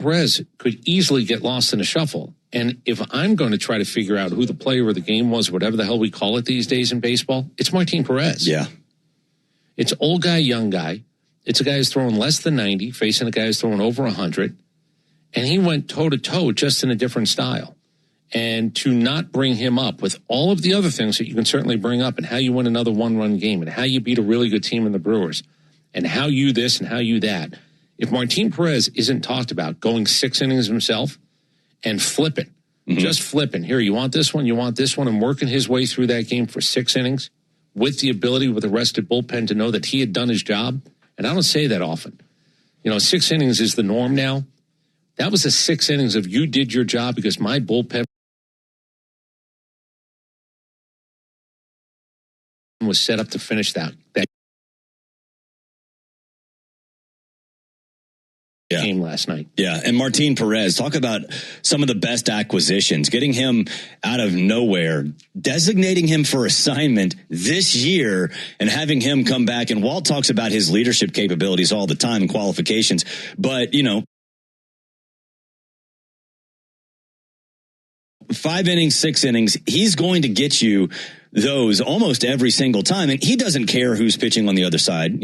Perez could easily get lost in a shuffle. And if I'm going to try to figure out who the player of the game was, whatever the hell we call it these days in baseball, it's Martin Perez. Yeah. It's old guy, young guy. It's a guy who's throwing less than 90, facing a guy who's throwing over 100. And he went toe-to-toe just in a different style. And to not bring him up with all of the other things that you can certainly bring up and how you win another one-run game and how you beat a really good team in the Brewers and how you this and how you that. If Martin Perez isn't talked about going 6 innings himself and flipping, just flipping, here, you want this one, and working his way through that game for 6 innings with the ability with the rested bullpen to know that he had done his job, and I don't say that often. 6 innings is the norm now. That was the 6 innings of you did your job because my bullpen was set up to finish that game last night. Yeah, and Martin Perez, talk about some of the best acquisitions, getting him out of nowhere, designating him for assignment this year, and having him come back. And Walt talks about his leadership capabilities all the time and qualifications, but, 5 innings, 6 innings, he's going to get you those almost every single time. And he doesn't care who's pitching on the other side.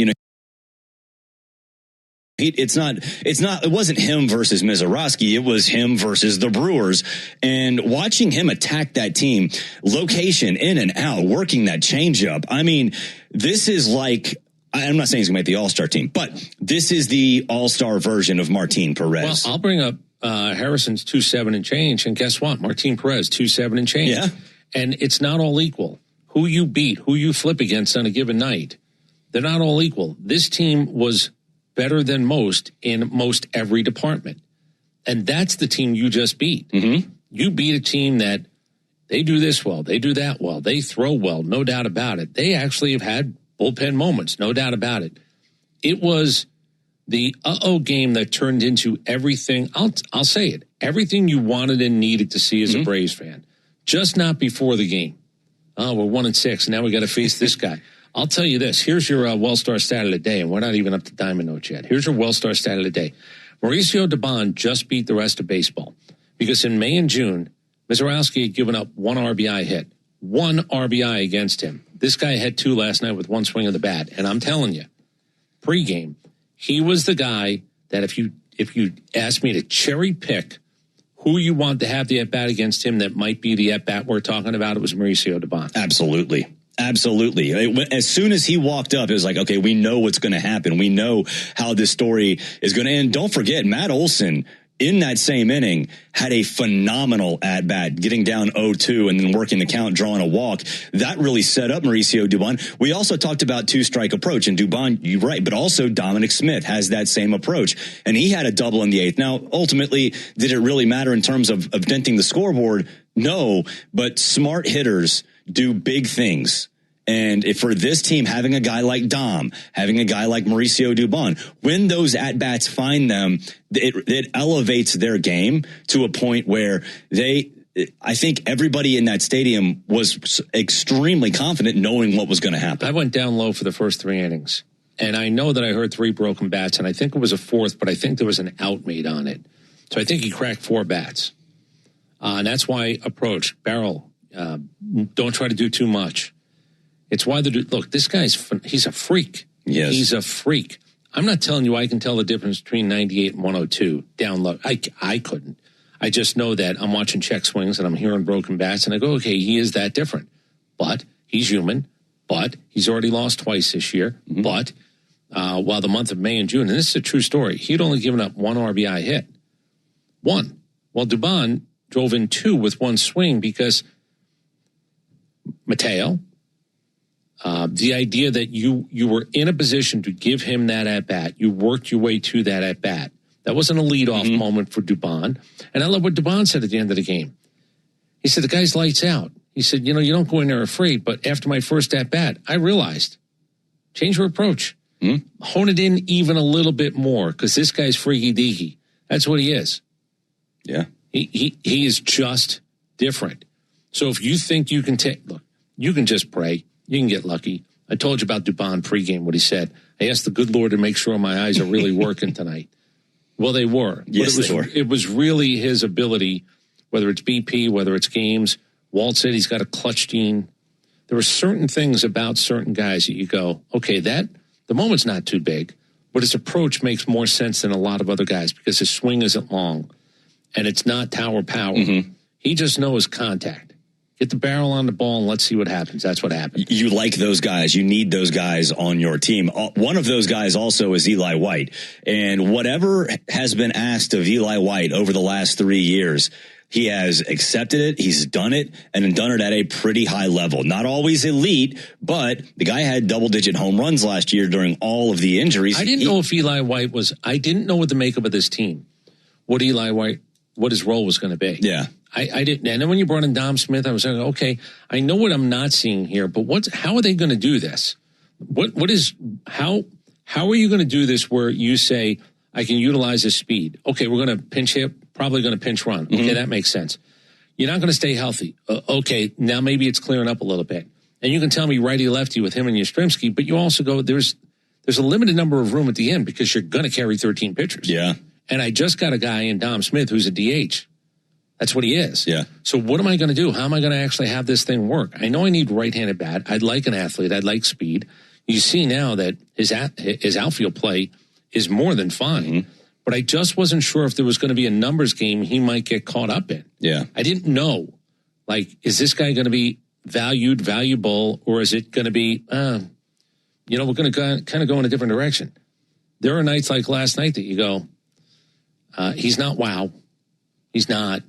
It wasn't him versus Mizorowski. It was him versus the Brewers. And watching him attack that team, location in and out, working that changeup. I mean, this is like, I'm not saying he's going to make the All-Star team, but this is the All-Star version of Martin Perez. Well, I'll bring up Harrison's 2.7 and change, and guess what? Martin Perez 2.7 and change. Yeah. And it's not all equal. Who you beat, who you flip against on a given night, they're not all equal. This team was better than most in most every department, and that's the team you just beat. You beat a team that they do this well, they do that well, they throw well, no doubt about it. They actually have had bullpen moments, no doubt about it. It was the game that turned into everything. I'll say it. Everything you wanted and needed to see as a Braves fan. Just not before the game. Oh, we're 1-6, and now we got to face this guy. I'll tell you this. Here's your Well-Star stat of the day, and we're not even up to Diamond Notes yet. Here's your Well-Star stat of the day. Mauricio Dubon just beat the rest of baseball because in May and June, Mizorowski had given up 1 RBI hit. 1 RBI against him. This guy had 2 last night with 1 swing of the bat, and I'm telling you, pregame, he was the guy that if you asked me to cherry pick who you want to have the at-bat against him that might be the at-bat we're talking about, it was Mauricio Dubon. Absolutely. As soon as he walked up, it was like, okay, we know what's going to happen. We know how this story is going to end. Don't forget, Matt Olson, in that same inning, had a phenomenal at-bat, getting down 0-2 and then working the count, drawing a walk. That really set up Mauricio Dubon. We also talked about 2-strike approach, and Dubon, you're right, but also Dominic Smith has that same approach, and he had a double in the 8th. Now, ultimately, did it really matter in terms of denting the scoreboard? No, but smart hitters do big things. And if for this team, having a guy like Dom, having a guy like Mauricio Dubon, when those at-bats find them, it elevates their game to a point where I think everybody in that stadium was extremely confident knowing what was going to happen. I went down low for the first 3 innings, and I know that I heard 3 broken bats, and I think it was a 4th, but I think there was an out made on it. So I think he cracked 4 bats. And that's why approach, barrel, don't try to do too much. It's why look, this he's a freak. Yes. He's a freak. I'm not telling you I can tell the difference between 98 and 102 down low. I couldn't. I just know that I'm watching check swings and I'm hearing broken bats and I go, okay, he is that different. But he's human. But he's already lost twice this year. But while the month of May and June, and this is a true story, he'd only given up 1 RBI hit. 1. Well, Dubon drove in 2 with 1 swing because Mateo, the idea that you were in a position to give him that at-bat, you worked your way to that at-bat. That wasn't a leadoff moment for Dubon. And I love what Dubon said at the end of the game. He said, the guy's lights out. He said, you don't go in there afraid, but after my first at-bat, I realized, change your approach. Hone it in even a little bit more, because this guy's freaky-deaky. That's what he is. Yeah. He is just different. So if you think you can look, you can just pray. You can get lucky. I told you about Dubon pregame, what he said. I asked the good Lord to make sure my eyes are really working tonight. Well, they were. Yes, they were. It was really his ability, whether it's BP, whether it's games. Walt said he's got a clutch gene. There were certain things about certain guys that you go, okay, the moment's not too big, but his approach makes more sense than a lot of other guys because his swing isn't long and it's not tower power. Mm-hmm. He just knows contact. Get the barrel on the ball and let's see what happens. That's what happened. You like those guys. You need those guys on your team. One of those guys also is Eli White. And whatever has been asked of Eli White over the last 3 years, he has accepted it, he's done it, and done it at a pretty high level. Not always elite, but the guy had double-digit home runs last year during all of the injuries. I didn't know if Eli White I didn't know what the makeup of this team, what his role was going to be. Yeah. I didn't. And then when you brought in Dom Smith, I was like, okay, I know what I'm not seeing here, but how are they going to do this? How are you going to do this where you say, I can utilize his speed? Okay, we're going to pinch hit, probably going to pinch run. Okay, that makes sense. You're not going to stay healthy. Okay, now maybe it's clearing up a little bit. And you can tell me righty lefty with him and Yastrzemski, but you also go, there's a limited number of room at the end because you're going to carry 13 pitchers. Yeah. And I just got a guy in Dom Smith who's a DH. That's what he is. Yeah. So what am I going to do? How am I going to actually have this thing work? I know I need right-handed bat. I'd like an athlete. I'd like speed. You see now that his outfield play is more than fine. Mm-hmm. But I just wasn't sure if there was going to be a numbers game he might get caught up in. Yeah. I didn't know. Like, is this guy going to be valuable, or is it going to be, we're going to kind of go in a different direction? There are nights like last night that you go, he's not wow. He's not.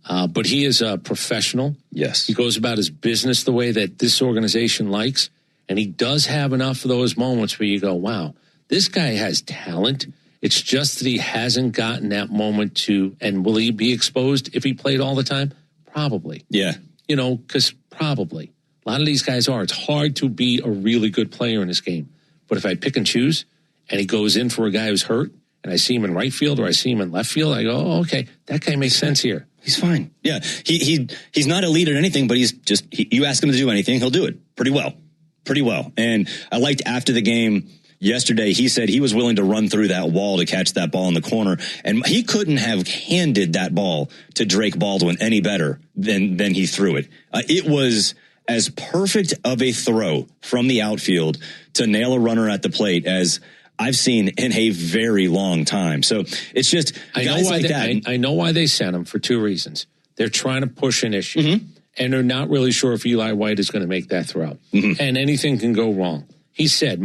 But he is a professional. Yes. He goes about his business the way that this organization likes. And he does have enough of those moments where you go, wow, this guy has talent. It's just that he hasn't gotten that moment and will he be exposed if he played all the time? Probably. Yeah. Because probably. A lot of these guys are. It's hard to be a really good player in this game. But if I pick and choose and he goes in for a guy who's hurt and I see him in right field or I see him in left field, I go, oh, okay, that guy makes sense here. He's fine. Yeah. He's not elite at anything, but you ask him to do anything, he'll do it pretty well. And I liked after the game yesterday, he said he was willing to run through that wall to catch that ball in the corner. And he couldn't have handed that ball to Drake Baldwin any better than he threw it. It was as perfect of a throw from the outfield to nail a runner at the plate as I've seen in a very long time. So it's just guys like that. I know why they sent him for two reasons. They're trying to push an issue. Mm-hmm. And they're not really sure if Eli White is going to make that throw. Mm-hmm. And anything can go wrong. He said,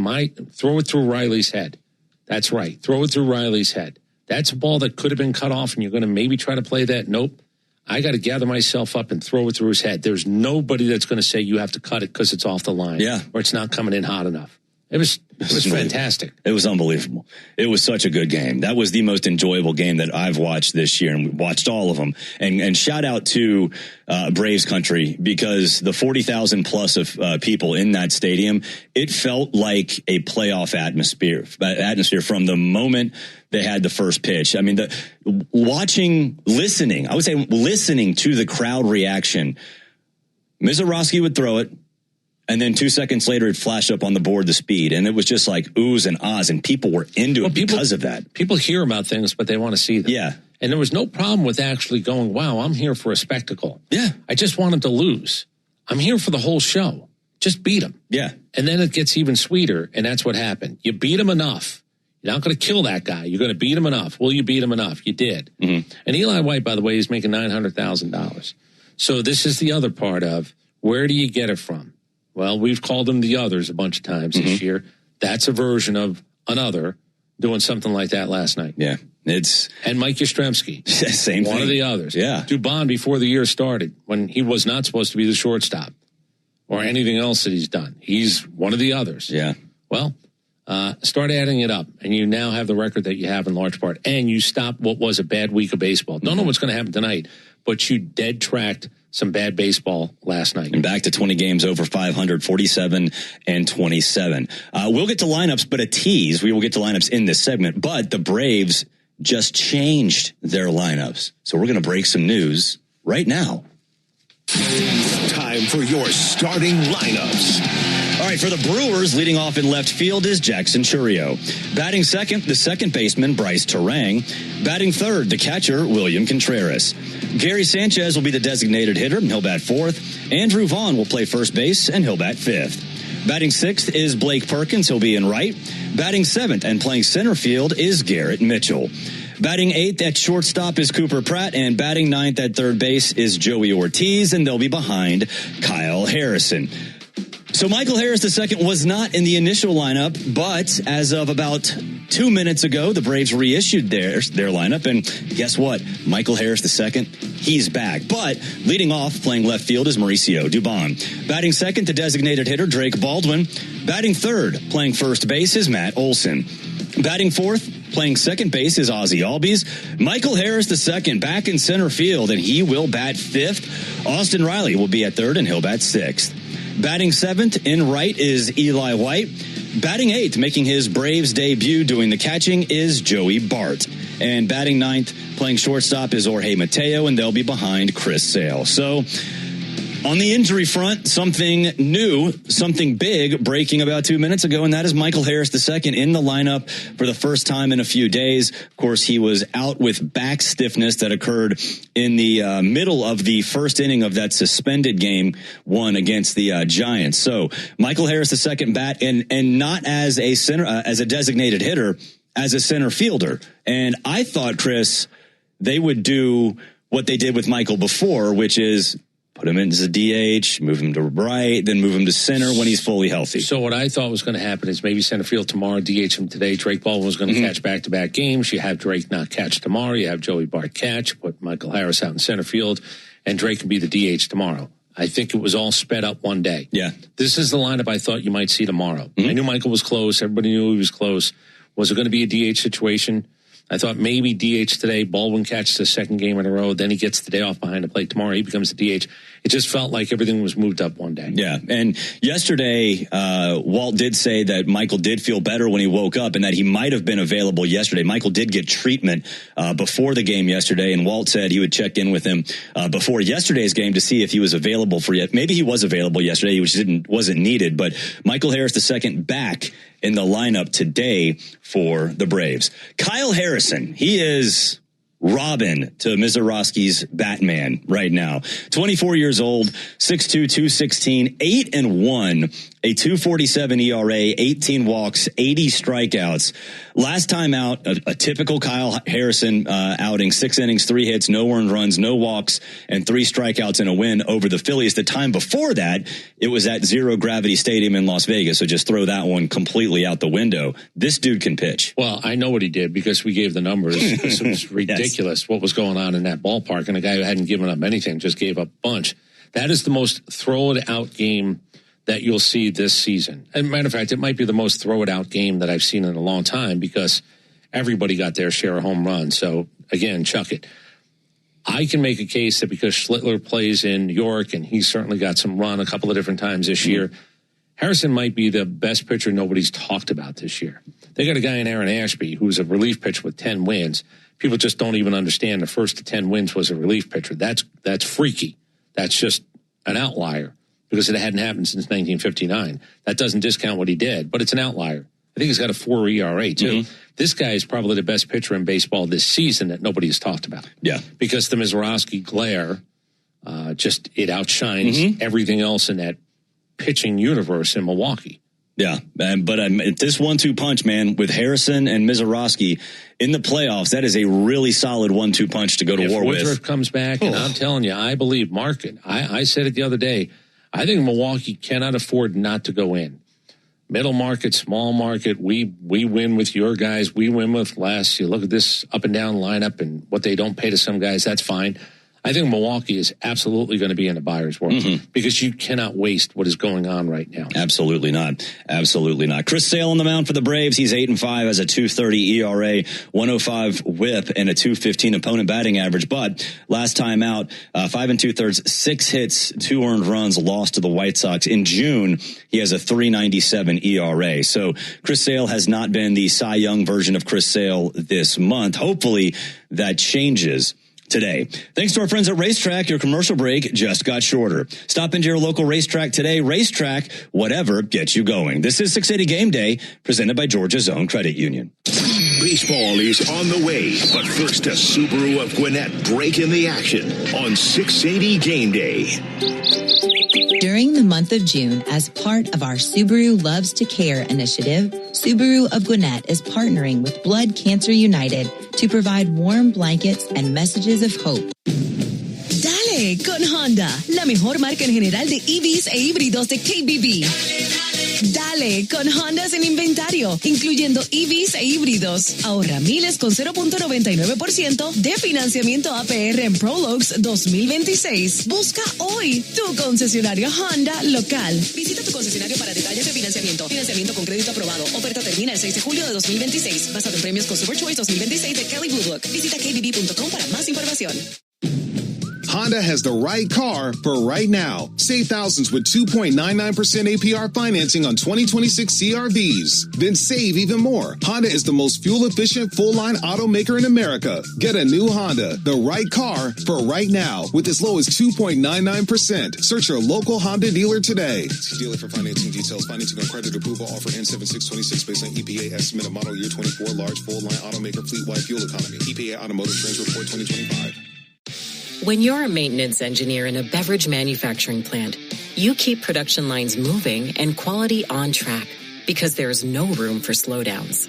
throw it through Riley's head. That's right. Throw it through Riley's head. That's a ball that could have been cut off, and you're going to maybe try to play that. Nope. I got to gather myself up and throw it through his head. There's nobody that's going to say you have to cut it because it's off the line. Yeah. Or it's not coming in hot enough. It was fantastic. It was unbelievable. It was such a good game. That was the most enjoyable game that I've watched this year, and we watched all of them. And shout out to Braves country, because the 40,000 plus of people in that stadium, it felt like a playoff atmosphere from the moment they had the first pitch. I mean, listening to the crowd reaction. Mizorowski would throw it, and then 2 seconds later, it flashed up on the board, the speed. And it was just like oohs and ahs, and people were into it because of that. People hear about things, but they want to see them. Yeah. And there was no problem with actually going, wow, I'm here for a spectacle. Yeah. I just want him to lose. I'm here for the whole show. Just beat him. Yeah. And then it gets even sweeter, and that's what happened. You beat him enough. You're not going to kill that guy. You're going to beat him enough. Well, you beat him enough. You did. Mm-hmm. And Eli White, by the way, is making $900,000. So this is the other part of, where do you get it from? Well, we've called them the others a bunch of times this year. That's a version of another doing something like that last night. Yeah. And Mike Yastrzemski. Same one thing. of the others. Yeah. Dubon before the year started, when he was not supposed to be the shortstop or anything else that he's done. He's one of the others. Yeah. Well, start adding it up, and you now have the record that you have in large part. And you stop what was a bad week of baseball. Don't know what's going to happen tonight, but you dead tracked some bad baseball last night. And back to 20 games over 500, 47 and 27. We'll get to lineups, but a tease. We will get to lineups in this segment. But the Braves just changed their lineups. So we're going to break some news right now. Time for your starting lineups. All right, for the Brewers, leading off in left field is Jackson Chourio. Batting second, the second baseman, Bryce Terang. Batting third, the catcher, William Contreras. Gary Sanchez will be the designated hitter, and he'll bat fourth. Andrew Vaughn will play first base, and he'll bat fifth. Batting sixth is Blake Perkins. He'll be in right. Batting seventh and playing center field is Garrett Mitchell. Batting eighth at shortstop is Cooper Pratt, and batting ninth at third base is Joey Ortiz, and they'll be behind Kyle Harrison. So Michael Harris II was not in the initial lineup, but as of about 2 minutes ago, the Braves reissued their lineup, and guess what? Michael Harris II, he's back. But leading off, playing left field is Mauricio Dubon. Batting second, the designated hitter, Drake Baldwin. Batting third, playing first base is Matt Olson. Batting fourth, playing second base is Ozzie Albies. Michael Harris II back in center field, and he will bat fifth. Austin Riley will be at third, and he'll bat sixth. Batting seventh in right is Eli White. Batting eighth, making his Braves debut doing the catching, is Joey Bart. And batting ninth, playing shortstop, is Jorge Mateo, and they'll be behind Chris Sale. So on the injury front, something new, something big breaking about 2 minutes ago, and that is Michael Harris II in the lineup for the first time in a few days. Of course, he was out with back stiffness that occurred in the middle of the first inning of that suspended game one against the Giants. So Michael Harris II bat, and not as a center, as a designated hitter, as a center fielder. And I thought, Chris, they would do what they did with Michael before, which is put him in as a DH, move him to right, then move him to center when he's fully healthy. So what I thought was going to happen is maybe center field tomorrow, DH him today. Drake Baldwin was going to catch back-to-back games. You have Drake not catch tomorrow. You have Joey Bart catch, put Michael Harris out in center field, and Drake can be the DH tomorrow. I think it was all sped up one day. Yeah. This is the lineup I thought you might see tomorrow. I knew Michael was close. Everybody knew he was close. Was it going to be a DH situation? I thought maybe DH today, Baldwin catches the second game in a row, then he gets the day off behind the plate tomorrow, he becomes the DH. It just felt like everything was moved up one day. Yeah, and yesterday, Walt did say that Michael did feel better when he woke up and that he might have been available yesterday. Michael did get treatment before the game yesterday, and Walt said he would check in with him before yesterday's game to see if he was available for yet. Maybe he was available yesterday, which wasn't needed, but Michael Harris II back in the lineup today for the Braves. Kyle Harrison, he is Robin to Mizorowski's Batman right now. 24 years old, 6'2", 216, 8-1, a 2.47 ERA, 18 walks, 80 strikeouts. Last time out, a typical Kyle Harrison outing, 6 innings, 3 hits, no earned runs, no walks, and 3 strikeouts and a win over the Phillies. The time before that, it was at Zero Gravity Stadium in Las Vegas, so just throw that one completely out the window. This dude can pitch. Well, I know what he did because we gave the numbers. It was ridiculous what was going on in that ballpark, and a guy who hadn't given up anything just gave up a bunch. That is the most throw-it-out game that you'll see this season. As a matter of fact, it might be the most throw-it-out game that I've seen in a long time because everybody got their share of home runs. So, again, chuck it. I can make a case that because Schlittler plays in New York, and he's certainly got some run a couple of different times this year, Harrison might be the best pitcher nobody's talked about this year. They got a guy in Aaron Ashby who's a relief pitcher with 10 wins. People just don't even understand the first to 10 wins was a relief pitcher. That's freaky. That's just an outlier because it hadn't happened since 1959. That doesn't discount what he did, but it's an outlier. I think he's got a 4 ERA, too. This guy is probably the best pitcher in baseball this season that nobody has talked about. Yeah. Because the Mizorowski glare, it outshines everything else in that pitching universe in Milwaukee. Yeah, but this 1-2 punch, man, with Harrison and Mizorowski in the playoffs, that is a really solid 1-2 punch to go to war with. If Woodruff comes back, and I'm telling you, I believe market. I said it the other day. I think Milwaukee cannot afford not to go in. Middle market, small market, we win with your guys. We win with less. You look at this up and down lineup and what they don't pay to some guys, that's fine. I think Milwaukee is absolutely going to be in the buyer's world because you cannot waste what is going on right now. Absolutely not. Absolutely not. Chris Sale on the mound for the Braves. He's 8-5, has a 2.30 ERA, 105 WHIP, and a 2.15 opponent batting average. But last time out, 5 2/3, 6 hits, 2 earned runs, lost to the White Sox. In June, he has a 3.97 ERA. So Chris Sale has not been the Cy Young version of Chris Sale this month. Hopefully that changes today. Thanks to our friends at Racetrack, your commercial break just got shorter. Stop into your local Racetrack today. Racetrack, whatever gets you going. This is 680 Game Day, presented by Georgia's own credit union. Baseball is on the way, but first a Subaru of Gwinnett breaking the action on 680 Game Day. During the month of June, as part of our Subaru Loves to Care initiative, Subaru of Gwinnett is partnering with Blood Cancer United to provide warm blankets and messages of hope. Dale con Honda, la mejor marca en general de EVs e híbridos de KBB. Dale con Honda sin inventario, incluyendo EVs e híbridos. Ahorra miles con 0.99% de financiamiento APR en Prologues 2026. Busca hoy tu concesionario Honda local. Visita tu concesionario para detalles de financiamiento. Financiamiento con crédito aprobado. Oferta termina el 6 de julio de 2026. Basado en premios con Super Choice 2026 de Kelly Blue Book. Visita kbb.com para más información. Honda has the right car for right now. Save thousands with 2.99% APR financing on 2026 CRVs. Then save even more. Honda is the most fuel-efficient full-line automaker in America. Get a new Honda, the right car for right now, with as low as 2.99%. Search your local Honda dealer today. See dealer for financing details. Financing on credit approval. Offer N7626 based on EPA estimate of model year 24 large full-line automaker fleet-wide fuel economy. EPA Automotive Trends Report 2025. When you're a maintenance engineer in a beverage manufacturing plant, you keep production lines moving and quality on track because there's no room for slowdowns.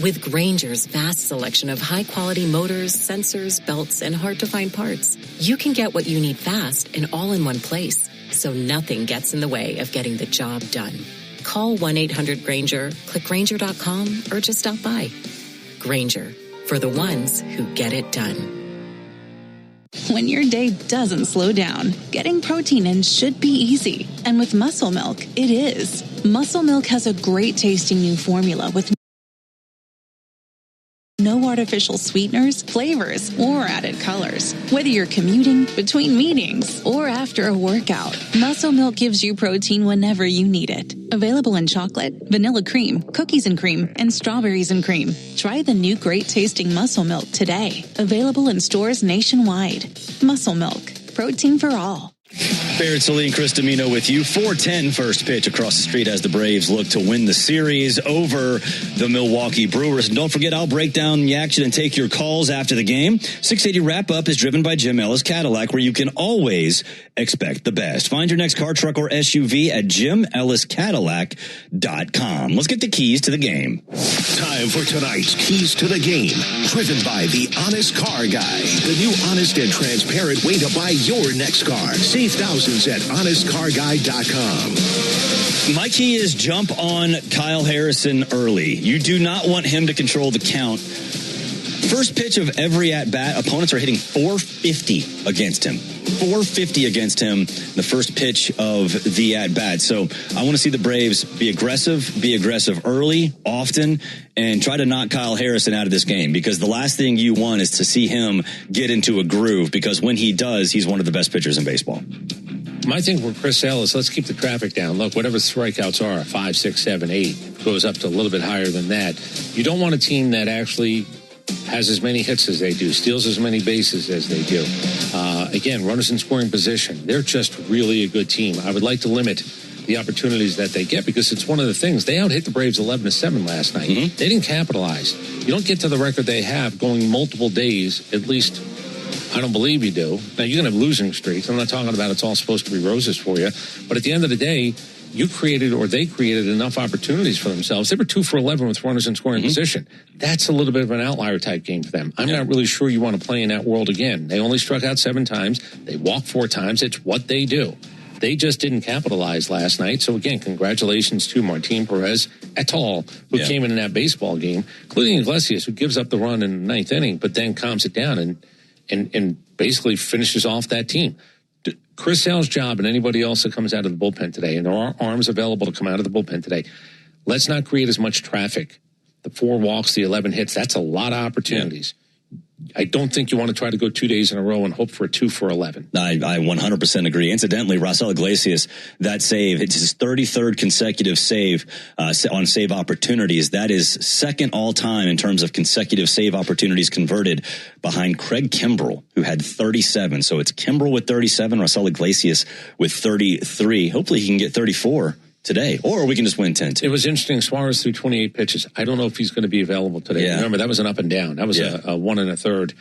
With Grainger's vast selection of high-quality motors, sensors, belts, and hard-to-find parts, you can get what you need fast and all in one place, so nothing gets in the way of getting the job done. Call 1-800-GRAINGER, click Grainger.com, or just stop by. Grainger, for the ones who get it done. When your day doesn't slow down, getting protein in should be easy. And with Muscle Milk, it is. Muscle Milk has a great tasting new formula with no artificial sweeteners, flavors, or added colors. Whether you're commuting, between meetings, or after a workout, Muscle Milk gives you protein whenever you need it. Available in chocolate, vanilla cream, cookies and cream, and strawberries and cream. Try the new great-tasting Muscle Milk today. Available in stores nationwide. Muscle Milk. Protein for all. Barrett Celine, Chris Domino with you. 4:10 first pitch across the street as the Braves look to win the series over the Milwaukee Brewers. And don't forget, I'll break down the action and take your calls after the game. 680 Wrap-Up is driven by Jim Ellis Cadillac, where you can always expect the best. Find your next car, truck, or SUV at JimEllisCadillac.com. Let's get the keys to the game. Time for tonight's Keys to the Game, driven by the Honest Car Guy, the new honest and transparent way to buy your next car. Save thousands at honestcarguy.com. My key is jump on Kyle Harrison early. You do not want him to control the count. First pitch of every at-bat, opponents are hitting 450 against him. 450 against him, the first pitch of the at-bat. So I want to see the Braves be aggressive early, often, and try to knock Kyle Harrison out of this game, because the last thing you want is to see him get into a groove, because when he does, he's one of the best pitchers in baseball. My thing for Chris Ellis, let's keep the traffic down. Look, whatever strikeouts are, 5, 6, 7, 8, goes up to a little bit higher than that. You don't want a team that actually has as many hits as they do, steals as many bases as they do. Again, runners in scoring position. They're just really a good team. I would like to limit the opportunities that they get, because it's one of the things. They out-hit the Braves 11-7 last night. Mm-hmm. They didn't capitalize. You don't get to the record they have going multiple days, at least I don't believe you do. Now, you're going to have losing streaks. I'm not talking about it's all supposed to be roses for you. But at the end of the day, they created enough opportunities for themselves. They were 2 for 11 with runners in scoring position. That's a little bit of an outlier type game for them. I'm not really sure you want to play in that world again. They only struck out 7 times. They walked 4 times. It's what they do. They just didn't capitalize last night. So, again, congratulations to Martin Perez et al., who came in that baseball game, including Iglesias, who gives up the run in the 9th inning, but then calms it down and basically finishes off that team. Chris Sale's job and anybody else that comes out of the bullpen today, and there are arms available to come out of the bullpen today, let's not create as much traffic. The 4 walks, the 11 hits, that's a lot of opportunities. I don't think you want to try to go 2 days in a row and hope for a 2 for 11. I 100% agree. Incidentally, Raisel Iglesias, that save, it's his 33rd consecutive save on save opportunities. That is second all time in terms of consecutive save opportunities converted, behind Craig Kimbrell, who had 37. So it's Kimbrell with 37, Raisel Iglesias with 33. Hopefully he can get 34 today, or we can just win 10-2. It was interesting. Suarez threw 28 pitches. I don't know if he's going to be available today. Yeah. Remember, that was an up and down. That was a 1 1/3.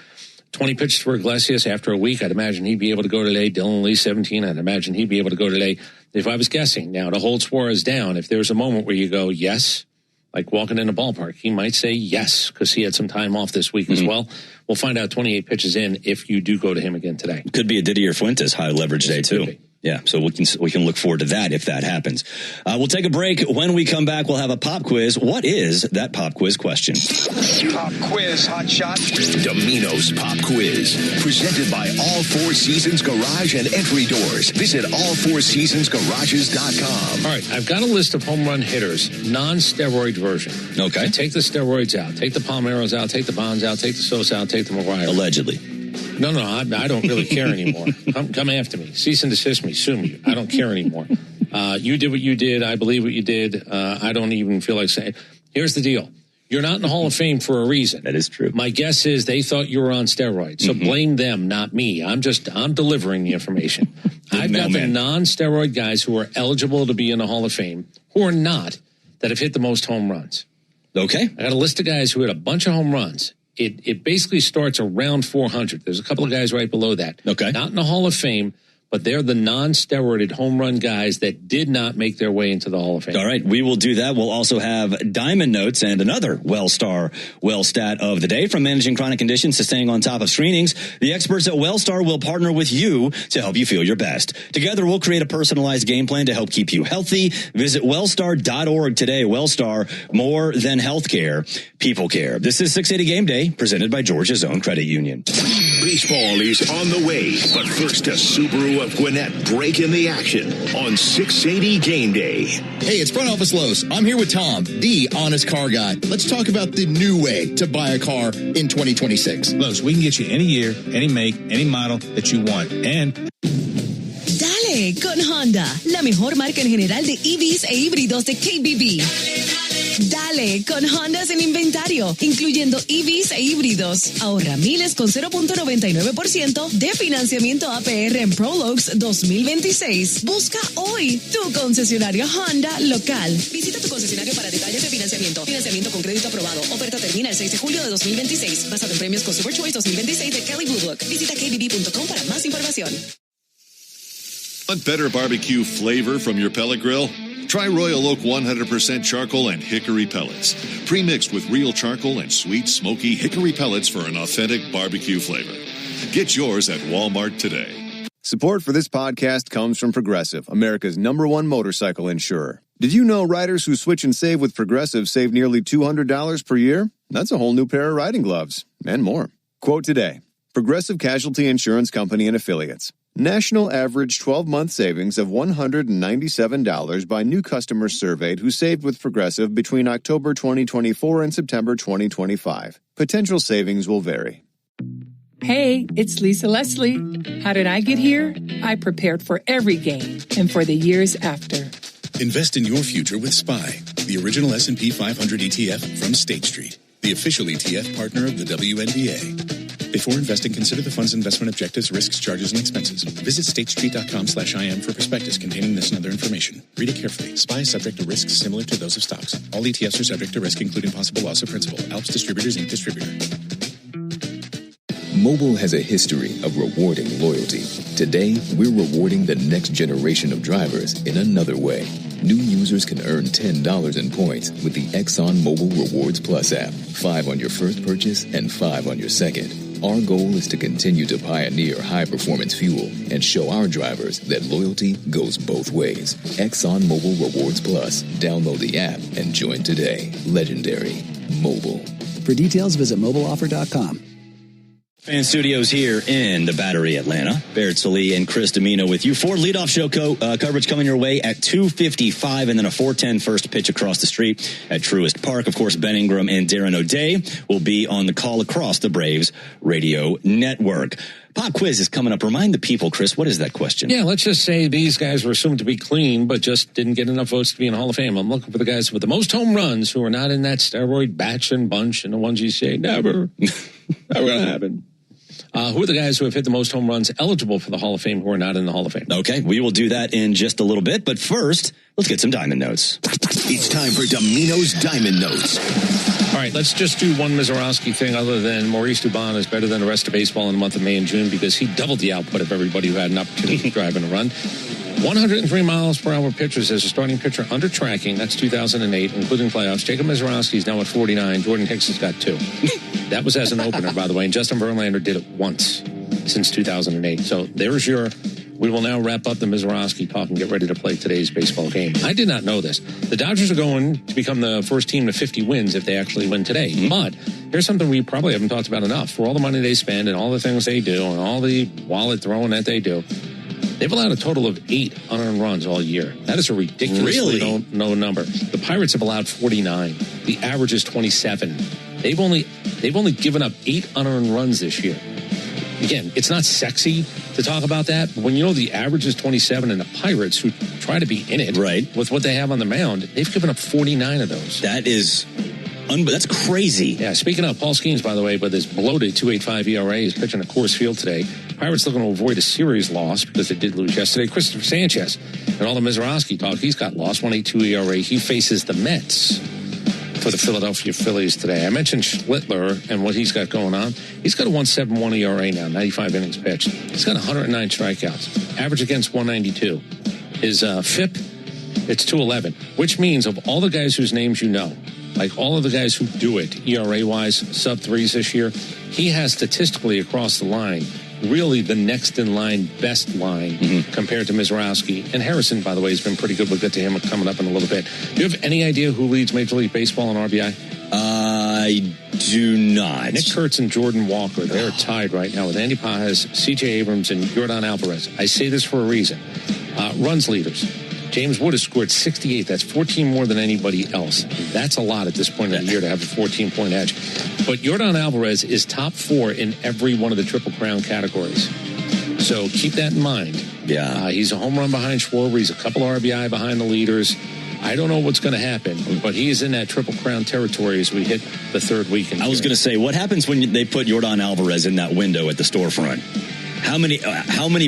20 pitches for Iglesias after a week. I'd imagine he'd be able to go today. Dylan Lee, 17. I'd imagine he'd be able to go today if I was guessing. Now, to hold Suarez down, if there's a moment where you go, yes, like walking in a ballpark, he might say yes because he had some time off this week as well. We'll find out 28 pitches in if you do go to him again today. Could be a Didier Fuentes high leverage day, too. Yeah, so we can look forward to that if that happens. We'll take a break. When we come back, we'll have a pop quiz. What is that pop quiz question? Pop quiz, hot shot. Domino's Pop Quiz, presented by All Four Seasons Garage and Entry Doors. Visit allfourseasonsgarages.com. All right, I've got a list of home run hitters, non-steroid version. Okay. I take the steroids out, take the Palmeiras out, take the Bonds out, take the Sosa out, take the McGuire. Allegedly. No, I don't really care anymore. Come after me. Cease and desist me. Sue me. I don't care anymore. You did what you did. I believe what you did. I don't even feel like saying. Here's the deal. You're not in the Hall of Fame for a reason. That is true. My guess is they thought you were on steroids. So blame them, not me. I'm delivering the information. I've got the non-steroid guys who are eligible to be in the Hall of Fame, who are not, that have hit the most home runs. Okay. I got a list of guys who hit a bunch of home runs. It basically starts around 400. There's a couple of guys right below that. Okay. Not in the Hall of Fame, but they're the non-steroided home run guys that did not make their way into the Hall of Fame. All right, we will do that. We'll also have Diamond Notes and another Wellstar Stat of the day. From managing chronic conditions to staying on top of screenings, the experts at Wellstar will partner with you to help you feel your best. Together, we'll create a personalized game plan to help keep you healthy. Visit wellstar.org today. Wellstar, more than healthcare, people care. This is 680 Game Day, presented by Georgia's Own Credit Union. Baseball is on the way, but first a Subaru of Gwinnett breaking the action on 680 Game Day. Hey, it's Front Office Lowe's. I'm here with Tom, the honest car guy. Let's talk about the new way to buy a car in 2026. Lowe's, we can get you any year, any make, any model that you want. And Dale con Honda, la mejor marca en general de EVs e híbridos de KBB. Dale con Honda sin inventario, incluyendo EVs e híbridos. Ahorra miles con 0.99% de financiamiento APR en Prologues 2026. Busca hoy tu concesionario Honda local. Visita tu concesionario para detalles de financiamiento. Financiamiento con crédito aprobado. Oferta termina el 6 de julio de 2026. Basado en premios Consumer Choice 2026 de Kelley Blue Book. Visita kbb.com para más información. Want better barbecue flavor from your pellet grill? Try Royal Oak 100% charcoal and hickory pellets. Pre-mixed with real charcoal and sweet, smoky hickory pellets for an authentic barbecue flavor. Get yours at Walmart today. Support for this podcast comes from Progressive, America's #1 motorcycle insurer. Did you know riders who switch and save with Progressive save nearly $200 per year? That's a whole new pair of riding gloves and more. Quote today, Progressive Casualty Insurance Company and Affiliates. National average 12-month savings of $197 by new customers surveyed who saved with Progressive between October 2024 and September 2025. Potential savings will vary. Hey, it's Lisa Leslie. How did I get here? I prepared for every game and for the years after. Invest in your future with SPY, the original S&P 500 ETF from State Street, the official ETF partner of the WNBA. Before investing, consider the fund's investment objectives, risks, charges, and expenses. Visit statestreet.com/IM for prospectus containing this and other information. Read it carefully. SPY is subject to risks similar to those of stocks. All ETFs are subject to risk, including possible loss of principal. Alps Distributors, Inc. Distributor. Mobile has a history of rewarding loyalty. Today, we're rewarding the next generation of drivers in another way. New users can earn $10 in points with the Exxon Mobil Rewards Plus app. 5 on your first purchase and 5 on your second. Our goal is to continue to pioneer high-performance fuel and show our drivers that loyalty goes both ways. Exxon Mobil Rewards Plus. Download the app and join today. Legendary. Mobile. For details, visit mobileoffer.com. Fan Studios here in the Battery, Atlanta. Barrett Salee and Chris Domino with you. Ford leadoff show coverage coming your way at 2:55, and then a 4:10 first pitch across the street at Truist Park. Of course, Ben Ingram and Darren O'Day will be on the call across the Braves radio network. Pop quiz is coming up. Remind the people, Chris, what is that question? Yeah, let's just say these guys were assumed to be clean, but just didn't get enough votes to be in the Hall of Fame. I'm looking for the guys with the most home runs who are not in that steroid batch and bunch and the ones you say, never going to happen. Who are the guys who have hit the most home runs eligible for the Hall of Fame who are not in the Hall of Fame? Okay, we will do that in just a little bit. But first, let's get some Diamond Notes. It's time for Domino's Diamond Notes. All right, let's just do one Mazeroski thing other than Maurice Dubon is better than the rest of baseball in the month of May and June because he doubled the output of everybody who had an opportunity to drive and a run. 103 miles per hour pitchers as a starting pitcher under tracking. That's 2008, including playoffs. Jacob Mazeroski is now at 49. Jordan Hicks has got 2. That was as an opener, by the way, and Justin Verlander did it once since 2008. So there's your... We will now wrap up the Mazeroski talk and get ready to play today's baseball game. I did not know this. The Dodgers are going to become the first team to 50 wins if they actually win today. Mm-hmm. But here's something we probably haven't talked about enough. For all the money they spend and all the things they do and all the wallet throwing that they do, they've allowed a total of 8 unearned runs all year. That is a ridiculously low number. The Pirates have allowed 49. The average is 27. They've only given up 8 unearned runs this year. Again, it's not sexy to talk about that, but when you know the average is 27 and the Pirates, who try to be in it with what they have on the mound, they've given up 49 of those. That's crazy. Yeah, speaking of, Paul Skeens, by the way, with his bloated 2.85 ERA, is pitching at Coors Field today. Pirates looking to avoid a series loss because they did lose yesterday. Christopher Sanchez, and all the Mazeroski talk, he's got lost, 1.82 ERA. He faces the Mets for the Philadelphia Phillies today. I mentioned Schlittler and what he's got going on. He's got a 1.71 ERA now, 95 innings pitched. He's got 109 strikeouts, average against 192. His FIP, it's 2.11, which means of all the guys whose names you know, like all of the guys who do it, ERA-wise, sub-3s this year, he has statistically across the line really the next in line, best line compared to Mazeroski. And Harrison, by the way, has been pretty good. We'll get to him coming up in a little bit. Do you have any idea who leads Major League Baseball in RBI? I do not. Nick Kurtz and Jordan Walker, they're tied right now with Andy Pajes, C.J. Abrams, and Yordan Alvarez. I say this for a reason. Runs leaders. James Wood has scored 68. That's 14 more than anybody else. That's a lot at this point of the year to have a 14-point edge. But Yordan Alvarez is top 4 in every one of the Triple Crown categories. So keep that in mind. Yeah. He's a home run behind Schwarber. He's a couple RBI behind the leaders. I don't know what's going to happen, but he is in that Triple Crown territory as we hit the third week. I was going to say, what happens when they put Yordan Alvarez in that window at the storefront? How many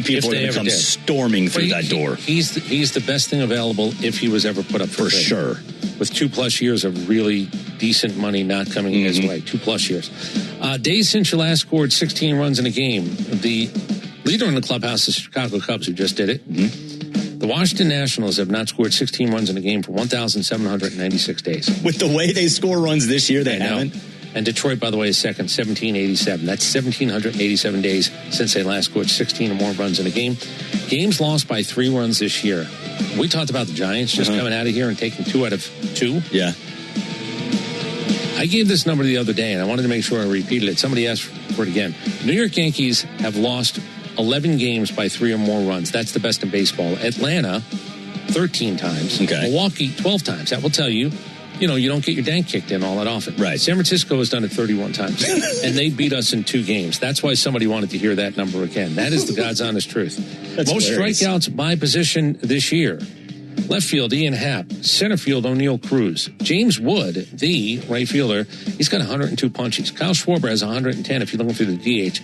people are going to come storming through that door? He's the best thing available if he was ever put up for bid. Sure. With 2+ years of really decent money not coming his way. 2+ years. Days since you last scored 16 runs in a game. The leader in the clubhouse is the Chicago Cubs, who just did it. The Washington Nationals have not scored 16 runs in a game for 1,796 days. With the way they score runs this year, they haven't. And Detroit, by the way, is second, 1,787. That's 1,787 days since they last scored 16 or more runs in a game. Games lost by 3 runs this year. We talked about the Giants just coming out of here and taking 2 out of 2. Yeah. I gave this number the other day, and I wanted to make sure I repeated it. Somebody asked for it again. New York Yankees have lost 11 games by 3 or more runs. That's the best in baseball. Atlanta, 13 times. Okay. Milwaukee, 12 times. That will tell you, you don't get your dank kicked in all that often. Right. San Francisco has done it 31 times. And they beat us in 2 games. That's why somebody wanted to hear that number again. That is the God's honest truth. Most hilarious. strikeouts by position this year. Left field, Ian Happ. Center field, O'Neal Cruz. James Wood, the right fielder, he's got 102 punches. Kyle Schwarber has 110 if you're looking through the DH.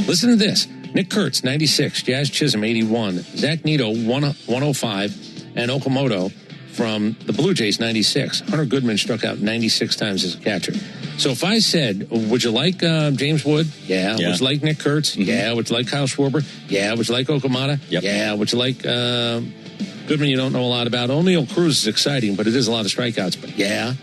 Listen to this. Nick Kurtz, 96. Jazz Chisholm, 81. Zach Neto, 105. And Okamoto from the Blue Jays, 96. Hunter Goodman struck out 96 times as a catcher. So if I said, would you like James Wood? Yeah. Would you like Nick Kurtz? Yeah. Would you like Kyle Schwarber? Yeah. Would you like Okamoto? Yep. Yeah. Would you like Goodman? You don't know a lot about. O'Neal Cruz is exciting, but it is a lot of strikeouts. But yeah.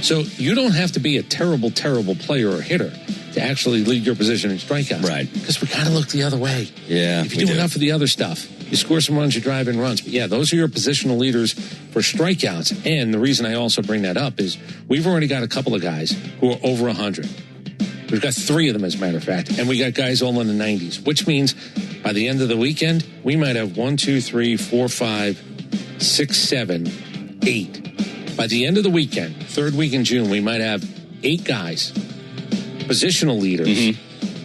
So you don't have to be a terrible, terrible player or hitter to actually lead your position in strikeouts. Right. Because we kind of look the other way. Yeah. If you do enough of the other stuff, you score some runs, you drive in runs. But yeah, those are your positional leaders for strikeouts. And the reason I also bring that up is we've already got a couple of guys who are over 100. We've got 3 of them, as a matter of fact. And we got guys all in the 90s, which means by the end of the weekend, we might have 1, 2, 3, 4, 5, 6, 7, 8. By the end of the weekend, third week in June, we might have 8 guys, positional leaders,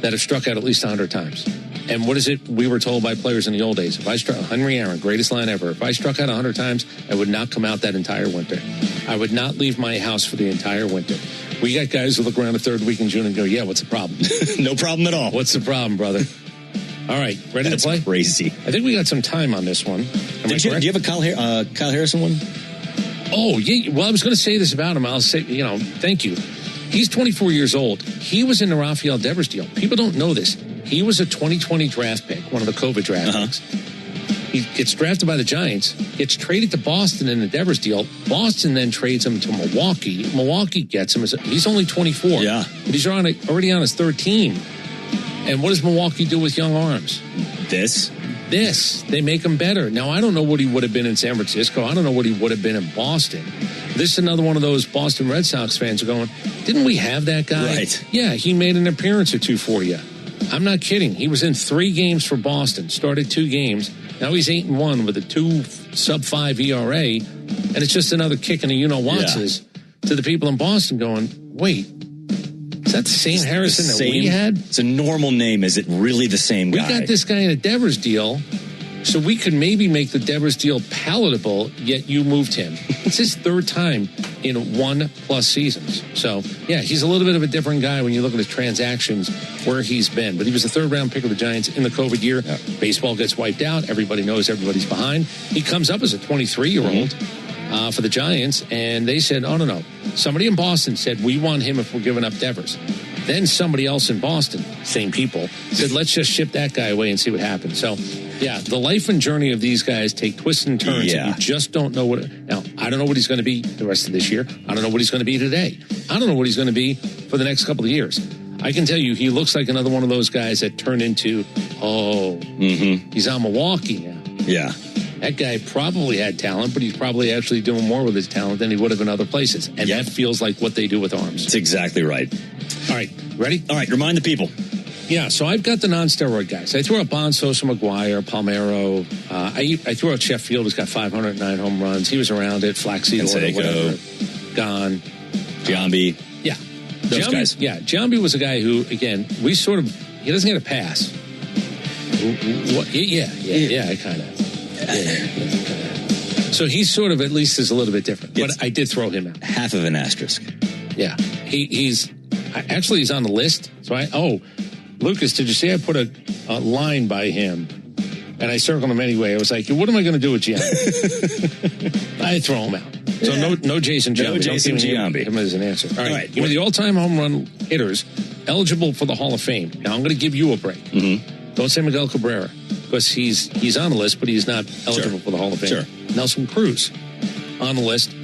that have struck out at least 100 times. And what is it we were told by players in the old days? If I struck, Henry Aaron, greatest line ever, if I struck out 100 times, I would not come out that entire winter. I would not leave my house for the entire winter. We got guys who look around the third week in June and go, yeah, what's the problem? No problem at all. What's the problem, brother? All right, ready to play? Crazy. I think we got some time on this one. Do you have a Kyle Harrison one? Oh, yeah. Well, I was going to say this about him. I'll say, thank you. He's 24 years old. He was in the Rafael Devers deal. People don't know this. He was a 2020 draft pick, one of the COVID draft picks. He gets drafted by the Giants, gets traded to Boston in the Devers deal. Boston then trades him to Milwaukee. Milwaukee gets him. He's only 24. Yeah. But he's already on his third team. And what does Milwaukee do with young arms? This. They make him better. Now, I don't know what he would have been in San Francisco. I don't know what he would have been in Boston. This is another one of those Boston Red Sox fans who are going, didn't we have that guy? Right. Yeah, he made an appearance or 2 for you. I'm not kidding. He was in 3 games for Boston, started 2 games. Now he's 8-1 with a 2 sub-5 ERA, and it's just another kick in the you-know-what's to the people in Boston going, wait, is that the same Harrison that we had? It's a normal name. Is it really the same guy? We got this guy in a Devers deal, so we could maybe make the Devers deal palatable, yet you moved him. It's his 3rd time in 1+ seasons. So, yeah, he's a little bit of a different guy when you look at his transactions, where he's been. But he was a 3rd-round pick of the Giants in the COVID year. Yeah. Baseball gets wiped out. Everybody knows everybody's behind. He comes up as a 23-year-old for the Giants, and they said, oh, no. Somebody in Boston said, we want him if we're giving up Devers. Then somebody else in Boston, same people, said, let's just ship that guy away and see what happens. So, yeah, the life and journey of these guys take twists and turns. Yeah. And you just don't know what. Now, I don't know what he's going to be the rest of this year. I don't know what he's going to be today. I don't know what he's going to be for the next couple of years. I can tell you, he looks like another one of those guys that turn into, he's on Milwaukee now. Yeah. That guy probably had talent, but he's probably actually doing more with his talent than he would have in other places. And that feels like what they do with arms. That's exactly right. All right, ready? All right, remind the people. Yeah, so I've got the non-steroid guys. I threw out Bond, Sosa, McGuire, Palmeiro. I threw out Sheffield, who's got 509 home runs. He was around it. Flaxseed or whatever. Gone. Giambi. Yeah. Those guys. Yeah, Giambi was a guy who, again, he doesn't get a pass. Yeah, kind of. So he's sort of, at least, is a little bit different. But I did throw him out. Half of an asterisk. Yeah. He's on the list. So Lucas, did you see I put a line by him? And I circled him anyway. I was like, what am I going to do with Giambi? I throw him out. So no Jason Giambi. No Jason Giambi. Him as an answer. All right. Give me the all-time home run hitters eligible for the Hall of Fame. Now, I'm going to give you a break. Don't say Miguel Cabrera, because he's on the list, but he's not eligible for the Hall of Fame. Sure. Nelson Cruz on the list.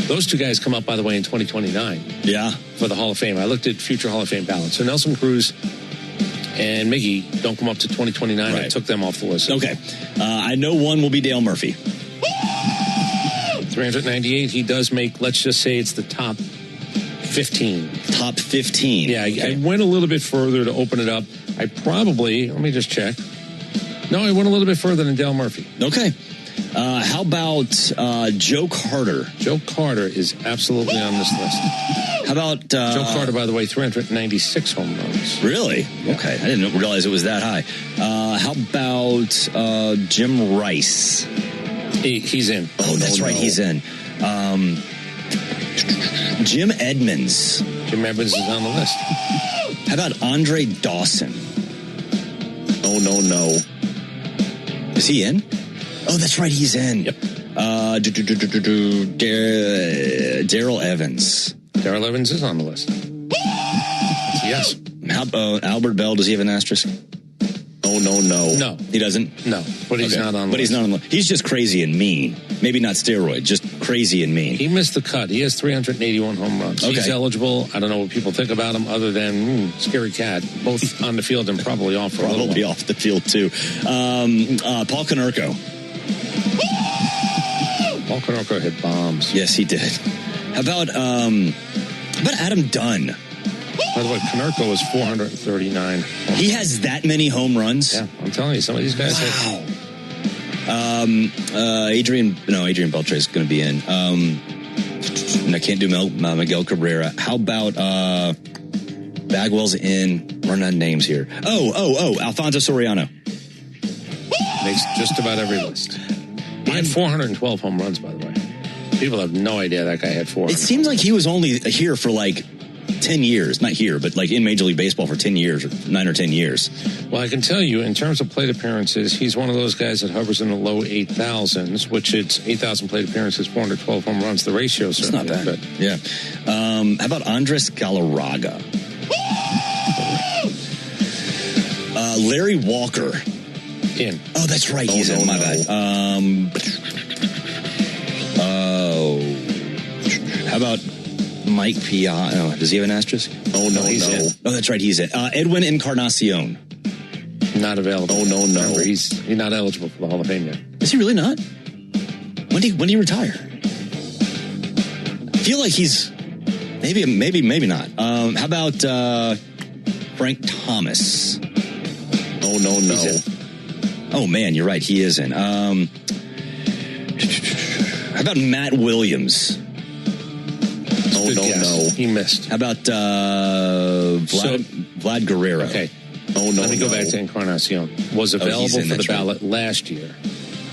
Those 2 guys come up, by the way, in 2029. Yeah. For the Hall of Fame. I looked at future Hall of Fame ballots. So Nelson Cruz and Miggy don't come up to 2029. Right. I took them off the list. Okay. I know one will be Dale Murphy. 398. He does make, let's just say it's the top 15. Top 15. Yeah, I went a little bit further to open it up. I probably, let me just check. No, I went a little bit further than Dale Murphy. Okay. How about Joe Carter? Joe Carter is absolutely on this list. How about... Joe Carter, by the way, 396 home runs. Really? Yeah. Okay. I didn't realize it was that high. How about Jim Rice? He's in. Oh, that's right. He's in. Jim Edmonds. Jim Edmonds is on the list. How about Andre Dawson? No. Is he in? Oh, that's right. He's in. Yep. Darrell Evans. Darrell Evans is on the list. Yes. How about Albert Bell? Does he have an asterisk? No. He doesn't? No. But he's not on the list. But he's not on the list. He's just crazy and mean. Maybe not steroid, just crazy and mean. He missed the cut. He has 381 home runs. Okay. He's eligible. I don't know what people think about him other than scary cat, both on the field and probably off for a little while. Probably off the field, too. Paul Konerko. Paul Konerko hit bombs. Yes, he did. How about Adam Dunn? By the way, Konerko was 439. He has that many home runs? Yeah, I'm telling you, some of these guys have... Adrian Beltre is going to be in. And I can't do Miguel Cabrera. How about Bagwell's in? Run on names here. Alfonso Soriano. Makes just about every list. He had 412 home runs, by the way. People have no idea that guy had 400. It seems like he was only here for like 10 years. Not here, but like in Major League Baseball for 10 years, or 9 or 10 years. Well, I can tell you, in terms of plate appearances, he's one of those guys that hovers in the low 8,000s, which it's 8,000 plate appearances, 412 home runs. The ratio is not bad. Good. Yeah. How about Andres Galarraga? Larry Walker. In. Oh, that's right. He's in. My bad. How about Mike Piazza? Does he have an asterisk? No, he's in. Oh, that's right. He's in. Edwin Encarnacion. Not available. No. Remember, he's not eligible for the Hall of Fame yet. Is he really not? When did he retire? I feel like he's maybe not. How about Frank Thomas? No. Oh man, you're right. He is in. How about Matt Williams? No. He missed. How about Vlad Guerrero? Okay. Let me go back to Encarnacion. Was available for the ballot last year.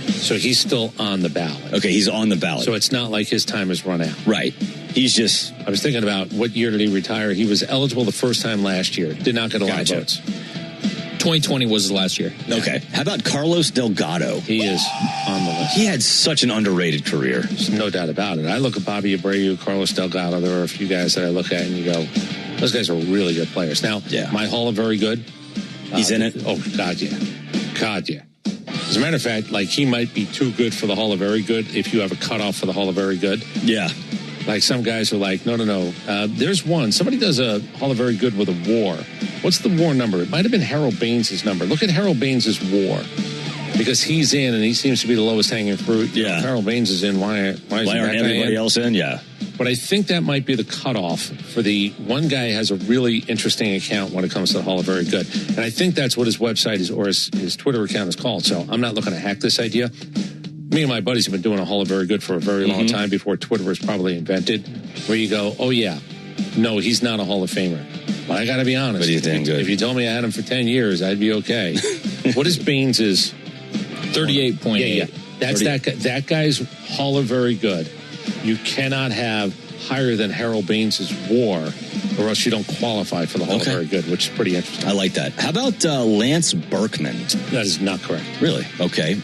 So he's still on the ballot. Okay, he's on the ballot. So it's not like his time has run out. Right. He's just... I was thinking about what year did he retire. He was eligible the first time last year. Did not get a lot of votes. 2020 was his last year. Okay. How about Carlos Delgado? He is on the list. He had such an underrated career. There's no doubt about it. I look at Bobby Abreu, Carlos Delgado. There are a few guys that I look at and you go, those guys are really good players. Now, my Hall of Very Good. He's in it? Oh, God, yeah. As a matter of fact, like, he might be too good for the Hall of Very Good if you have a cutoff for the Hall of Very Good. Yeah. Like, some guys are like, no. There's one. Somebody does a Hall of Very Good with a WAR. What's the WAR number? It might have been Harold Baines' number. Look at Harold Baines' WAR. Because he's in, and he seems to be the lowest hanging fruit. Yeah. If Harold Baines is in, why aren't everybody else in? Yeah. But I think that might be the cutoff for the one guy has a really interesting account when it comes to the Hall of Very Good. And I think that's what his website is, or his Twitter account is called. So I'm not looking to hack this idea. Me and my buddies have been doing a Hall of Very Good for a very long time before Twitter was probably invented, where you go, oh, yeah, no, he's not a Hall of Famer. But I got to be honest. But he's damn good. If you told me I had him for 10 years, I'd be okay. What is Baines' 38.8? Yeah. That's that guy's Hall of Very Good. You cannot have higher than Harold Baines' WAR, or else you don't qualify for the Hall of Very Good, which is pretty interesting. I like that. How about Lance Berkman? That is not correct. Really? Okay.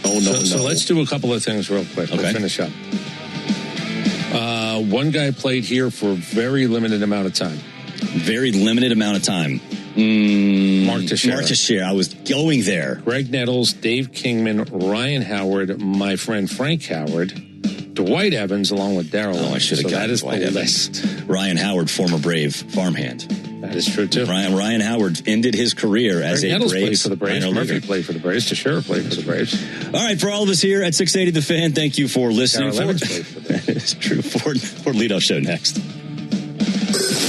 So let's do a couple of things real quick. We'll finish up. One guy played here for a very limited amount of time. Very limited amount of time. Mark Teixeira. I was going there. Greg Nettles, Dave Kingman, Ryan Howard, my friend Frank Howard, Dwight Evans, along with Darrell. I should have gotten Dwight Evans. Ryan Howard, former Brave farmhand. That is true, too. Ryan Howard ended his career as Greg a Nettles Braves. Played for the Braves. Murphy played for the Braves. Teixeira played for the Braves. All right, for all of us here at 680 The Fan, thank you for listening. That is true. Ford leadoff show next.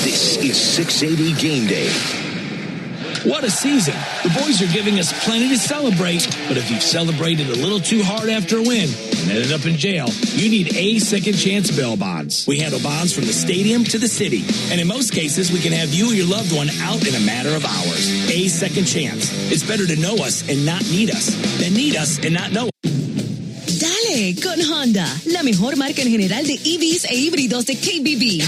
This is 680 Game Day. What a season. The boys are giving us plenty to celebrate, but if you've celebrated a little too hard after a win and ended up in jail, you need A Second Chance bail bonds. We handle bonds from the stadium to the city, and in most cases, we can have you or your loved one out in a matter of hours. A Second Chance. It's better to know us and not need us than need us and not know us. Dale con Honda, la mejor marca en general de EVs e híbridos de KBB.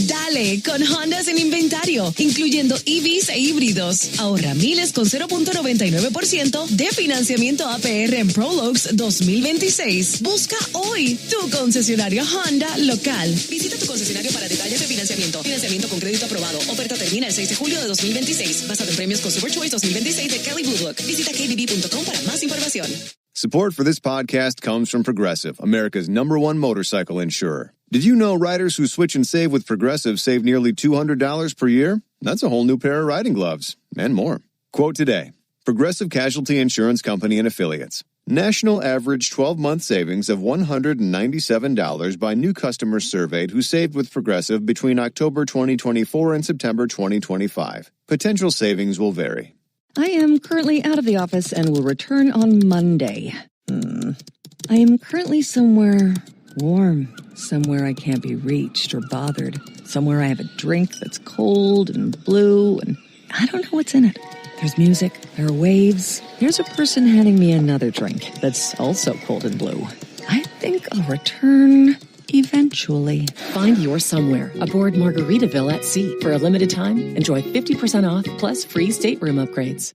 Dale con Honda sin inventario, incluyendo EVs e híbridos. Ahorra miles con 0.99% de financiamiento APR en Prologues 2026. Busca hoy tu concesionario Honda local. Visita tu concesionario para detalles de financiamiento. Financiamiento con crédito aprobado. Oferta termina el 6 de julio de 2026. Basado en premios Consumer Choice 2026 de Kelly Blue Book. Visita kbb.com para más información. Support for this podcast comes from Progressive, America's #1 motorcycle insurer. Did you know riders who switch and save with Progressive save nearly $200 per year? That's a whole new pair of riding gloves and more. Quote today, Progressive Casualty Insurance Company and Affiliates. National average 12-month savings of $197 by new customers surveyed who saved with Progressive between October 2024 and September 2025. Potential savings will vary. I am currently out of the office and will return on Monday. I am currently somewhere warm, somewhere I can't be reached or bothered, somewhere I have a drink that's cold and blue, and I don't know what's in it. There's music, there are waves, there's a person handing me another drink that's also cold and blue. I think I'll return eventually. Find your somewhere aboard Margaritaville at Sea. For a limited time, enjoy 50% off plus free stateroom upgrades.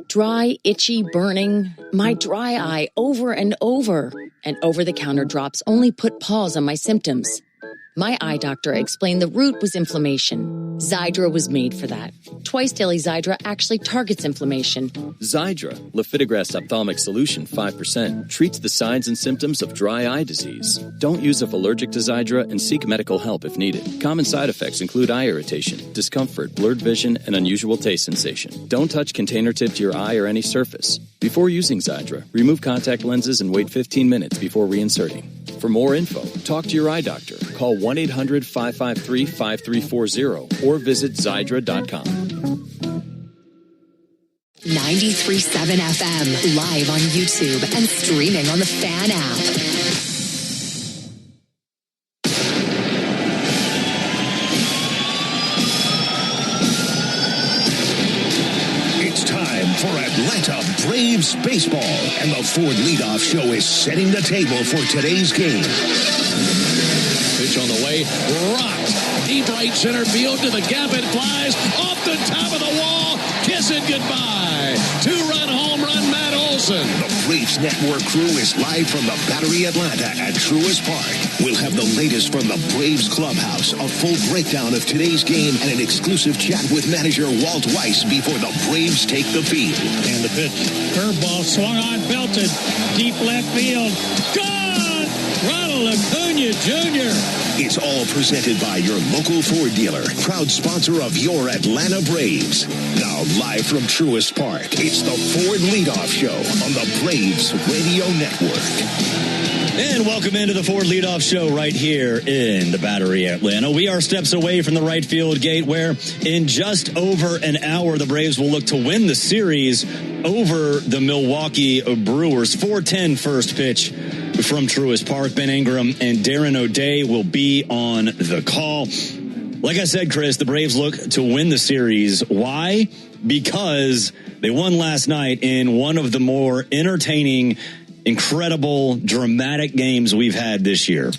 Dry, itchy, burning. My dry eye over and over. And over-the-counter drops only put pause on my symptoms. My eye doctor explained the root was inflammation. Xiidra was made for that. Twice daily Xiidra actually targets inflammation. Xiidra, Lifitegrast Ophthalmic Solution 5%, treats the signs and symptoms of dry eye disease. Don't use if allergic to Xiidra and seek medical help if needed. Common side effects include eye irritation, discomfort, blurred vision, and unusual taste sensation. Don't touch container tip to your eye or any surface. Before using Xiidra, remove contact lenses and wait 15 minutes before reinserting. For more info, talk to your eye doctor. Call 1-800-553-5340 or visit Xiidra.com. 93.7 FM, live on YouTube and streaming on the Fan app. It's time for Atlanta Braves baseball, and the Ford Leadoff Show is setting the table for today's game. Pitch on the way, rocked deep right center field to the gap. It flies off the top of the wall. Kiss it goodbye. 2-run home run, Matt Olson. The Braves Network crew is live from the Battery Atlanta at Truist Park. We'll have the latest from the Braves clubhouse, a full breakdown of today's game, and an exclusive chat with manager Walt Weiss before the Braves take the field. And the pitch, curveball swung on, belted, deep left field. Gone! Ronald Acuna Jr. It's all presented by your local Ford dealer, proud sponsor of your Atlanta Braves. Now live from Truist Park, it's the Ford Leadoff Show on the Braves Radio Network. And welcome into the Ford Leadoff Show right here in the Battery Atlanta. We are steps away from the right field gate where in just over an hour the Braves will look to win the series over the Milwaukee Brewers. 4:10 first pitch from Truist Park. Ben Ingram and Darren O'Day will be on the call. Like I said, Chris, the Braves look to win the series. Why? Because they won last night in one of the more entertaining, incredible, dramatic games we've had this year.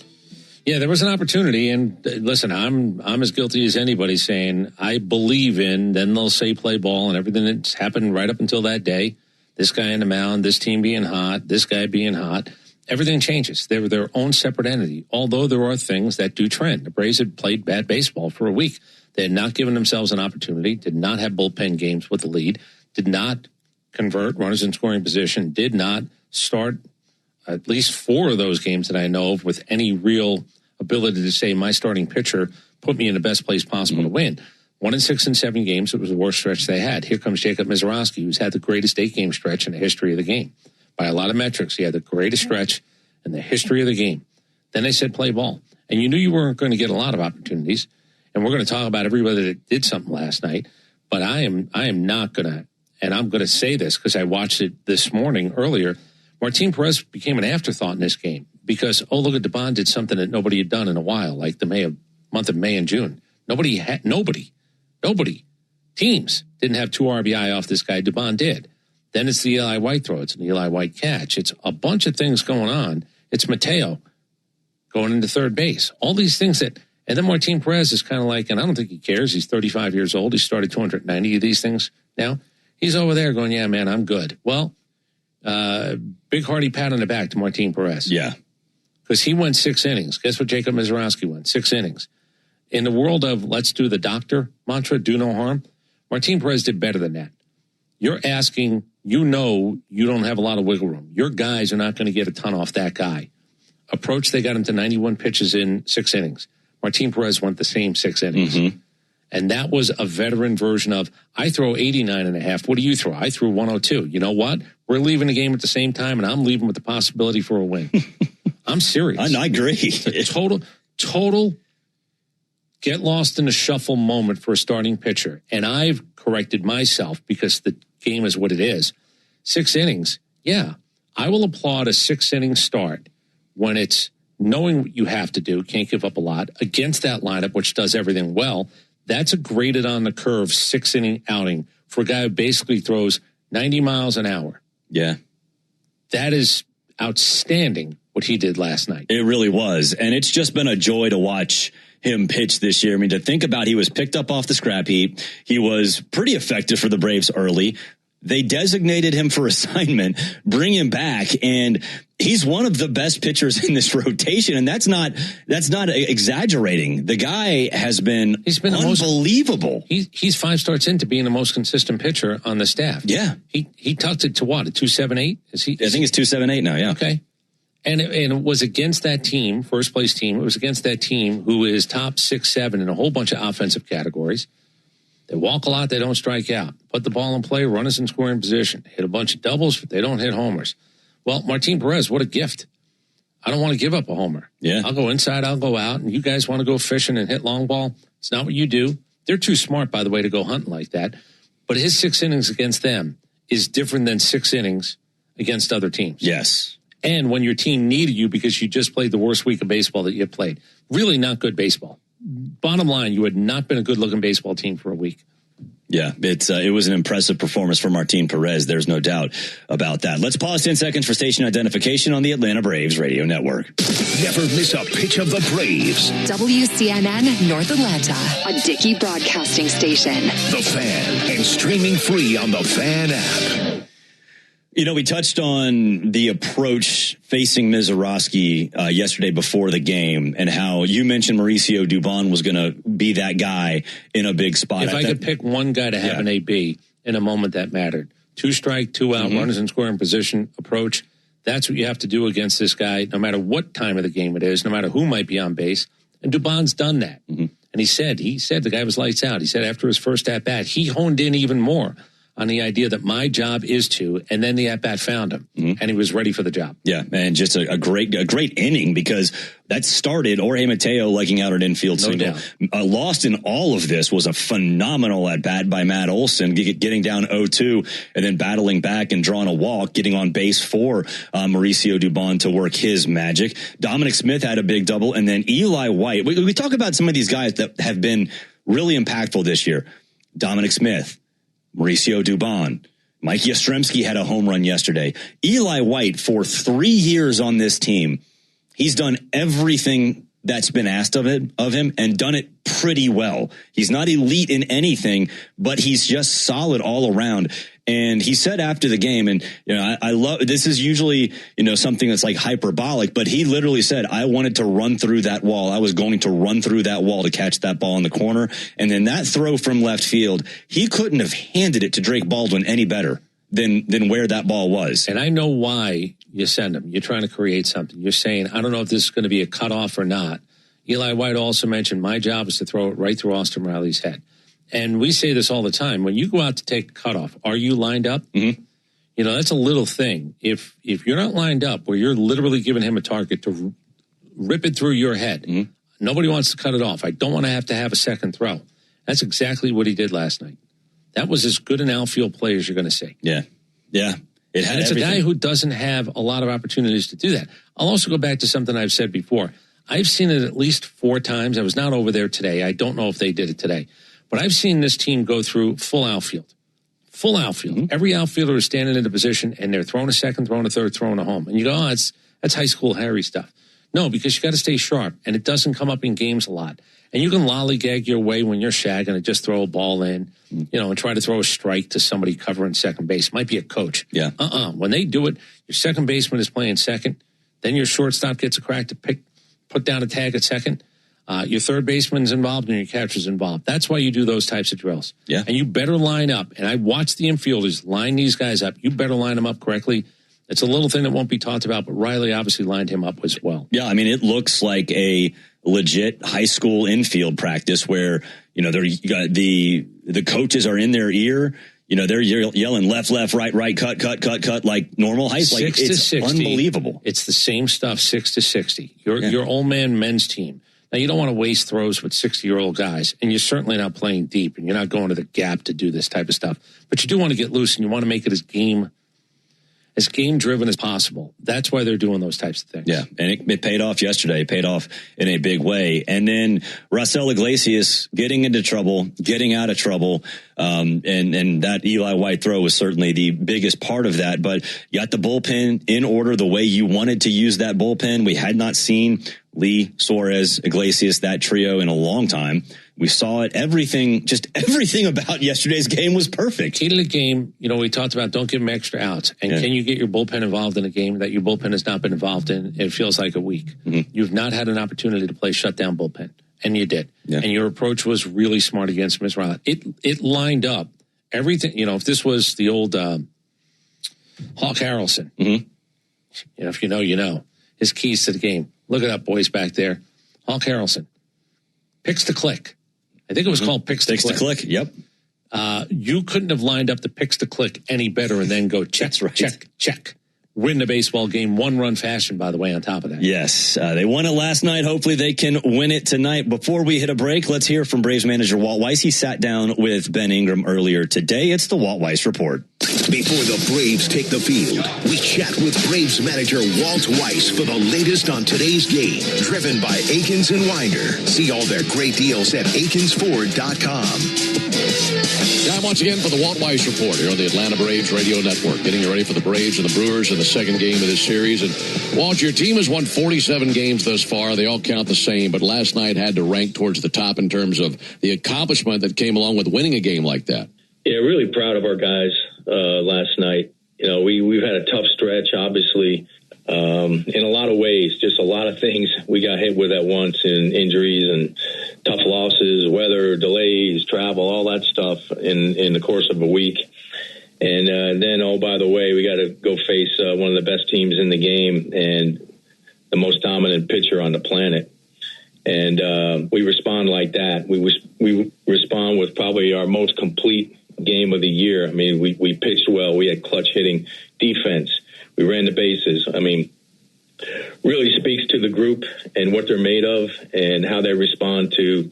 Yeah, there was an opportunity, and listen, I'm as guilty as anybody saying I believe in, then they'll say play ball and everything that's happened right up until that day. This guy on the mound, this team being hot, this guy being hot. Everything changes. They were their own separate entity, although there are things that do trend. The Braves had played bad baseball for a week. They had not given themselves an opportunity, did not have bullpen games with the lead, did not convert runners in scoring position, did not start at least 4 of those games that I know of with any real ability to say my starting pitcher put me in the best place possible to win. 1 in 6 and 7 games, it was the worst stretch they had. Here comes Jacob Misiorowski, who's had the greatest 8-game stretch in the history of the game. By a lot of metrics, he had the greatest stretch in the history of the game. Then they said play ball. And you knew you weren't going to get a lot of opportunities. And we're going to talk about everybody that did something last night. But I am not going to, and I'm going to say this because I watched it this morning earlier. Martin Perez became an afterthought in this game because, oh, look at Dubon did something that nobody had done in a while, like the month of May and June. Nobody. Teams didn't have 2 RBI off this guy. Dubon did. Then it's the Eli White throw. It's an Eli White catch. It's a bunch of things going on. It's Mateo going into third base. All these things that, and then Martin Perez is kind of like, and I don't think he cares. He's 35 years old. He started 290 of these things now. He's over there going, yeah, man, I'm good. Well, big hearty pat on the back to Martin Perez. Yeah. Because he went 6 innings. Guess what Jacob Misiorowski went? 6 innings. In the world of let's do the doctor mantra, do no harm, Martin Perez did better than that. You're asking, you know you don't have a lot of wiggle room. Your guys are not going to get a ton off that guy. Approach, they got him to 91 pitches in 6 innings. Martin Perez went the same 6 innings. Mm-hmm. And that was a veteran version of, I throw 89 and a half. What do you throw? I threw 102. You know what? We're leaving the game at the same time, and I'm leaving with the possibility for a win. I'm serious. I agree. It's a total get lost in the shuffle moment for a starting pitcher. And I've corrected myself because the game is what it is. 6 innings. Yeah, I will applaud a 6-inning start when it's knowing what you have to do, can't give up a lot, against that lineup, which does everything well. That's a graded on the curve 6-inning outing for a guy who basically throws 90 miles an hour. Yeah. That is outstanding what he did last night. It really was. And it's just been a joy to watch him pitch this year. I mean, to think about, he was picked up off the scrap heap. He was pretty effective for the Braves early. They designated him for assignment, bring him back, and he's one of the best pitchers in this rotation. And that's not exaggerating. The guy has been unbelievable. He's 5 starts into being the most consistent pitcher on the staff. Yeah. He tucked it to what, a 2.78? I think it's 2.78 now, yeah. Okay. And it was against that team, first place team. It was against that team who is top 6, 7 in a whole bunch of offensive categories. They walk a lot. They don't strike out. Put the ball in play, runners in scoring position. Hit a bunch of doubles. They don't hit homers. Well, Martin Perez, what a gift. I don't want to give up a homer. Yeah. I'll go inside. I'll go out. And you guys want to go fishing and hit long ball. It's not what you do. They're too smart, by the way, to go hunting like that. But his 6 innings against them is different than 6 innings against other teams. Yes. And when your team needed you because you just played the worst week of baseball that you played. Really not good baseball. Bottom line, you had not been a good-looking baseball team for a week. Yeah, it was an impressive performance for Martin Perez. There's no doubt about that. Let's pause 10 seconds for station identification on the Atlanta Braves Radio Network. Never miss a pitch of the Braves. WCNN North Atlanta, a Dickey broadcasting station. The Fan, and streaming free on the Fan app. You know, we touched on the approach facing Mizorowski yesterday before the game, and how you mentioned Mauricio Dubon was going to be that guy in a big spot. If I could pick one guy to have an AB in a moment that mattered, 2 strike, 2 out, runners in scoring position approach, that's what you have to do against this guy, no matter what time of the game it is, no matter who might be on base. And Dubon's done that. And he said the guy was lights out. He said after his first at-bat, he honed in even more on the idea that my job is to, and then the at-bat found him, and he was ready for the job. Yeah, and just a great inning, because that started Jorge Mateo legging out an infield single. Lost in all of this was a phenomenal at-bat by Matt Olson, getting down 0-2 and then battling back and drawing a walk, getting on base for Mauricio Dubon to work his magic. Dominic Smith had a big double, and then Eli White. We talk about some of these guys that have been really impactful this year. Dominic Smith, Mauricio Dubon, Mike Yastrzemski had a home run yesterday. Eli White, for 3 years on this team, he's done everything that's been asked of him and done it pretty well. He's not elite in anything, but he's just solid all around. And he said after the game, and you know, I love, this is usually, you know, something that's like hyperbolic, but he literally said, I wanted to run through that wall. I was going to run through that wall to catch that ball in the corner. And then that throw from left field, he couldn't have handed it to Drake Baldwin any better than where that ball was. And I know why you send him. You're trying to create something. You're saying, I don't know if this is going to be a cutoff or not. Eli White also mentioned, my job is to throw it right through Austin Riley's head. And we say this all the time. When you go out to take a cutoff, are you lined up? You know, that's a little thing. If you're not lined up, where you're literally giving him a target to rip it through your head, nobody wants to cut it off. I don't want to have a second throw. That's exactly what he did last night. That was as good an outfield play as you're going to see. Yeah. Yeah. And it's a guy who doesn't have a lot of opportunities to do that. I'll also go back to something I've said before. I've seen it at least 4 times. I was not over there today. I don't know if they did it today. But I've seen this team go through full outfield. Full outfield. Every outfielder is standing in a position, and they're throwing a second, throwing a third, throwing a home. And you go, oh, that's high school Harry stuff. No, because you got to stay sharp, and it doesn't come up in games a lot. And you can lollygag your way when you're shagging and just throw a ball in, you know, and try to throw a strike to somebody covering second base. Might be a coach. Yeah. When they do it, your second baseman is playing second. Then your shortstop gets a crack to put down a tag at second. Your third baseman's involved and your catcher's involved. That's why you do those types of drills. Yeah. And you better line up. And I watch the infielders line these guys up. You better line them up correctly. It's a little thing that won't be talked about, but Riley obviously lined him up as well. Yeah, I mean, it looks like a legit high school infield practice where, you know, the coaches are in their ear. they're yelling left, right, cut like normal high school. Like, it's 60. Unbelievable. It's the same stuff, 6 to 60. Your old man men's team. Now, you don't want to waste throws with 60-year-old guys, and you're certainly not playing deep, and you're not going to the gap to do this type of stuff. But you do want to get loose, and you want to make it as game-driven as possible. That's why they're doing those types of things. Yeah, and it paid off yesterday. It paid off in a big way. And then Raisel Iglesias getting into trouble, getting out of trouble, and that Eli White throw was certainly the biggest part of that. But you got the bullpen in order the way you wanted to use that bullpen. We had not seen Lee, Suarez, Iglesias, that trio in a long time. We saw it. Everything about yesterday's game was perfect. Key to the game, we talked about don't give them extra outs. And can you get your bullpen involved in a game that your bullpen has not been involved in? It feels like a week. Mm-hmm. You've not had an opportunity to play shutdown bullpen, and you did. Yeah. And your approach was really smart against Mizrahi. It lined up everything. If this was the old Hawk Harrelson, mm-hmm. If you know, his keys to the game. Look it up, boys, back there. Hawk Harrelson. Picks to click. I think it was called picks to click. Picks to click, yep. You couldn't have lined up the picks to click any better and then go check, check. Win the baseball game, 1-run fashion, by the way, on top of that. Yes, they won it last night. Hopefully they can win it tonight. Before we hit a break, let's hear from Braves manager Walt Weiss. He sat down with Ben Ingram earlier today. It's the Walt Weiss Report. Before the Braves take the field, we chat with Braves manager Walt Weiss for the latest on today's game. Driven by Akins and Winder. See all their great deals at akinsford.com. Time once again for the Walt Weiss Report here on the Atlanta Braves Radio Network. Getting you ready for the Braves and the Brewers in the second game of this series. And Walt, your team has won 47 games thus far. They all count the same, but last night had to rank towards the top in terms of the accomplishment that came along with winning a game like that. Yeah, really proud of our guys last night. We've had a tough stretch, obviously, in a lot of ways. Just a lot of things we got hit with at once, in injuries and tough losses, weather, delays, travel, all that stuff in the course of a week. And then, oh, by the way, we got to go face one of the best teams in the game and the most dominant pitcher on the planet. And we respond like that. We respond with probably our most complete game of the year. I mean, we pitched well. We had clutch hitting defense. We ran the bases. I mean, really speaks to the group and what they're made of and how they respond to,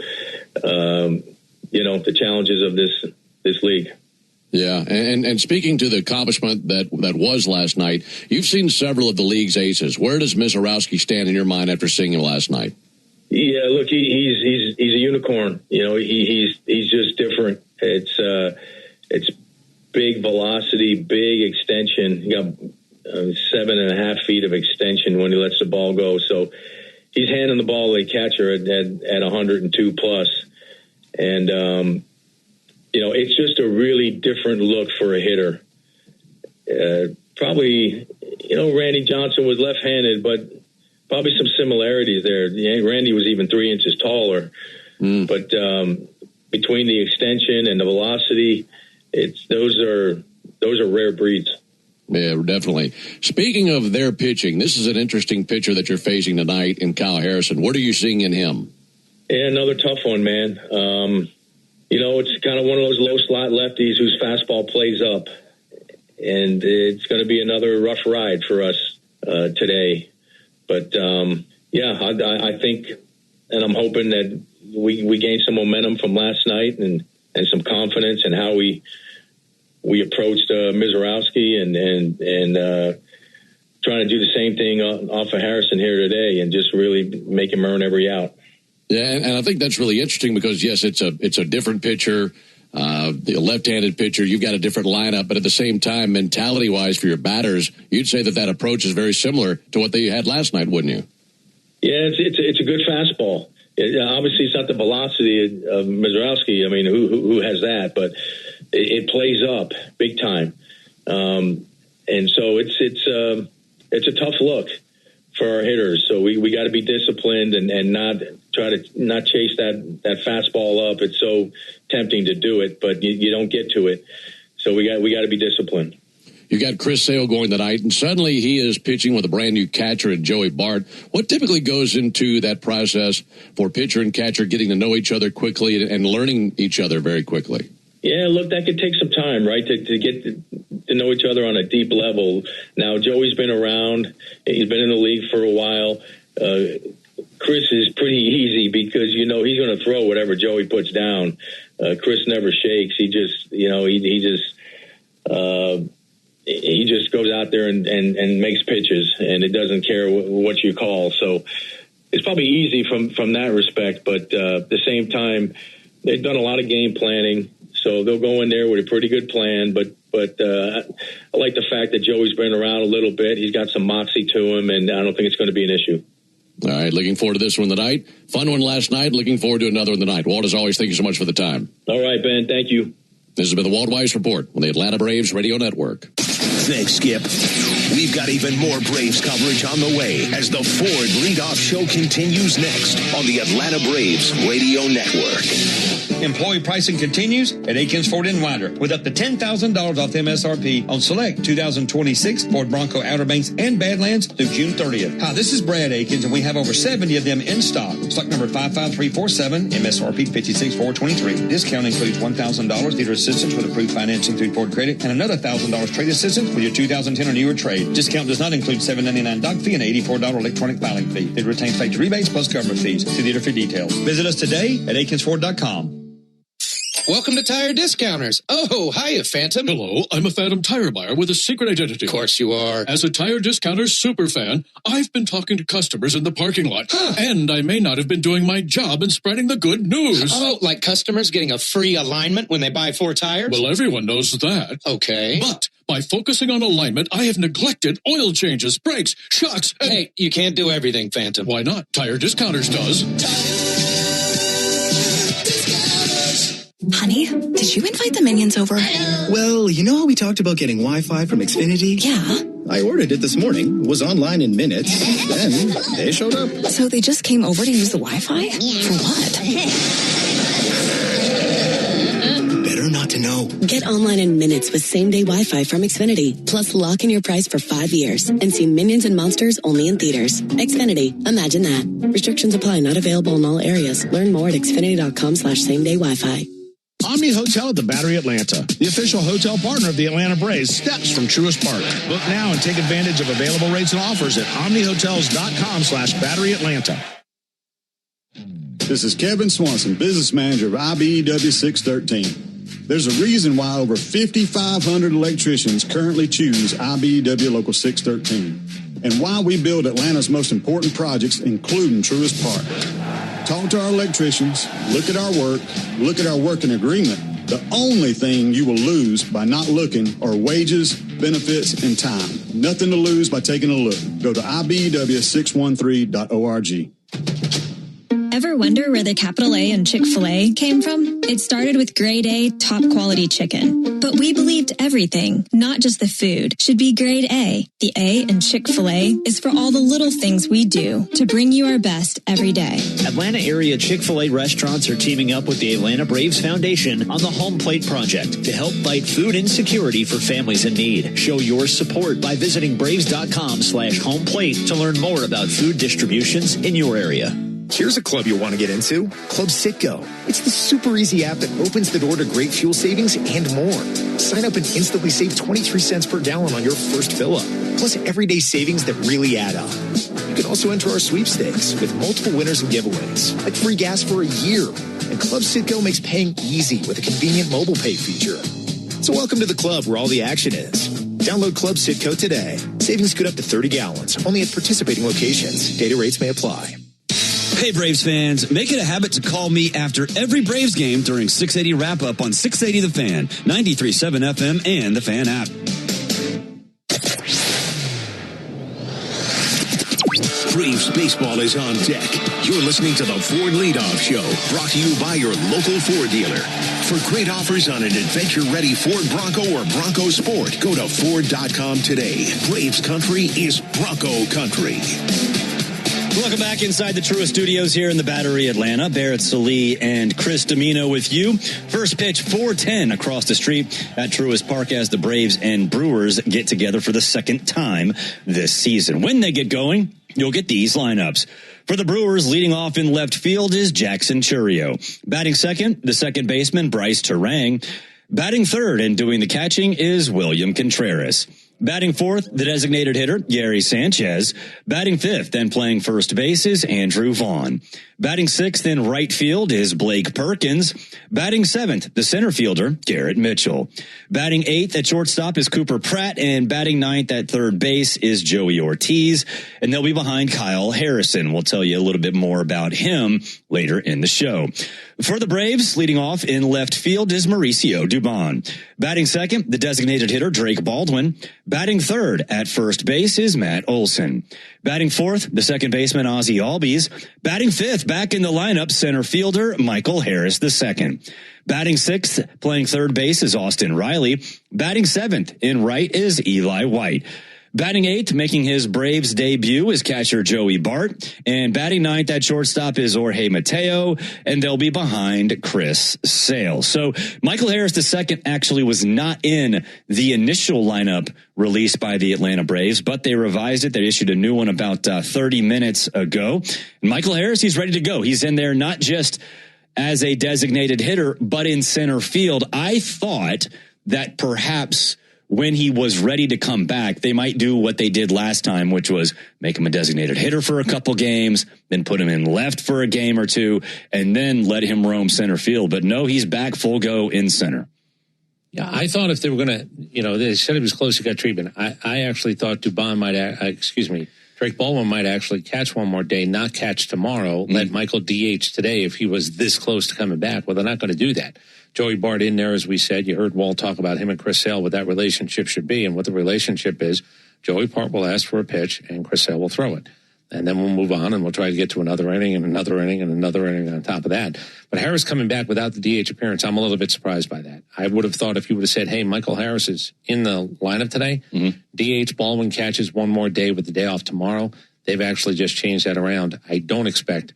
the challenges of this league. Yeah, and speaking to the accomplishment that was last night, you've seen several of the league's aces. Where does Mizrahi stand in your mind after seeing him last night? Yeah, look, he's a unicorn. He's just different. It's big velocity, big extension. He got 7.5 feet of extension when he lets the ball go. So he's handing the ball to the catcher at 102 plus. And, it's just a really different look for a hitter. Probably, Randy Johnson was left-handed, but probably some similarities there. Randy was even 3 inches taller. But between the extension and the velocity, those are rare breeds. Yeah, definitely. Speaking of their pitching, this is an interesting pitcher that you're facing tonight in Kyle Harrison. What are you seeing in him? Yeah, another tough one, man. It's kind of one of those low slot lefties whose fastball plays up. And it's going to be another rough ride for us today. But, I think, and I'm hoping that we gained some momentum from last night and some confidence in how we approached Mizrahi and trying to do the same thing off of Harrison here today and just really make him earn every out. Yeah, and I think that's really interesting because, yes, it's a different pitcher, the left-handed pitcher. You've got a different lineup, but at the same time, mentality-wise for your batters, you'd say that approach is very similar to what they had last night, wouldn't you? Yeah, it's a good fastball. Obviously, it's not the velocity of Mizrahi. I mean, who has that? But it plays up big time, and so it's a tough look for our hitters. So we got to be disciplined and not try to not chase that fastball up. It's so tempting to do it, but you don't get to it. So we got to be disciplined. You got Chris Sale going tonight, and suddenly he is pitching with a brand new catcher in Joey Bart. What typically goes into that process for pitcher and catcher getting to know each other quickly and learning each other very quickly? Yeah, look, that could take some time, right, to get to know each other on a deep level. Now, Joey's been around. He's been in the league for a while. Chris is pretty easy because, he's going to throw whatever Joey puts down. Chris never shakes. He just, he just goes out there and makes pitches, and it doesn't care what you call. So it's probably easy from that respect. But at the same time, they've done a lot of game planning, so they'll go in there with a pretty good plan. But I like the fact that Joey's been around a little bit. He's got some moxie to him, and I don't think it's going to be an issue. All right, looking forward to this one tonight. Fun one last night. Looking forward to another one tonight. Walt, as always, thank you so much for the time. All right, Ben. Thank you. This has been the Walt Weiss Report on the Atlanta Braves Radio Network. Thanks, Skip. We've got even more Braves coverage on the way as the Ford Leadoff Show continues next on the Atlanta Braves Radio Network. Employee pricing continues at Aikens Ford in Winder with up to $10,000 off MSRP on select 2026 Ford Bronco Outer Banks and Badlands through June 30th. Hi, this is Brad Aikens, and we have over 70 of them in stock. Stock number 55347, MSRP $56,423. Discount includes $1,000 dealer assistance with approved financing through Ford Credit and another $1,000 trade assistance with your 2010 or newer trade. Discount does not include $7.99 dock fee and $84 electronic filing fee. It retains factory rebates plus government fees. See dealer for details. Visit us today at AikensFord.com. Welcome to Tire Discounters. Oh, hiya, Phantom. Hello, I'm a Phantom tire buyer with a secret identity. Of course you are. As a Tire Discounters super fan, I've been talking to customers in the parking lot. And I may not have been doing my job in spreading the good news. Oh, like customers getting a free alignment when they buy 4 tires? Well, everyone knows that. Okay. But by focusing on alignment, I have neglected oil changes, brakes, shocks, and... Hey, you can't do everything, Phantom. Why not? Tire Discounters does. Honey, did you invite the minions over? Well, you know how we talked about getting Wi-Fi from Xfinity? Yeah. I ordered it this morning, was online in minutes, then they showed up. So they just came over to use the Wi-Fi? For what? Better not to know. Get online in minutes with same-day Wi-Fi from Xfinity. Plus, lock in your price for 5 years and see Minions and Monsters only in theaters. Xfinity. Imagine that. Restrictions apply. Not available in all areas. Learn more at xfinity.com/same-day Wi-Fi. Omni Hotel at the Battery Atlanta, the official hotel partner of the Atlanta Braves, steps from Truist Park. Book now and take advantage of available rates and offers at omnihotels.com/Battery Atlanta. This is Kevin Swanson, business manager of IBEW 613. There's a reason why over 5,500 electricians currently choose IBEW Local 613, and why we build Atlanta's most important projects, including Truist Park. Talk to our electricians, look at our work, look at our working agreement. The only thing you will lose by not looking are wages, benefits, and time. Nothing to lose by taking a look. Go to IBEW613.org. Ever wonder where the capital A in Chick-fil-A came from? It started with grade A, top quality chicken. But we believed everything, not just the food, should be grade A. The A in Chick-fil-A is for all the little things we do to bring you our best every day. Atlanta area Chick-fil-A restaurants are teaming up with the Atlanta Braves Foundation on the Home Plate Project to help fight food insecurity for families in need. Show your support by visiting braves.com/homeplate to learn more about food distributions in your area. Here's a club you'll want to get into, Club Citgo. It's the super easy app that opens the door to great fuel savings and more. Sign up and instantly save 23 cents per gallon on your first fill-up, plus everyday savings that really add up. You can also enter our sweepstakes with multiple winners and giveaways, like free gas for a year. And Club Citgo makes paying easy with a convenient mobile pay feature. So welcome to the club where all the action is. Download Club Citgo today. Savings good up to 30 gallons, only at participating locations. Data rates may apply. Hey, Braves fans, make it a habit to call me after every Braves game during 680 wrap-up on 680 The Fan, 93.7 FM, and The Fan app. Braves baseball is on deck. You're listening to the Ford Leadoff Show, brought to you by your local Ford dealer. For great offers on an adventure-ready Ford Bronco or Bronco Sport, go to Ford.com today. Braves country is Bronco country. Welcome back inside the Truist Studios here in the Battery Atlanta. Barrett Salee and Chris Domino with you. First pitch, 4:10 across the street at Truist Park as the Braves and Brewers get together for the second time this season. When they get going, you'll get these lineups. For the Brewers, leading off in left field is Jackson Churio. Batting second, the second baseman, Bryce Terang. Batting third and doing the catching is William Contreras. Batting fourth, the designated hitter, Gary Sanchez. Batting fifth and playing first base is Andrew Vaughn. Batting sixth in right field is Blake Perkins. Batting seventh, the center fielder, Garrett Mitchell. Batting eighth at shortstop is Cooper Pratt, and batting ninth at third base is Joey Ortiz. And they'll be behind Kyle Harrison. We'll tell you a little bit more about him later in the show. For the Braves, leading off in left field is Mauricio Dubon. Batting second, the designated hitter, Drake Baldwin. Batting third at first base is Matt Olson. Batting fourth, the second baseman, Ozzie Albies. Batting fifth, back in the lineup, center fielder, Michael Harris II. Batting sixth, playing third base is Austin Riley. Batting seventh, in right is Eli White. Batting eighth, making his Braves debut, is catcher Joey Bart. And batting ninth at shortstop is Jorge Mateo. And they'll be behind Chris Sale. So Michael Harris II actually was not in the initial lineup released by the Atlanta Braves, but they revised it. They issued a new one about 30 minutes ago. And Michael Harris, he's ready to go. He's in there not just as a designated hitter, but in center field. I thought that perhaps when he was ready to come back, they might do what they did last time, which was make him a designated hitter for a couple games, then put him in left for a game or two, and then let him roam center field. But no, he's back full go in center. Yeah, I thought if they were going to, they said he was close to get treatment. I actually thought Drake Baldwin might actually catch one more day, not catch tomorrow, let Michael DH today if he was this close to coming back. Well, they're not going to do that. Joey Bart in there, as we said. You heard Walt talk about him and Chris Sale, what that relationship should be. And what the relationship is, Joey Bart will ask for a pitch and Chris Sale will throw it. And then we'll move on and we'll try to get to another inning and another inning and another inning on top of that. But Harris coming back without the DH appearance, I'm a little bit surprised by that. I would have thought if you would have said, hey, Michael Harris is in the lineup today, DH Baldwin catches one more day with the day off tomorrow. They've actually just changed that around. I don't expect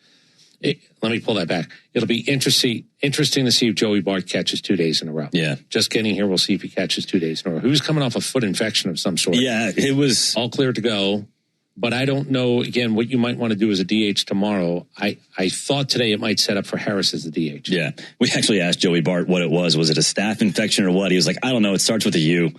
it. Let me pull that back. It'll be interesting to see if Joey Bart catches 2 days in a row. Yeah. Just getting here, we'll see if he catches 2 days in a row. He was coming off a foot infection of some sort. Yeah, it was all clear to go. But I don't know, again, what you might want to do as a DH tomorrow. I thought today it might set up for Harris as the DH. Yeah. We actually asked Joey Bart what it was. Was it a staph infection or what? He was like, I don't know. It starts with a U.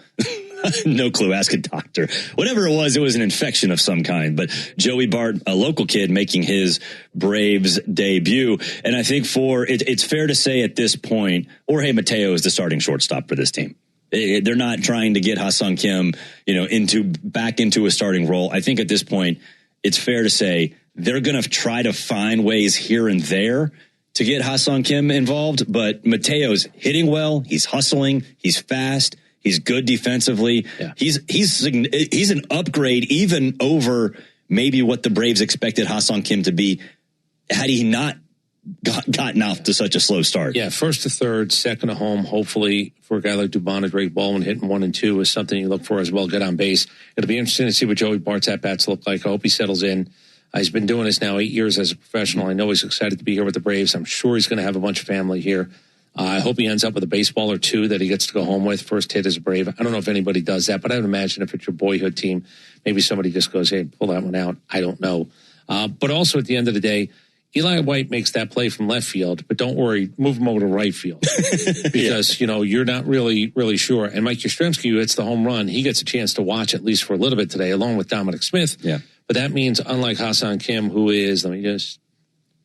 No clue. Ask a doctor. Whatever it was an infection of some kind. But Joey Bart, a local kid, making his Braves debut. And I think it's fair to say at this point, Jorge Mateo is the starting shortstop for this team. They're not trying to get Ha-Sung Kim, back into a starting role. I think at this point, it's fair to say they're going to try to find ways here and there to get Ha-Sung Kim involved. But Mateo's hitting well. He's hustling. He's fast. He's good defensively. Yeah. He's an upgrade even over maybe what the Braves expected Ha-Sung Kim to be had he not gotten off to such a slow start. Yeah, first to third, second to home. Hopefully, for a guy like Dubon and Drake Baldwin, hitting 1 and 2 is something you look for as well. Get on base. It'll be interesting to see what Joey Bart's at-bats look like. I hope he settles in. He's been doing this now 8 years as a professional. I know he's excited to be here with the Braves. I'm sure he's going to have a bunch of family here. I hope he ends up with a baseball or two that he gets to go home with. First hit as a Brave. I don't know if anybody does that, but I would imagine if it's your boyhood team, maybe somebody just goes, hey, pull that one out. I don't know. But also at the end of the day, Eli White makes that play from left field, but don't worry, move him over to right field because, you're not really sure. And Mike Yastrzemski, who hits the home run, he gets a chance to watch at least for a little bit today, along with Dominic Smith. Yeah. But that means, unlike Ha-Sung Kim, who is,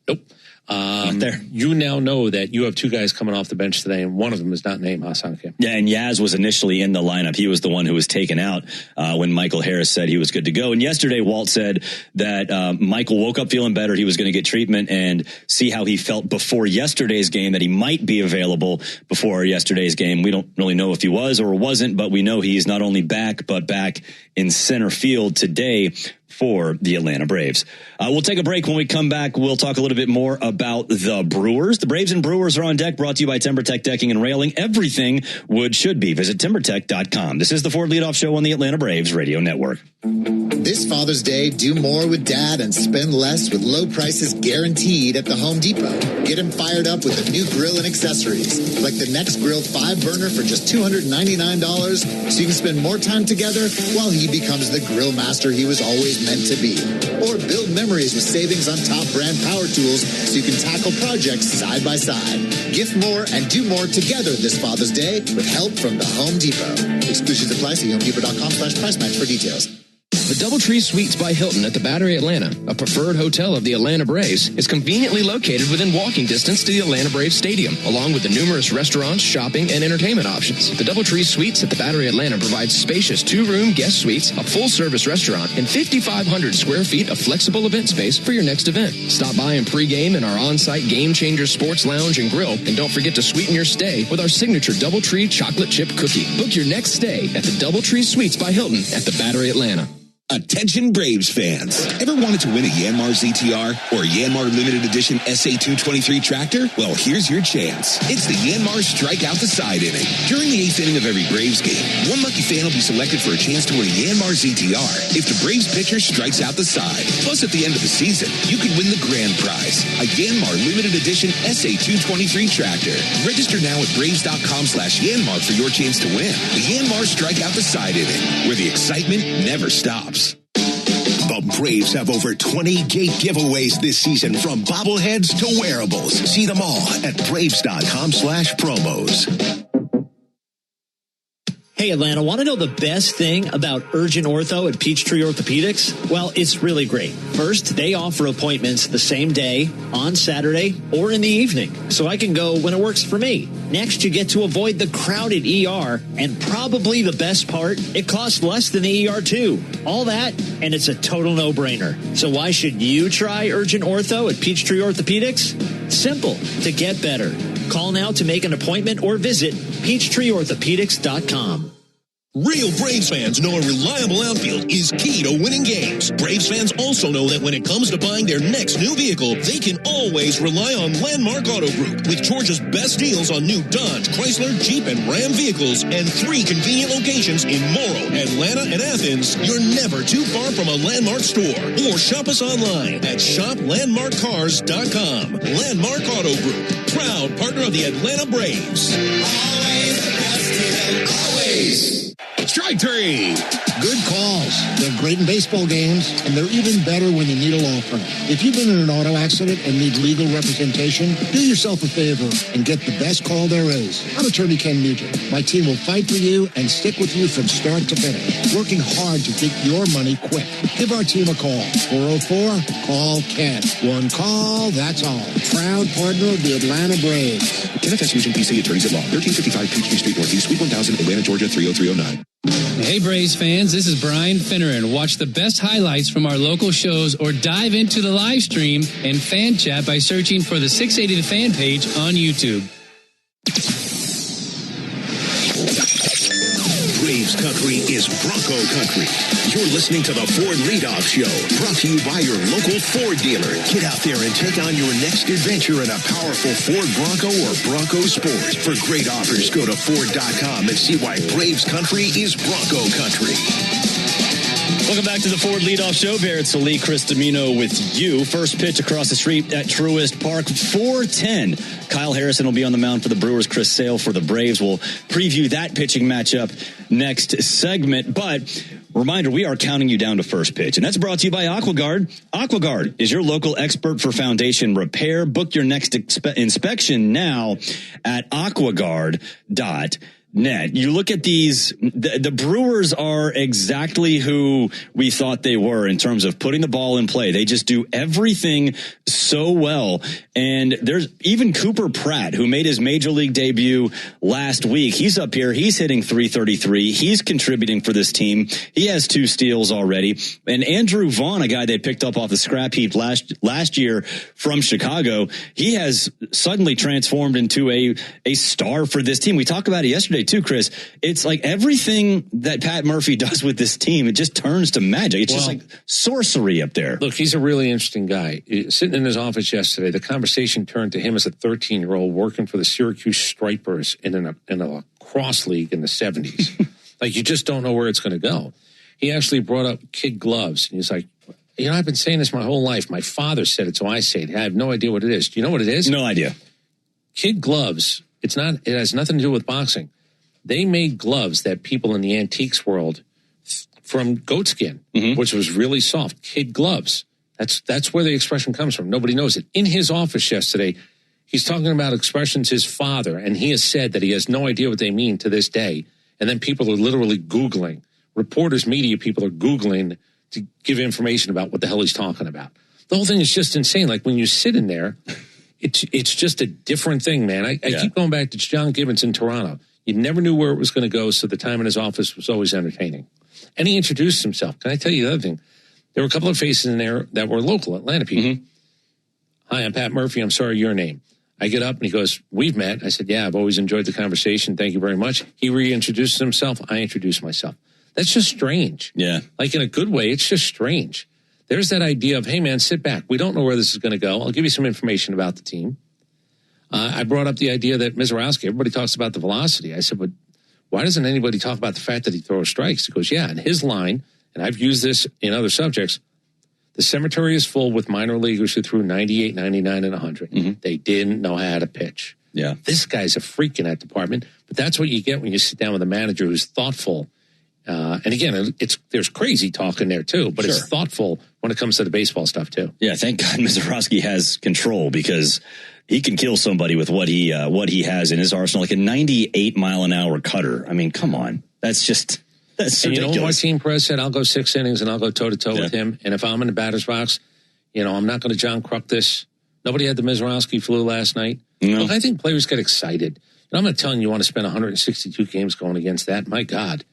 nope. There. You now know that you have two guys coming off the bench today, and one of them is not named Ha-Sung Kim. Yeah, and Yaz was initially in the lineup. He was the one who was taken out when Michael Harris said he was good to go. And yesterday, Walt said that Michael woke up feeling better. He was going to get treatment and see how he felt before yesterday's game, that he might be available before yesterday's game. We don't really know if he was or wasn't, but we know he's not only back, but back in center field today for the Atlanta Braves. We'll take a break. When we come back, we'll talk a little bit more about the Brewers. The Braves and Brewers are on deck, brought to you by TimberTech Decking and Railing. Everything wood should be. Visit TimberTech.com. This is the Ford Leadoff Show on the Atlanta Braves Radio Network. This Father's Day, do more with Dad and spend less with low prices guaranteed at the Home Depot. Get him fired up with a new grill and accessories, like the Next Grill 5-burner for just $299, so you can spend more time together while he becomes the grill master he was always was meant to be. Or build memories with savings on top brand power tools so you can tackle projects side by side. Gift more and do more together this Father's Day with help from the Home Depot. Exclusions apply. See HomeDepot.com/price match for details. The DoubleTree Suites by Hilton at the Battery Atlanta, a preferred hotel of the Atlanta Braves, is conveniently located within walking distance to the Atlanta Braves Stadium, along with the numerous restaurants, shopping, and entertainment options. The DoubleTree Suites at the Battery Atlanta provides spacious two-room guest suites, a full-service restaurant, and 5,500 square feet of flexible event space for your next event. Stop by and pregame in our on-site Game Changer Sports Lounge and Grill, and don't forget to sweeten your stay with our signature DoubleTree chocolate chip cookie. Book your next stay at the DoubleTree Suites by Hilton at the Battery Atlanta. Attention Braves fans. Ever wanted to win a Yanmar ZTR or Yanmar Limited Edition SA223 tractor? Well, here's your chance. It's the Yanmar Strike Out the Side inning. During the 8th inning of every Braves game, one lucky fan will be selected for a chance to win a Yanmar ZTR if the Braves pitcher strikes out the side. Plus, at the end of the season, you could win the grand prize, a Yanmar Limited Edition SA223 tractor. Register now at Braves.com/Yanmar for your chance to win. The Yanmar Strike Out the Side inning, where the excitement never stops. The Braves have over 20 gate giveaways this season, from bobbleheads to wearables. See them all at Braves.com/promos. Hey, Atlanta, want to know the best thing about Urgent Ortho at Peachtree Orthopedics? Well, it's really great. First, they offer appointments the same day, on Saturday, or in the evening, so I can go when it works for me. Next, you get to avoid the crowded ER, and probably the best part, it costs less than the ER too. All that, and it's a total no-brainer. So why should you try Urgent Ortho at Peachtree Orthopedics? Simple, to get better. Call now to make an appointment or visit PeachtreeOrthopedics.com. Real Braves fans know a reliable outfield is key to winning games. Braves fans also know that when it comes to buying their next new vehicle, they can always rely on Landmark Auto Group. With Georgia's best deals on new Dodge, Chrysler, Jeep, and Ram vehicles, and 3 convenient locations in Morrow, Atlanta, and Athens, you're never too far from a Landmark store. Or shop us online at shoplandmarkcars.com. Landmark Auto Group, proud partner of the Atlanta Braves. Always the best deal, always. Strike three. Good calls. They're great in baseball games, and they're even better when you need a law firm. If you've been in an auto accident and need legal representation, do yourself a favor and get the best call there is. I'm attorney Ken Nugent. My team will fight for you and stick with you from start to finish, working hard to get your money quick. Give our team a call. 404-CALL-KEN. One call, that's all. Proud partner of the Atlanta Braves. Kenneth S. Nugent, PC, Attorneys at Law, 1355 Peachtree Street Northeast, Suite 1000, Atlanta, Georgia, 30309. Hey Braves fans, this is Brian Finneran. Watch the best highlights from our local shows or dive into the live stream and fan chat by searching for the 680 The Fan page on YouTube. Braves country is Bronco country. You're listening to the Ford Leadoff Show, brought to you by your local Ford dealer. Get out there and take on your next adventure in a powerful Ford Bronco or Bronco Sport. For great offers, go to Ford.com and see why Braves country is Bronco country. Welcome back to the Ford Leadoff Show. Barrett Salee, Chris Domino with you. First pitch across the street at Truist Park, 4:10. Kyle Harrison will be on the mound for the Brewers. Chris Sale for the Braves. We'll preview that pitching matchup next segment. But reminder, we are counting you down to first pitch. And that's brought to you by AquaGuard. AquaGuard is your local expert for foundation repair. Book your next inspection now at aquaguard.net. You look at these, the Brewers are exactly who we thought they were in terms of putting the ball in play. They just do everything so well. And there's even Cooper Pratt, who made his major league debut last week. He's up here. He's hitting .333. He's contributing for this team. He has 2 steals already. And Andrew Vaughn, a guy they picked up off the scrap heap last year from Chicago, he has suddenly transformed into a star for this team. We talked about it yesterday too, Chris. It's like everything that Pat Murphy does with this team, it just turns to magic. It's just like sorcery up there. Look, he's a really interesting guy. Sitting in his office yesterday, the conversation turned to him as a 13-year-old working for the Syracuse Stripers in a lacrosse league in the 70s. Like, you just don't know where it's going to go. He actually brought up kid gloves. And he's like, I've been saying this my whole life. My father said it, so I say it. I have no idea what it is. Do you know what it is? No idea. Kid gloves. It has nothing to do with boxing. They made gloves that people in the antiques world from goatskin, which was really soft. Kid gloves. That's where the expression comes from. Nobody knows it. In his office yesterday, he's talking about expressions his father, and he has said that he has no idea what they mean to this day. And then people are literally Googling. Reporters, media people are Googling to give information about what the hell he's talking about. The whole thing is just insane. Like when you sit in there, it's just a different thing, man. I keep going back to John Gibbons in Toronto. You never knew where it was going to go, so the time in his office was always entertaining. And he introduced himself. Can I tell you the other thing? There were a couple of faces in there that were local Atlanta people. Hi, I'm Pat Murphy. I'm sorry, your name. I get up and he goes, we've met. I said, yeah, I've always enjoyed the conversation. Thank you very much. He reintroduces himself. I introduce myself. That's just strange. Yeah. Like in a good way, it's just strange. There's that idea of, hey, man, sit back. We don't know where this is going to go. I'll give you some information about the team. I brought up the idea that Mizorowski, everybody talks about the velocity. I said, but why doesn't anybody talk about the fact that he throws strikes? He goes, yeah, in his line, and I've used this in other subjects, the cemetery is full with minor leaguers who threw 98, 99, and 100. They didn't know how to pitch. Yeah. This guy's a freak in that department, but that's what you get when you sit down with a manager who's thoughtful. And again, there's crazy talk in there too, but it's thoughtful when it comes to the baseball stuff too. Yeah, thank God Mizorowski has control because he can kill somebody with what he has in his arsenal, like a 98-mile-an-hour cutter. I mean, come on. That's ridiculous. You know, Martin Perez said, I'll go 6 innings and I'll go toe-to-toe with him. And if I'm in the batter's box, I'm not going to John Kruk this. Nobody had the Mizorowski flu last night. No. Look, I think players get excited. I'm not telling you want to spend 162 games going against that. My God.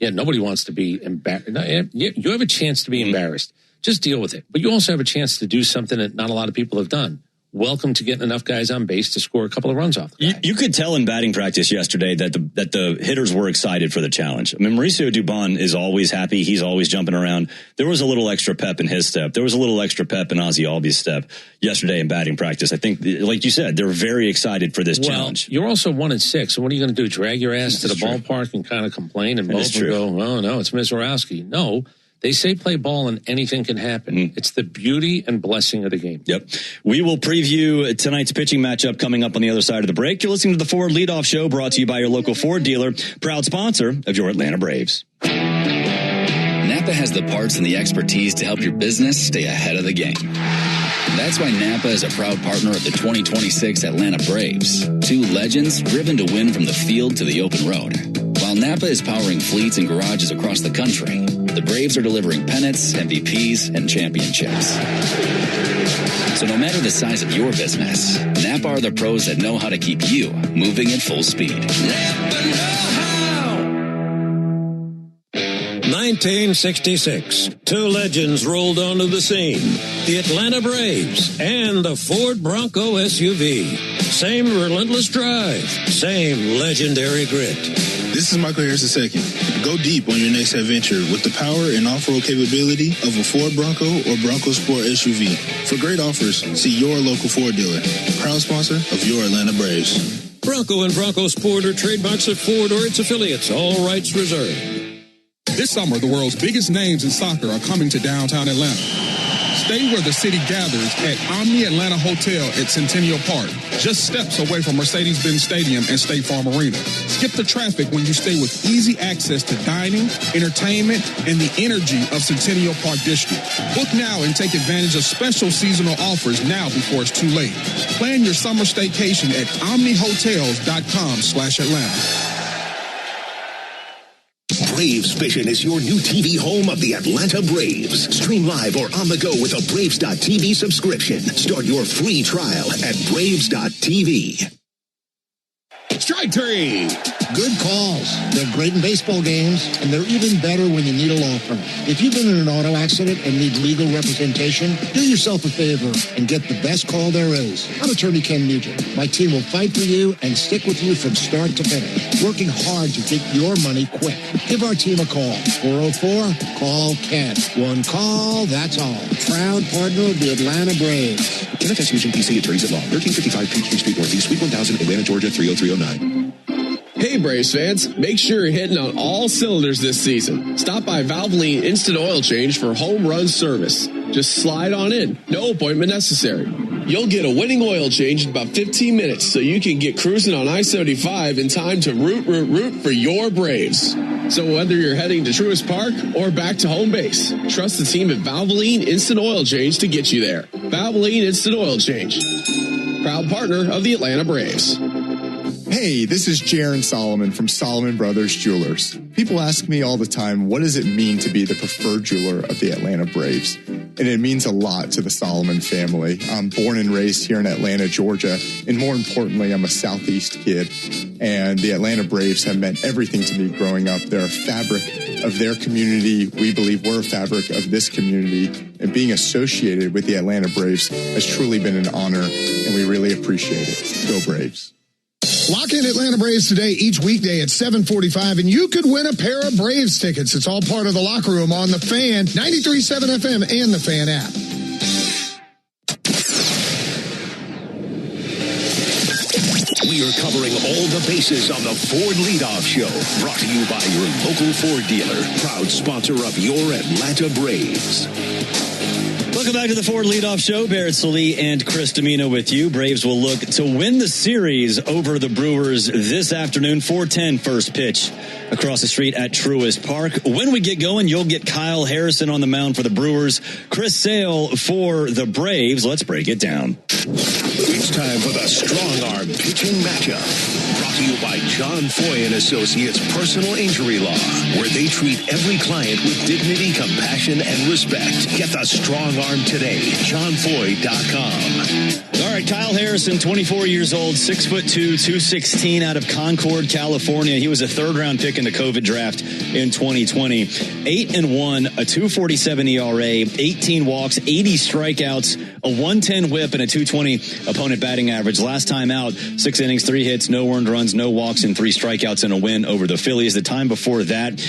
Yeah, nobody wants to be embarrassed. You have a chance to be embarrassed. Just deal with it. But you also have a chance to do something that not a lot of people have done. Welcome to getting enough guys on base to score a couple of runs off the guy. You could tell in batting practice yesterday that the hitters were excited for the challenge. I mean, Mauricio Dubon is always happy. He's always jumping around. There was a little extra pep in his step. There was a little extra pep in Ozzie Albies' step yesterday in batting practice. I think, like you said, they're very excited for this challenge. You're also 1-6. So what are you going to do? Drag your ass to the ballpark and kind of complain and mope and go, oh, no, it's Mizorowski. No. They say play ball and anything can happen. It's the beauty and blessing of the game. Yep. We will preview tonight's pitching matchup coming up on the other side of the break. You're listening to the Ford Leadoff Show, brought to you by your local Ford dealer, proud sponsor of your Atlanta Braves. Napa has the parts and the expertise to help your business stay ahead of the game. That's why Napa is a proud partner of the 2026 Atlanta Braves. Two legends driven to win from the field to the open road. While Napa is powering fleets and garages across the country, the Braves are delivering pennants, MVPs, and championships. So no matter the size of your business, Napa are the pros that know how to keep you moving at full speed. Napa know-how. 1966, two legends rolled onto the scene. The Atlanta Braves and the Ford Bronco SUV. Same relentless drive, same legendary grit. This is Michael Harris II. Go deep on your next adventure with the power and off-road capability of a Ford Bronco or Bronco Sport SUV. For great offers, see your local Ford dealer. Proud sponsor of your Atlanta Braves. Bronco and Bronco Sport are trademarks of Ford or its affiliates. All rights reserved. This summer, the world's biggest names in soccer are coming to downtown Atlanta. Stay where the city gathers at Omni Atlanta Hotel at Centennial Park, just steps away from Mercedes-Benz Stadium and State Farm Arena. Skip the traffic when you stay with easy access to dining, entertainment, and the energy of Centennial Park District. Book now and take advantage of special seasonal offers now before it's too late. Plan your summer staycation at omnihotels.com/Atlanta. Braves Vision is your new TV home of the Atlanta Braves. Stream live or on the go with a Braves.tv subscription. Start your free trial at Braves.tv. Strike three. Good calls. They're great in baseball games, and they're even better when you need a law firm. If you've been in an auto accident and need legal representation, do yourself a favor and get the best call there is. I'm attorney Ken Nugent. My team will fight for you and stick with you from start to finish, working hard to get your money quick. Give our team a call. 404-CALL-KEN. One call, that's all. Proud partner of the Atlanta Braves. Kenneth S. Nugent, PC, Attorneys at Law, 1355 Peachtree Street Northeast, Suite 1000, Atlanta, Georgia, 30309. Hey Braves fans, make sure you're hitting on all cylinders this season. Stop by Valvoline Instant Oil Change for home run service. Just slide on in, no appointment necessary. You'll get a winning oil change in about 15 minutes so you can get cruising on I-75 in time to root for your Braves. So whether you're heading to Truist Park or back to home base, trust the team at Valvoline Instant Oil Change to get you there. Valvoline Instant Oil Change, proud partner of the Atlanta Braves. Hey, this is Jaron Solomon from Solomon Brothers Jewelers. People ask me all the time, what does it mean to be the preferred jeweler of the Atlanta Braves? And it means a lot to the Solomon family. I'm born and raised here in Atlanta, Georgia, and more importantly, I'm a Southeast kid. And the Atlanta Braves have meant everything to me growing up. They're a fabric of their community. We believe we're a fabric of this community. And being associated with the Atlanta Braves has truly been an honor, and we really appreciate it. Go Braves. Lock in Atlanta Braves today, each weekday at 7:45, and you could win a pair of Braves tickets. It's all part of the locker room on The Fan, 93.7 FM, and The Fan app. We are covering all the bases on the Ford Leadoff Show. Brought to you by your local Ford dealer, proud sponsor of your Atlanta Braves. Welcome back to the Ford Leadoff Show. Barrett Salee and Chris Domino with you. Braves will look to win the series over the Brewers this afternoon. 4:10 first pitch across the street at Truist Park. When we get going, you'll get Kyle Harrison on the mound for the Brewers, Chris Sale for the Braves. Let's break it down. It's time for the Strong Arm Pitching Matchup. Brought to you by John Foy and Associates Personal Injury Law, where they treat every client with dignity, compassion, and respect. Get the Strong Arm today. JohnFoy.com. All right, Kyle Harrison, 24 years old, 6'2", 216 out of Concord, California. He was a third-round pick in the COVID draft in 2020. 8-1, a 2.47 ERA, 18 walks, 80 strikeouts, a 110 whip, and a 220 opponent batting average. Last time out, 6 innings, 3 hits, no earned runs, no walks, and 3 strikeouts, and a win over the Phillies. The time before that,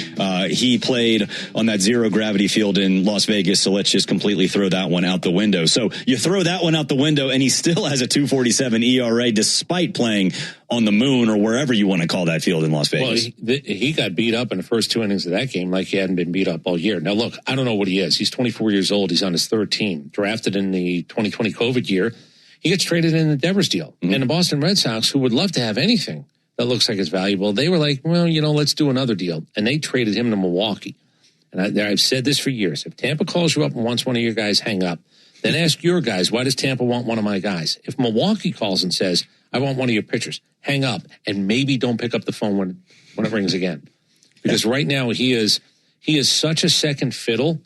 he played on that zero-gravity field in Las Vegas, so let's just completely throw that one out the window. So you throw that one out the window, and he still has a 2.47 ERA despite playing on the moon or wherever you want to call that field in Las Vegas. Well, he got beat up in the first 2 innings of that game like he hadn't been beat up all year. Now, look, I don't know what he is. He's 24 years old. He's on his third team. Drafted in the 2020 COVID year. He gets traded in the Devers deal. Mm-hmm. And the Boston Red Sox, who would love to have anything that looks like it's valuable, they were like, well, let's do another deal. And they traded him to Milwaukee. And I've said this for years. If Tampa calls you up and wants one of your guys, hang up. Then ask your guys, why does Tampa want one of my guys? If Milwaukee calls and says, I want one of your pitchers, hang up and maybe don't pick up the phone when it rings again. Because right now he is such a second fiddle,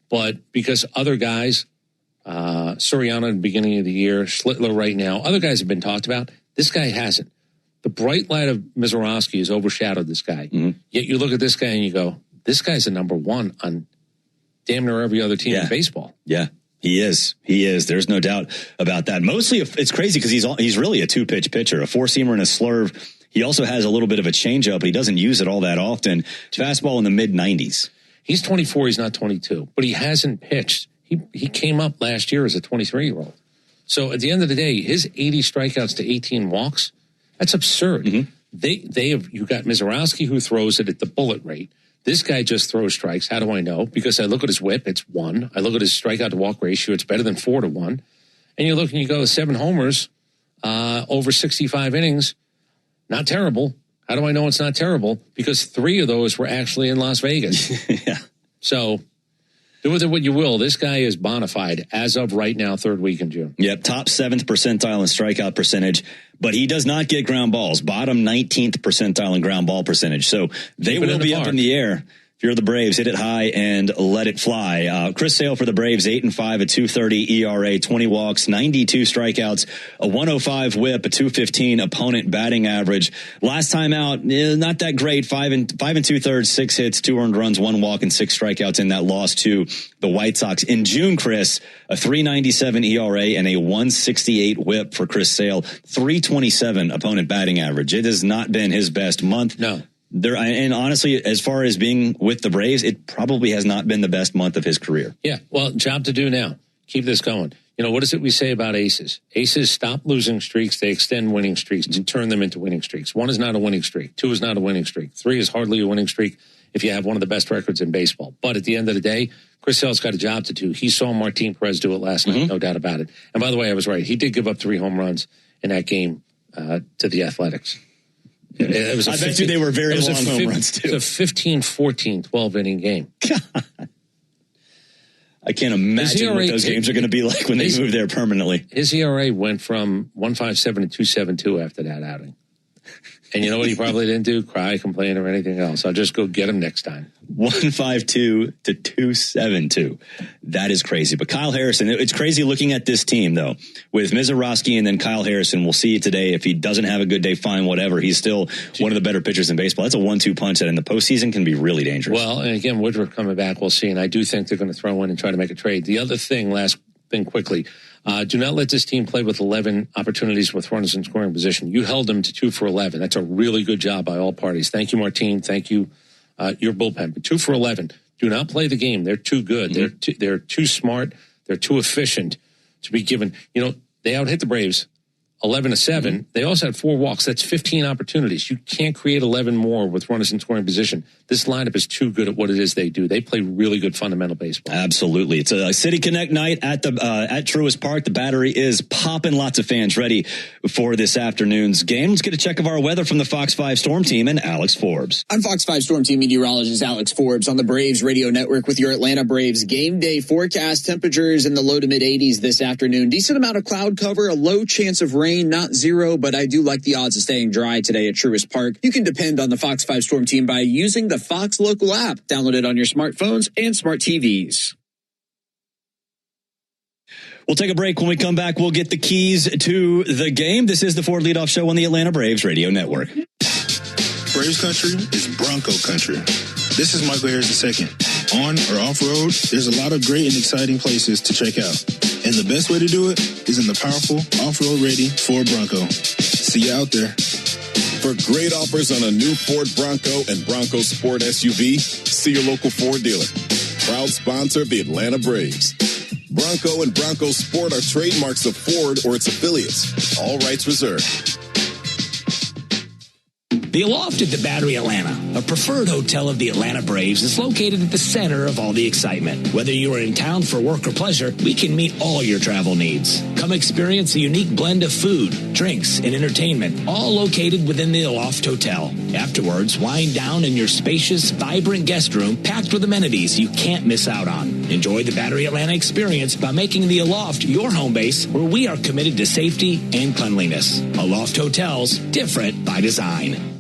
but because other guys, Soriano at the beginning of the year, Schlittler right now, other guys have been talked about, this guy hasn't. The bright light of Mizorowski has overshadowed this guy. Mm-hmm. Yet you look at this guy and you go, this guy's a number one on damn near every other team in baseball. Yeah. He is. There's no doubt about that. Mostly, it's crazy because he's really a 2-pitch pitcher, a 4-seamer and a slurve. He also has a little bit of a changeup, but he doesn't use it all that often. Fastball in the mid-90s. He's 24. He's not 22, but he hasn't pitched. He came up last year as a 23-year-old. So at the end of the day, his 80 strikeouts to 18 walks, that's absurd. Mm-hmm. You got Mizorowski who throws it at the bullet rate. This guy just throws strikes. How do I know? Because I look at his whip, it's 1. I look at his strikeout to walk ratio, it's better than 4-1. And you look and you go, 7 homers, over 65 innings, not terrible. How do I know it's not terrible? Because 3 of those were actually in Las Vegas. Yeah. So do with it what you will. This guy is bona fide as of right now, 3rd week in June. Yep, top 7th percentile in strikeout percentage, but he does not get ground balls. Bottom 19th percentile in ground ball percentage. So they will be up in the air. If you're the Braves, hit it high and let it fly. Chris Sale for the Braves, 8-5, a 2.30 ERA, 20 walks, 92 strikeouts, a 105 whip, a 2.15 opponent batting average. Last time out, not that great. 5 2/3, 6 hits, 2 earned runs, 1 walk, and 6 strikeouts in that loss to the White Sox. In June, Chris, a 3.97 ERA and a 1.68 whip for Chris Sale, 3.27 opponent batting average. It has not been his best month. No. And honestly, as far as being with the Braves, it probably has not been the best month of his career. Yeah, well, job to do now. Keep this going. What is it we say about aces? Aces stop losing streaks. They extend winning streaks to turn them into winning streaks. 1 is not a winning streak. 2 is not a winning streak. 3 is hardly a winning streak if you have one of the best records in baseball. But at the end of the day, Chris Sale's got a job to do. He saw Martin Perez do it last night, no doubt about it. And by the way, I was right. He did give up 3 home runs in that game to the Athletics. It was I bet you they were very long home runs, too. It was a 15-14, 12-inning game. God. I can't imagine what those games are going to be like when they move there permanently. His ERA went from 1.57 to 2.72 after that outing. And you know what he probably didn't do? Cry, complain, or anything else. I'll just go get him next time. 152 to 272. That is crazy. But Kyle Harrison, it's crazy looking at this team, though, with Mizorowski and then Kyle Harrison. We'll see it today. If he doesn't have a good day, fine, whatever. He's still one of the better pitchers in baseball. That's a 1-2 punch that in the postseason can be really dangerous. Well, and again, Woodruff coming back, we'll see. And I do think they're going to throw in and try to make a trade. The other thing, last thing quickly, do not let this team play with 11 opportunities with runners in scoring position. You held them to 2 for 11. That's a really good job by all parties. Thank you, Martine. Thank you, your bullpen. But 2 for 11. Do not play the game. They're too good. Mm-hmm. They're too smart. They're too efficient to be given. You know, they out-hit the Braves 11-7. Mm-hmm. They also had 4 walks. That's 15 opportunities. You can't create 11 more with runners in scoring position. This lineup is too good at what it is they do. They play really good fundamental baseball. Absolutely. It's a City Connect night at Truist Park. The Battery is popping. Lots of fans ready for this afternoon's game. Let's get a check of our weather from the Fox 5 Storm Team and Alex Forbes. I'm Fox 5 Storm Team meteorologist Alex Forbes on the Braves Radio Network with your Atlanta Braves game day forecast. Temperatures in the low to mid 80s this afternoon. Decent amount of cloud cover, a low chance of rain, not zero, but I do like the odds of staying dry today at Truist Park. You can depend on the Fox 5 Storm Team by using the Fox Local app. Download it on your smartphones and smart TVs. We'll take a break. When we come back, we'll get the keys to the game. This is the Ford Leadoff Show on the Atlanta Braves Radio Network. Braves country is Bronco country. This is Michael Harris II. On or off-road, there's a lot of great and exciting places to check out. And the best way to do it is in the powerful, off-road ready Ford Bronco. See you out there. For great offers on a new Ford Bronco and Bronco Sport SUV, see your local Ford dealer. Proud sponsor of the Atlanta Braves. Bronco and Bronco Sport are trademarks of Ford or its affiliates. All rights reserved. The Aloft at the Battery Atlanta, a preferred hotel of the Atlanta Braves, is located at the center of all the excitement. Whether you are in town for work or pleasure, we can meet all your travel needs. Come experience a unique blend of food, drinks, and entertainment, all located within the Aloft Hotel. Afterwards, wind down in your spacious, vibrant guest room packed with amenities you can't miss out on. Enjoy the Battery Atlanta experience by making the Aloft your home base, where we are committed to safety and cleanliness. Aloft Hotels, different by design.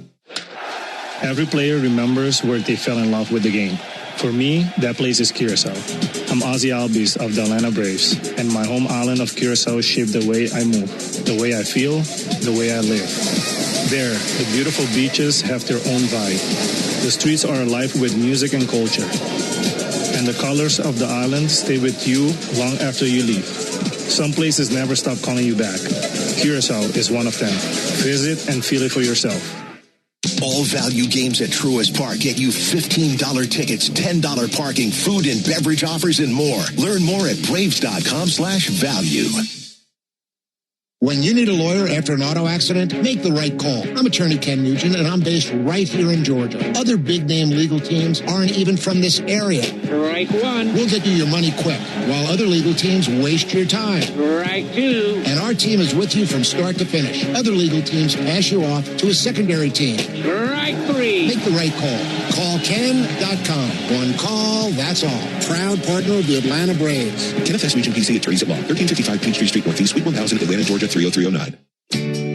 Every player remembers where they fell in love with the game. For me, that place is Curacao. I'm Ozzy Albies of the Atlanta Braves, and my home island of Curacao shaped the way I move, the way I feel, the way I live. There, the beautiful beaches have their own vibe. The streets are alive with music and culture. And the colors of the island stay with you long after you leave. Some places never stop calling you back. Curacao is one of them. Visit and feel it for yourself. All value games at Truist Park get you $15 tickets, $10 parking, food and beverage offers, and more. Learn more at Braves.com/value. When you need a lawyer after an auto accident, make the right call. I'm attorney Ken Nugent, and I'm based right here in Georgia. Other big-name legal teams aren't even from this area. Strike one. We'll get you your money quick, while other legal teams waste your time. Strike two. And our team is with you from start to finish. Other legal teams pass you off to a secondary team. Strike three. Make the right call. Call Ken.com. One call, that's all. Proud partner of the Atlanta Braves. Kenneth S. Nugent, PC, Attorneys at Law, 1355 Peachtree Street Northeast, Suite 1000, Atlanta, Georgia, 30309.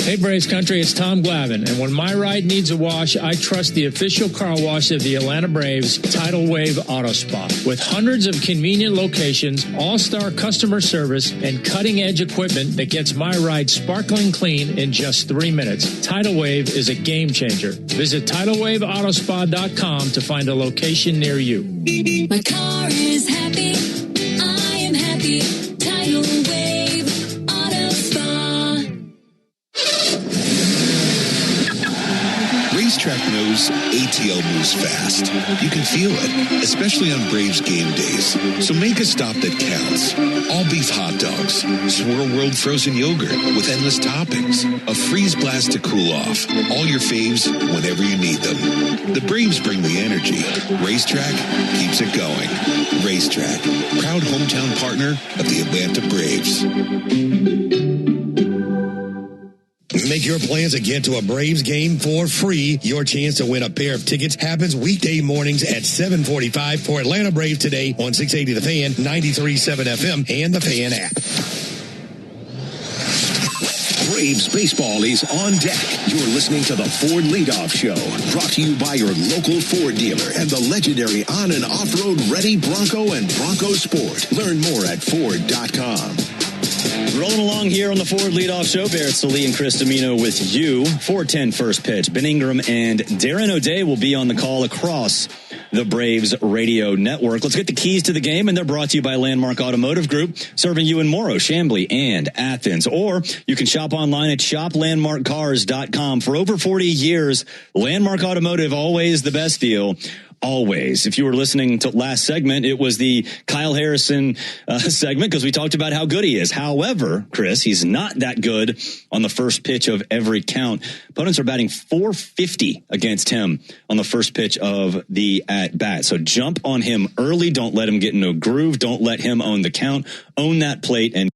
Hey Braves Country, it's Tom Glavine, and when my ride needs a wash, I trust the official car wash of the Atlanta Braves, Tidal Wave Auto Spa. With hundreds of convenient locations, all-star customer service, and cutting-edge equipment that gets my ride sparkling clean in just 3 minutes, Tidal Wave is a game changer. Visit TidalWaveAutospa.com to find a location near you. My car is happy. I am happy. Tidal Wave Auto Spa. Racetrack knows ATL moves fast. You can feel it, especially on Braves game days. So make a stop that counts. All beef hot dogs, Swirl World frozen yogurt with endless toppings, a freeze blast to cool off. All your faves whenever you need them. The Braves bring the energy. Racetrack keeps it going. Racetrack, proud hometown partner of the Atlanta Braves. Make Make your plans and get to a Braves game for free. Your chance to win a pair of tickets happens weekday mornings at 7:45 for Atlanta Braves Today on 680 The Fan, 93.7 FM, and the Fan app. Braves baseball is on deck. You're listening to the Ford Leadoff Show, brought to you by your local Ford dealer and the legendary on- and off-road ready Bronco and Bronco Sport. Learn more at Ford.com. Rolling along here on the Ford Leadoff Show. Barrett Salee and Chris Domino with you. 4:10 first pitch. Ben Ingram and Darren O'Day will be on the call across the Braves radio network. Let's get the keys to the game, and they're brought to you by Landmark Automotive Group, serving you in Morrow, Chamblee, and Athens. Or you can shop online at shoplandmarkcars.com. For over 40 years, Landmark Automotive, always the best deal. Always. If you were listening to last segment, it was the Kyle Harrison segment because we talked about how good he is. However, Chris, he's not that good on the first pitch of every count. Opponents are batting .450 against him on the first pitch of the at bat. So jump on him early. Don't let him get into a groove. Don't let him own the count. Own that plate and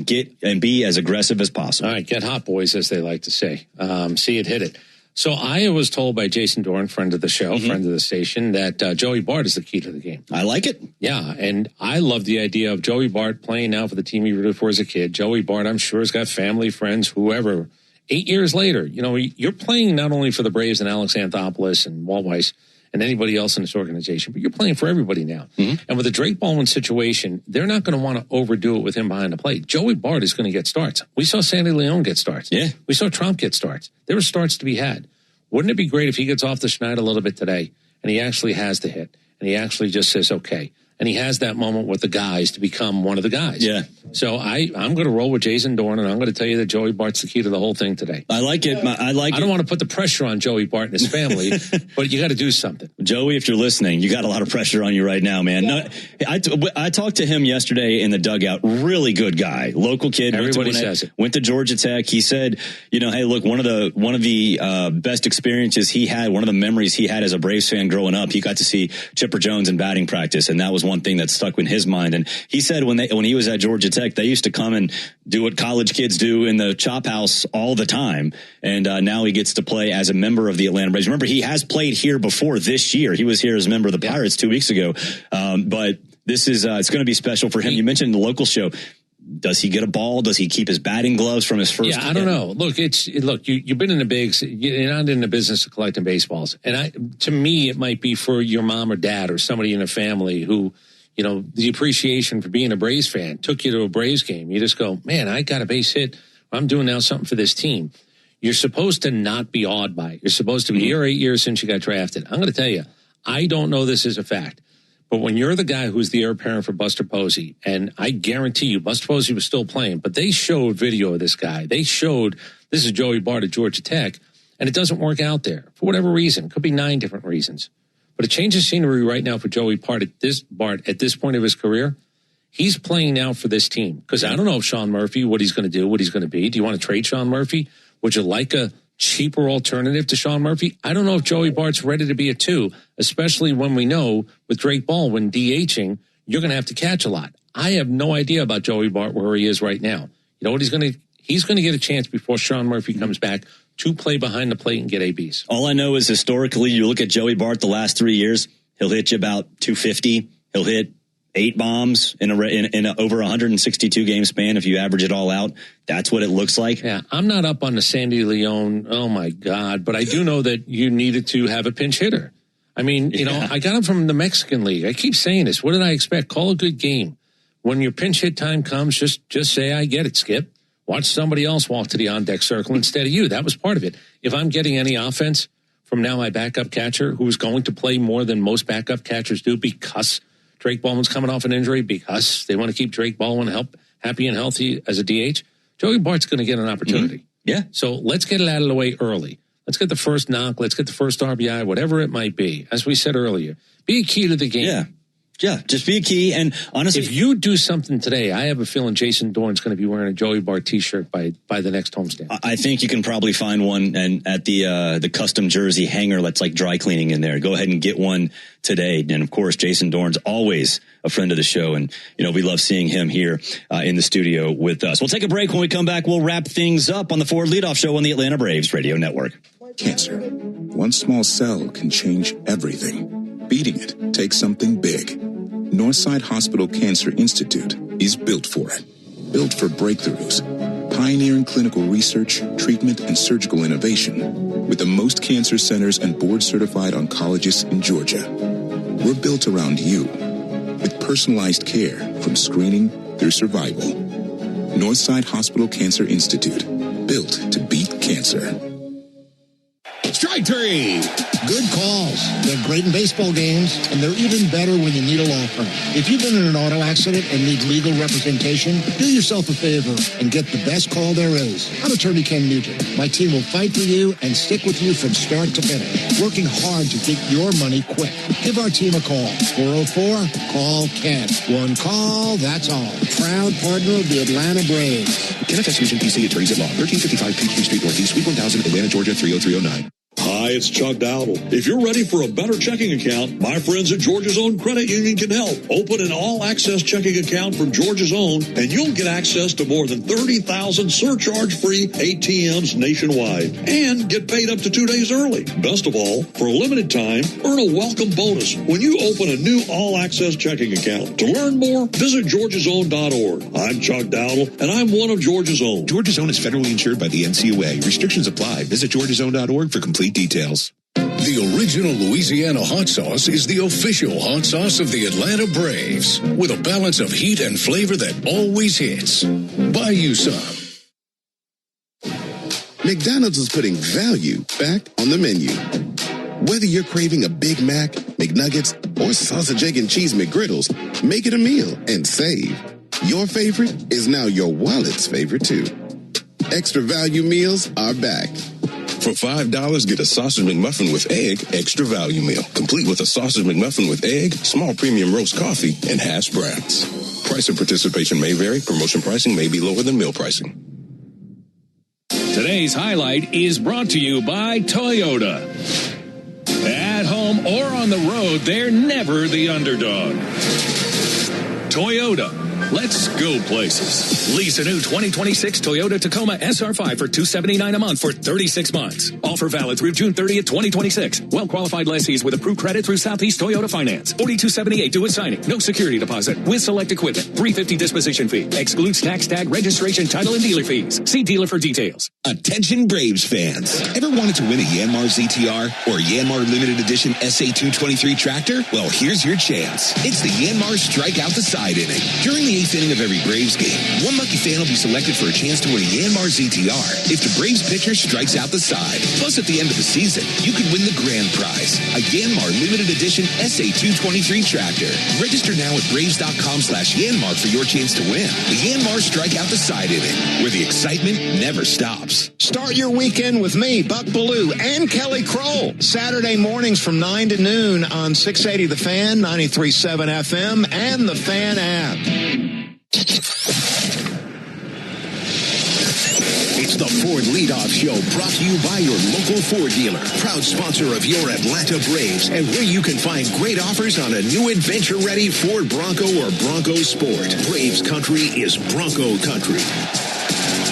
get and be as aggressive as possible. All right, get hot, boys, as they like to say. See it, hit it. So I was told by Jason Dorn, friend of the show, friend of the station, that Joey Bart is the key to the game. I like it. Yeah, and I love the idea of Joey Bart playing now for the team he rooted for as a kid. Joey Bart, I'm sure, has got family, friends, whoever. 8 years later, you know, you're playing not only for the Braves and Alex Anthopoulos and Walt Weiss and anybody else in this organization, but you're playing for everybody now. And with the Drake Baldwin situation, they're not going to want to overdo it with him behind the plate. Joey Bart is going to get starts. We saw Sandy Leon get starts. Yeah. We saw Trump get starts. There were starts to be had. Wouldn't it be great if he gets off the schneid a little bit today and he actually has the hit and he actually just says, okay, and he has that moment with the guys to become one of the guys. Yeah. So I'm going to roll with Jason Dorn, and I'm going to tell you that Joey Bart's the key to the whole thing today. I like it. I don't want to put the pressure on Joey Bart and his family, but you got to do something. Joey, if you're listening, you got a lot of pressure on you right now, man. Yeah. No, I talked to him yesterday in the dugout. Really good guy, local kid. Everybody says it. Went to Georgia Tech. He said, you know, hey, look, one of the best experiences he had, one of the memories he had as a Braves fan growing up, he got to see Chipper Jones in batting practice, and that was one thing that stuck in his mind. And he said when he was at Georgia Tech, they used to come and do what college kids do in the chop house all the time. And now he gets to play as a member of the Atlanta Braves. Remember, he has played here before this year. He was here as a member of the Pirates 2 weeks ago. But this is it's going to be special for him. You mentioned the local show. Does he get a ball? Does he keep his batting gloves from his first? Yeah, I don't know. Look, you've been in the bigs. You're not in the business of collecting baseballs. And to me, it might be for your mom or dad or somebody in a family who, you know, the appreciation for being a Braves fan took you to a Braves game. You just go, man, I got a base hit. I'm doing now something for this team. You're supposed to not be awed by it. You're supposed to be here 8 years since you got drafted. I'm going to tell you, I don't know this is a fact. But when you're the guy who's the heir apparent for Buster Posey, and I guarantee you, Buster Posey was still playing, but they showed video of this guy. They showed this is Joey Bart at Georgia Tech, and it doesn't work out there for whatever reason. Could be 9 different reasons. But a change of scenery right now for Joey Bart at this point of his career, he's playing now for this team. Because I don't know if Sean Murphy, what he's going to do, what he's going to be. Do you want to trade Sean Murphy? Would you like a cheaper alternative to Sean Murphy? I don't know if Joey Bart's ready to be a 2, especially when we know with Drake Baldwin DHing, you're going to have to catch a lot. I have no idea about Joey Bart where he is right now. You know what he's going to get a chance before Sean Murphy comes back to play behind the plate and get ABs. All I know is historically, you look at Joey Bart the last 3 years, he'll hit you about 250. He'll hit 8 bombs in over 162 game span. If you average it all out, that's what it looks like. Yeah, I'm not up on the Sandy Leon. Oh my God! But I do know that you needed to have a pinch hitter. I mean, you know, I got him from the Mexican League. I keep saying this. What did I expect? Call a good game. When your pinch hit time comes, just say, I get it, Skip. Watch somebody else walk to the on-deck circle instead of you. That was part of it. If I'm getting any offense from now my backup catcher, who's going to play more than most backup catchers do because Drake Baldwin's coming off an injury, because they want to keep Drake Baldwin happy and healthy as a DH, Joey Bart's going to get an opportunity. Yeah. So let's get it out of the way early. Let's get the first knock. Let's get the first RBI, whatever it might be. As we said earlier, be a key to the game. Yeah. Yeah, just be a key. And honestly, if you do something today, I have a feeling Jason Dorn's going to be wearing a Joey Bart T-shirt by the next homestand. I think you can probably find one and at the custom jersey hanger that's like dry cleaning in there. Go ahead and get one today. And of course, Jason Dorn's always a friend of the show. And, we love seeing him here in the studio with us. We'll take a break. When we come back, we'll wrap things up on the Ford Leadoff Show on the Atlanta Braves Radio Network. Cancer. One small cell can change everything. Beating it takes something big. Northside Hospital Cancer Institute is built for it. Built for breakthroughs, pioneering clinical research, treatment, and surgical innovation with the most cancer centers and board-certified oncologists in Georgia. We're built around you with personalized care from screening through survival. Northside Hospital Cancer Institute, built to beat cancer. Strike three. Good calls. They're great in baseball games, and they're even better when you need a law firm. If you've been in an auto accident and need legal representation, do yourself a favor and get the best call there is. I'm attorney Ken Nugent. My team will fight for you and stick with you from start to finish, working hard to get your money quick. Give our team a call. 404-CALL-KEN. One call, that's all. Proud partner of the Atlanta Braves. Ken F. Nugent, PC, Attorneys at Law, 1355 Peachtree Street Northeast, Suite 1000, Atlanta, Georgia, 30309. Hi, it's Chuck Dowdle. If you're ready for a better checking account, my friends at Georgia's Own Credit Union can help. Open an all-access checking account from Georgia's Own, and you'll get access to more than 30,000 surcharge-free ATMs nationwide, and get paid up to 2 days early. Best of all, for a limited time, earn a welcome bonus when you open a new all-access checking account. To learn more, visit georgiasown.org. I'm Chuck Dowdle, and I'm one of Georgia's Own. Georgia's Own is federally insured by the NCUA. Restrictions apply. Visit georgiasown.org for complete details. The original Louisiana hot sauce is the official hot sauce of the Atlanta Braves, with a balance of heat and flavor that always hits. Buy you some. McDonald's is putting value back on the menu. Whether you're craving a Big Mac, McNuggets, or sausage, egg, and cheese McGriddles, make it a meal and save. Your favorite is now your wallet's favorite too. Extra value meals are back. For $5, get a sausage McMuffin with egg, extra value meal, complete with a sausage McMuffin with egg, small premium roast coffee, and hash browns. Price and participation may vary. Promotion pricing may be lower than meal pricing. Today's highlight is brought to you by Toyota. At home or on the road, they're never the underdog. Toyota. Let's go places. Lease a new 2026 Toyota Tacoma SR5 for $279 a month for 36 months. Offer valid through June 30th, 2026. Well-qualified lessees with approved credit through Southeast Toyota Finance. $42.78 due at signing. No security deposit. With select equipment. $350 disposition fee. Excludes tax, tag, registration, title, and dealer fees. See dealer for details. Attention Braves fans. Ever wanted to win a Yanmar ZTR or Yanmar Limited Edition SA223 tractor? Well, here's your chance. It's the Yanmar Strike Out the Side inning. During the 8th inning of every Braves game, one lucky fan will be selected for a chance to win a Yanmar ZTR if the Braves pitcher strikes out the side. Plus, at the end of the season, you could win the grand prize, a Yanmar Limited Edition SA223 tractor. Register now at Braves.com/Yanmar for your chance to win. The Yanmar Strike Out the Side inning, where the excitement never stops. Start your weekend with me, Buck Ballou, and Kelly Kroll. Saturday mornings from 9 to noon on 680 The Fan, 93.7 FM, and the Fan app. It's the Ford Leadoff Show, brought to you by your local Ford dealer, proud sponsor of your Atlanta Braves, and where you can find great offers on a new adventure-ready Ford Bronco or Bronco Sport. Braves country is Bronco country.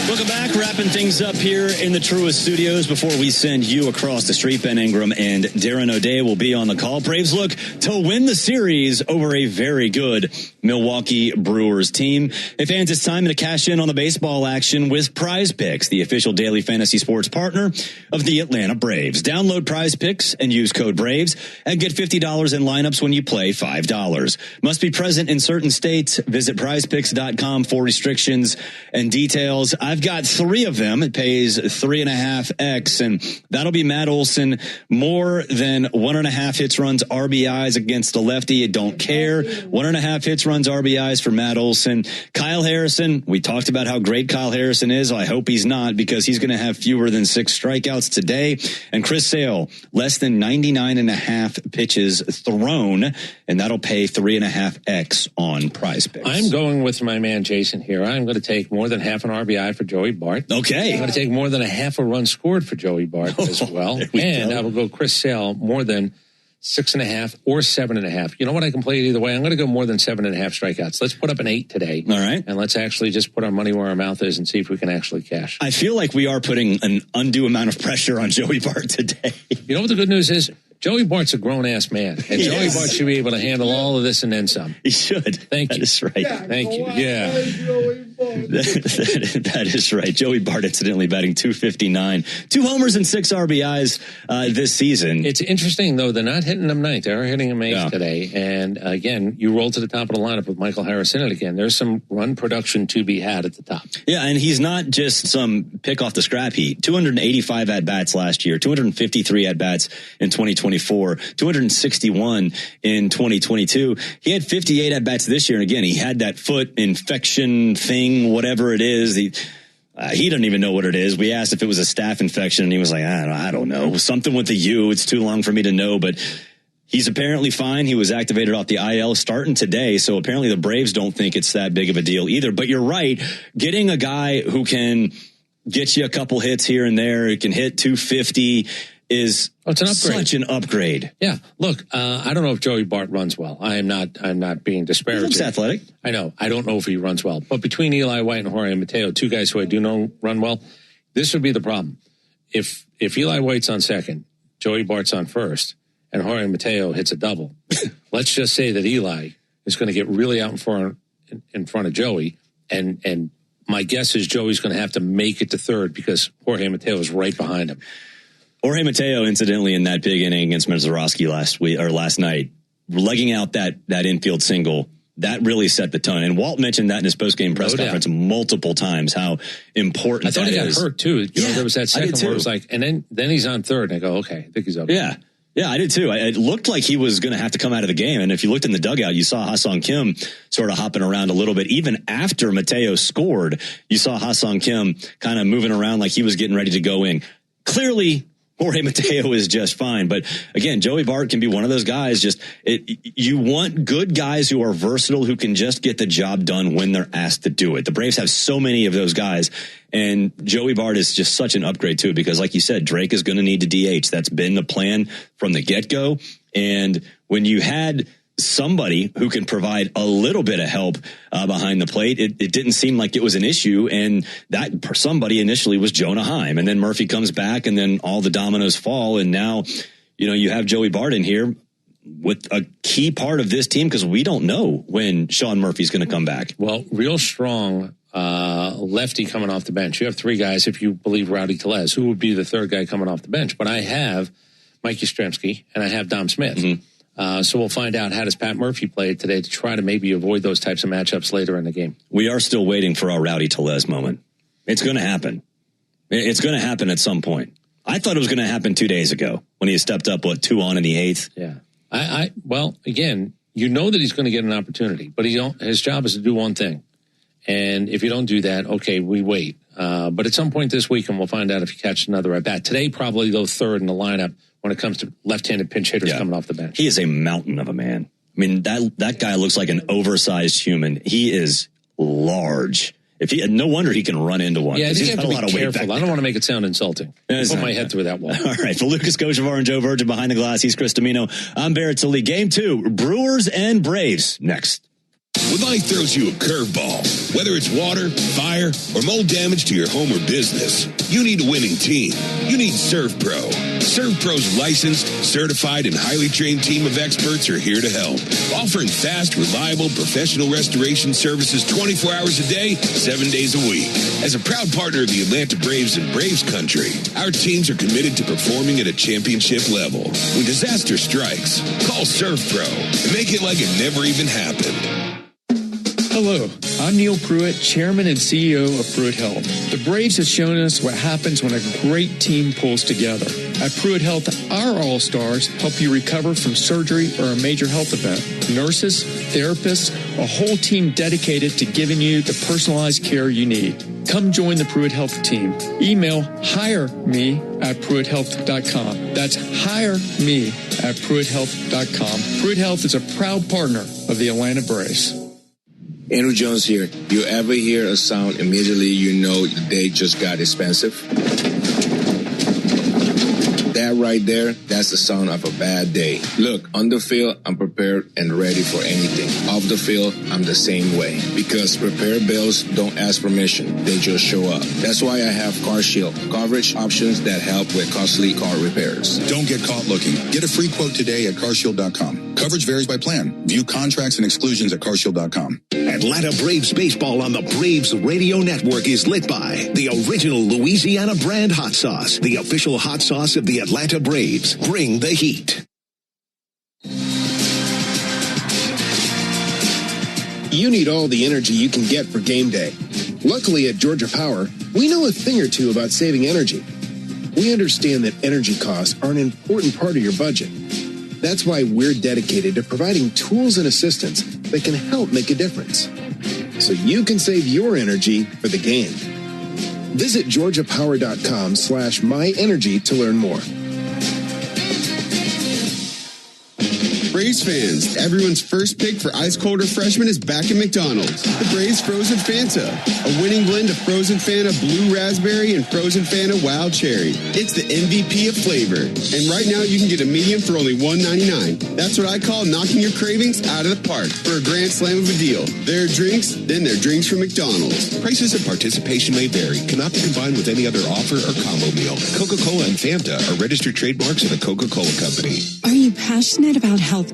Welcome back. Wrapping things up here in the Truist Studios before we send you across the street. Ben Ingram and Darren O'Day will be on the call. Braves look to win the series over a very good Milwaukee Brewers team. Hey, fans, it's time to cash in on the baseball action with Prize Picks, the official daily fantasy sports partner of the Atlanta Braves. Download Prize Picks and use code BRAVES and get $50 in lineups when you play $5. Must be present in certain states. Visit prizepicks.com for restrictions and details. I've I've got 3 of them. It pays 3.5x, and that'll be Matt Olson, more than 1.5 hits, runs, RBIs against the lefty. I don't care. 1.5 hits, runs, RBIs for Matt Olson. Kyle Harrison, we talked about how great Kyle Harrison is. I hope he's not, because he's going to have fewer than 6 strikeouts today. And Chris Sale, less than 99.5 pitches thrown, and that'll pay 3.5x on Prize Picks. I'm going with my man Jason here. I'm going to take more than half an RBI for Joey Bart. Okay. I'm going to take more than a half a run scored for Joey Bart as well. And I will go Chris Sale more than 6.5 or 7.5. You know what? I can play it either way. I'm going to go more than 7.5 strikeouts. Let's put up an 8 today. All right. And let's actually just put our money where our mouth is and see if we can actually cash. I feel like we are putting an undue amount of pressure on Joey Bart today. You know what the good news is? Joey Bart's a grown-ass man, and Joey Bart should be able to handle all of this and then some. He should. Thank you. That's right. Thank you. Yeah. That is right. Joey Bart incidentally batting .259, 2 homers and 6 RBIs this season. It's interesting, though. They're not hitting him ninth. They're hitting him eighth today. And, again, you roll to the top of the lineup with Michael Harris in it again. There's some run production to be had at the top. Yeah, and he's not just some pick off the scrap heap. 285 at-bats last year, 253 at-bats in 2024, 261 in 2022. He had 58 at-bats this year. And, again, he had that foot infection thing, whatever it is. He doesn't even know what it is. We asked if it was a staph infection, and he was like, I don't know. Something with the U. It's too long for me to know, but he's apparently fine. He was activated off the IL starting today, so apparently the Braves don't think it's that big of a deal either. But you're right. Getting a guy who can get you a couple hits here and there, who can hit 250 is it's an upgrade. Such an upgrade. Yeah. Look, I don't know if Joey Bart runs well. I'm not being disparaging. He looks athletic. I know. I don't know if he runs well. But between Eli White and Jorge Mateo, 2 guys who I do know run well, this would be the problem. If Eli White's on second, Joey Bart's on first, and Jorge Mateo hits a double, let's just say that Eli is going to get really out in front of Joey, and my guess is Joey's going to have to make it to third because Jorge Mateo is right behind him. Jorge Mateo, incidentally, in that big inning against Mazeroski last night, legging out that infield single, that really set the tone. And Walt mentioned that in his postgame press conference multiple times, how important that is. I thought he got hurt, too. You know, there was that second where it was like, and then he's on third, and I go, okay, I think he's okay. Yeah. Yeah, I did too. It looked like he was going to have to come out of the game. And if you looked in the dugout, you saw Ha-Sung Kim sort of hopping around a little bit. Even after Mateo scored, you saw Ha-Sung Kim kind of moving around like he was getting ready to go in. Clearly, Jorge Mateo is just fine. But again, Joey Bart can be one of those guys. You want good guys who are versatile, who can just get the job done when they're asked to do it. The Braves have so many of those guys. And Joey Bart is just such an upgrade too, because like you said, Drake is going to need to DH. That's been the plan from the get-go. And when you had somebody who can provide a little bit of help behind the plate, it didn't seem like it was an issue. And that somebody initially was Jonah Heim. And then Murphy comes back, and then all the dominoes fall. And now, you have Joey Bart in here with a key part of this team, because we don't know when Sean Murphy's going to come back. Well, real strong lefty coming off the bench. You have 3 guys, if you believe Rowdy Tellez. Who would be the third guy coming off the bench? But I have Mike Yastrzemski, and I have Dom Smith. Mm-hmm. So we'll find out how does Pat Murphy play today to try to maybe avoid those types of matchups later in the game. We are still waiting for our Rowdy Tellez moment. It's going to happen. It's going to happen at some point. I thought it was going to happen 2 days ago when he stepped up, 2 on in the 8th. Yeah. Well, again, you know that he's going to get an opportunity, but his job is to do one thing. And if you don't do that, okay, we wait. But at some point this week, and we'll find out if you catch another at bat. Today, probably go third in the lineup when it comes to left-handed pinch hitters coming off the bench. He is a mountain of a man. I mean, that guy looks like an oversized human. He is large. No wonder he can run into one. Yeah, I think you have to be careful. I don't want to make it sound insulting. Put my head through that wall. All right, for Lucas Kochevar and Joe Virgin behind the glass, he's Chris Domino. I'm Barrett Sully. Game 2, Brewers and Braves next. When life throws you a curveball, whether it's water, fire, or mold damage to your home or business, you need a winning team. You need ServPro. ServPro's licensed, certified, and highly trained team of experts are here to help, offering fast, reliable, professional restoration services 24 hours a day, 7 days a week. As a proud partner of the Atlanta Braves and Braves Country, our teams are committed to performing at a championship level. When disaster strikes, call ServPro and make it like it never even happened. Hello, I'm Neil Pruitt, Chairman and CEO of Pruitt Health. The Braves have shown us what happens when a great team pulls together. At Pruitt Health, our All-Stars help you recover from surgery or a major health event. Nurses, therapists, a whole team dedicated to giving you the personalized care you need. Come join the Pruitt Health team. Email hireme@pruitthealth.com. That's hireme@pruitthealth.com. Pruitt Health is a proud partner of the Atlanta Braves. Andrew Jones here. You ever hear a sound immediately you know the day just got expensive? That right there, that's the sound of a bad day. Look, on the field, I'm prepared and ready for anything. Off the field, I'm the same way. Because repair bills don't ask permission, they just show up. That's why I have Car Shield, coverage options that help with costly car repairs. Don't get caught looking. Get a free quote today at carshield.com. Coverage varies by plan. View contracts and exclusions at carshield.com. Atlanta Braves baseball on the Braves Radio Network is lit by the original Louisiana brand hot sauce, the official hot sauce of the Atlanta Braves. Bring the heat. You need all the energy you can get for game day. Luckily at Georgia Power, we know a thing or two about saving energy. We understand that energy costs are an important part of your budget. That's why we're dedicated to providing tools and assistance that can help make a difference, so you can save your energy for the game. Visit georgiapower.com/myenergy to learn more. Braves fans, everyone's first pick for ice cold refreshment is back at McDonald's. The Braves Frozen Fanta, a winning blend of Frozen Fanta Blue Raspberry and Frozen Fanta Wild Cherry. It's the MVP of flavor. And right now you can get a medium for only $1.99. That's what I call knocking your cravings out of the park for a grand slam of a deal. There are drinks, then there are drinks from McDonald's. Prices and participation may vary. Cannot be combined with any other offer or combo meal. Coca-Cola and Fanta are registered trademarks of the Coca-Cola Company. Are you passionate about healthcare?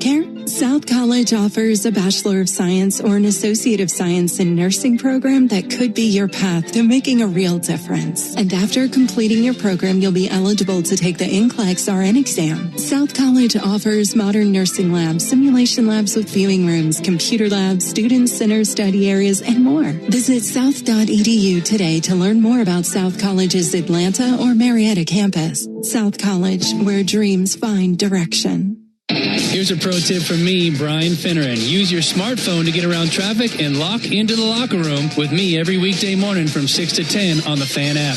South College offers a Bachelor of Science or an Associate of Science in Nursing program that could be your path to making a real difference. And after completing your program, you'll be eligible to take the NCLEX RN exam. South College offers modern nursing labs, simulation labs with viewing rooms, computer labs, student center study areas, and more. Visit south.edu today to learn more about South College's Atlanta or Marietta campus. South College, where dreams find direction. Here's a pro tip from me, Brian Finneran. Use your smartphone to get around traffic and lock into the locker room with me every weekday morning from 6 to 10 on the Fan app.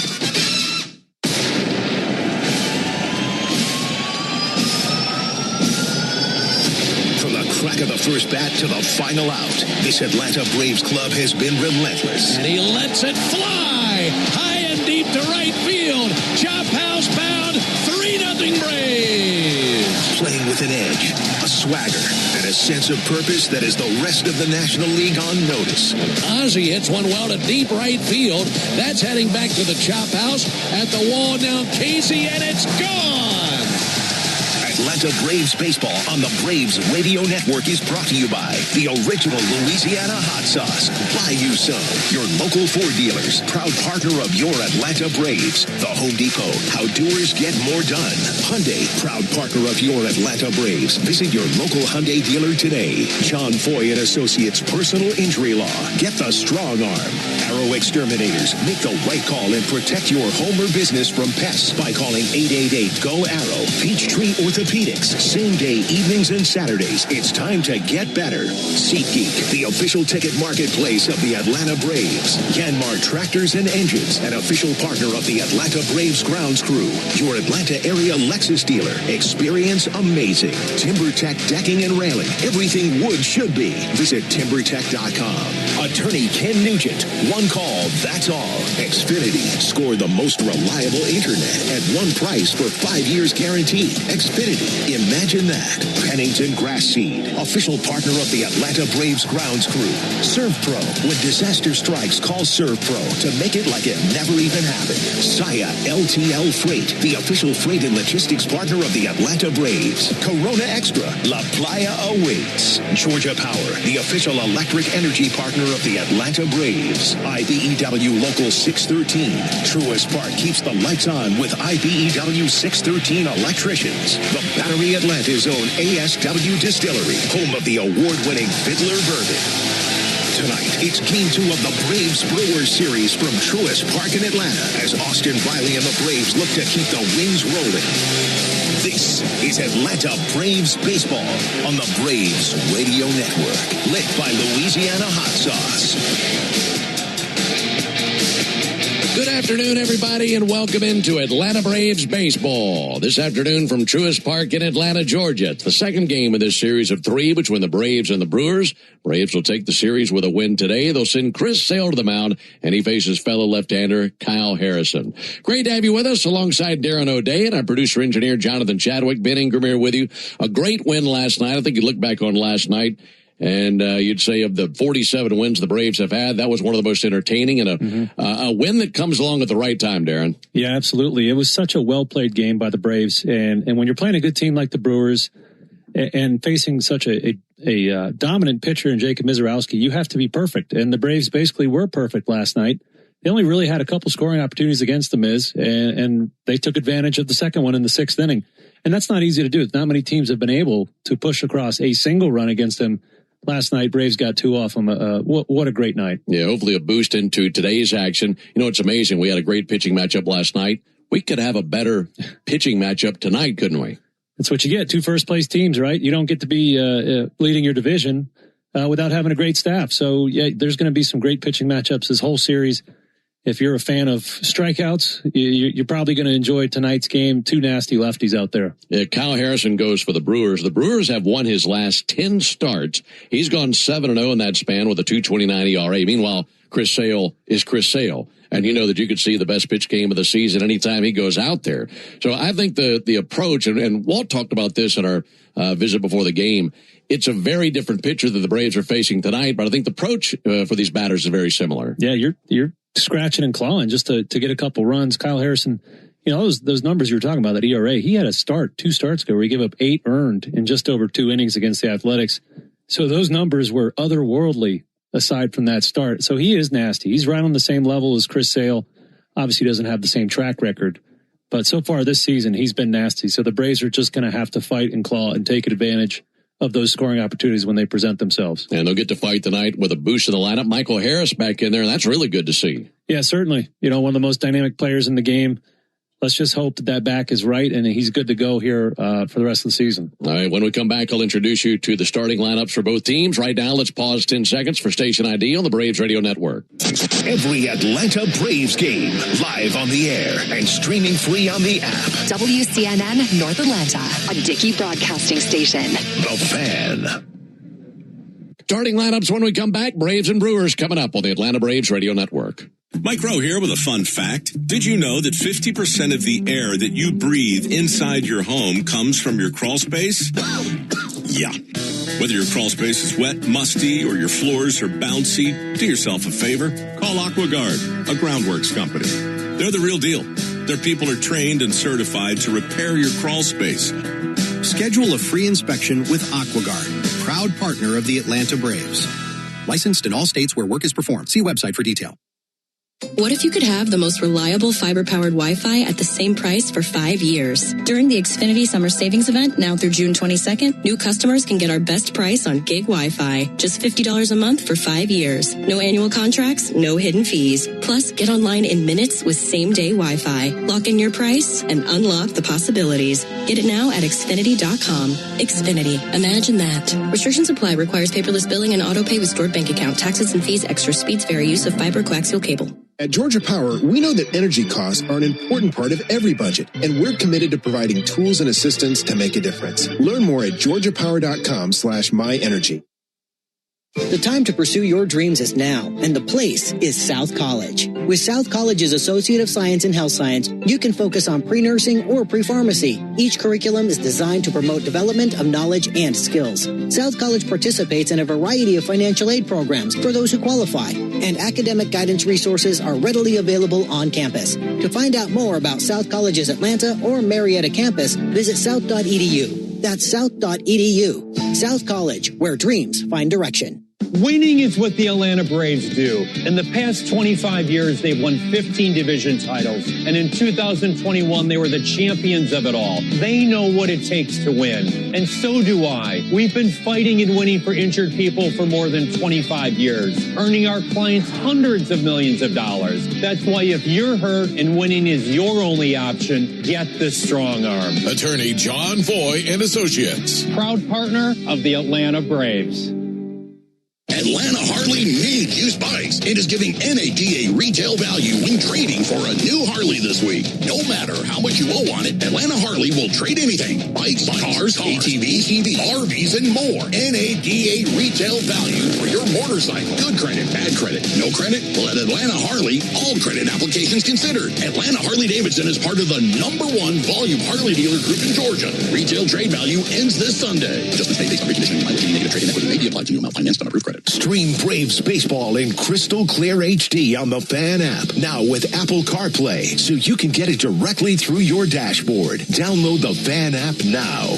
From the crack of the first bat to the final out, this Atlanta Braves club has been relentless. And he lets it fly high and deep to right field. Chop house bound, 3-0 Braves. Playing with an edge, a swagger, and a sense of purpose that has the rest of the National League on notice. Ozzie hits one well to deep right field. That's heading back to the chop house. At the wall now, Casey, and it's gone. Atlanta Braves baseball on the Braves Radio Network is brought to you by the original Louisiana hot sauce. Buy you some. Your local Ford dealers, proud partner of your Atlanta Braves. The Home Depot, how doers get more done. Hyundai, proud partner of your Atlanta Braves. Visit your local Hyundai dealer today. John Foy and Associates Personal Injury Law. Get the strong arm. Arrow Exterminators, make the right call and protect your home or business from pests by calling 888-GO-ARROW. Peachtree Orthopedics, same day evenings and Saturdays. It's time to get better. SeatGeek, the official ticket marketplace of the Atlanta Braves. Yanmar Tractors and Engines, an official partner of the Atlanta Braves grounds crew. Your Atlanta area Lexus dealer. Experience amazing. TimberTech decking and railing. Everything wood should be. Visit TimberTech.com. Attorney Ken Nugent. One call, that's all. Xfinity. Score the most reliable internet at one price for 5 years guaranteed. Xfinity. Imagine that. Pennington Grass Seed, official partner of the Atlanta Braves grounds crew. ServPro. When disaster strikes, call ServPro to make it like it never even happened. Saya LTL Freight, the official freight and logistics partner of the Atlanta Braves. Corona Extra. La Playa awaits. Georgia Power, the official electric energy partner of the Atlanta Braves. IBEW Local 613. Truist Park keeps the lights on with IBEW 613 electricians. The Battery Atlanta's own ASW Distillery, home of the award-winning Fiddler Bourbon. Tonight, it's Game 2 of the Braves-Brewers series from Truist Park in Atlanta as Austin Riley and the Braves look to keep the wings rolling. This is Atlanta Braves Baseball on the Braves Radio Network, lit by Louisiana Hot Sauce. Good afternoon, everybody, and welcome into Atlanta Braves Baseball. This afternoon from Truist Park in Atlanta, Georgia. It's the second game of this series of 3 between the Braves and the Brewers. Braves will take the series with a win today. They'll send Chris Sale to the mound, and he faces fellow left-hander Kyle Harrison. Great to have you with us alongside Darren O'Day and our producer-engineer Jonathan Chadwick. Ben Ingram here with you. A great win last night. I think you look back on last night, and you'd say of the 47 wins the Braves have had, that was one of the most entertaining and a win that comes along at the right time, Darren. Yeah, absolutely. It was such a well-played game by the Braves. And when you're playing a good team like the Brewers and facing such a dominant pitcher in Jacob Mizorowski, you have to be perfect. And the Braves basically were perfect last night. They only really had a couple scoring opportunities against the Miz, and they took advantage of the second one in the 6th inning. And that's not easy to do. Not many teams have been able to push across a single run against them. Last night, Braves got 2 off them. What a great night. Yeah, hopefully a boost into today's action. You know, it's amazing. We had a great pitching matchup last night. We could have a better pitching matchup tonight, couldn't we? That's what you get. 2 first-place teams, right? You don't get to be leading your division without having a great staff. So, yeah, there's going to be some great pitching matchups this whole series. If you're a fan of strikeouts, you're probably going to enjoy tonight's game. 2 nasty lefties out there. Yeah, Kyle Harrison goes for the Brewers. The Brewers have won his last 10 starts. He's gone 7-0 in that span with a 2.29 ERA. Meanwhile, Chris Sale is Chris Sale. And you know that you could see the best pitch game of the season anytime he goes out there. So I think the approach, and Walt talked about this in our visit before the game, it's a very different pitcher that the Braves are facing tonight, but I think the approach for these batters is very similar. Yeah, you're scratching and clawing just to get a couple runs. Kyle Harrison, you know, those numbers you were talking about, that ERA, he had a 2 starts ago where he gave up 8 earned in just over 2 innings against the Athletics. So those numbers were otherworldly aside from that start. So he is nasty. He's right on the same level as Chris Sale. Obviously doesn't have the same track record, but so far this season, he's been nasty. So the Braves are just going to have to fight and claw and take advantage of those scoring opportunities when they present themselves. And they'll get to fight tonight with a boost in the lineup. Michael Harris back in there, and that's really good to see. Yeah, certainly. You know, one of the most dynamic players in the game. Let's just hope that back is right, and he's good to go here for the rest of the season. All right, when we come back, I'll introduce you to the starting lineups for both teams. Right now, let's pause 10 seconds for Station ID on the Braves Radio Network. Every Atlanta Braves game, live on the air and streaming free on the app. WCNN North Atlanta, a Dickey Broadcasting Station. The Fan. Starting lineups when we come back. Braves and Brewers coming up on the Atlanta Braves Radio Network. Mike Rowe here with a fun fact. Did you know that 50% of the air that you breathe inside your home comes from your crawl space? Yeah. Whether your crawl space is wet, musty, or your floors are bouncy, do yourself a favor. Call AquaGuard, a groundworks company. They're the real deal. Their people are trained and certified to repair your crawl space. Schedule a free inspection with AquaGuard, proud partner of the Atlanta Braves. Licensed in all states where work is performed. See website for detail. What if you could have the most reliable fiber-powered Wi-Fi at the same price for 5 years? During the Xfinity Summer Savings Event, now through June 22nd, new customers can get our best price on gig Wi-Fi. Just $50 a month for 5 years. No annual contracts, no hidden fees. Plus, get online in minutes with same-day Wi-Fi. Lock in your price and unlock the possibilities. Get it now at Xfinity.com. Xfinity. Imagine that. Restrictions apply. Requires paperless billing and auto-pay with stored bank account. Taxes and fees. Extra speeds vary. Use of fiber coaxial cable. At Georgia Power, we know that energy costs are an important part of every budget, and we're committed to providing tools and assistance to make a difference. Learn more at georgiapower.com/myenergy. The time to pursue your dreams is now, and the place is South College. With South College's Associate of Science in Health Science, you can focus on pre-nursing or pre-pharmacy. Each curriculum is designed to promote development of knowledge and skills. South College participates in a variety of financial aid programs for those who qualify, and academic guidance resources are readily available on campus. To find out more about South College's Atlanta or Marietta campus, visit south.edu. That's south.edu. South College, where dreams find direction. Winning is what the Atlanta Braves do. In the past 25 years, they've won 15 division titles. And in 2021, they were the champions of it all. They know what it takes to win. And so do I. We've been fighting and winning for injured people for more than 25 years, earning our clients hundreds of millions of dollars. That's why if you're hurt and winning is your only option, get the Strong Arm. Attorney John Foy and Associates. Proud partner of the Atlanta Braves. Atlanta Harley need used bikes and is giving NADA retail value when trading for a new Harley this week. No matter how much you owe on it, Atlanta Harley will trade anything. Bikes, cars, ATVs, EVs, RVs, and more. NADA retail value for your motorcycle. Good credit, bad credit, no credit? Well, at Atlanta Harley, all credit applications considered. Atlanta Harley-Davidson is part of the #1 volume Harley dealer group in Georgia. Retail trade value ends this Sunday. Just a state based on reconditioning. Negative trade equity may be applied to new amount financed on approved credit. Stream Braves baseball in crystal clear HD on the Fan app. Now with Apple CarPlay, so you can get it directly through your dashboard. Download the Fan app now.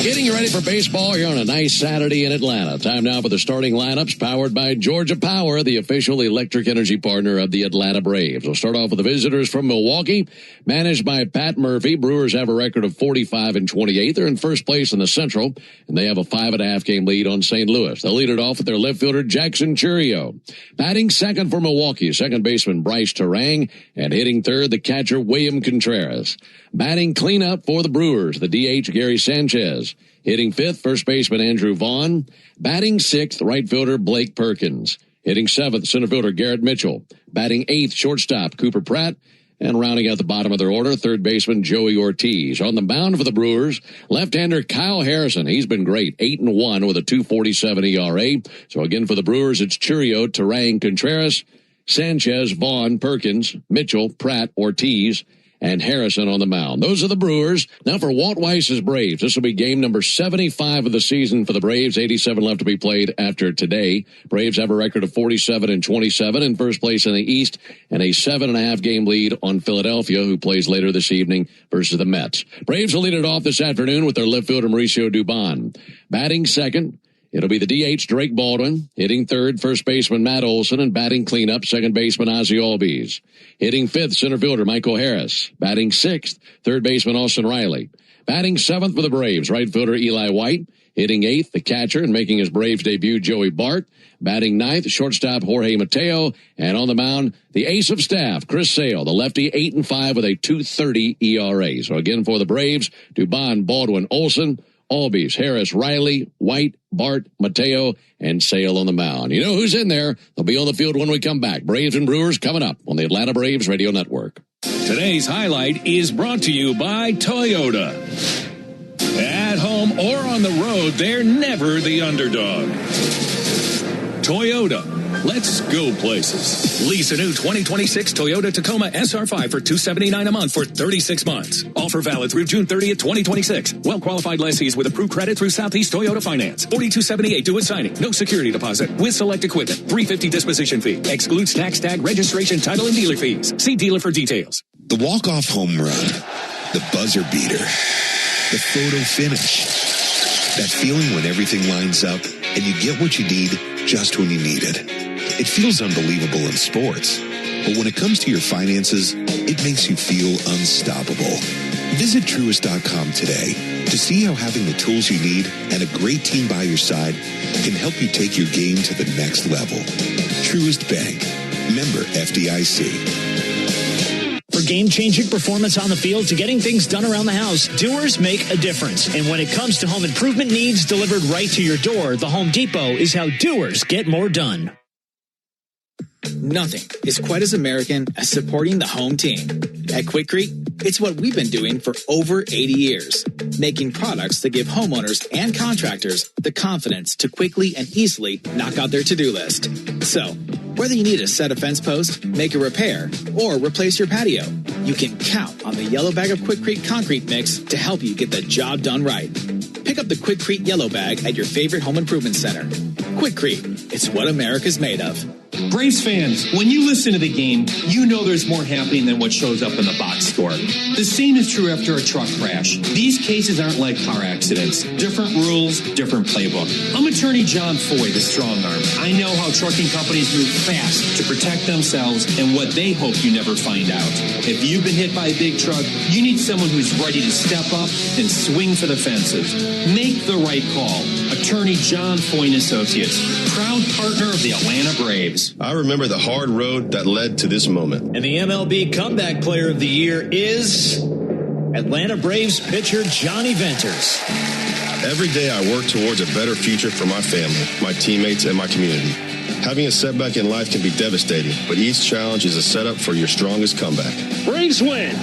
Getting you ready for baseball here on a nice Saturday in Atlanta. Time now for the starting lineups, powered by Georgia Power, the official electric energy partner of the Atlanta Braves. We'll start off with the visitors from Milwaukee, managed by Pat Murphy. Brewers have a record of 45-28. They're in first place in the Central, and they have a 5.5 game lead on St. Louis. They'll lead it off with their left fielder, Jackson Churio. Batting second for Milwaukee, second baseman Bryce Terang, and hitting third, the catcher, William Contreras. Batting cleanup for the Brewers, the DH, Gary Sanchez. Hitting fifth, first baseman Andrew Vaughn. Batting sixth, right fielder Blake Perkins. Hitting seventh, center fielder Garrett Mitchell. Batting eighth, shortstop Cooper Pratt. And rounding out the bottom of their order, third baseman Joey Ortiz. On the mound for the Brewers, left-hander Kyle Harrison. He's been great, 8-1 with a 2.47 ERA. So again for the Brewers, it's Churio, Terang, Contreras, Sanchez, Vaughn, Perkins, Mitchell, Pratt, Ortiz, and Harrison on the mound. Those are the Brewers. Now for Walt Weiss's Braves. This will be game number 75 of the season for the Braves. 87 left to be played after today. Braves have a record of 47-27 in first place in the East and a 7.5 game lead on Philadelphia, who plays later this evening versus the Mets. Braves will lead it off this afternoon with their left fielder Mauricio Dubon. Batting second, it'll be the DH, Drake Baldwin. Hitting third, first baseman Matt Olson. And batting cleanup, second baseman Ozzie Albies. Hitting fifth, center fielder Michael Harris. Batting sixth, third baseman Austin Riley. Batting seventh for the Braves, right fielder Eli White. Hitting eighth, the catcher, and making his Braves debut, Joey Bart. Batting ninth, shortstop Jorge Mateo. And on the mound, the ace of staff, Chris Sale, the lefty, 8-5 with a 2.30 ERA. So again for the Braves, Dubon, Baldwin, Olson, Albies, Harris, Riley, White, Bart, Mateo, and Sale on the mound. You know who's in there. They'll be on the field when we come back. Braves and Brewers coming up on the Atlanta Braves Radio Network. Today's highlight is brought to you by Toyota. At home or on the road, they're never the underdog. Toyota. Let's go places. Lease a new 2026 Toyota Tacoma SR5 for $279 a month for 36 months. Offer valid through June 30th, 2026. Well-qualified lessees with approved credit through Southeast Toyota Finance. $42.78 due at signing. No security deposit with select equipment. $350 disposition fee. Excludes tax, tag, registration, title, and dealer fees. See dealer for details. The walk-off home run. The buzzer beater. The photo finish. That feeling when everything lines up and you get what you need just when you need it. It feels unbelievable in sports, but when it comes to your finances, it makes you feel unstoppable. Visit Truist.com today to see how having the tools you need and a great team by your side can help you take your game to the next level. Truist Bank. Member FDIC. For game-changing performance on the field to getting things done around the house, doers make a difference. And when it comes to home improvement needs delivered right to your door, the Home Depot is how doers get more done. Nothing is quite as American as supporting the home team. At Quikrete, it's what we've been doing for over 80 years, making products that give homeowners and contractors the confidence to quickly and easily knock out their to-do list. So, whether you need to set a fence post, make a repair, or replace your patio, you can count on the yellow bag of Quikrete concrete mix to help you get the job done right. Pick up the Quikrete yellow bag at your favorite home improvement center. Quikrete, it's what America's made of. Braves fans, when you listen to the game, you know there's more happening than what shows up in the box score. The same is true after a truck crash. These cases aren't like car accidents. Different rules, different playbook. I'm attorney John Foy, the strong arm. I know how trucking companies move fast to protect themselves and what they hope you never find out. If you've been hit by a big truck, you need someone who's ready to step up and swing for the fences. Make the right call. Attorney John Foy & Associates, proud partner of the Atlanta Braves. I remember the hard road that led to this moment. And the MLB Comeback Player of the Year is Atlanta Braves pitcher Johnny Venters. Every day I work towards a better future for my family, my teammates, and my community. Having a setback in life can be devastating, but each challenge is a setup for your strongest comeback. Braves win.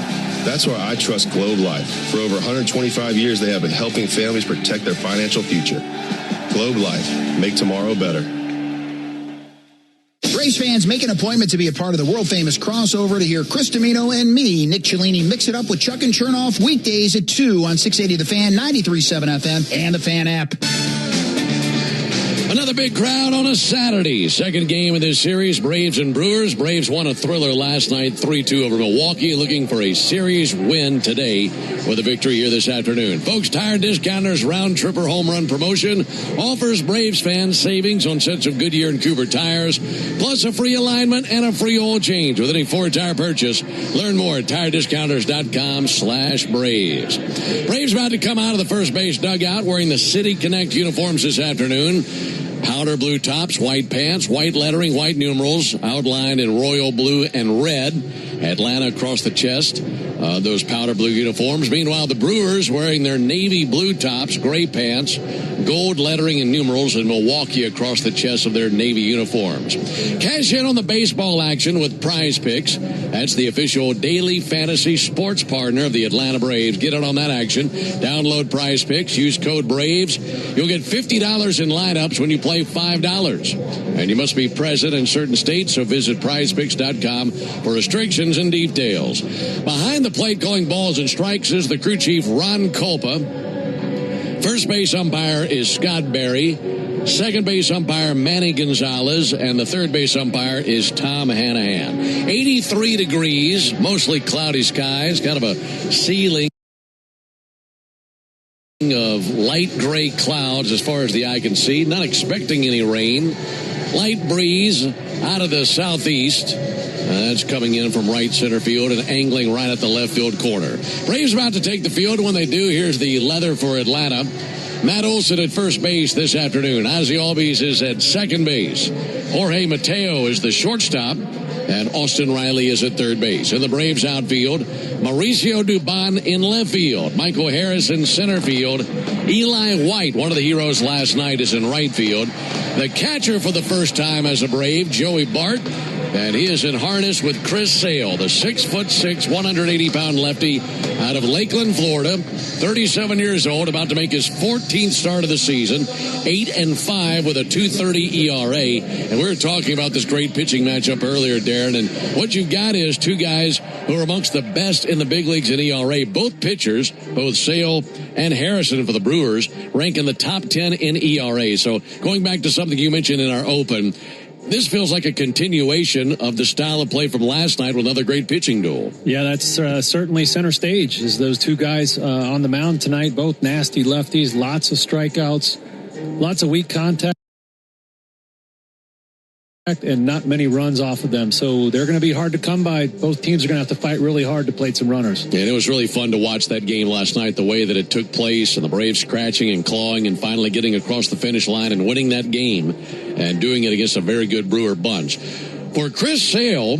That's why I trust Globe Life. For over 125 years, they have been helping families protect their financial future. Globe Life. Make tomorrow better. Braves fans, make an appointment to be a part of the world-famous crossover to hear Chris Domino and me, Nick Cellini, mix it up with Chuck and Chernoff weekdays at 2 on 680 The Fan, 93.7 FM, and the Fan app. Another big crowd on a Saturday. Second game of this series, Braves and Brewers. Braves won a thriller last night, 3-2 over Milwaukee, looking for a series win today with a victory here this afternoon. Folks, Tire Discounters Round Tripper Home Run Promotion offers Braves fans savings on sets of Goodyear and Cooper tires, plus a free alignment and a free oil change with any Ford tire purchase. Learn more at TireDiscounters.com/Braves. Braves about to come out of the first base dugout wearing the City Connect uniforms this afternoon. Powder blue tops, white pants, white lettering, white numerals, outlined in royal blue and red. Atlanta across the chest, those powder blue uniforms. Meanwhile, the Brewers wearing their navy blue tops, gray pants, gold lettering and numerals, and Milwaukee across the chest of their navy uniforms. Cash in on the baseball action with Prize Picks. That's the official daily fantasy sports partner of the Atlanta Braves. Get in on that action. Download Prize Picks. Use code BRAVES. You'll get $50 in lineups when you play $5. And you must be present in certain states, so visit prizepicks.com for restrictions and details. Behind the plate calling balls and strikes is the crew chief, Ron Culpa. First base umpire is Scott Berry. Second base umpire, Manny Gonzalez. And the third base umpire is Tom Hanahan. 83 degrees, mostly cloudy skies, kind of a ceiling of light gray clouds as far as the eye can see. Not expecting any rain. Light breeze out of the southeast. That's coming in from right center field and angling right at the left field corner. Braves about to take the field. When they do, here's the leather for Atlanta. Matt Olson at first base this afternoon. Ozzie Albies is at second base. Jorge Mateo is the shortstop. And Austin Riley is at third base. In the Braves outfield, Mauricio Dubon in left field. Michael Harris in center field. Eli White, one of the heroes last night, is in right field. The catcher for the first time as a Brave, Joey Bart. And he is in harness with Chris Sale, the 6'6", 180-pound lefty out of Lakeland, Florida. 37 years old, about to make his 14th start of the season. 8-5 with a 2.30 ERA. And we were talking about this great pitching matchup earlier, Darren. And what you've got is two guys who are amongst the best in the big leagues in ERA. Both pitchers, both Sale and Harrison for the Brewers, rank in the top 10 in ERA. So going back to something you mentioned in our open, this feels like a continuation of the style of play from last night with another great pitching duel. Yeah, that's certainly center stage is those two guys on the mound tonight, both nasty lefties, lots of strikeouts, lots of weak contact, and not many runs off of them. So they're going to be hard to come by. Both teams are going to have to fight really hard to plate some runners. Yeah, and it was really fun to watch that game last night, the way that it took place, and the Braves scratching and clawing and finally getting across the finish line and winning that game and doing it against a very good Brewer bunch. For Chris Sale,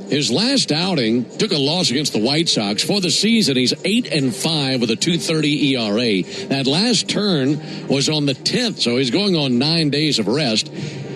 his last outing took a loss against the White Sox. For the season, he's 8-5 with a 2.30 ERA. That last turn was on the 10th, so he's going on 9 days of rest.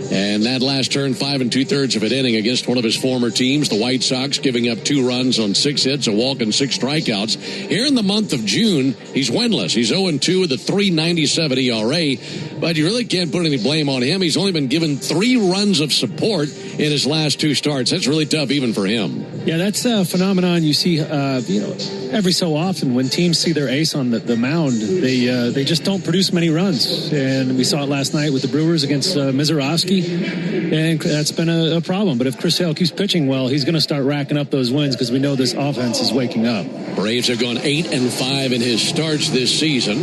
And that last turn, 5 2/3 of an inning against one of his former teams, the White Sox, giving up 2 runs on 6 hits, a walk, and 6 strikeouts. Here in the month of June, he's winless. He's 0-2 with a 3.97 ERA, but you really can't put any blame on him. He's only been given 3 runs of support in his last 2 starts. That's really tough even for him. Yeah, that's a phenomenon you see, every so often when teams see their ace on the mound, they just don't produce many runs. And we saw it last night with the Brewers against Mizorowski, and that's been a problem. But if Chris Sale keeps pitching well, he's going to start racking up those wins because we know this offense is waking up. Braves have gone 8-5 in his starts this season.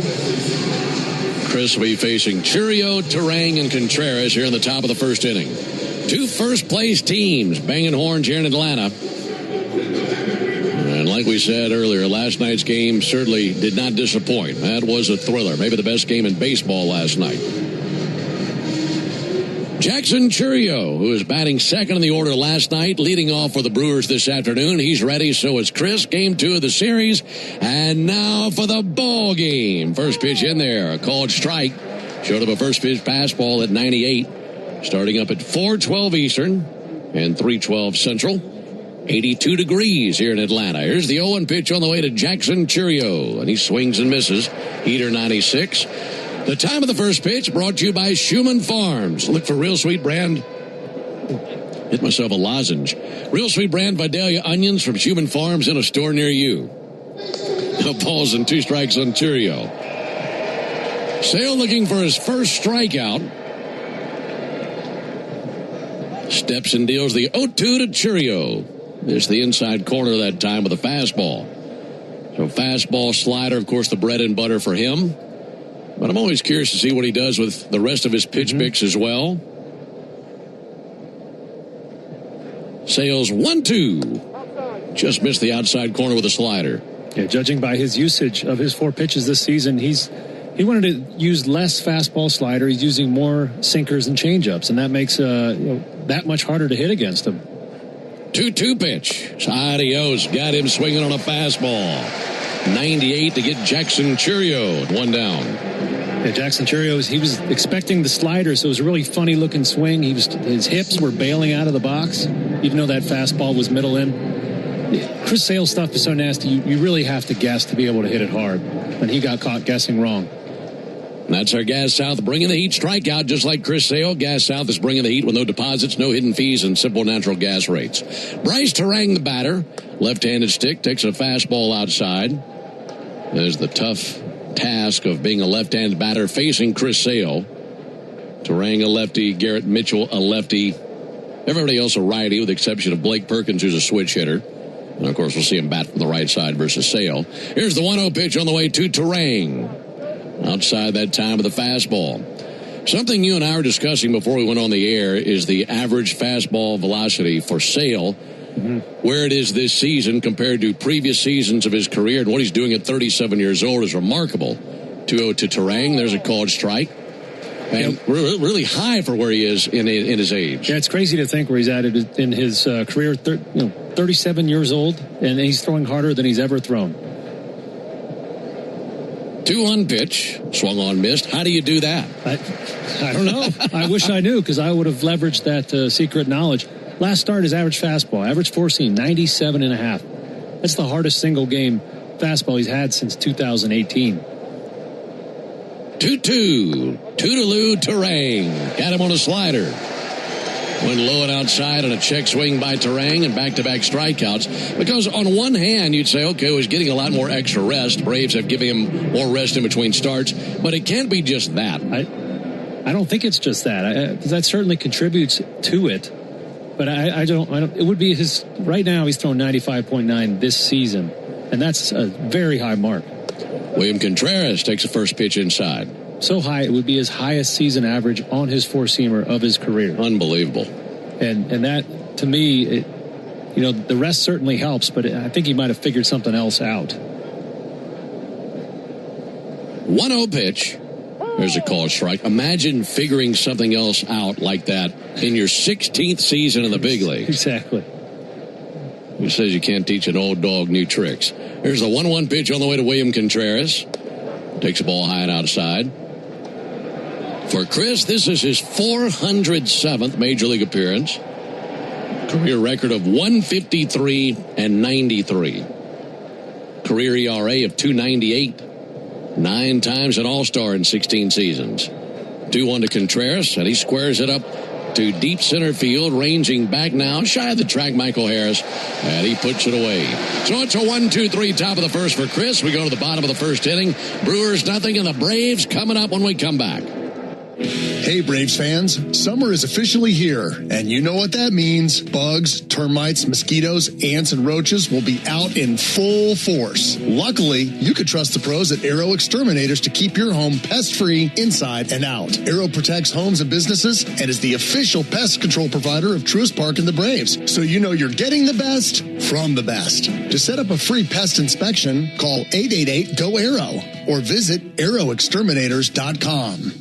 Chris will be facing Churio, Terang, and Contreras here in the top of the first inning. Two first-place teams banging horns here in Atlanta. And like we said earlier, last night's game certainly did not disappoint. That was a thriller. Maybe the best game in baseball last night. Jackson Churio, who is batting second in the order last night, leading off for the Brewers this afternoon. He's ready, so is Chris. Game 2 of the series. And now for the ball game. First pitch in there, a called strike. Showed up a first pitch fastball at 98. Starting up at 4:12 Eastern and 3:12 Central. 82 degrees here in Atlanta. Here's the 0-1 pitch on the way to Jackson Churio, and he swings and misses. Heater 96. The time of the first pitch brought to you by Schumann Farms. Look for Real Sweet brand. Hit myself a lozenge. Real Sweet brand Vidalia onions from Schumann Farms in a store near you. No balls and 2 strikes on Churio. Sale looking for his first strikeout. Steps and deals the 0-2 to Churio. There's the inside corner that time with a fastball. So fastball, slider, of course, the bread and butter for him. But I'm always curious to see what he does with the rest of his pitch mix as well. Sales 1-2. Just missed the outside corner with a slider. Yeah, judging by his usage of his 4 pitches this season, he wanted to use less fastball slider. He's using more sinkers and changeups, and that makes that much harder to hit against him. 2-2 pitch. Adios. Got him swinging on a fastball. 98 to get Jackson Churio at 1 down. Yeah, Jackson Churio, he was expecting the slider, so it was a really funny looking swing. His hips were bailing out of the box, even though that fastball was middle in. Chris Sale's stuff is so nasty, you really have to guess to be able to hit it hard. And he got caught guessing wrong. That's our Gas South bringing the heat strikeout, just like Chris Sale. Gas South is bringing the heat with no deposits, no hidden fees, and simple natural gas rates. Bryce Terang, the batter. Left-handed stick, takes a fastball outside. There's the tough task of being a left-handed batter facing Chris Sale. Terang, a lefty. Garrett Mitchell, a lefty. Everybody else a righty, with the exception of Blake Perkins, who's a switch hitter. And, of course, we'll see him bat from the right side versus Sale. Here's the 1-0 pitch on the way to Terang. Outside that time of the fastball. Something you and I were discussing before we went on the air is the average fastball velocity for Sale, where it is this season compared to previous seasons of his career, and what he's doing at 37 years old is remarkable. 2-0 to Terang. There's a called strike. And really high for where he is in his age. Yeah, it's crazy to think where he's at in his career. 37 years old, and he's throwing harder than he's ever thrown. 2-1 pitch, swung on, missed. How do you do that? I don't know. I wish I knew, because I would have leveraged that secret knowledge. Last start, his average fastball, average 4-seam, 97.5. That's the hardest single game fastball he's had since 2018. 2-2. Toodaloo Terang. Got him on a slider. Went low and outside on a check swing by Terang and back-to-back strikeouts. Because on one hand, you'd say, okay, he's getting a lot more extra rest. Braves have given him more rest in between starts. But it can't be just that. I don't think it's just that. That certainly contributes to it. But I don't. It would be his. Right now, he's thrown 95.9 this season, and that's a very high mark. William Contreras takes the first pitch inside. So high, it would be his highest season average on his 4-seamer of his career. Unbelievable. And that, to me, the rest certainly helps, but I think he might have figured something else out. 1-0 pitch. There's a called strike. Imagine figuring something else out like that in your 16th season in the big leagues. Exactly. Who says you can't teach an old dog new tricks? Here's the 1-1 pitch on the way to William Contreras. Takes the ball high and outside. For Chris, this is his 407th Major League appearance. Career record of 153 and 93. Career ERA of 2.98. 9 times an All-Star in 16 seasons. 2-1 to Contreras, and he squares it up to deep center field, ranging back now, shy of the track, Michael Harris, and he puts it away. So it's a 1-2-3 top of the first for Chris. We go to the bottom of the first inning. Brewers nothing, and the Braves coming up when we come back. Hey, Braves fans, summer is officially here, and you know what that means. Bugs, termites, mosquitoes, ants, and roaches will be out in full force. Luckily, you can trust the pros at Arrow Exterminators to keep your home pest-free inside and out. Arrow protects homes and businesses and is the official pest control provider of Truist Park and the Braves, so you know you're getting the best from the best. To set up a free pest inspection, call 888-GO-ARROW or visit arrowexterminators.com.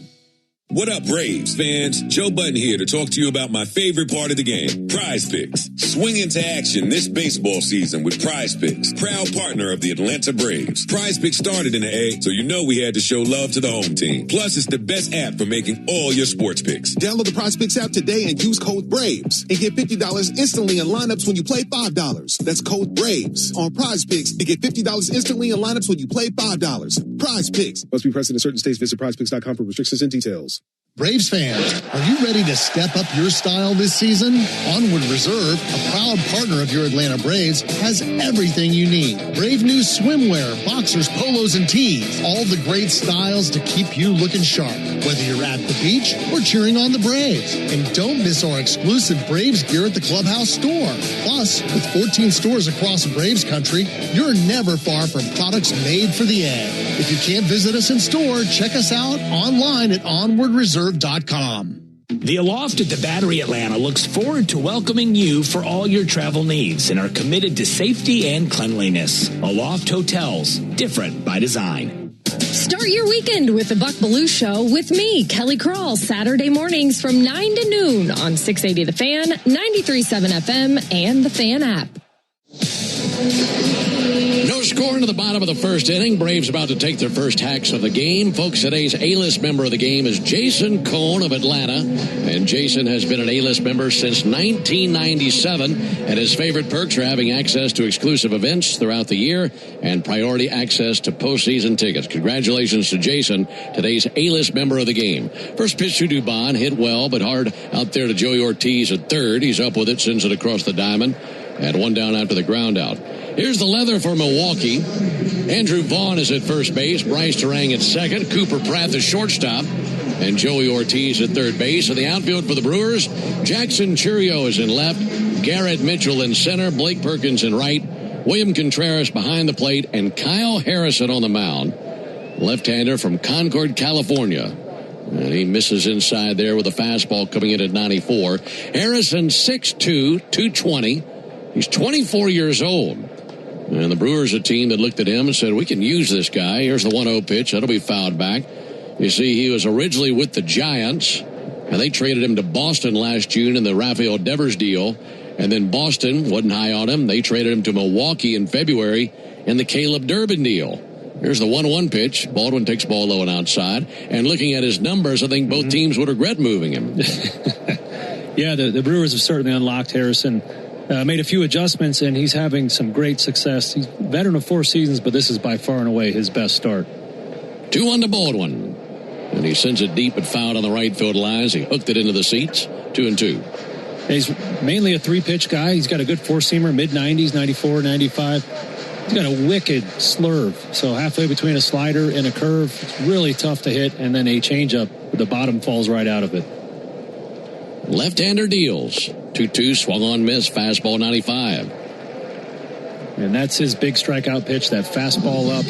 What up, Braves fans? Joe Budden here to talk to you about my favorite part of the game, Prize Picks. Swing into action this baseball season with Prize Picks, proud partner of the Atlanta Braves. Prize Picks started in the A, so you know we had to show love to the home team. Plus, it's the best app for making all your sports picks. Download the Prize Picks app today and use code BRAVES and get $50 instantly in lineups when you play $5. That's code BRAVES on Prize Picks to get $50 instantly in lineups when you play $5. Prize Picks. Must be present in certain states. Visit prizepicks.com for restrictions and details. Braves fans, are you ready to step up your style this season? Onward Reserve, a proud partner of your Atlanta Braves, has everything you need. Brave new swimwear, boxers, polos, and tees. All the great styles to keep you looking sharp, whether you're at the beach or cheering on the Braves. And don't miss our exclusive Braves gear at the Clubhouse store. Plus, with 14 stores across Braves country, you're never far from products made for the A. If you can't visit us in store, check us out online at onwardreserve.com. The Aloft at the Battery Atlanta looks forward to welcoming you for all your travel needs and are committed to safety and cleanliness. Aloft Hotels, different by design. Start your weekend with the Buck Belue Show with me, Kelly Crawl, Saturday mornings from 9 to noon on 680 The Fan, 93.7 FM, and the Fan app. No score into the bottom of the first inning. Braves about to take their first hacks of the game. Folks, today's A-list member of the game is Jason Cohn of Atlanta. And Jason has been an A-list member since 1997. And his favorite perks are having access to exclusive events throughout the year and priority access to postseason tickets. Congratulations to Jason, today's A-list member of the game. First pitch to Dubon, hit well but hard out there to Joey Ortiz at third. He's up with it, sends it across the diamond. And one down after the ground out. Here's the leather for Milwaukee. Andrew Vaughn is at first base. Bryce Terang at second. Cooper Pratt, the shortstop. And Joey Ortiz at third base. In the outfield for the Brewers, Jackson Churio is in left. Garrett Mitchell in center. Blake Perkins in right. William Contreras behind the plate. And Kyle Harrison on the mound. Left-hander from Concord, California. And he misses inside there with a fastball coming in at 94. Harrison 6'2", 220. He's 24 years old. And the Brewers, a team that looked at him and said, we can use this guy. Here's the 1-0 pitch. That'll be fouled back. You see, he was originally with the Giants, and they traded him to Boston last June in the Rafael Devers deal. And then Boston wasn't high on him. They traded him to Milwaukee in February in the Caleb Durbin deal. Here's the 1-1 pitch. Baldwin takes ball low and outside. And looking at his numbers, I think both teams would regret moving him. Yeah, the Brewers have certainly unlocked Harrison. Made a few adjustments, and he's having some great success. He's a veteran of 4 seasons, but this is by far and away his best start. 2-1 to Baldwin. And he sends it deep and fouled on the right field lines. He hooked it into the seats. 2-2. He's mainly a 3-pitch guy. He's got a good 4-seamer, mid-90s, 94, 95. He's got a wicked slurve. So halfway between a slider and a curve. It's really tough to hit. And then a changeup. The bottom falls right out of it. Left-hander deals. 2-2, swung on, miss, fastball 95. And that's his big strikeout pitch, that fastball up.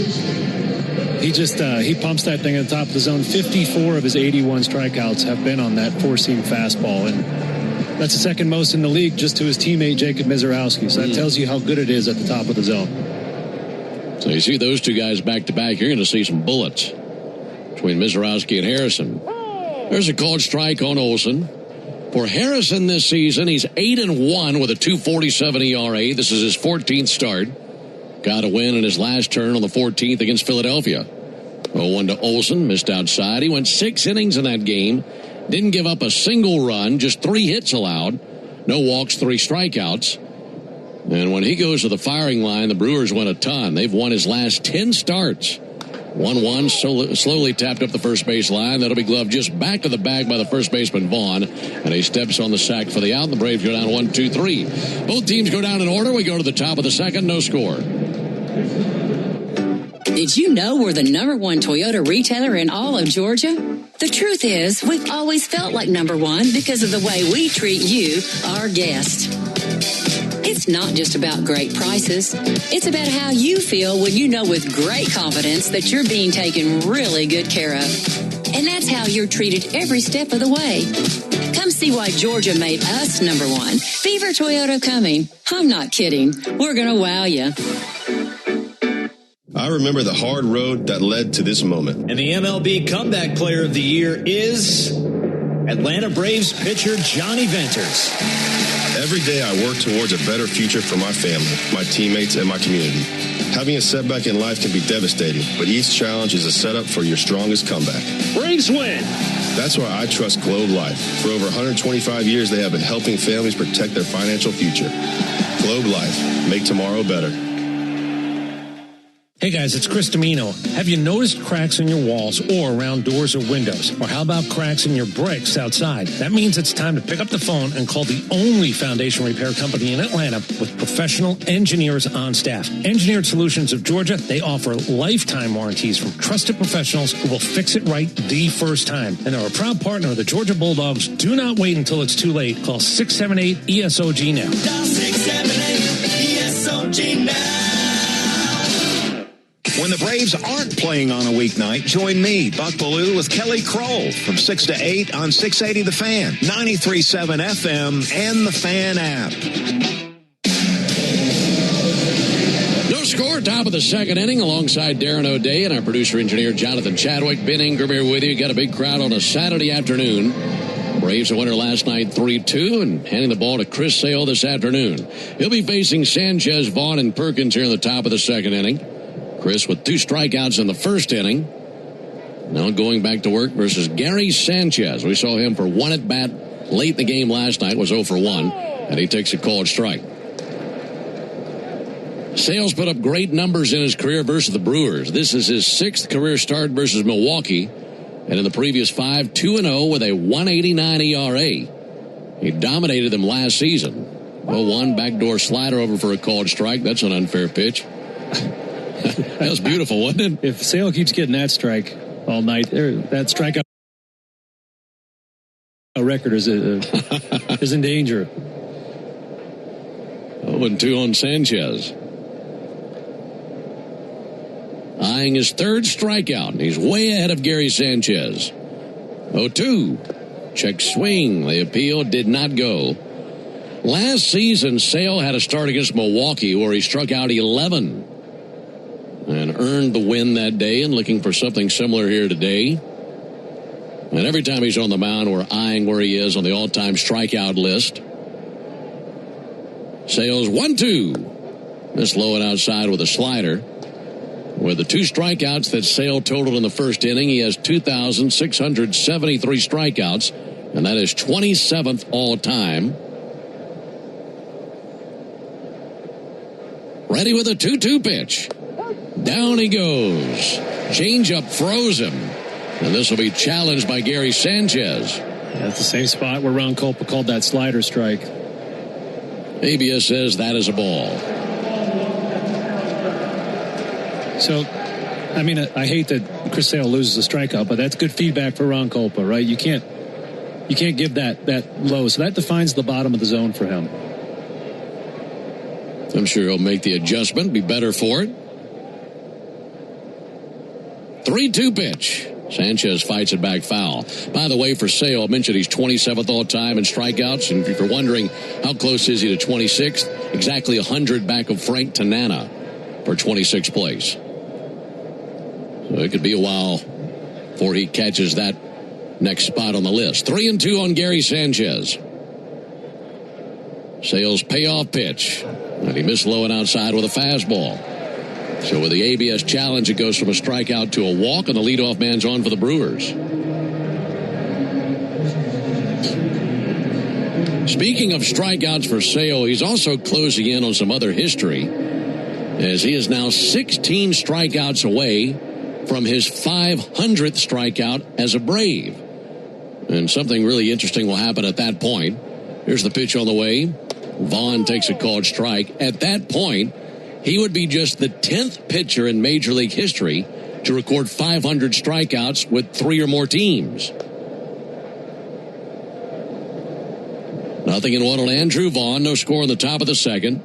He just, he pumps that thing at the top of the zone. 54 of his 81 strikeouts have been on that 4-seam fastball. And that's the second most in the league, just to his teammate, Jacob Mizorowski. So that tells you how good it is at the top of the zone. So you see those two guys back-to-back, you're going to see some bullets between Mizorowski and Harrison. There's a called strike on Olsen. For Harrison this season, he's 8-1 with a 2.47 ERA. This is his 14th start. Got a win in his last turn on the 14th against Philadelphia. 0-1 to Olsen, missed outside. He went 6 innings in that game. Didn't give up a single run, just 3 hits allowed. No walks, 3 strikeouts. And when he goes to the firing line, the Brewers win a ton. They've won his last 10 starts. 1-1, slowly tapped up the first base line. That'll be gloved just back to the bag by the first baseman, Vaughn. And he steps on the sack for the out, and the Braves go down 1-2-3. Both teams go down in order. We go to the top of the second, no score. Did you know we're the #1 Toyota retailer in all of Georgia? The truth is, we've always felt like #1 because of the way we treat you, our guest. It's not just about great prices. It's about how you feel when you know with great confidence that you're being taken really good care of. And that's how you're treated every step of the way. Come see why Georgia made us #1. Beaver Toyota coming. I'm not kidding. We're going to wow you. I remember the hard road that led to this moment. And the MLB Comeback Player of the Year is Atlanta Braves pitcher Johnny Venters. Every day I work towards a better future for my family, my teammates, and my community. Having a setback in life can be devastating, but each challenge is a setup for your strongest comeback. Braves win. That's why I trust Globe Life. For over 125 years, they have been helping families protect their financial future. Globe Life. Make tomorrow better. Hey guys, it's Chris Domino. Have you noticed cracks in your walls or around doors or windows? Or how about cracks in your bricks outside? That means it's time to pick up the phone and call the only foundation repair company in Atlanta with professional engineers on staff. Engineered Solutions of Georgia, they offer lifetime warranties from trusted professionals who will fix it right the first time. And they're a proud partner of the Georgia Bulldogs. Do not wait until it's too late. Call 678-ESOG now. Dial 678-ESOG now. When the Braves aren't playing on a weeknight, join me, Buck Ballou, with Kelly Kroll from 6 to 8 on 680 The Fan, 93.7 FM, and the Fan app. No score, top of the second inning, alongside Darren O'Day and our producer-engineer Jonathan Chadwick. Ben Ingram here with you. Got a big crowd on a Saturday afternoon. Braves a winner last night 3-2 and handing the ball to Chris Sale this afternoon. He'll be facing Sanchez, Vaughn, and Perkins here in the top of the second inning. Chris with 2 strikeouts in the first inning. Now going back to work versus Gary Sanchez. We saw him for 1 at bat late in the game last night, was 0 for 1, and he takes a called strike. Sales put up great numbers in his career versus the Brewers. This is his 6th career start versus Milwaukee, and in the previous 5, 2-0 with a 1.89 ERA. He dominated them last season. 0-1 backdoor slider over for a called strike. That's an unfair pitch. That was beautiful, wasn't it? If Sale keeps getting that strike all night, that strikeout record is in danger. 0-2 on Sanchez. Eyeing his 3rd strikeout. He's way ahead of Gary Sanchez. 0-2. Check swing. The appeal did not go. Last season, Sale had a start against Milwaukee where he struck out 11. And earned the win that day, and looking for something similar here today. And every time he's on the mound, we're eyeing where he is on the all-time strikeout list. Sale's 1-2. This low and outside with a slider. With the 2 strikeouts that Sale totaled in the first inning, he has 2,673 strikeouts, and that is 27th all-time. Ready with a 2-2 pitch. Down he goes. Changeup froze him. And this will be challenged by Gary Sanchez. That's the same spot where Ron Culpa called that slider strike. ABS says that is a ball. So, I mean, I hate that Chris Sale loses a strikeout, but that's good feedback for Ron Culpa, right? You can't give that low. So that defines the bottom of the zone for him. I'm sure he'll make the adjustment, be better for it. 3-2 pitch. Sanchez fights it back foul. By the way, for Sale, I mentioned he's 27th all-time in strikeouts. And if you're wondering how close is he to 26th, exactly 100 back of Frank Tanana for 26th place. So it could be a while before he catches that next spot on the list. 3-2 on Gary Sanchez. Sale's payoff pitch. And he missed low and outside with a fastball. So with the ABS challenge, it goes from a strikeout to a walk, and the leadoff man's on for the Brewers. Speaking of strikeouts for Sale, he's also closing in on some other history, as he is now 16 strikeouts away from his 500th strikeout as a Brave. And something really interesting will happen at that point. Here's the pitch on the way. Vaughn takes a called strike. At that point, he would be just the 10th pitcher in Major League history to record 500 strikeouts with 3 or more teams. 0-1 on Andrew Vaughn. No score in the top of the second.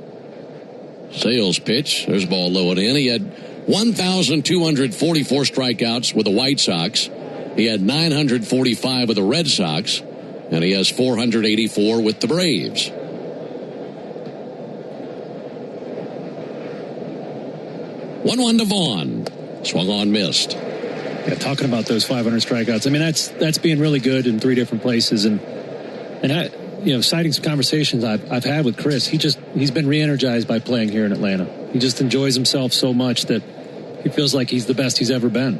Sales pitch. There's a ball low and in. He had 1,244 strikeouts with the White Sox. He had 945 with the Red Sox. And he has 484 with the Braves. 1-1 to Vaughn. Swung on, missed. Yeah, talking about those 500 strikeouts. I mean, that's being really good in 3 different places. And I, citing some conversations I've had with Chris, he's been re-energized by playing here in Atlanta. He just enjoys himself so much that he feels like he's the best he's ever been.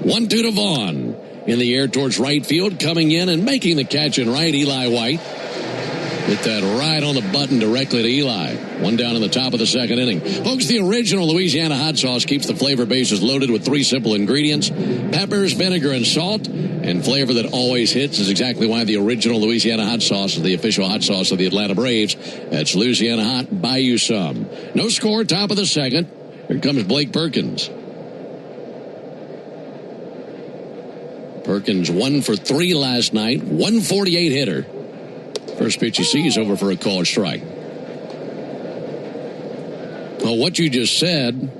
1-2 to Vaughn. In the air towards right field, coming in and making the catch in right, Eli White. Hit that right on the button directly to Eli. 1 down in the top of the second inning. Folks, the original Louisiana hot sauce keeps the flavor bases loaded with 3 simple ingredients: peppers, vinegar, and salt. And flavor that always hits is exactly why the original Louisiana hot sauce is the official hot sauce of the Atlanta Braves. That's Louisiana Hot. Buy you some. No score, top of the second. Here comes Blake Perkins. Perkins 1 for 3 last night. 148 hitter. First pitch you see is over for a called strike. Well, what you just said,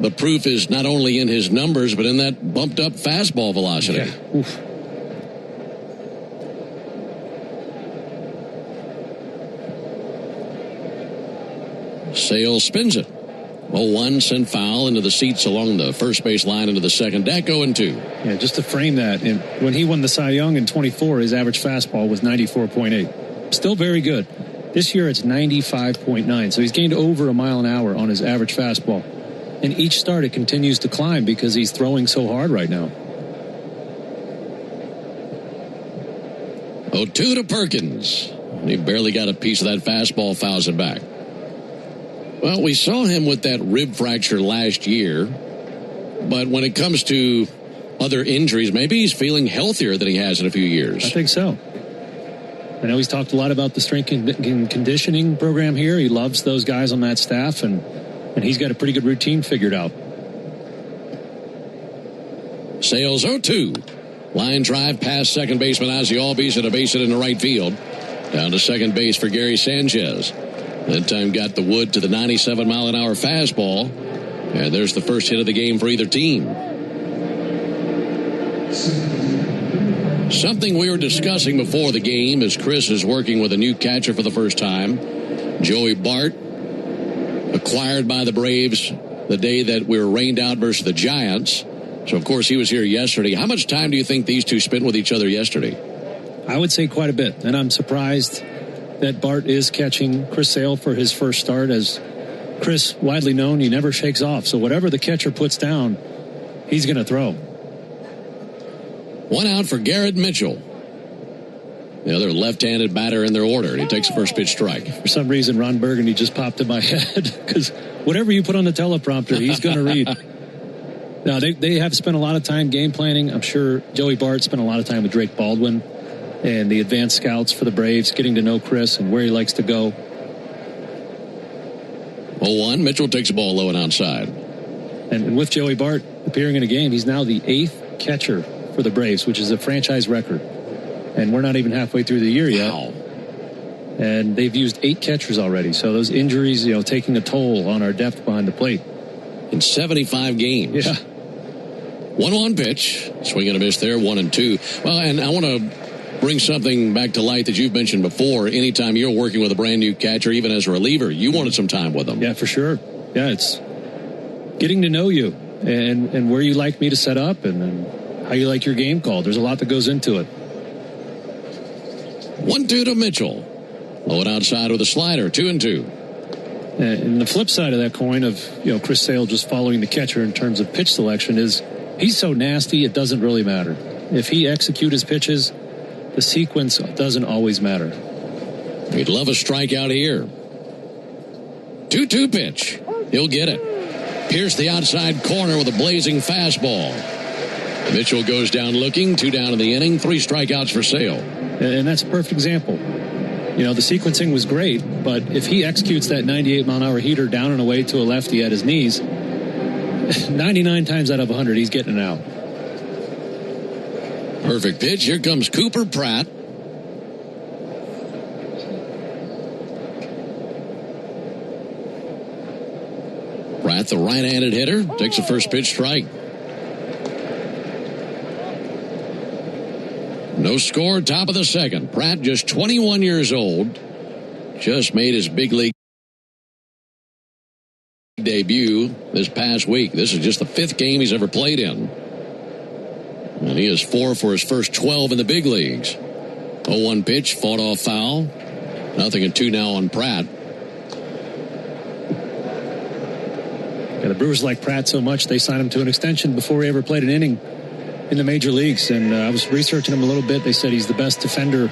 the proof is not only in his numbers, but in that bumped up fastball velocity. Yeah. Oof. Sale spins it. 0-1, sent foul into the seats along the first base line into the second deck. 0-2. Yeah, just to frame that, and when he won the Cy Young in 24, his average fastball was 94.8. Still very good. This year it's 95.9, so he's gained over a mile an hour on his average fastball. And each start it continues to climb because he's throwing so hard right now. 0-2 to Perkins. He barely got a piece of that fastball, fouls it back. Well, we saw him with that rib fracture last year, but when it comes to other injuries, maybe he's feeling healthier than he has in a few years. I think so. I know he's talked a lot about the strength and conditioning program here. He loves those guys on that staff, and he's got a pretty good routine figured out. Sales 0-2. Line drive past second baseman Ozzie Albies and a base hit into right field. Down to second base for Gary Sanchez. That time got the wood to the 97-mile-an-hour fastball. And there's the first hit of the game for either team. Something we were discussing before the game as Chris is working with a new catcher for the first time. Joey Bart, acquired by the Braves the day that we were rained out versus the Giants. So, of course, he was here yesterday. How much time do you think these two spent with each other yesterday? I would say quite a bit. And I'm surprised that Bart is catching Chris Sale for his first start. As Chris, widely known, he never shakes off. So whatever the catcher puts down, he's going to throw. 1 out for Garrett Mitchell. The other left-handed batter in their order. He takes the first pitch strike. For some reason, Ron Burgundy just popped in my head because whatever you put on the teleprompter, he's going to read. Now, they have spent a lot of time game planning. I'm sure Joey Bart spent a lot of time with Drake Baldwin and the advanced scouts for the Braves, getting to know Chris and where he likes to go. 0-1, Mitchell takes the ball low and outside. And with Joey Bart appearing in a game, he's now the 8th catcher for the Braves, which is a franchise record. And we're not even halfway through the year yet. Wow. And they've used 8 catchers already. So those injuries, taking a toll on our depth behind the plate. In 75 games. Yeah. 1-1 pitch. Swing and a miss there, 1-2. Well, and I want to bring something back to light that you've mentioned before. Anytime you're working with a brand new catcher, even as a reliever, you wanted some time with them. Yeah, for sure. Yeah, it's getting to know you and where you like me to set up and how you like your game called. There's a lot that goes into it. 1-2 to Mitchell. Low and outside with a slider, 2-2. And the flip side of that coin of, Chris Sale just following the catcher in terms of pitch selection is he's so nasty, it doesn't really matter. If he executes his pitches, the sequence doesn't always matter. He'd love a strikeout here. 2-2 pitch. He'll get it. Pierced the outside corner with a blazing fastball. Mitchell goes down looking. 2 down in the inning. 3 strikeouts for Sale. And that's a perfect example. You know, the sequencing was great, but if he executes that 98-mile-an-hour heater down and away to a lefty at his knees, 99 times out of 100, he's getting it out. Perfect pitch. Here comes Cooper Pratt. Pratt, the right-handed hitter, takes the first pitch strike. No score, top of the second. Pratt, just 21 years old, just made his big league debut this past week. This is just the 5th game he's ever played in. And he is 4 for his first 12 in the big leagues. 0-1 pitch, fought off foul. 0-2 now on Pratt. Yeah, the Brewers like Pratt so much, they signed him to an extension before he ever played an inning in the major leagues. And I was researching him a little bit. They said he's the best defender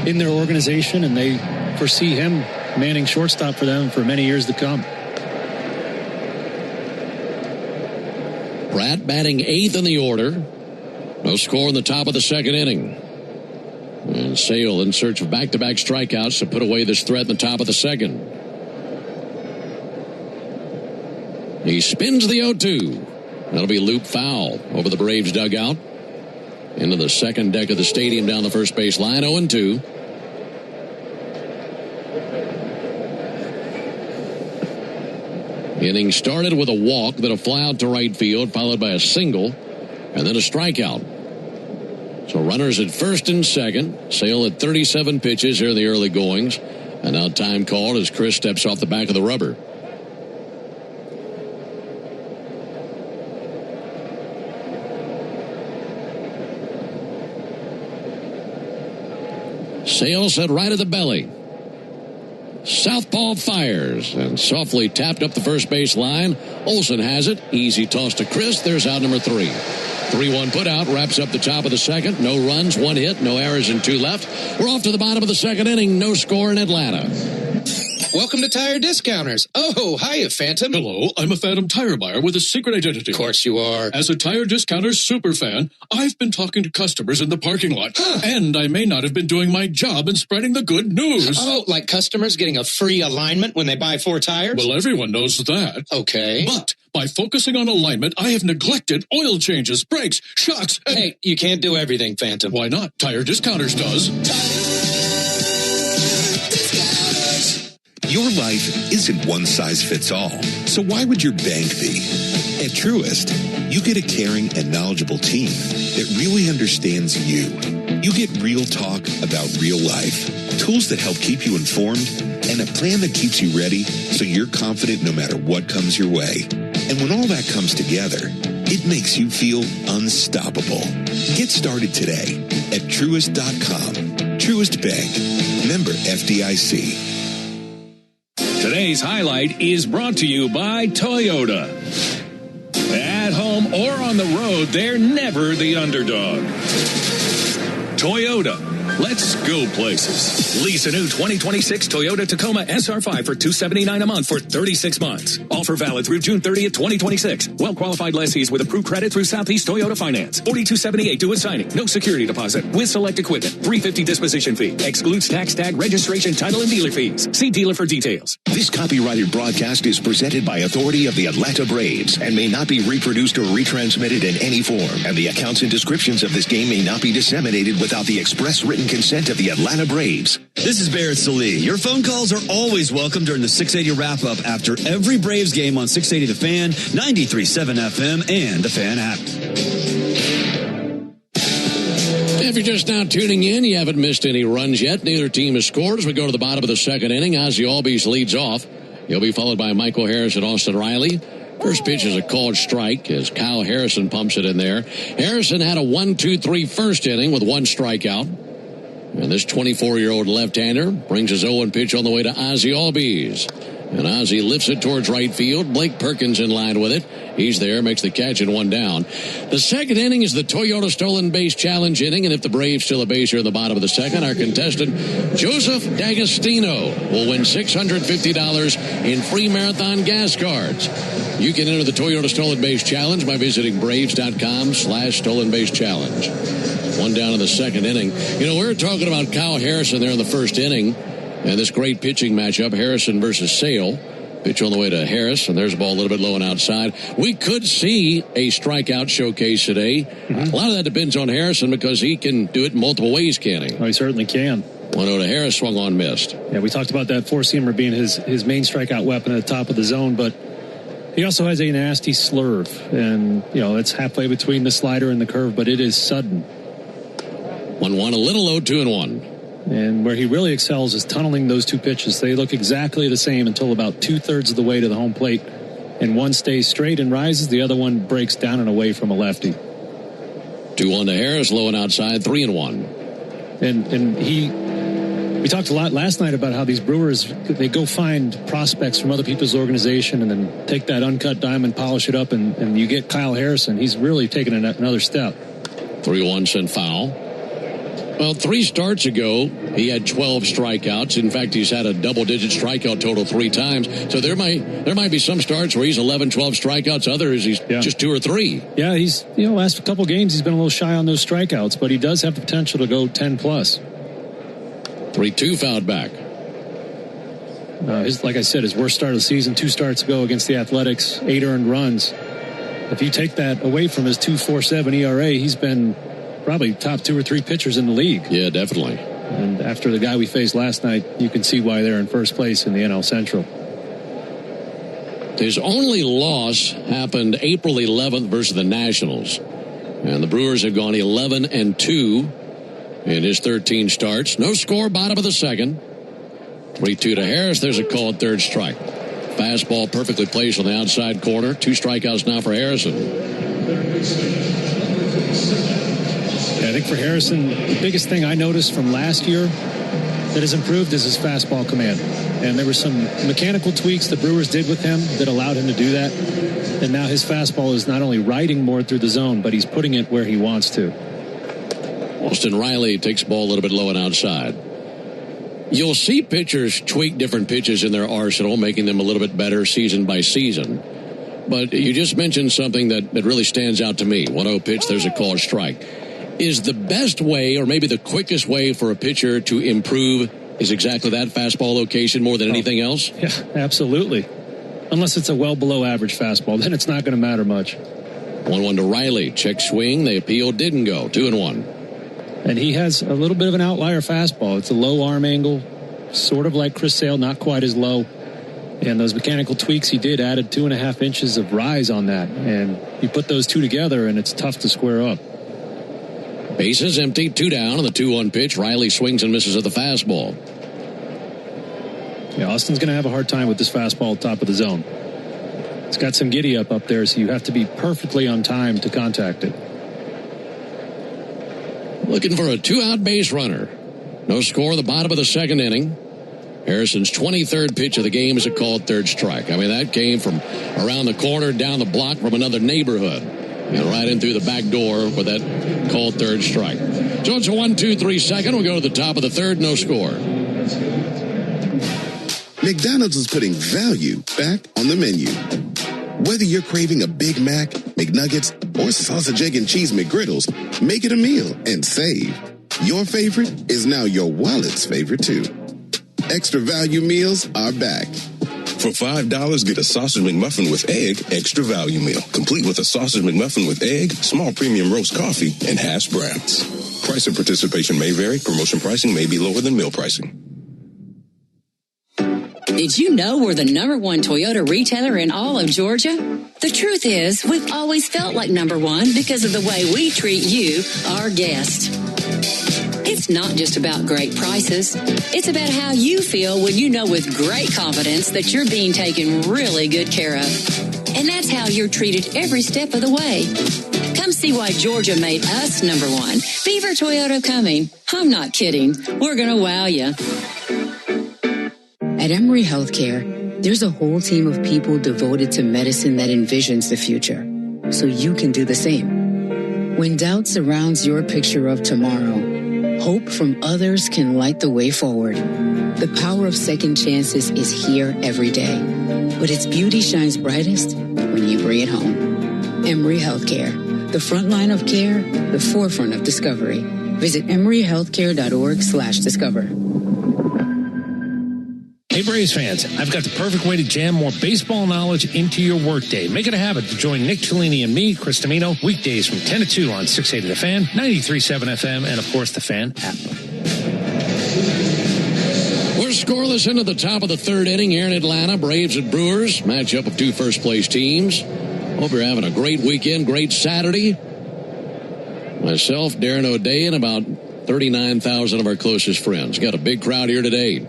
in their organization, and they foresee him manning shortstop for them for many years to come. Pratt batting 8th in the order. No score in the top of the second inning. And Sale in search of back-to-back strikeouts to put away this threat in the top of the second. He spins the 0-2. That'll be loop foul over the Braves dugout. Into the second deck of the stadium down the first base line, 0-2. Inning started with a walk, then a fly out to right field, followed by a single, and then a strikeout. So runners at first and second. Sale at 37 pitches here in the early goings. And now time called as Chris steps off the back of the rubber. Sale set right at the belly. Southpaw fires and softly tapped up the first base line. Olsen has it. Easy toss to Chris. There's out number 3. 3-1 put out, wraps up the top of the second. No runs, 1 hit, no errors, and 2 left. We're off to the bottom of the second inning. No score in Atlanta. Welcome to Tire Discounters. Oh, hiya, Phantom. Hello, I'm a Phantom tire buyer with a secret identity. Of course you are. As a Tire Discounters super fan, I've been talking to customers in the parking lot. And I may not have been doing my job in spreading the good news. Oh, like customers getting a free alignment when they buy 4 tires? Well, everyone knows that. Okay. But by focusing on alignment, I have neglected oil changes, brakes, shocks, and... Hey, you can't do everything, Phantom. Why not? Tire Discounters does. Your life isn't one size fits all. So why would your bank be? At Truist, you get a caring and knowledgeable team that really understands you. You get real talk about real life, tools that help keep you informed, and a plan that keeps you ready so you're confident no matter what comes your way. And when all that comes together, it makes you feel unstoppable. Get started today at Truist.com. Truist Bank. Member FDIC. Today's highlight is brought to you by Toyota. At home or on the road, they're never the underdog. Toyota. Let's go places. Lease a new 2026 Toyota Tacoma SR5 for $279 a month for 36 months. Offer valid through June 30th, 2026. Well-qualified lessees with approved credit through Southeast Toyota Finance. $42.78 due at signing. No security deposit. With select equipment. $350 disposition fee. Excludes tax, tag, registration, title, and dealer fees. See dealer for details. This copyrighted broadcast is presented by authority of the Atlanta Braves and may not be reproduced or retransmitted in any form. And the accounts and descriptions of this game may not be disseminated without the express written consent of the Atlanta Braves. This is Barrett Salee. Your phone calls are always welcome during the 680 wrap-up after every Braves game on 680 The Fan, 93.7 FM, and The Fan app. If you're just now tuning in, you haven't missed any runs yet. Neither team has scored as we go to the bottom of the second inning. Ozzie Albies leads off. He'll be followed by Michael Harris and Austin Riley. First pitch is a called strike as Kyle Harrison pumps it in there. Harrison had a 1-2-3 first inning with 1 strikeout. And this 24-year-old left-hander brings his 0-1 pitch on the way to Ozzie Albies. And Ozzie lifts it towards right field. Blake Perkins in line with it. He's there, makes the catch and 1 down. The second inning is the Toyota Stolen Base Challenge inning. And if the Braves steal a base here in the bottom of the second, our contestant, Joseph D'Agostino, will win $650 in free marathon gas cards. You can enter the Toyota Stolen Base Challenge by visiting Braves.com/Stolen Base Challenge. One down in the second inning. You know, we were talking about Kyle Harrison there in the first inning and this great pitching matchup, Harrison versus Sale. Pitch on the way to Harris, and there's a ball a little bit low and outside. We could see a strikeout showcase today. A lot of that depends on Harrison because he can do it in multiple ways, can he? Oh, he certainly can. 1-0 to Harris, swung on, missed. Yeah, we talked about that four-seamer being his main strikeout weapon at the top of the zone, but he also has a nasty slurve, and, you know, it's halfway between the slider and the curve, but it is sudden. 1-1, a little low, 2-1. And where he really excels is tunneling those two pitches. They look exactly the same until about two-thirds of the way to the home plate. And one stays straight and rises. The other one breaks down and away from a lefty. 2-1 to Harris, low and outside, 3-1. And we talked a lot last night about how these Brewers, they go find prospects from other people's organization and then take that uncut diamond, polish it up, and you get Kyle Harrison. He's really taken another step. 3-1 sent foul. Well, 3 starts ago, he had 12 strikeouts. In fact, he's had a double-digit strikeout total 3 times. So there might be some starts where he's 11, 12 strikeouts. Others, he's just 2 or 3. Yeah, he's, last couple games, he's been a little shy on those strikeouts, but he does have the potential to go 10+. 3-2 fouled back. Like I said, his worst start of the season, 2 starts ago against the Athletics, 8 earned runs. If you take that away from his 2.47 ERA, he's been probably top 2 or 3 pitchers in the league. Yeah, definitely. And after the guy we faced last night, you can see why they're in first place in the NL Central. His only loss happened April 11th versus the Nationals. And the Brewers have gone 11-2 in his 13 starts. No score, bottom of the second. 3-2 to Harris. There's a call at third strike. Fastball perfectly placed on the outside corner. 2 strikeouts now for Harrison. I think for Harrison, the biggest thing I noticed from last year that has improved is his fastball command. And there were some mechanical tweaks the Brewers did with him that allowed him to do that. And now his fastball is not only riding more through the zone, but he's putting it where he wants to. Austin Riley takes ball a little bit low and outside. You'll see pitchers tweak different pitches in their arsenal, making them a little bit better season by season. But you just mentioned something that really stands out to me. 1-0 pitch, there's a called strike. Is the best way, or maybe the quickest way for a pitcher to improve is exactly that, fastball location more than anything else? Yeah, absolutely. Unless it's a well below average fastball, then it's not going to matter much. 1-1 to Riley. Check swing. They appealed, didn't go. 2-1. And he has a little bit of an outlier fastball. It's a low arm angle, sort of like Chris Sale, not quite as low. And those mechanical tweaks he did added 2.5 inches of rise on that. And you put those two together, and it's tough to square up. Bases empty, 2 down on the 2-1 pitch. Riley swings and misses at the fastball. Yeah, Austin's going to have a hard time with this fastball top of the zone. It's got some giddy up there, so you have to be perfectly on time to contact it. Looking for a 2-out base runner. No score in the bottom of the second inning. Harrison's 23rd pitch of the game is a called third strike. I mean, that came from around the corner, down the block from another neighborhood. And right in through the back door with that called third strike. So it's a 1-2-3 second. We go to the top of the third, no score. McDonald's is putting value back on the menu. Whether you're craving a Big Mac, McNuggets, or sausage, egg, and cheese McGriddles, make it a meal and save. Your favorite is now your wallet's favorite, too. Extra value meals are back. For $5, get a sausage McMuffin with egg, extra value meal, complete with a sausage McMuffin with egg, small premium roast coffee, and hash browns. Price and participation may vary. Promotion pricing may be lower than meal pricing. Did you know we're the #1 Toyota retailer in all of Georgia? The truth is, we've always felt like #1 because of the way we treat you, our guest. It's not just about great prices. It's about how you feel when you know with great confidence that you're being taken really good care of. And that's how you're treated every step of the way. Come see why Georgia made us #1. Beaver Toyota coming. I'm not kidding. We're going to wow you. At Emory Healthcare, there's a whole team of people devoted to medicine that envisions the future, so you can do the same. When doubt surrounds your picture of tomorrow, hope from others can light the way forward. The power of second chances is here every day, but its beauty shines brightest when you bring it home. Emory Healthcare, the front line of care, the forefront of discovery. Visit emoryhealthcare.org/discover. Hey Braves fans, I've got the perfect way to jam more baseball knowledge into your workday. Make it a habit to join Nick Cellini and me, Chris Domino, weekdays from 10 to 2 on 680 The Fan, 93.7 FM, and of course the Fan app. We're scoreless into the top of the third inning here in Atlanta. Braves and Brewers, matchup of two first-place teams. Hope you're having a great weekend, great Saturday. Myself, Darren O'Day, and about 39,000 of our closest friends. Got a big crowd here today.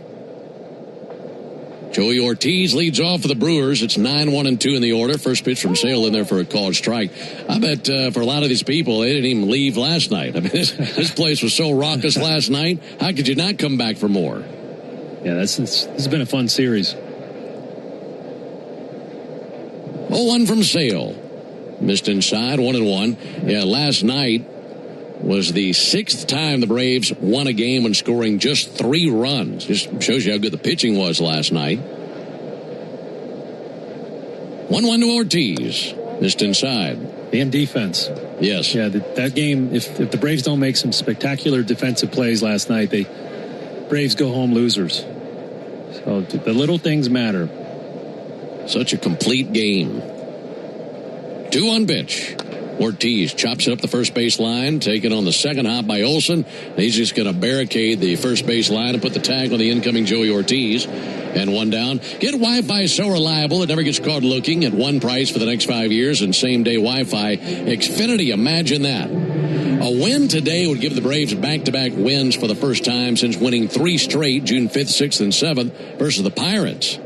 Joey Ortiz leads off for the Brewers. It's 9-1-2 in the order. First pitch from Sale in there for a called strike. I bet for a lot of these people, they didn't even leave last night. I mean, this place was so raucous last night. How could you not come back for more? Yeah, this has been a fun series. 0-1 from Sale. Missed inside, 1-1. Yeah, last night was the sixth time the Braves won a game when scoring just 3 runs. Just shows you how good the pitching was last night. 1-1 to Ortiz. Missed inside. And defense. Yes. Yeah, that game, if the Braves don't make some spectacular defensive plays last night, Braves go home losers. So the little things matter. Such a complete game. 2-1 pitch. Ortiz chops it up the first base line, taken on the second hop by Olsen. He's just going to barricade the first base line and put the tag on the incoming Joey Ortiz. And 1 down. Get Wi-Fi so reliable it never gets caught looking at one price for the next 5 years and same-day Wi-Fi. Xfinity, imagine that. A win today would give the Braves back-to-back wins for the first time since winning 3 straight, June 5th, 6th, and 7th, versus the Pirates.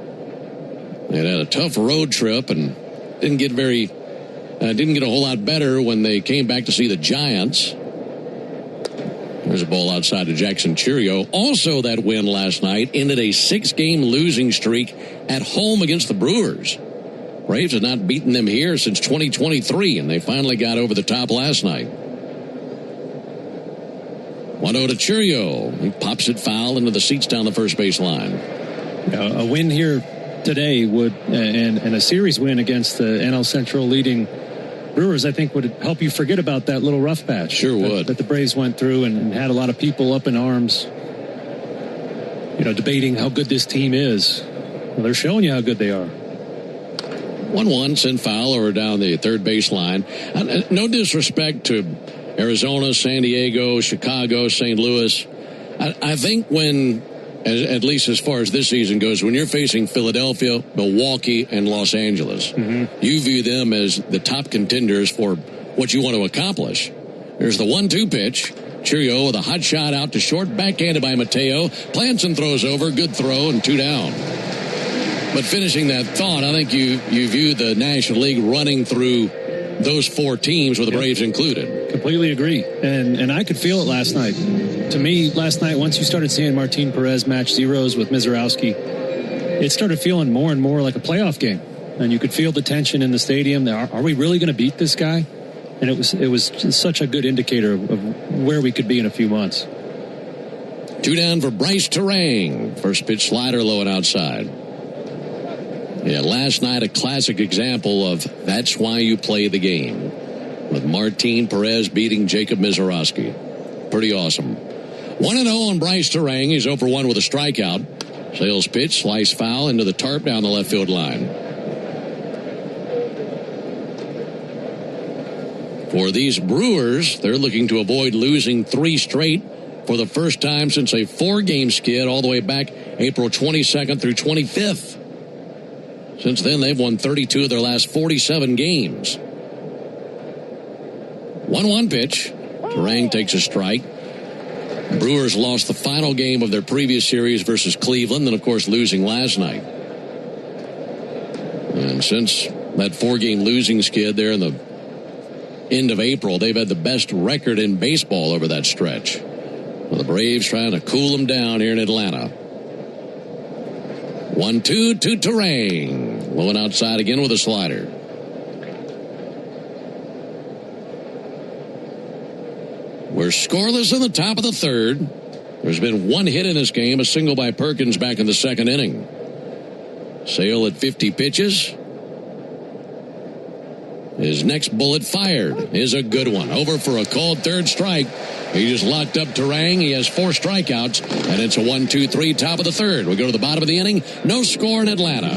They had a tough road trip and didn't get a whole lot better when they came back to see the Giants. There's a ball outside to Jackson Churio. Also that win last night ended a 6-game losing streak at home against the Brewers. Braves had not beaten them here since 2023, and they finally got over the top last night. 1-0 to Churio. He pops it foul into the seats down the first base line. A win here today would, and a series win against the NL Central leading Brewers, I think, would help you forget about that little rough patch. Sure would. That the Braves went through and had a lot of people up in arms, debating how good this team is. Well, they're showing you how good they are. 1-1, send foul over down the third base line. No disrespect to Arizona, San Diego, Chicago, St. Louis. I think when, at least as far as this season goes, when you're facing Philadelphia, Milwaukee, and Los Angeles, you view them as the top contenders for what you want to accomplish. There's the 1-2 pitch. Churio with a hot shot out to short, backhanded by Mateo. Plants and throws over. Good throw and 2 down. But finishing that thought, I think you view the National League running through those 4 teams with the Braves included. Completely agree. And I could feel it last night. To me, last night, once you started seeing Martin Perez match zeros with Mizorowski, it started feeling more and more like a playoff game. And you could feel the tension in the stadium. Are we really going to beat this guy? And it was just such a good indicator of where we could be in a few months. 2 down for Bryce Terang. First pitch slider low and outside. Yeah, last night a classic example of that's why you play the game. With Martin Perez beating Jacob Mizorowski. Pretty awesome. 1-0 on Bryce Terang. He's 0 for 1 with a strikeout. Sales pitch, slice foul into the tarp down the left field line. For these Brewers, they're looking to avoid losing 3 straight for the first time since a 4-game skid all the way back April 22nd through 25th. Since then, they've won 32 of their last 47 games. 1-1 pitch. Terang takes a strike. Brewers lost the final game of their previous series versus Cleveland, and of course losing last night. And since that 4-game losing skid there in the end of April, they've had the best record in baseball over that stretch. Well, the Braves trying to cool them down here in Atlanta. 1-2 to Terang. Low and outside again with a slider. We're scoreless in the top of the third. There's been 1 hit in this game, a single by Perkins back in the 2nd inning. Sale at 50 pitches. His next bullet fired is a good one. Over for a called third strike. He just locked up Terang. He has 4 strikeouts, and it's a 1-2-3 top of the third. We go to the bottom of the inning. No score in Atlanta.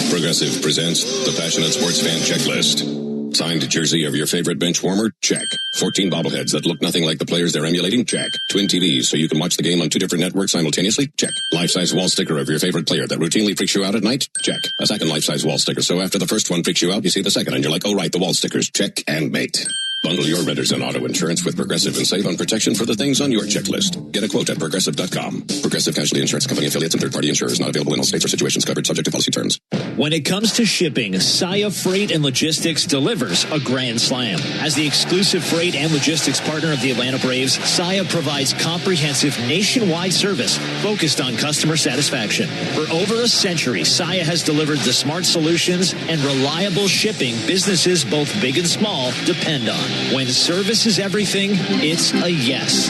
Progressive presents the Passionate Sports Fan Checklist. Signed jersey of your favorite bench warmer? Check. 14 bobbleheads that look nothing like the players they're emulating? Check. Twin TVs so you can watch the game on 2 different networks simultaneously? Check. Life-size wall sticker of your favorite player that routinely freaks you out at night? Check. A second life-size wall sticker so after the first one freaks you out, you see the second and you're like, oh right, the wall stickers. Check and mate. Bundle your renters and auto insurance with Progressive and save on protection for the things on your checklist. Get a quote at Progressive.com. Progressive Casualty Insurance Company affiliates and third-party insurers not available in all states or situations covered subject to policy terms. When it comes to shipping, Saia Freight and Logistics delivers a grand slam. As the exclusive freight and logistics partner of the Atlanta Braves, Saia provides comprehensive nationwide service focused on customer satisfaction. For over a century, Saia has delivered the smart solutions and reliable shipping businesses both big and small depend on. When service is everything, it's a yes.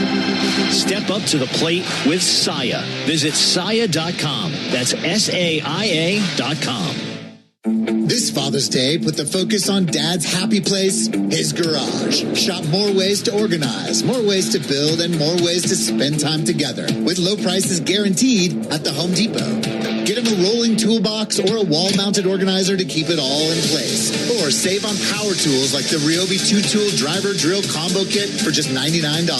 Step up to the plate with Saia. Visit Saia.com. That's SAIA.com. This Father's Day, put the focus on Dad's happy place, his garage. Shop more ways to organize, more ways to build, and more ways to spend time together. With low prices guaranteed at the Home Depot. Get him a rolling toolbox or a wall-mounted organizer to keep it all in place. Or save on power tools like the Ryobi 2-tool driver drill combo kit for just $99.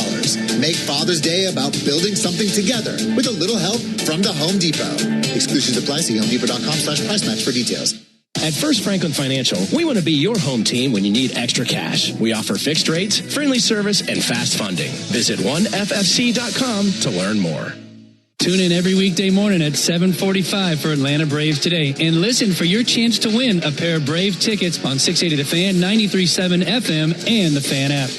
Make Father's Day about building something together with a little help from the Home Depot. Exclusions apply. See HomeDepot.com/price match for details. At First Franklin Financial, we want to be your home team when you need extra cash. We offer fixed rates, friendly service, and fast funding. Visit oneffc.com to learn more. Tune in every weekday morning at 7:45 for Atlanta Braves Today. And listen for your chance to win a pair of Brave tickets on 680 The Fan, 93.7 FM, and the Fan app.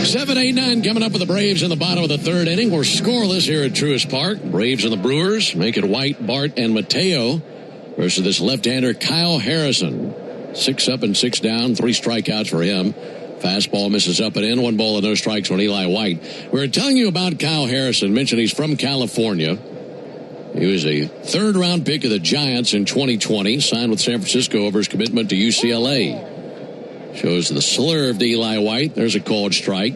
7-8-9 coming up with the Braves in the bottom of the third inning. We're scoreless here at Truist Park. Braves and the Brewers make it White, Bart, and Mateo versus this left-hander Kyle Harrison. 6 up and 6 down, 3 strikeouts for him. Fastball misses up and in, 1 ball and no strikes on Eli White. We were telling you about Kyle Harrison. Mentioned he's from California. He was a 3rd-round pick of the Giants in 2020. Signed with San Francisco over his commitment to UCLA. Shows the slurve to Eli White. There's a called strike.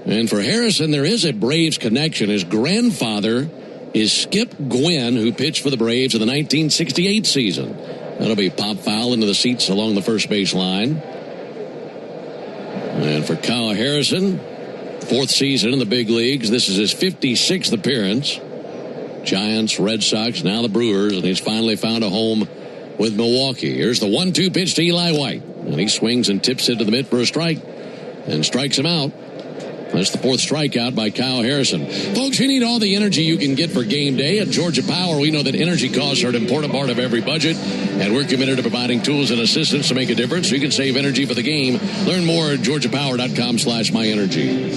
And for Harrison, there is a Braves connection. His grandfather is Skip Gwynn, who pitched for the Braves in the 1968 season. That'll be pop foul into the seats along the first base line. And for Kyle Harrison, 4th season in the big leagues. This is his 56th appearance. Giants, Red Sox, now the Brewers, and he's finally found a home with Milwaukee. Here's the 1-2 pitch to Eli White. And he swings and tips it to the mitt for a strike and strikes him out. That's the 4th strikeout by Kyle Harrison. Folks, you need all the energy you can get for game day. At Georgia Power, we know that energy costs are an important part of every budget, and we're committed to providing tools and assistance to make a difference so you can save energy for the game. Learn more at georgiapower.com/myenergy.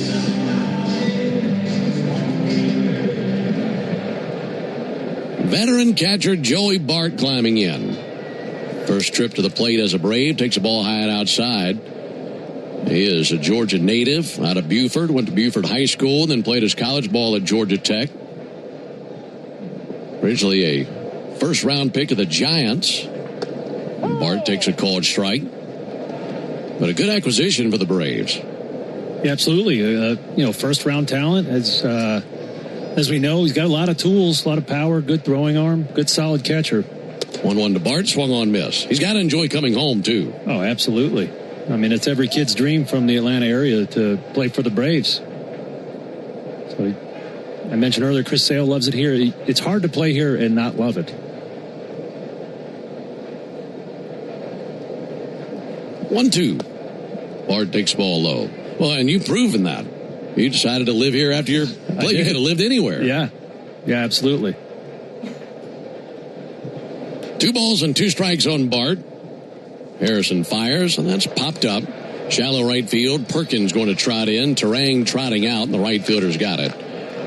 Veteran catcher Joey Bart climbing in. First trip to the plate as a Brave, takes a ball high and outside. He is a Georgia native out of Buford, went to Buford High School, then played his college ball at Georgia Tech. Originally a 1st-round pick of the Giants. Bart takes a called strike. But a good acquisition for the Braves. Yeah, absolutely. 1st-round talent. As we know, he's got a lot of tools, a lot of power, good throwing arm, good solid catcher. 1-1 to Bart, swung on miss. He's got to enjoy coming home, too. Oh, absolutely. I mean, it's every kid's dream from the Atlanta area to play for the Braves. So I mentioned earlier, Chris Sale loves it here. It's hard to play here and not love it. 1-2. Bart takes ball low. Well, and you've proven that. You decided to live here after your play. You could have lived anywhere. Yeah, absolutely. 2 balls and 2 strikes on Bart. Harrison fires, and that's popped up. Shallow right field. Perkins going to trot in. Terang trotting out, and the right fielder's got it.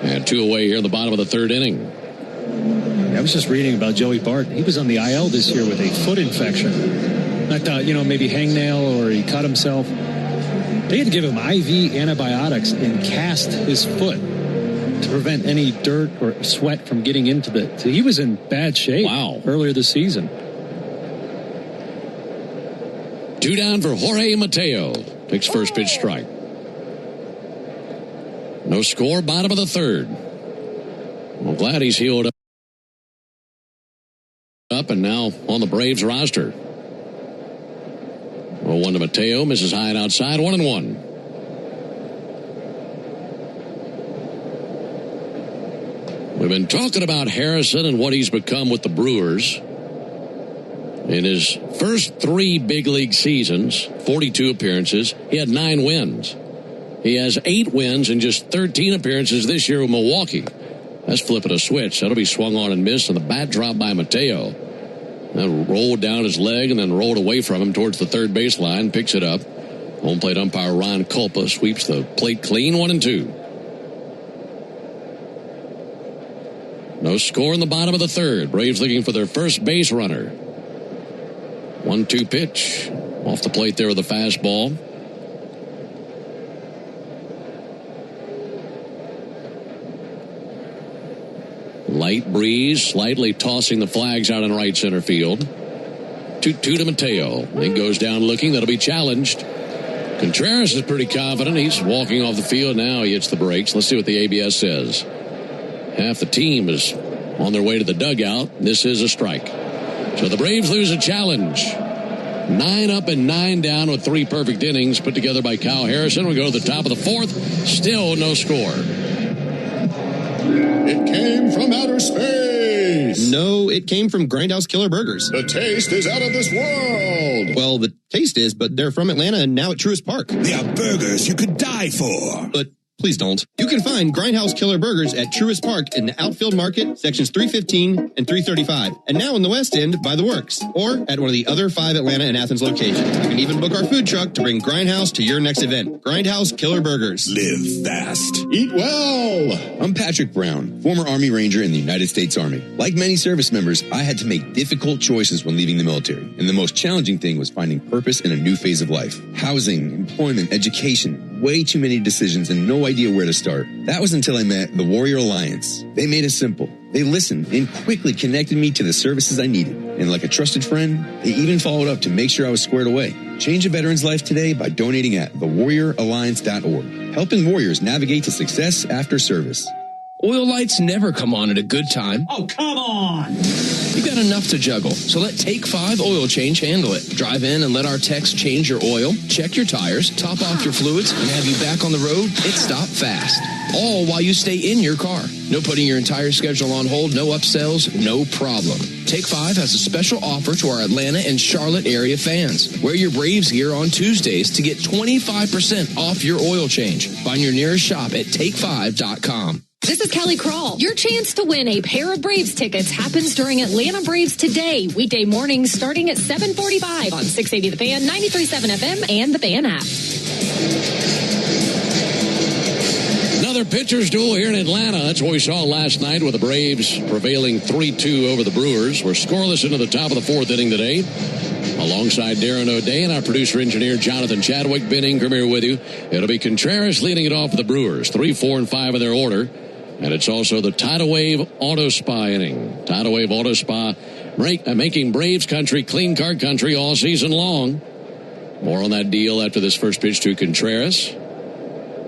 And 2 away here in the bottom of the 3rd inning. I was just reading about Joey Bart. He was on the IL this year with a foot infection. I thought, maybe hangnail or he cut himself. They had to give him IV antibiotics and cast his foot to prevent any dirt or sweat from getting into the... So he was in bad shape earlier this season. Two down for Jorge Mateo. Takes first pitch strike. No score, bottom of the third. Well, glad he's healed up and now on the Braves roster. 0-1 to Mateo, misses high and outside, 1-1. We've been talking about Harrison and what he's become with the Brewers. In his first 3 big league seasons, 42 appearances, he had 9 wins. He has 8 wins in just 13 appearances this year with Milwaukee. That's flipping a switch. That'll be swung on and missed, and the bat dropped by Mateo. Then rolled down his leg and then rolled away from him towards the third baseline, picks it up. Home plate umpire Ron Culpa sweeps the plate clean, 1-2. No score in the bottom of the third. Braves looking for their first base runner. 1-2 pitch. Off the plate there with a fastball. Light breeze, slightly tossing the flags out in right center field. 2-2 to Mateo. He goes down looking. That'll be challenged. Contreras is pretty confident. He's walking off the field now. He hits the brakes. Let's see what the ABS says. Half the team is on their way to the dugout. This is a strike. So the Braves lose a challenge. 9 up and 9 down with 3 perfect innings put together by Kyle Harrison. We go to the top of the 4th. Still no score. It came from outer space. No, it came from Grindhouse Killer Burgers. The taste is out of this world. Well, the taste is, but they're from Atlanta and now at Truist Park. They are burgers you could die for. But please don't. You can find Grindhouse Killer Burgers at Truist Park in the Outfield Market, sections 315 and 335. And now in the West End by The Works, or at one of the other 5 Atlanta and Athens locations. You can even book our food truck to bring Grindhouse to your next event. Grindhouse Killer Burgers. Live fast. Eat well. I'm Patrick Brown, former Army Ranger in the United States Army. Like many service members, I had to make difficult choices when leaving the military. And the most challenging thing was finding purpose in a new phase of life. Housing, employment, education. Way too many decisions and no idea where to start. That was until I met the Warrior Alliance. They made it simple. They listened and quickly connected me to the services I needed. And like a trusted friend, they even followed up to make sure I was squared away. Change a veteran's life today by donating at thewarrioralliance.org. Helping warriors navigate to success after service. Oil lights never come on at a good time. Oh, come on! You got enough to juggle, so let Take 5 Oil Change handle it. Drive in and let our techs change your oil, check your tires, top off your fluids, and have you back on the road. It's stop fast. All while you stay in your car. No putting your entire schedule on hold, no upsells, no problem. Take 5 has a special offer to our Atlanta and Charlotte area fans. Wear your Braves gear on Tuesdays to get 25% off your oil change. Find your nearest shop at take5.com. This is Kelly Kroll. Your chance to win a pair of Braves tickets happens during Atlanta Braves Today, weekday mornings starting at 7:45 on 680 The Fan, 93.7 FM, and the Fan app. Another pitcher's duel here in Atlanta. That's what we saw last night with the Braves prevailing 3-2 over the Brewers. We're scoreless into the top of the 4th inning today. Alongside Darren O'Day and our producer-engineer Jonathan Chadwick, Ben Ingram here with you. It'll be Contreras leading it off for the Brewers. 3, 4, and 5 in their order. And it's also the Tidal Wave Auto Spa inning. Tidal Wave Auto Spa making Braves country clean car country all season long. More on that deal after this first pitch to Contreras.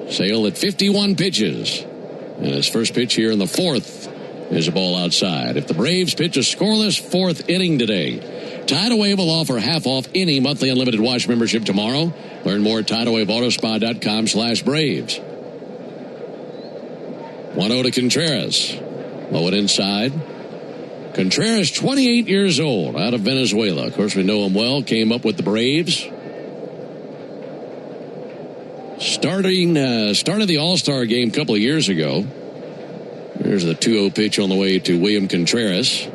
Sale at 51 pitches. And his first pitch here in the 4th is a ball outside. If the Braves pitch a scoreless 4th inning today, Tidal Wave will offer half off any monthly unlimited wash membership tomorrow. Learn more at TidalWaveAutoSpa.com/Braves. 1-0 to Contreras. Low and inside. Contreras, 28 years old, out of Venezuela. Of course, we know him well. Came up with the Braves. Started the All-Star game a couple of years ago. There's the 2-0 pitch on the way to William Contreras.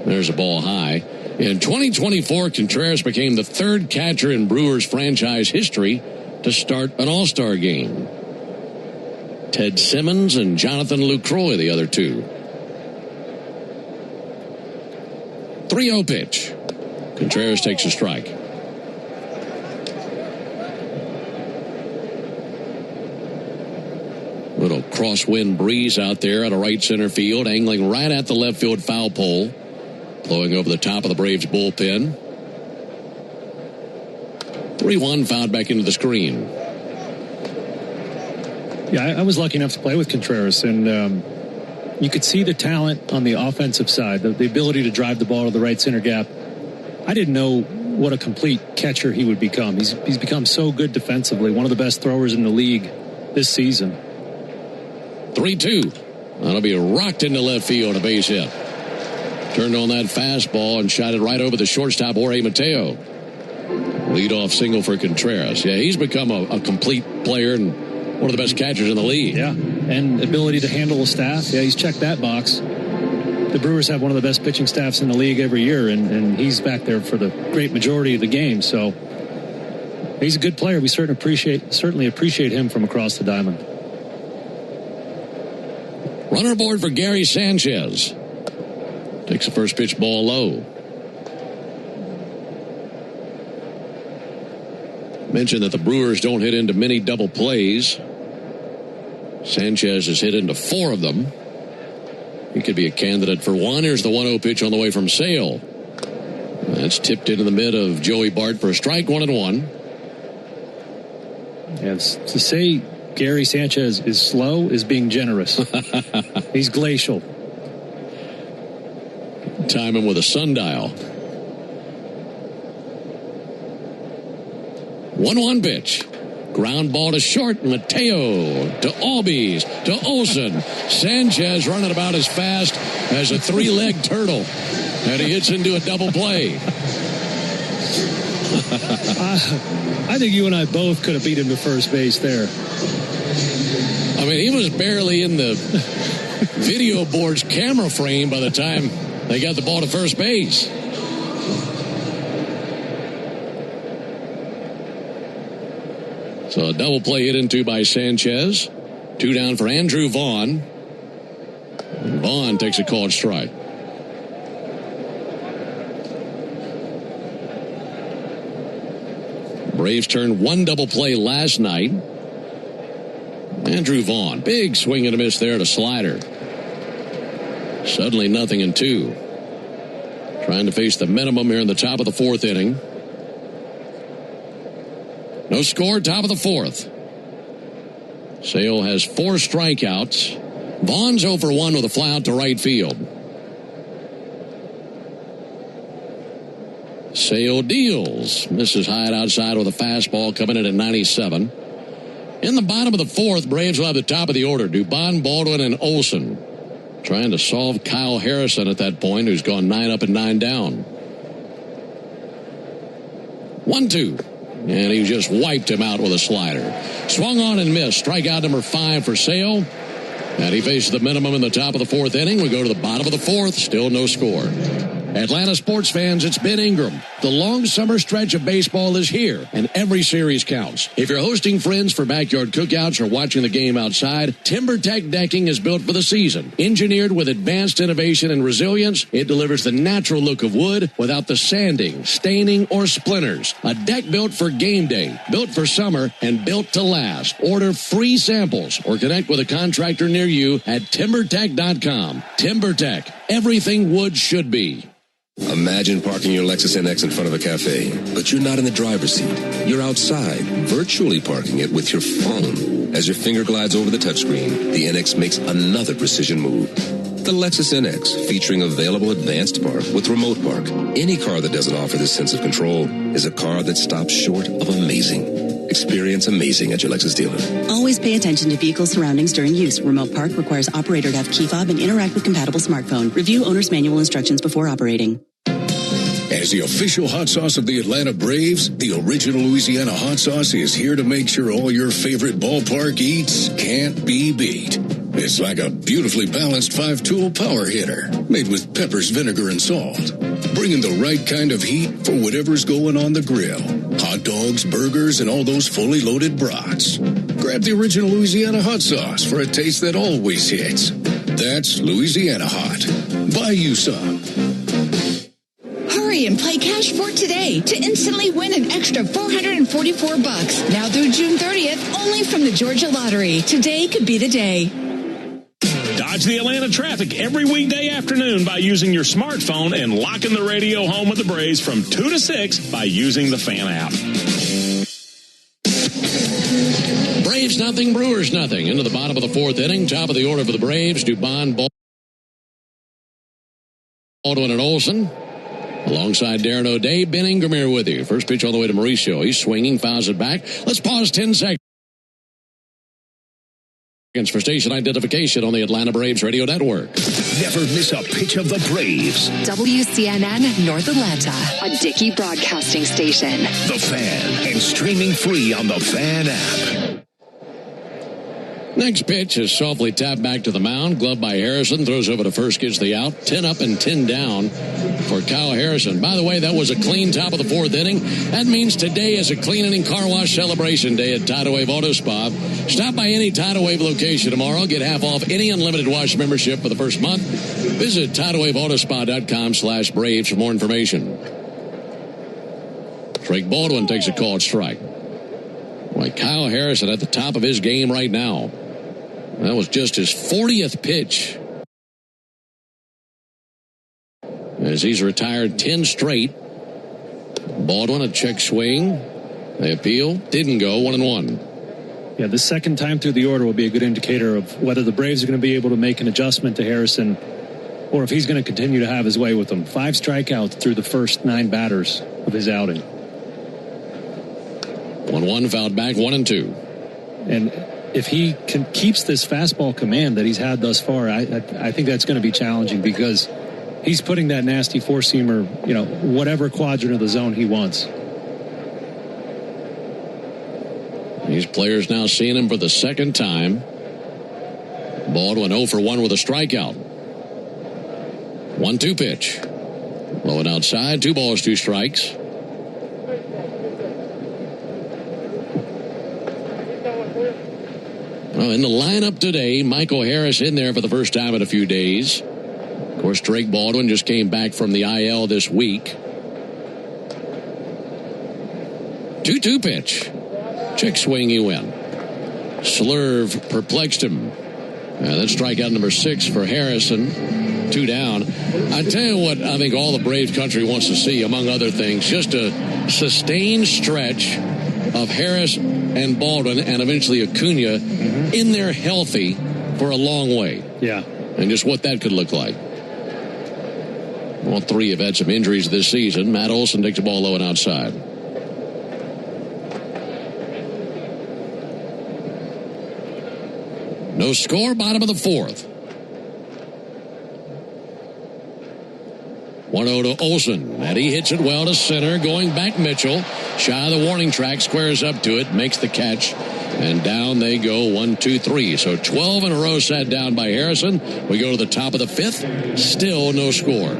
There's a ball high. In 2024, Contreras became the 3rd catcher in Brewers franchise history to start an All-Star game. Ted Simmons and Jonathan Lucroy, the other 2. 3-0 pitch. Contreras takes a strike. Little crosswind breeze out there out of right center field, angling right at the left field foul pole. Blowing over the top of the Braves bullpen. 3-1, fouled back into the screen. Yeah, I was lucky enough to play with Contreras, and you could see the talent on the offensive side, the ability to drive the ball to the right center gap. I didn't know what a complete catcher he would become. He's become so good defensively, one of the best throwers in the league this season. 3-2. That'll be rocked into left field, a base hit. Turned on that fastball and shot it right over the shortstop, Jorge Mateo. Leadoff single for Contreras. Yeah, he's become a complete player and one of the best catchers in the league. Yeah, and ability to handle a staff. Yeah, he's checked that box. The Brewers have one of the best pitching staffs in the league every year, and he's back there for the great majority of the game. So he's a good player. We certainly appreciate him from across the diamond. Runner aboard for Gary Sanchez. Takes the first pitch, ball low. Mentioned that the Brewers don't hit into many double plays. Sanchez has hit into 4 of them. He could be a candidate for one. Here's the 1-0 pitch on the way from Sale. That's tipped into the mid of Joey Bart for a strike, 1-1. Yes, to say Gary Sanchez is slow is being generous. He's glacial. Time him with a sundial. 1-1 pitch. Ground ball to short. Mateo to Albies to Olsen. Sanchez running about as fast as a 3-legged turtle. And he hits into a double play. I think you and I both could have beat him to first base there. I mean, he was barely in the video board's camera frame by the time they got the ball to first base. So a double play hit into by Sanchez. 2 down for Andrew Vaughn. And Vaughn takes a called strike. Braves turned 1 double play last night. Andrew Vaughn, big swing and a miss there to slider. Suddenly nothing in 2. Trying to face the minimum here in the top of the 4th inning. No score, top of the 4th. Sale has 4 strikeouts. Vaughn's 0 for 1 with a fly out to right field. Sale deals. Misses high outside with a fastball coming in at 97. In the bottom of the 4th, Braves will have the top of the order. Dubon, Baldwin, and Olsen. Trying to solve Kyle Harrison at that point, who's gone 9 up and 9 down. 1-2. And he just wiped him out with a slider. Swung on and missed. Strikeout number 5 for Sale. And he faces the minimum in the top of the 4th inning. We go to the bottom of the 4th. Still no score. Atlanta sports fans, it's Ben Ingram. The long summer stretch of baseball is here, and every series counts. If you're hosting friends for backyard cookouts or watching the game outside, TimberTech decking is built for the season. Engineered with advanced innovation and resilience, it delivers the natural look of wood without the sanding, staining, or splinters. A deck built for game day, built for summer, and built to last. Order free samples or connect with a contractor near you at TimberTech.com. TimberTech, everything wood should be. Imagine parking your Lexus NX in front of a cafe, but you're not in the driver's seat. You're outside, virtually parking it with your phone. As your finger glides over the touchscreen, the NX makes another precision move. The Lexus NX, featuring available advanced park with remote park. Any car that doesn't offer this sense of control is a car that stops short of amazing. Experience amazing at your Lexus dealer. Always pay attention to vehicle surroundings during use. Remote park requires operator to have key fob and interact with compatible smartphone. Review owner's manual instructions before operating. As the official hot sauce of the Atlanta Braves, the original Louisiana hot sauce is here to make sure all your favorite ballpark eats can't be beat. It's like a beautifully balanced 5-tool power hitter made with peppers, vinegar, and salt. Bringing the right kind of heat for whatever's going on the grill. Hot dogs, burgers, and all those fully loaded brats. Grab the original Louisiana hot sauce for a taste that always hits. That's Louisiana Hot. Buy you some. Hurry and play Cash for today to instantly win an extra $444. Now through June 30th, only from the Georgia Lottery. Today could be the day. Dodge the Atlanta traffic every weekday afternoon by using your smartphone and locking the radio home with the Braves from 2 to 6 by using the Fan app. Braves nothing, Brewers nothing. Into the bottom of the fourth inning, top of the order for the Braves, Dubon, Baldwin, and Olson. Alongside Darren O'Day, Ben Ingermeyer with you. First pitch all the way to Mauricio. He's swinging, fouls it back. Let's pause 10 seconds for station identification on the Atlanta Braves Radio Network. Never miss a pitch of the Braves. WCNN North Atlanta, a Dickey broadcasting station. The Fan, and streaming free on the Fan app. Next pitch is softly tapped back to the mound. Gloved by Harrison. Throws over to first, gets the out. 10 up and 10 down for Kyle Harrison. By the way, that was a clean top of the fourth inning. That means today is a clean inning car wash celebration day at Tidal Wave Auto Spa. Stop by any Tidal Wave location tomorrow. Get half off any unlimited wash membership for the first month. Visit TidalWaveAutospa.com/Braves for more information. Drake Baldwin takes a called strike. Like Kyle Harrison at the top of his game right now. That was just his 40th pitch, as he's retired 10 straight. Baldwin, a check swing. They appeal. Didn't go. 1-1. Yeah, the second time through the order will be a good indicator of whether the Braves are going to be able to make an adjustment to Harrison or if he's going to continue to have his way with them. 5 strikeouts through the first 9 batters of his outing. 1-1, fouled back, 1-2. And if he keeps this fastball command that he's had thus far, I think that's going to be challenging because he's putting that nasty four-seamer, whatever quadrant of the zone he wants. These players now seeing him for the second time. Baldwin 0 for 1 with a strikeout. 1-2 pitch. Low and outside, 2 balls, 2 strikes. Well, in the lineup today, Michael Harris in there for the first time in a few days. Of course, Drake Baldwin just came back from the IL this week. 2-2 pitch. Check swing, he went. Slurve perplexed him. That's strikeout number 6 for Harrison. 2 down. I tell you what, I think all the Braves country wants to see, among other things, just a sustained stretch of Harris and Baldwin and eventually Acuna in there healthy for a long way. Yeah. And just what that could look like. All 3 have had some injuries this season. Matt Olson takes the ball low and outside. No score, bottom of the 4th. 1-0 to Olson, and he hits it well to center. Going back, Mitchell. Shy of the warning track, squares up to it, makes the catch, and down they go. 1, 2, 3. So 12 in a row sat down by Harrison. We go to the top of the 5th. Still no score.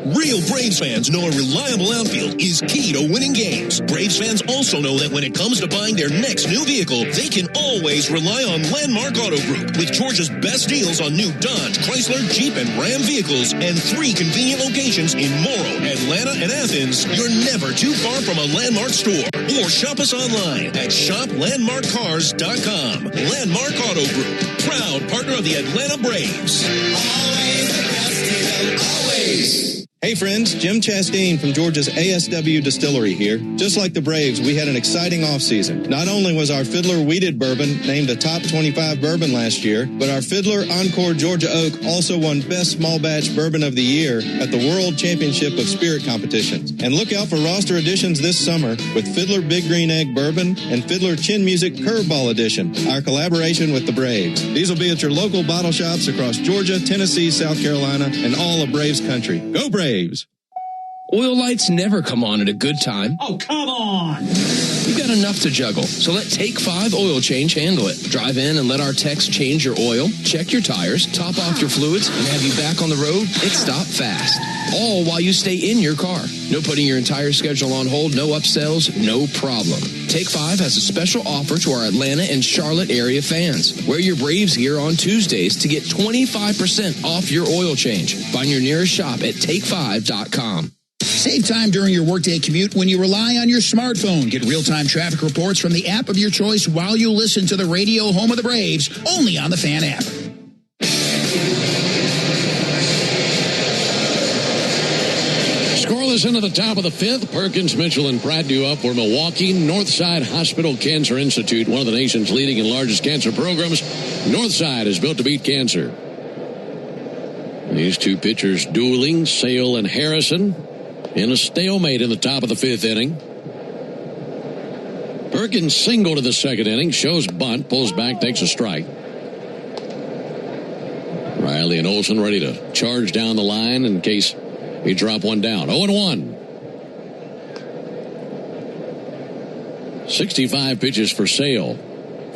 Real Braves fans know a reliable outfield is key to winning games. Braves fans also know that when it comes to buying their next new vehicle, they can always rely on Landmark Auto Group. With Georgia's best deals on new Dodge, Chrysler, Jeep, and Ram vehicles, and 3 convenient locations in Morrow, Atlanta, and Athens, you're never too far from a Landmark store. Or shop us online at shoplandmarkcars.com. Landmark Auto Group, proud partner of the Atlanta Braves. Always the best deal, always. Hey friends, Jim Chastain from Georgia's ASW Distillery here. Just like the Braves, we had an exciting offseason. Not only was our Fiddler Wheated Bourbon named a top 25 bourbon last year, but our Fiddler Encore Georgia Oak also won Best Small Batch Bourbon of the Year at the World Championship of Spirit Competitions. And look out for roster additions this summer with Fiddler Big Green Egg Bourbon and Fiddler Chin Music Curveball Edition, our collaboration with the Braves. These will be at your local bottle shops across Georgia, Tennessee, South Carolina, and all of Braves country. Go Braves! Oil lights never come on at a good time. Oh, come on! You've got enough to juggle, so let Take 5 Oil Change handle it. Drive in and let our techs change your oil, check your tires, top off your fluids, and have you back on the road. It's stop fast. All while you stay in your car. No putting your entire schedule on hold, no upsells, no problem. Take 5 has a special offer to our Atlanta and Charlotte area fans. Wear your Braves gear on Tuesdays to get 25% off your oil change. Find your nearest shop at take5.com. Save time during your workday commute when you rely on your smartphone. Get real-time traffic reports from the app of your choice while you listen to the radio home of the Braves, only on the Fan app. us into the top of the fifth. Perkins, Mitchell, and Pratt due up for Milwaukee. Northside Hospital Cancer Institute, one of the nation's leading and largest cancer programs. Northside is built to beat cancer. These two pitchers dueling, Sale and Harrison, in a stalemate in the top of the fifth inning. Perkins singled in the second inning, shows bunt, pulls back, takes a strike. Riley and Olsen ready to charge down the line in case he drop one down. 0-1. 65 pitches for Sale.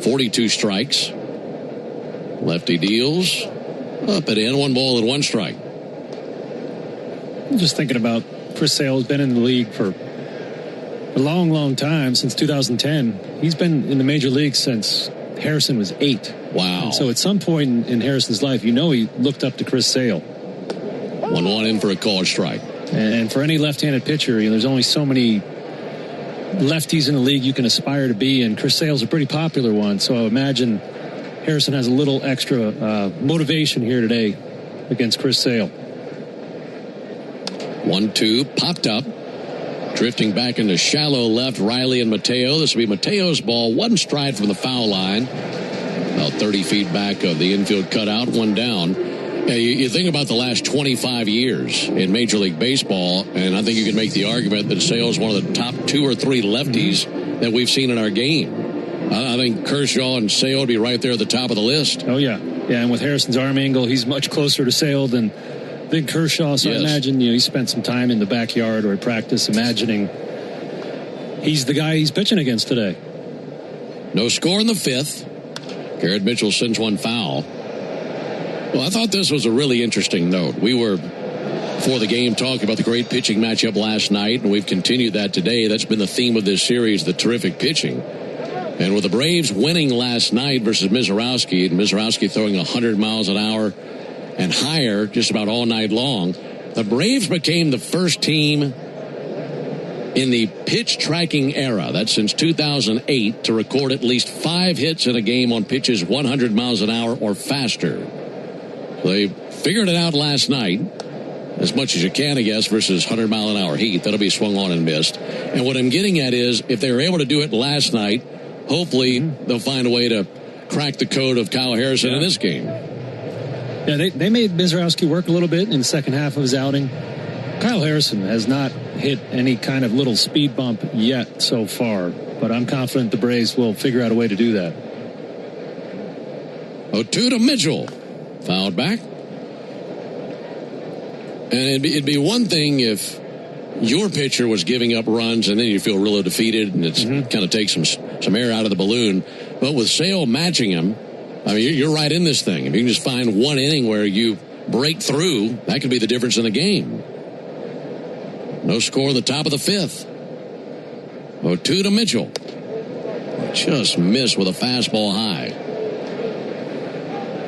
42 strikes. Lefty deals. Up and in. 1 ball and 1 strike. I'm just thinking about Chris Sale. Has been in the league for a long, long time, since 2010. He's been in the major leagues since Harrison was 8. Wow. And so at some point in Harrison's life, he looked up to Chris Sale. 1-1 in for a called strike. And for any left-handed pitcher, there's only so many lefties in the league you can aspire to be, and Chris Sale's a pretty popular one. So I imagine Harrison has a little extra motivation here today against Chris Sale. 1-2, popped up. Drifting back into shallow left, Riley and Mateo. This will be Mateo's ball. 1 stride from the foul line. About 30 feet back of the infield cutout, 1 down. Yeah, you think about the last 25 years in Major League Baseball, and I think you can make the argument that Sale's one of the top 2 or 3 lefties that we've seen in our game. I think Kershaw and Sale would be right there at the top of the list. Oh, yeah. Yeah, and with Harrison's arm angle, he's much closer to Sale than Kershaw. So yes. I imagine, he spent some time in the backyard or at practice imagining he's the guy he's pitching against today. No score in the fifth. Garrett Mitchell sends one foul. Well, I thought this was a really interesting note. We were, before the game, talking about the great pitching matchup last night, and we've continued that today. That's been the theme of this series, the terrific pitching. And with the Braves winning last night versus Mizorowski, and Mizorowski throwing 100 miles an hour and higher just about all night long, the Braves became the first team in the pitch tracking era, that's since 2008, to record at least 5 hits in a game on pitches 100 miles an hour or faster. They figured it out last night, as much as you can, I guess, versus 100-mile-an-hour heat. That'll be swung on and missed. And what I'm getting at is, if they were able to do it last night, hopefully they'll find a way to crack the code of Kyle Harrison in this game. Yeah, they made Mizorowski work a little bit in the second half of his outing. Kyle Harrison has not hit any kind of little speed bump yet so far, but I'm confident the Braves will figure out a way to do that. 0-2 to Mitchell. Fouled back. And it'd be one thing if your pitcher was giving up runs and then you feel really defeated and it's kind of takes some air out of the balloon. But with Sale matching him, I mean, you're right in this thing. If you can just find one inning where you break through, that could be the difference in the game. No score at the top of the fifth. 0-2 to Mitchell. Just missed with a fastball high.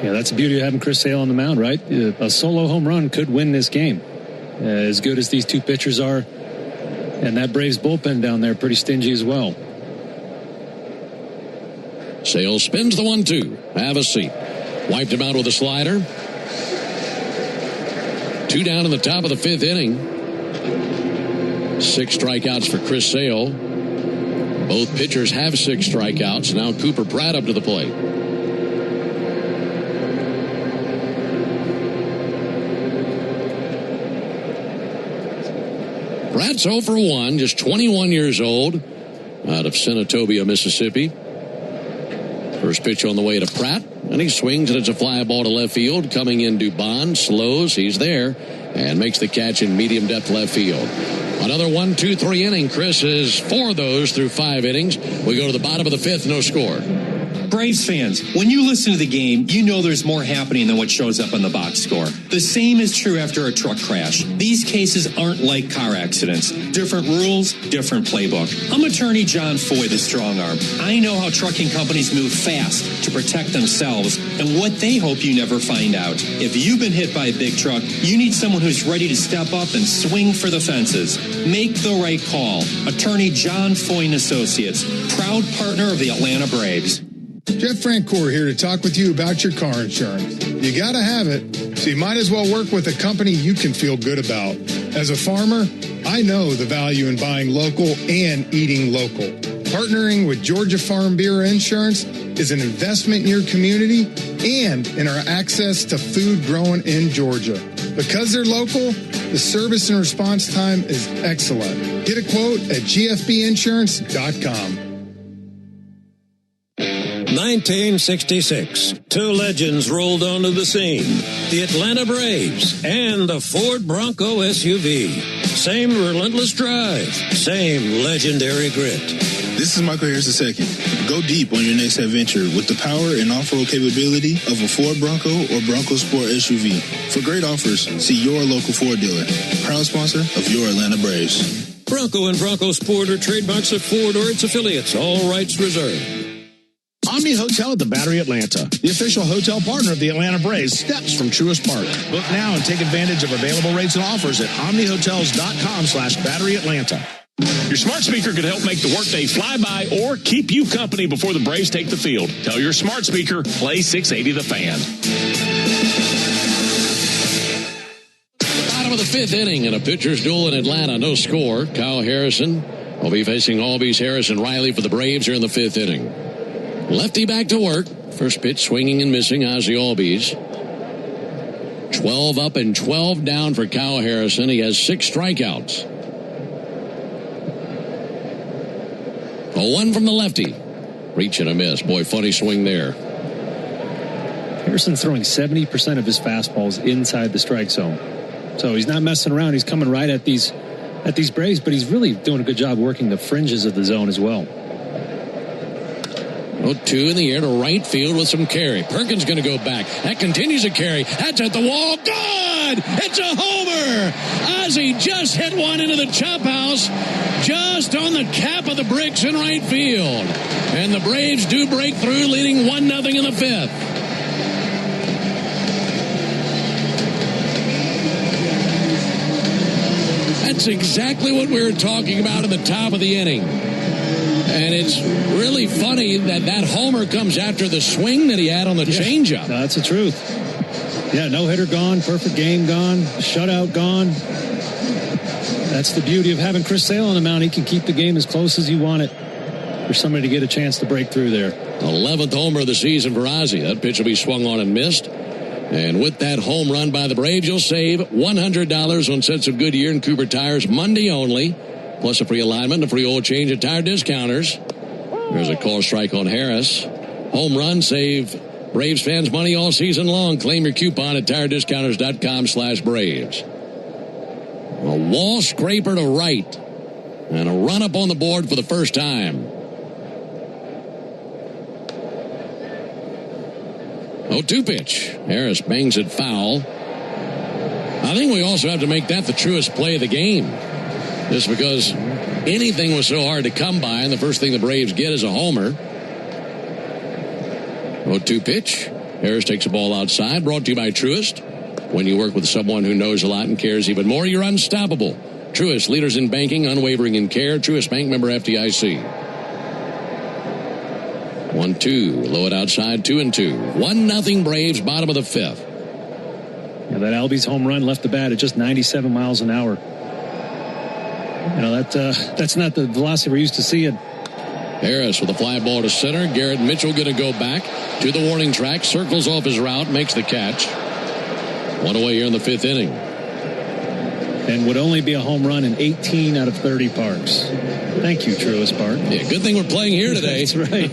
Yeah, that's the beauty of having Chris Sale on the mound, right? A solo home run could win this game. As good as these two pitchers are, and that Braves bullpen down there pretty stingy as well. Sale spins the 1-2. Have a seat. Wiped him out with a slider. 2 down in the top of the fifth inning. 6 strikeouts for Chris Sale. Both pitchers have 6 strikeouts. Now Cooper Pratt up to the plate. Pratt's 0 for 1, just 21 years old, out of Senatobia, Mississippi. First pitch on the way to Pratt, and he swings, and it's a fly ball to left field. Coming in Dubon, slows, he's there, and makes the catch in medium depth left field. Another 1-2-3 inning. Chris is 4 of those through 5 innings. We go to the bottom of the fifth, no score. Braves fans, when you listen to the game, you know there's more happening than what shows up on the box score. The same is true after a truck crash. These cases aren't like car accidents. Different rules, different playbook. I'm attorney John Foy, the strong arm. I know how trucking companies move fast to protect themselves and what they hope you never find out. If you've been hit by a big truck, you need someone who's ready to step up and swing for the fences. Make the right call. Attorney John Foy and Associates, proud partner of the Atlanta Braves. Jeff Francoeur here to talk with you about your car insurance. You got to have it, so you might as well work with a company you can feel good about. As a farmer, I know the value in buying local and eating local. Partnering with Georgia Farm Bureau Insurance is an investment in your community and in our access to food grown in Georgia. Because they're local, the service and response time is excellent. Get a quote at gfbinsurance.com. 1966, two legends rolled onto the scene. The Atlanta Braves and the Ford Bronco SUV. Same relentless drive, same legendary grit. This is Michael Harris II. Go deep on your next adventure with the power and off-road capability of a Ford Bronco or Bronco Sport SUV. For great offers, see your local Ford dealer. Proud sponsor of your Atlanta Braves. Bronco and Bronco Sport are trademarks of Ford or its affiliates. All rights reserved. Omni Hotel at the Battery Atlanta, the official hotel partner of the Atlanta Braves, steps from Truist Park. Book now and take advantage of available rates and offers at omnihotels.com/Battery Atlanta. Your smart speaker could help make the workday fly by or keep you company before the Braves take the field. Tell your smart speaker, play 680 The Fan. Bottom of the fifth inning in a pitcher's duel in Atlanta. No score. Kyle Harrison will be facing Albies Harrison Riley for the Braves here in the fifth inning. Lefty back to work. First pitch swinging and missing. Ozzie Albies. 12 up and 12 down for Kyle Harrison. He has 6 strikeouts. A one from the lefty. Reach and a miss. Boy, funny swing there. Harrison's throwing 70% of his fastballs inside the strike zone. So he's not messing around. He's coming right at these Braves, but he's really doing a good job working the fringes of the zone as well. 0-2 in the air to right field with some carry. Perkins going to go back. That continues to carry. That's at the wall. Good! It's a homer! Ozzie just hit one into the chop house, just on the cap of the bricks in right field. And the Braves do break through, leading 1-0 in the fifth. That's exactly what we were talking about at the top of the inning. And it's really funny that homer comes after the swing that he had on the changeup. No, that's the truth. Yeah, no-hitter gone, perfect game gone, shutout gone. That's the beauty of having Chris Sale on the mound. He can keep the game as close as you want it for somebody to get a chance to break through there. 11th homer of the season for Ozzie. That pitch will be swung on and missed. And with that home run by the Braves, you'll save $100 on sets of Goodyear and Cooper tires Monday only. Plus a free alignment and a free oil change at Tire Discounters. There's a call strike on Harris. Home run, save Braves fans money all season long. Claim your coupon at tirediscounters.com/Braves. A wall scraper to right. And a run up on the board for the first time. 0-2 pitch. Harris bangs it foul. I think we also have to make that the truest play of the game. Just because anything was so hard to come by, and the first thing the Braves get is a homer. 0-2 pitch. Harris takes the ball outside. Brought to you by Truist. When you work with someone who knows a lot and cares even more, you're unstoppable. Truist, leaders in banking, unwavering in care. Truist Bank, member FDIC. 1-2. Low it outside, 2-2. 1-0 Braves, bottom of the fifth. Yeah, that Albies home run left the bat at just 97 miles an hour. You know, that's not the velocity we're used to seeing. Harris with a fly ball to center. Garrett Mitchell going to go back to the warning track. Circles off his route. Makes the catch. One away here in the fifth inning. And would only be a home run in 18 out of 30 parks. Thank you, Truist Park. Yeah, good thing we're playing here today. That's right.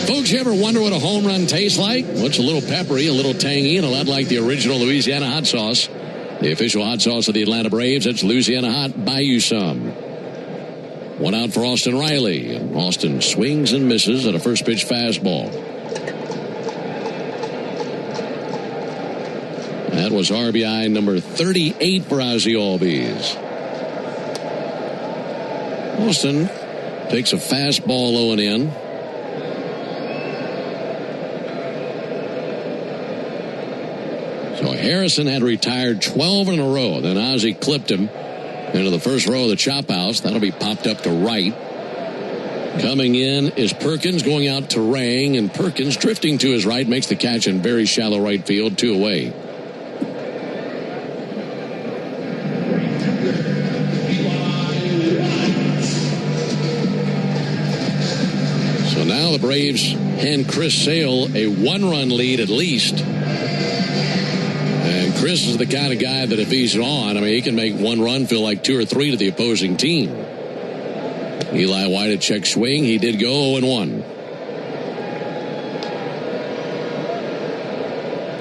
Folks, you ever wonder what a home run tastes like? Well, it's a little peppery, a little tangy, and a lot like the original Louisiana hot sauce. The official hot sauce of the Atlanta Braves, it's Louisiana Hot. Buy you some. One out for Austin Riley. Austin swings and misses at a first pitch fastball. That was RBI number 38 for Ozzie Albies. Austin takes a fastball low and in. So Harrison had retired 12 in a row. Then Ozzie clipped him into the first row of the chop house. That'll be popped up to right. Coming in is Perkins, going out to Rang, and Perkins drifting to his right makes the catch in very shallow right field, 2 away. So now the Braves hand Chris Sale a 1-run lead at least. And Chris is the kind of guy that if he's on, I mean, he can make 1 run feel like 2 or 3 to the opposing team. Eli White a check swing. He did go 0-1.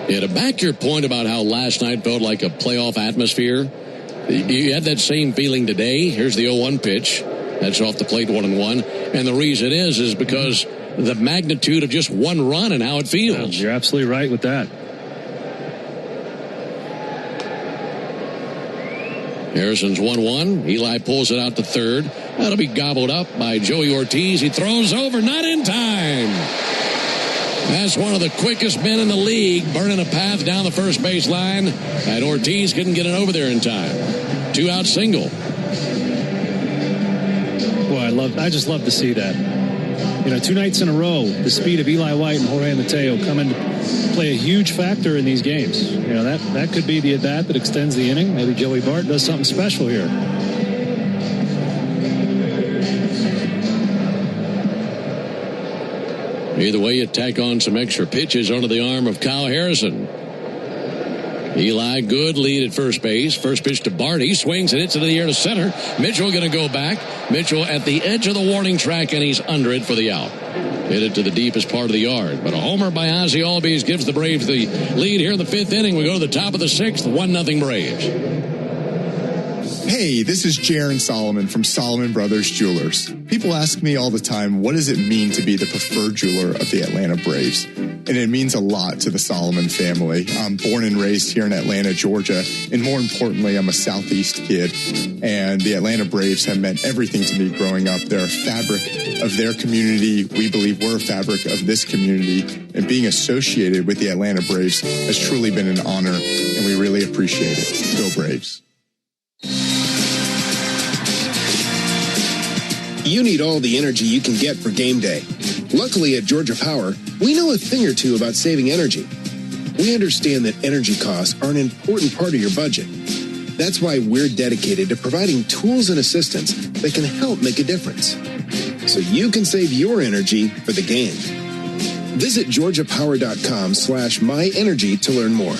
Yeah, to back your point about how last night felt like a playoff atmosphere, you had that same feeling today. Here's the 0-1 pitch. That's off the plate, 1-1. And the reason is because the magnitude of just 1 run and how it feels. You're absolutely right with that. Harrison's 1-1. Eli pulls it out to third. That'll be gobbled up by Joey Ortiz. He throws over, not in time. That's one of the quickest men in the league, burning a path down the first base line. And Ortiz couldn't get it over there in time. 2-out single. Boy, I just love to see that. 2 nights in a row, the speed of Eli White and Jorge Mateo come into play a huge factor in these games. That could be the at-bat that extends the inning. Maybe Joey Bart does something special here. Either way, you tack on some extra pitches onto the arm of Kyle Harrison. Eli, good lead at first base. First pitch to Bart. He swings and hits it in the air to center. Mitchell going to go back. Mitchell at the edge of the warning track, and he's under it for the out. Hit it to the deepest part of the yard. But a homer by Ozzie Albies gives the Braves the lead here in the 5th inning. We go to the top of the 6th, 1-0 Braves. Hey, this is Jaron Solomon from Solomon Brothers Jewelers. People ask me all the time, what does it mean to be the preferred jeweler of the Atlanta Braves? And it means a lot to the Solomon family. I'm born and raised here in Atlanta, Georgia, and more importantly, I'm a Southeast kid. And the Atlanta Braves have meant everything to me growing up. They're a fabric of their community. We believe we're a fabric of this community. And being associated with the Atlanta Braves has truly been an honor, and we really appreciate it. Go Braves. You need all the energy you can get for game day. Luckily at Georgia Power, we know a thing or two about saving energy. We understand that energy costs are an important part of your budget. That's why we're dedicated to providing tools and assistance that can help make a difference, so you can save your energy for the game. Visit georgiapower.com/myenergy to learn more.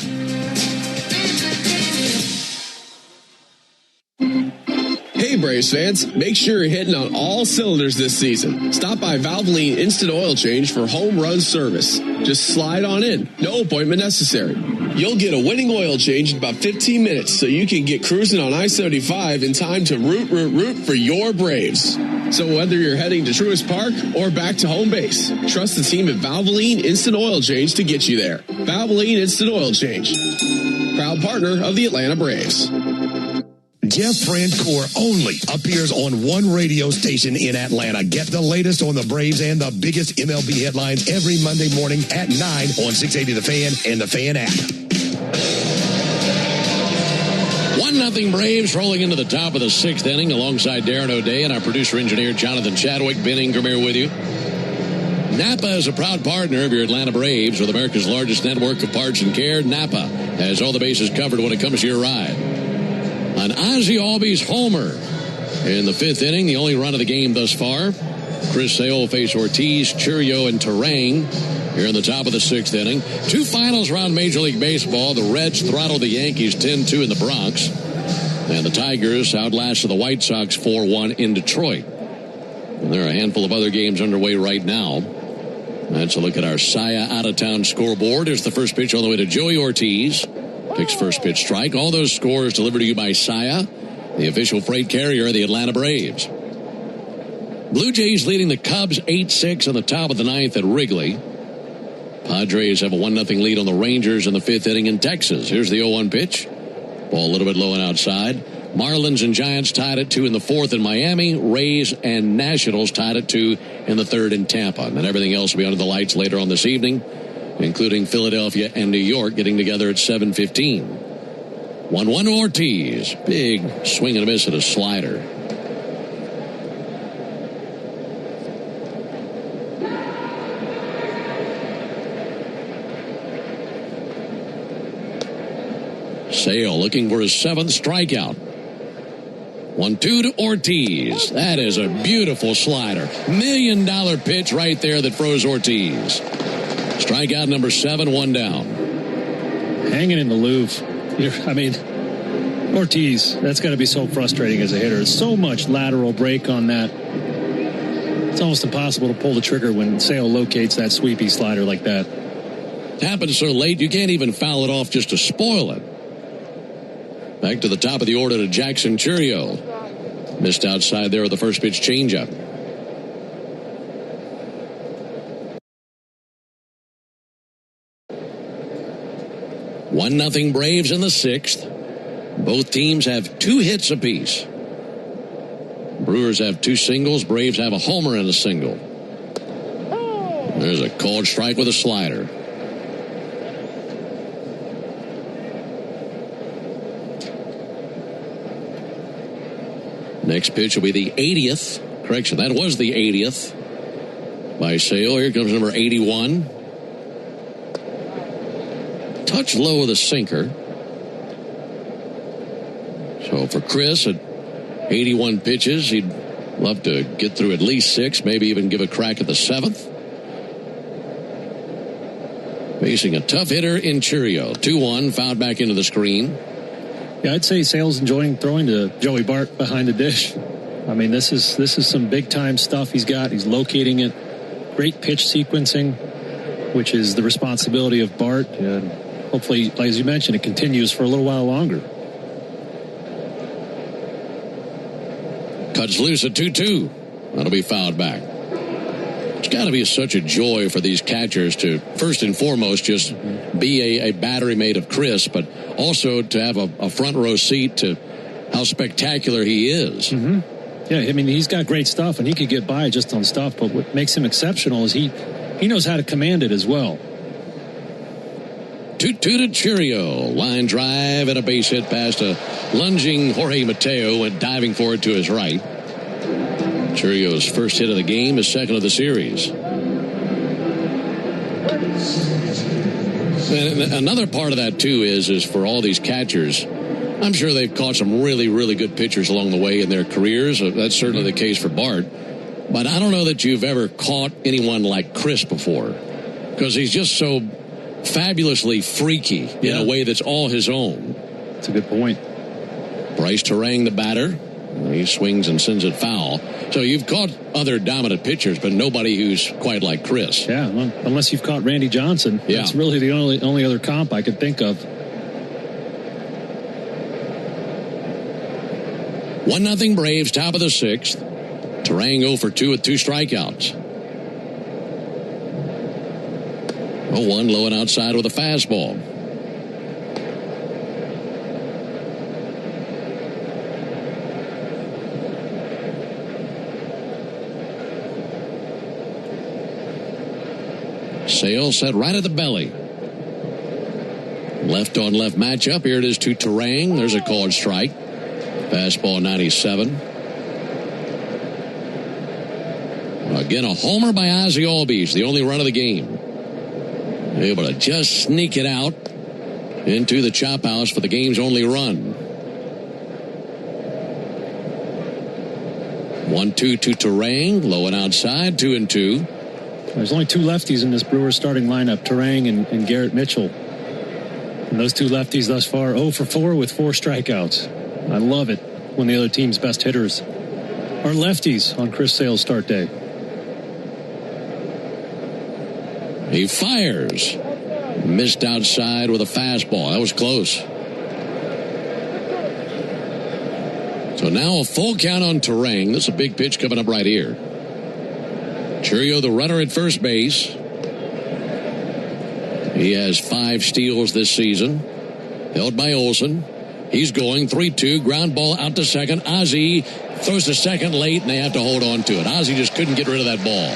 Hey Braves fans, make sure you're hitting on all cylinders this season. Stop by Valvoline Instant Oil Change for home run service. Just slide on in, no appointment necessary. You'll get a winning oil change in about 15 minutes so you can get cruising on I-75 in time to root for your Braves. So whether you're heading to Truist Park or back to home base, trust the team at Valvoline Instant Oil Change to get you there. Valvoline Instant Oil Change, proud partner of the Atlanta Braves. Jeff Francoeur only appears on one radio station in Atlanta. Get the latest on the Braves and the biggest MLB headlines every Monday morning at 9 on 680 The Fan and the Fan app. 1-0 Braves rolling into the top of the 6th inning alongside Darren O'Day and our producer-engineer Jonathan Chadwick. Ben Ingram here with you. Napa is a proud partner of your Atlanta Braves with America's largest network of parts and care. Napa has all the bases covered when it comes to your ride. An Ozzie Albies homer in the 5th inning, the only run of the game thus far. Chris Sale will face Ortiz, Churio, and Terang here in the top of the 6th inning. 2 finals around Major League Baseball. The Reds throttled the Yankees 10-2 in the Bronx. And the Tigers outlasted the White Sox 4-1 in Detroit. And there are a handful of other games underway right now. Let's look at our Saya out-of-town scoreboard. Here's the first pitch all the way to Joey Ortiz. Picks first pitch strike. All those scores delivered to you by Saya, the official freight carrier of the Atlanta Braves. Blue Jays leading the Cubs 8-6 on the top of the 9th at Wrigley. Padres have a 1-0 lead on the Rangers in the 5th inning in Texas. Here's the 0-1 pitch. Ball a little bit low and outside. Marlins and Giants tied at 2 in the 4th in Miami. Rays and Nationals tied at 2 in the 3rd in Tampa. And everything else will be under the lights later on this evening, including Philadelphia and New York getting together at 7:15. 1-1 to Ortiz. Big swing and a miss at a slider. Sale looking for his 7th strikeout. 1-2 to Ortiz. That is a beautiful slider. $1 million pitch right there that froze Ortiz. Strikeout number 7, 1 down. Hanging in the loop. Ortiz, that's got to be so frustrating as a hitter. So much lateral break on that. It's almost impossible to pull the trigger when Sale locates that sweepy slider like that. It happens so late, you can't even foul it off just to spoil it. Back to the top of the order to Jackson Churio. Missed outside there with the first pitch changeup. One nothing Braves in the 6th. Both teams have 2 hits apiece. Brewers have 2 singles. Braves have a homer and a single. There's a called strike with a slider. Next pitch will be the 80th. Correction, that was the 80th by Sale. Here comes number 81. Touch low with a sinker. So for Chris at 81 pitches, he'd love to get through at least 6, maybe even give a crack at the 7th. Facing a tough hitter in Churio. 2-1, fouled back into the screen. Yeah, I'd say Sale's enjoying throwing to Joey Bart behind the dish. I mean, this is some big-time stuff he's got. He's locating it. Great pitch sequencing, which is the responsibility of Bart. And hopefully, as you mentioned, it continues for a little while longer. Cuts loose at 2-2. That'll be fouled back. It's got to be such a joy for these catchers to, first and foremost, just be a battery mate of Chris, but also to have a front row seat to how spectacular he is. Mm-hmm. Yeah, I mean, he's got great stuff, and he could get by just on stuff, but what makes him exceptional is he knows how to command it as well. 2-2 to Churio. Line drive and a base hit past a lunging Jorge Mateo, went diving for it to his right. Churio's first hit of the game, his second of the series. And another part of that, too, is for all these catchers, I'm sure they've caught some really, really good pitchers along the way in their careers. That's certainly the case for Bart. But I don't know that you've ever caught anyone like Chris before, because he's just so fabulously freaky in a way that's all his own. That's a good point. Bryce Terang, the batter. He swings and sends it foul. So you've caught other dominant pitchers, but nobody who's quite like Chris. Yeah, well, unless you've caught Randy Johnson. Yeah. That's really the only other comp I could think of. 1-0 Braves, top of the 6th. Terang 0 for 2 with 2 strikeouts. 0-1 low and outside with a fastball. Sale set right at the belly. Left on left matchup. Here it is to Terang. There's a called strike. Fastball 97. Again, a homer by Ozzie Albies, the only run of the game. Able to just sneak it out into the chop house for the game's only run. 1-2 to Terang. Low and outside, 2-2. There's only 2 lefties in this Brewers starting lineup, Terang and Garrett Mitchell. And those 2 lefties thus far, 0 for 4 with 4 strikeouts. I love it when the other team's best hitters are lefties on Chris Sale's start day. He fires. Missed outside with a fastball. That was close. So now a full count on Terang. This is a big pitch coming up right here. Churio, the runner at first base. He has 5 steals this season. Held by Olsen. He's going 3-2. Ground ball out to second. Ozzie throws to second late, and they have to hold on to it. Ozzie just couldn't get rid of that ball.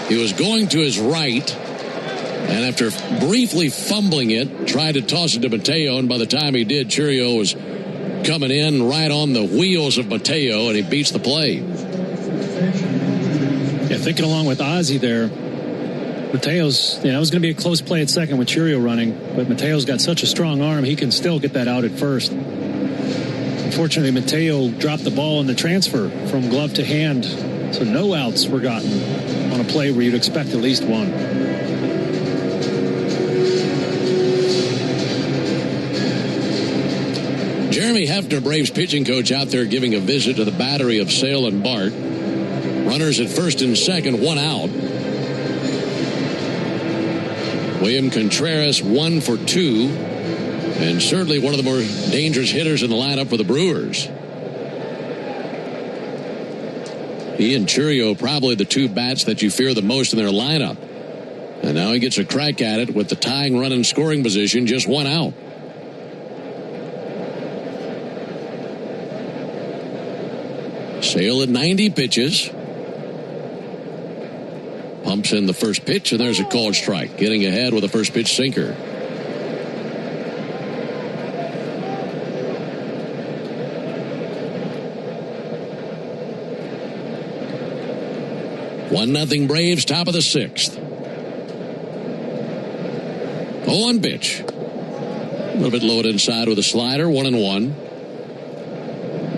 He was going to his right, and after briefly fumbling it, tried to toss it to Mateo, and by the time he did, Churio was coming in right on the wheels of Mateo, and he beats the play. Yeah, thinking along with Ozzie there, Mateo's, it was going to be a close play at second with Churio running, but Mateo's got such a strong arm, he can still get that out at first. Unfortunately, Mateo dropped the ball in the transfer from glove to hand, so no outs were gotten on a play where you'd expect at least one. Jeremy Hefner, Braves pitching coach, out there giving a visit to the battery of Sale and Bart. Runners at first and second, one out. William Contreras 1 for 2, and certainly one of the more dangerous hitters in the lineup for the Brewers. He and Churio probably the two bats that you fear the most in their lineup. And now he gets a crack at it with the tying run in scoring position, just one out. Sale at 90 pitches. Pumps in the first pitch, and there's a called strike. Getting ahead with a first pitch sinker. One nothing Braves, top of the sixth. 0-1 pitch. A little bit low inside with a slider, 1-1.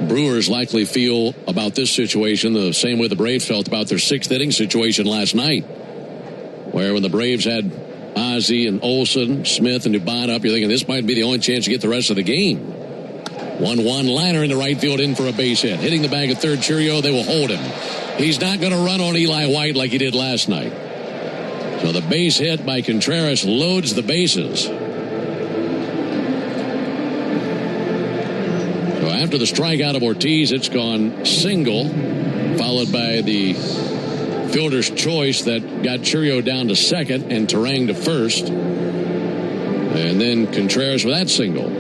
Brewers likely feel about this situation the same way the Braves felt about their sixth inning situation last night, where when the Braves had Ozzie and Olsen, Smith and Dubon up, you're thinking this might be the only chance to get the rest of the game. 1-1 liner in the right field, in for a base hit. Hitting the bag at third, Churio, they will hold him. He's not going to run on Eli White like he did last night. So the base hit by Contreras loads the bases. After the strikeout of Ortiz, it's gone single, followed by the fielder's choice that got Churio down to second and Terang to first. And then Contreras with that single.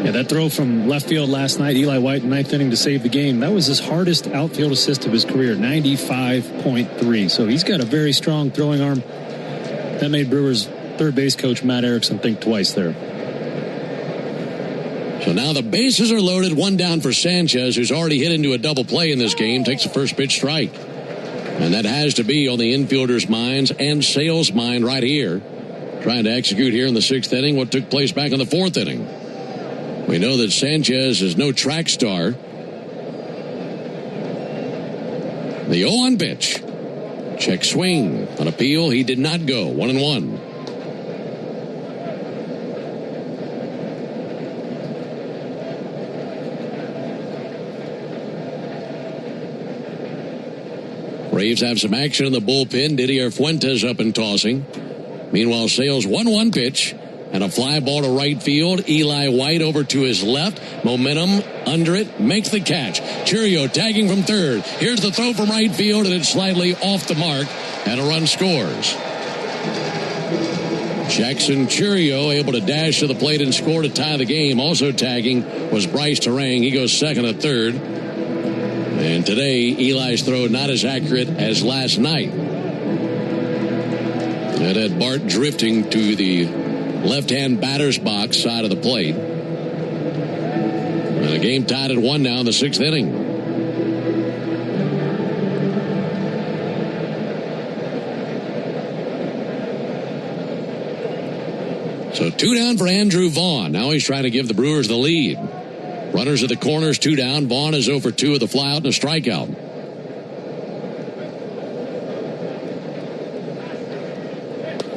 Yeah, that throw from left field last night, Eli White in ninth inning to save the game. That was his hardest outfield assist of his career, 95.3. So he's got a very strong throwing arm. That made Brewers third base coach Matt Erickson think twice there. So now the bases are loaded, one down for Sanchez, who's already hit into a double play in this game, takes a first pitch strike. And that has to be on the infielders' minds and Sale's mind right here, trying to execute here in the sixth inning what took place back in the fourth inning. We know that Sanchez is no track star. The 0-1 pitch. Check swing. On appeal, he did not go. 1-1. Braves have some action in the bullpen. Didier Fuentes up and tossing. Meanwhile, Sale's 1-1 pitch and a fly ball to right field. Eli White over to his left. Momentum under it. Makes the catch. Churio tagging from third. Here's the throw from right field, and it's slightly off the mark, and a run scores. Jackson Churio able to dash to the plate and score to tie the game. Also tagging was Bryce Terang. He goes second and third. And today, Eli's throw not as accurate as last night. It had Bart drifting to the left-hand batter's box side of the plate. And the game tied at 1 now in the sixth inning. So 2 down for Andrew Vaughn. Now he's trying to give the Brewers the lead. Runners at the corners, 2 down. Vaughn is 0 for 2 with a flyout and a strikeout.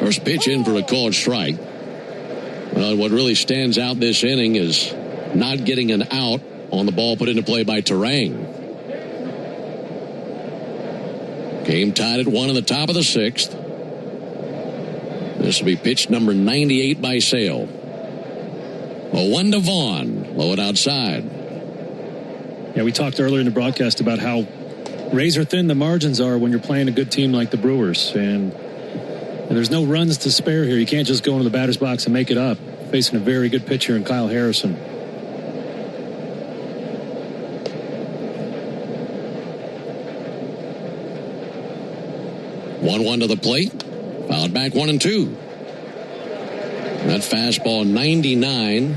First pitch in for a called strike. Well, what really stands out this inning is not getting an out on the ball put into play by Terang. Game tied at 1 in the top of the sixth. This will be pitch number 98 by Sale. 0-1 to Vaughn. Low and outside. Yeah, we talked earlier in the broadcast about how razor thin the margins are when you're playing a good team like the Brewers. And there's no runs to spare here. You can't just go into the batter's box and make it up. Facing a very good pitcher in Kyle Harrison. One to the plate. Fouled back 1-2. That fastball 99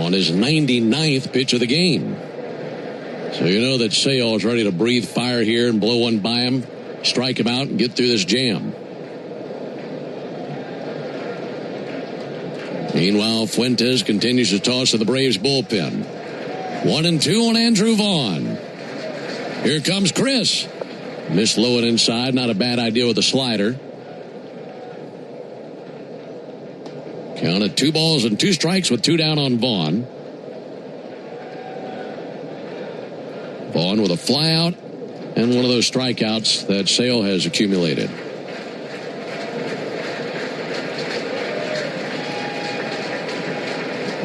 on his 99th pitch of the game. So you know that Sale is ready to breathe fire here and blow one by him. strike him out and get through this jam. Meanwhile, Fuentes continues to toss to the Braves bullpen. 1-2 on Andrew Vaughn. Here comes Chris. Missed low and inside. Not a bad idea with the slider. Counted 2 balls and 2 strikes with 2 down on Vaughn. Vaughn with a fly out and one of those strikeouts that Sale has accumulated.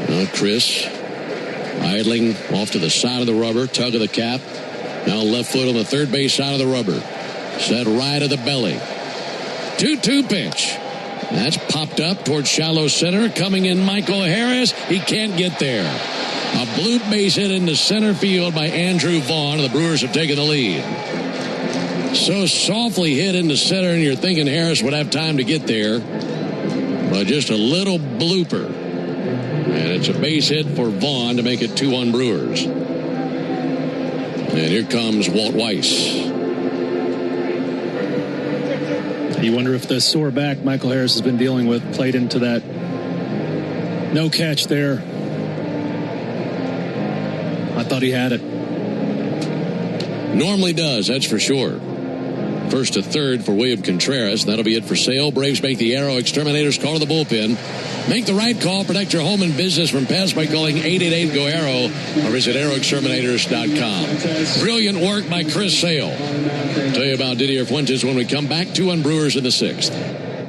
Now Chris idling off to the side of the rubber, tug of the cap. Now left foot on the third base side of the rubber. Set right of the belly. 2-2 pitch. That's popped up towards shallow center. Coming in Michael Harris. He can't get there. A bloop base hit into center field by Andrew Vaughn. The Brewers have taken the lead. So softly hit into center, and you're thinking Harris would have time to get there. But just a little blooper. And it's a base hit for Vaughn to make it 2-1 Brewers. And here comes Walt Weiss. You wonder if the sore back Michael Harris has been dealing with played into that no catch there. I thought he had it. Normally does, that's for sure. First to third for William Contreras. That'll be it for Sale. Braves make the Arrow Exterminators call to the bullpen. Make the right call. Protect your home and business from pests by calling 888-GO-ARROW or visit arrowexterminators.com. Brilliant work by Chris Sale. Tell you about Didier Fuentes when we come back. 2-1 Brewers in the 6th.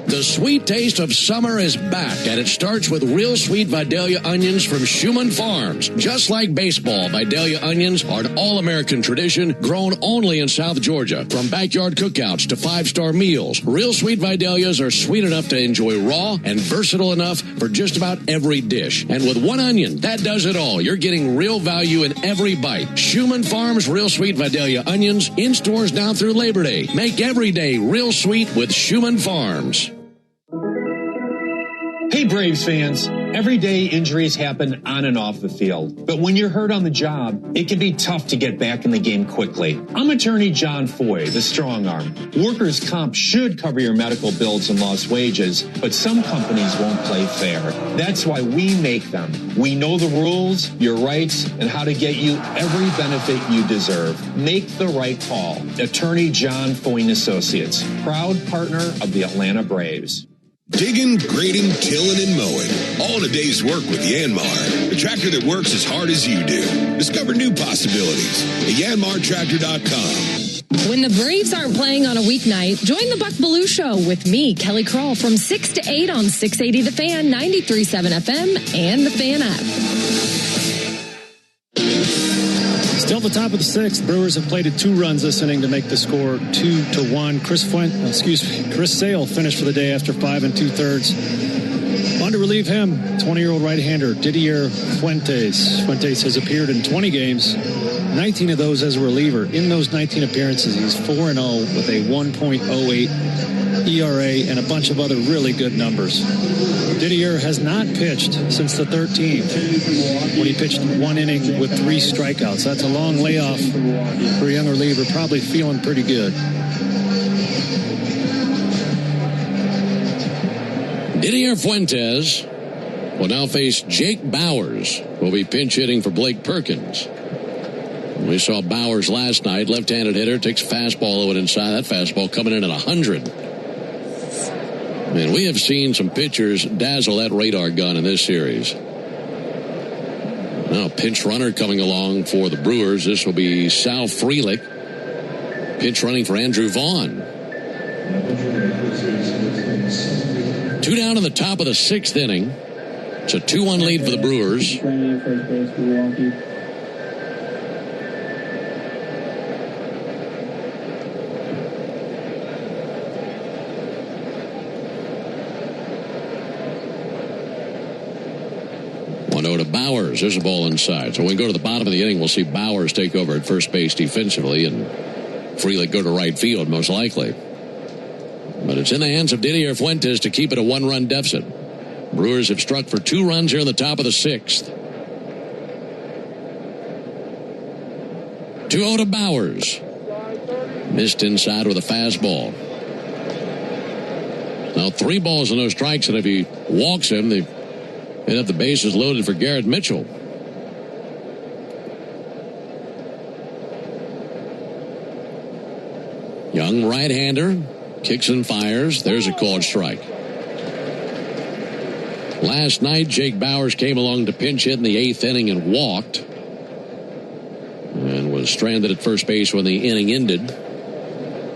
The sweet taste of summer is back, and it starts with real sweet Vidalia onions from Schumann Farms. Just like baseball, Vidalia onions are an all-American tradition grown only in South Georgia. From backyard cookouts to 5-star meals, real sweet Vidalias are sweet enough to enjoy raw and versatile enough for just about every dish. And with one onion, that does it all. You're getting real value in every bite. Schumann Farms Real Sweet Vidalia onions in stores now through Labor Day. Make every day real sweet with Schumann Farms. Hey Braves fans, everyday injuries happen on and off the field, but when you're hurt on the job, it can be tough to get back in the game quickly. I'm attorney John Foy, the strong arm. Workers' comp should cover your medical bills and lost wages, but some companies won't play fair. That's why we make them. We know the rules, your rights, and how to get you every benefit you deserve. Make the right call. Attorney John Foy and Associates, proud partner of the Atlanta Braves. Digging, grading, tilling, and mowing. All in a day's work with Yanmar, the tractor that works as hard as you do. Discover new possibilities at yanmartractor.com. When the Braves aren't playing on a weeknight, join the Buck Belue Show with me, Kelly Kroll, from 6 to 8 on 680 The Fan, 93.7 FM, and the Fan app. Still at the top of the 6th, Brewers have plated 2 runs this inning to make the score 2-1. Chris Sale finished for the day after 5 2/3. On to relieve him, 20-year-old right-hander Didier Fuentes. Fuentes has appeared in 20 games, 19 of those as a reliever. In those 19 appearances, he's 4-0 with a 1.08 ERA and a bunch of other really good numbers. Didier has not pitched since the 13th, when he pitched 1 inning with 3 strikeouts. That's a long layoff for a young reliever, probably feeling pretty good. Didier Fuentes will now face Jake Bowers, who will be pinch hitting for Blake Perkins. We saw Bowers last night, left-handed hitter, takes fastball over inside. That fastball coming in at 100. Man, we have seen some pitchers dazzle that radar gun in this series. Now, pinch runner coming along for the Brewers. This will be Sal Frelick. Pinch running for Andrew Vaughn. 2 down in the top of the 6th inning. It's a 2-1 lead for the Brewers. To Bowers. There's a ball inside. So when we go to the bottom of the inning, we'll see Bowers take over at first base defensively and Frelick go to right field, most likely. But it's in the hands of Didier Fuentes to keep it a 1-run deficit. Brewers have struck for 2 runs here in the top of the 6th. 2-0 to Bowers. Missed inside with a fastball. Now 3 balls and no strikes, and if he walks him, they have the bases loaded for Garrett Mitchell. Young right-hander, kicks and fires. There's a called strike. Last night, Jake Bauers came along to pinch hit in the 8th inning and walked. And was stranded at first base when the inning ended.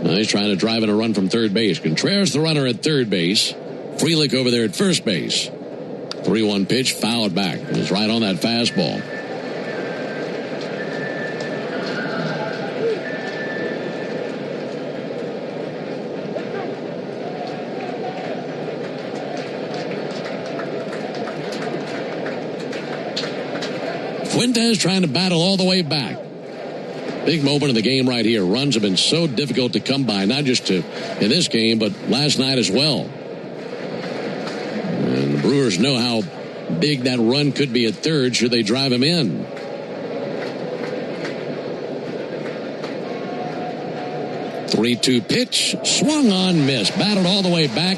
Now he's trying to drive in a run from third base. Contreras, the runner at third base. Frelick over there at first base. 3-1 pitch, fouled back. It was right on that fastball. Fuentes trying to battle all the way back. Big moment in the game right here. Runs have been so difficult to come by, not just in this game, but last night as well. And the Brewers know how big that run could be at third should they drive him in. Three-two pitch, swung on, missed, battled all the way back,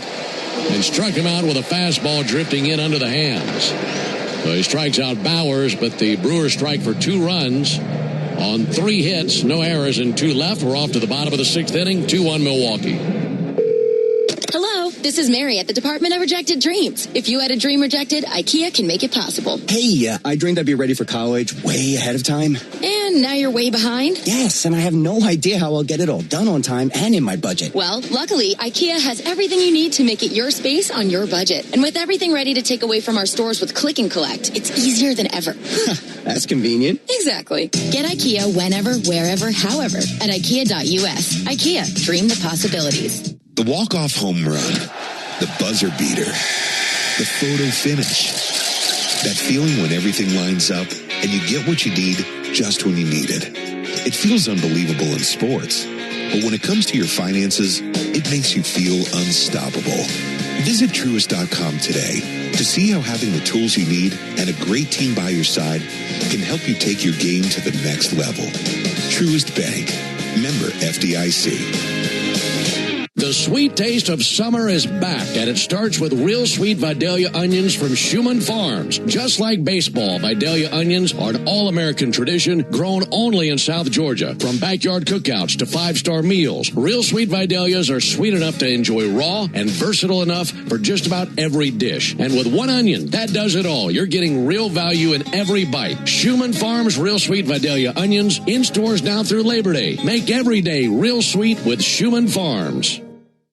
and struck him out with a fastball drifting in under the hands. So he strikes out Bauers, but the Brewers strike for 2 runs on 3 hits, no errors, and 2 left. We're off to the bottom of the 6th inning, 2-1 Milwaukee. Hello, this is Mary at the Department of Rejected Dreams. If you had a dream rejected, IKEA can make it possible. Hey, I dreamed I'd be ready for college way ahead of time. And now you're way behind? Yes, and I have no idea how I'll get it all done on time and in my budget. Well, luckily, IKEA has everything you need to make it your space on your budget. And with everything ready to take away from our stores with Click and Collect, it's easier than ever. That's convenient. Exactly. Get IKEA whenever, wherever, however at IKEA.us. IKEA, dream the possibilities. The walk-off home run, the buzzer beater, the photo finish. That feeling when everything lines up and you get what you need just when you need it. It feels unbelievable in sports, but when it comes to your finances, it makes you feel unstoppable. Visit Truist.com today to see how having the tools you need and a great team by your side can help you take your game to the next level. Truist Bank. Member FDIC. The sweet taste of summer is back, and it starts with real sweet Vidalia onions from Schumann Farms. Just like baseball, Vidalia onions are an all-American tradition grown only in South Georgia. From backyard cookouts to 5-star meals, real sweet Vidalias are sweet enough to enjoy raw and versatile enough for just about every dish. And with one onion, that does it all. You're getting real value in every bite. Schumann Farms Real Sweet Vidalia onions in stores now through Labor Day. Make every day real sweet with Schumann Farms.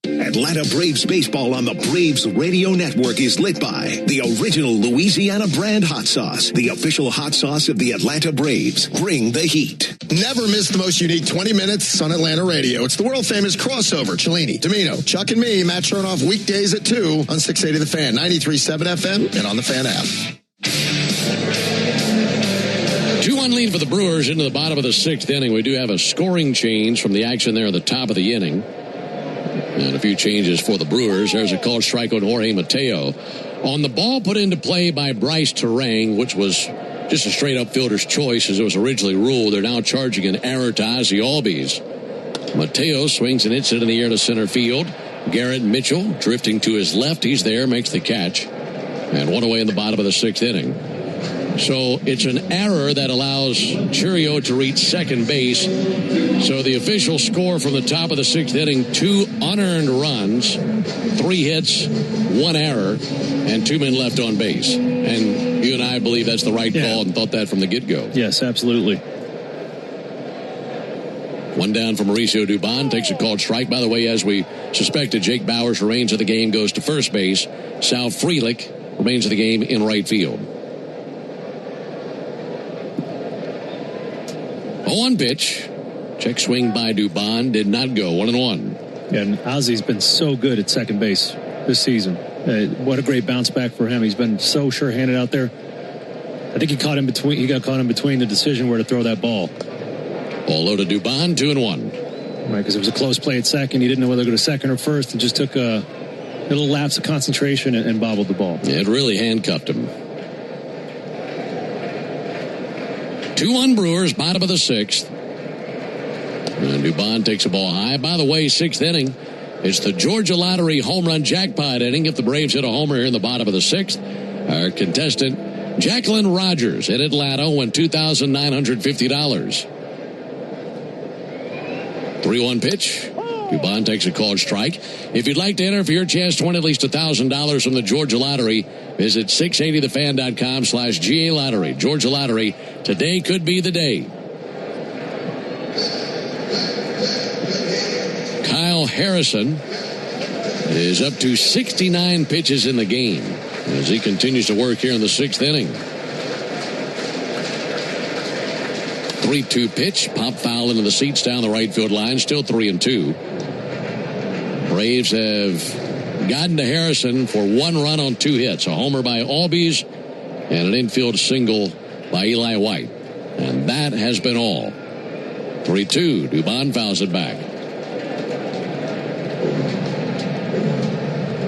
Atlanta Braves baseball on the Braves Radio Network is lit by the original Louisiana brand hot sauce, the official hot sauce of the Atlanta Braves. Bring the heat. Never miss the most unique 20 minutes on Atlanta radio. It's the world-famous crossover. Cellini, Domino, Chuck and me, Matt Chernoff, weekdays at 2 on 680 The Fan, 93.7 FM, and on the Fan app. 2-1 lead for the Brewers into the bottom of the 6th inning. We do have a scoring change from the action there at the top of the inning. And a few changes for the Brewers. There's a called strike on Jorge Mateo. On the ball put into play by Bryce Terang, which was just a straight-up fielder's choice as it was originally ruled. They're now charging an error to Ozzie Albies. Mateo swings and hits it in the air to center field. Garrett Mitchell drifting to his left. He's there, makes the catch. And 1 away in the bottom of the 6th inning. So it's an error that allows Churio to reach second base. So the official score from the top of the 6th inning, 2 unearned runs, 3 hits, 1 error, and 2 men left on base. And you and I believe that's the right call and thought that from the get-go. Yes, absolutely. 1 down for Mauricio Dubon, takes a called strike. By the way, as we suspected, Jake Bauers remains of the game, goes to first base. Sal Frelick remains of the game in right field. 0-1 pitch. Check swing by Dubon. Did not go. 1-1. And Ozzie's been so good at second base this season. What a great bounce back for him. He's been so sure-handed out there. I think he got caught in between the decision where to throw that ball. Ball low to Dubon. 2-1. Right, because it was a close play at second. He didn't know whether to go to second or first, and just took a little lapse of concentration and bobbled the ball. Yeah, it really handcuffed him. 2-1 Brewers, bottom of the 6th. And Dubon takes the ball high. By the way, 6th inning, it's the Georgia Lottery home run jackpot inning. If the Braves hit a homer here in the bottom of the 6th, our contestant, Jacqueline Rogers in Atlanta, won $2,950. 3-1 pitch. Dubon takes a called strike. If you'd like to enter for your chance to win at least $1,000 from the Georgia Lottery, visit 680thefan.com/GA Lottery. Georgia Lottery, today could be the day. Kyle Harrison is up to 69 pitches in the game as he continues to work here in the 6th inning. 3-2 pitch, pop foul into the seats down the right field line, still 3-2. Braves have gotten to Harrison for 1 run on 2 hits, a homer by Albies and an infield single by Eli White. And that has been all. 3-2, Dubon fouls it back.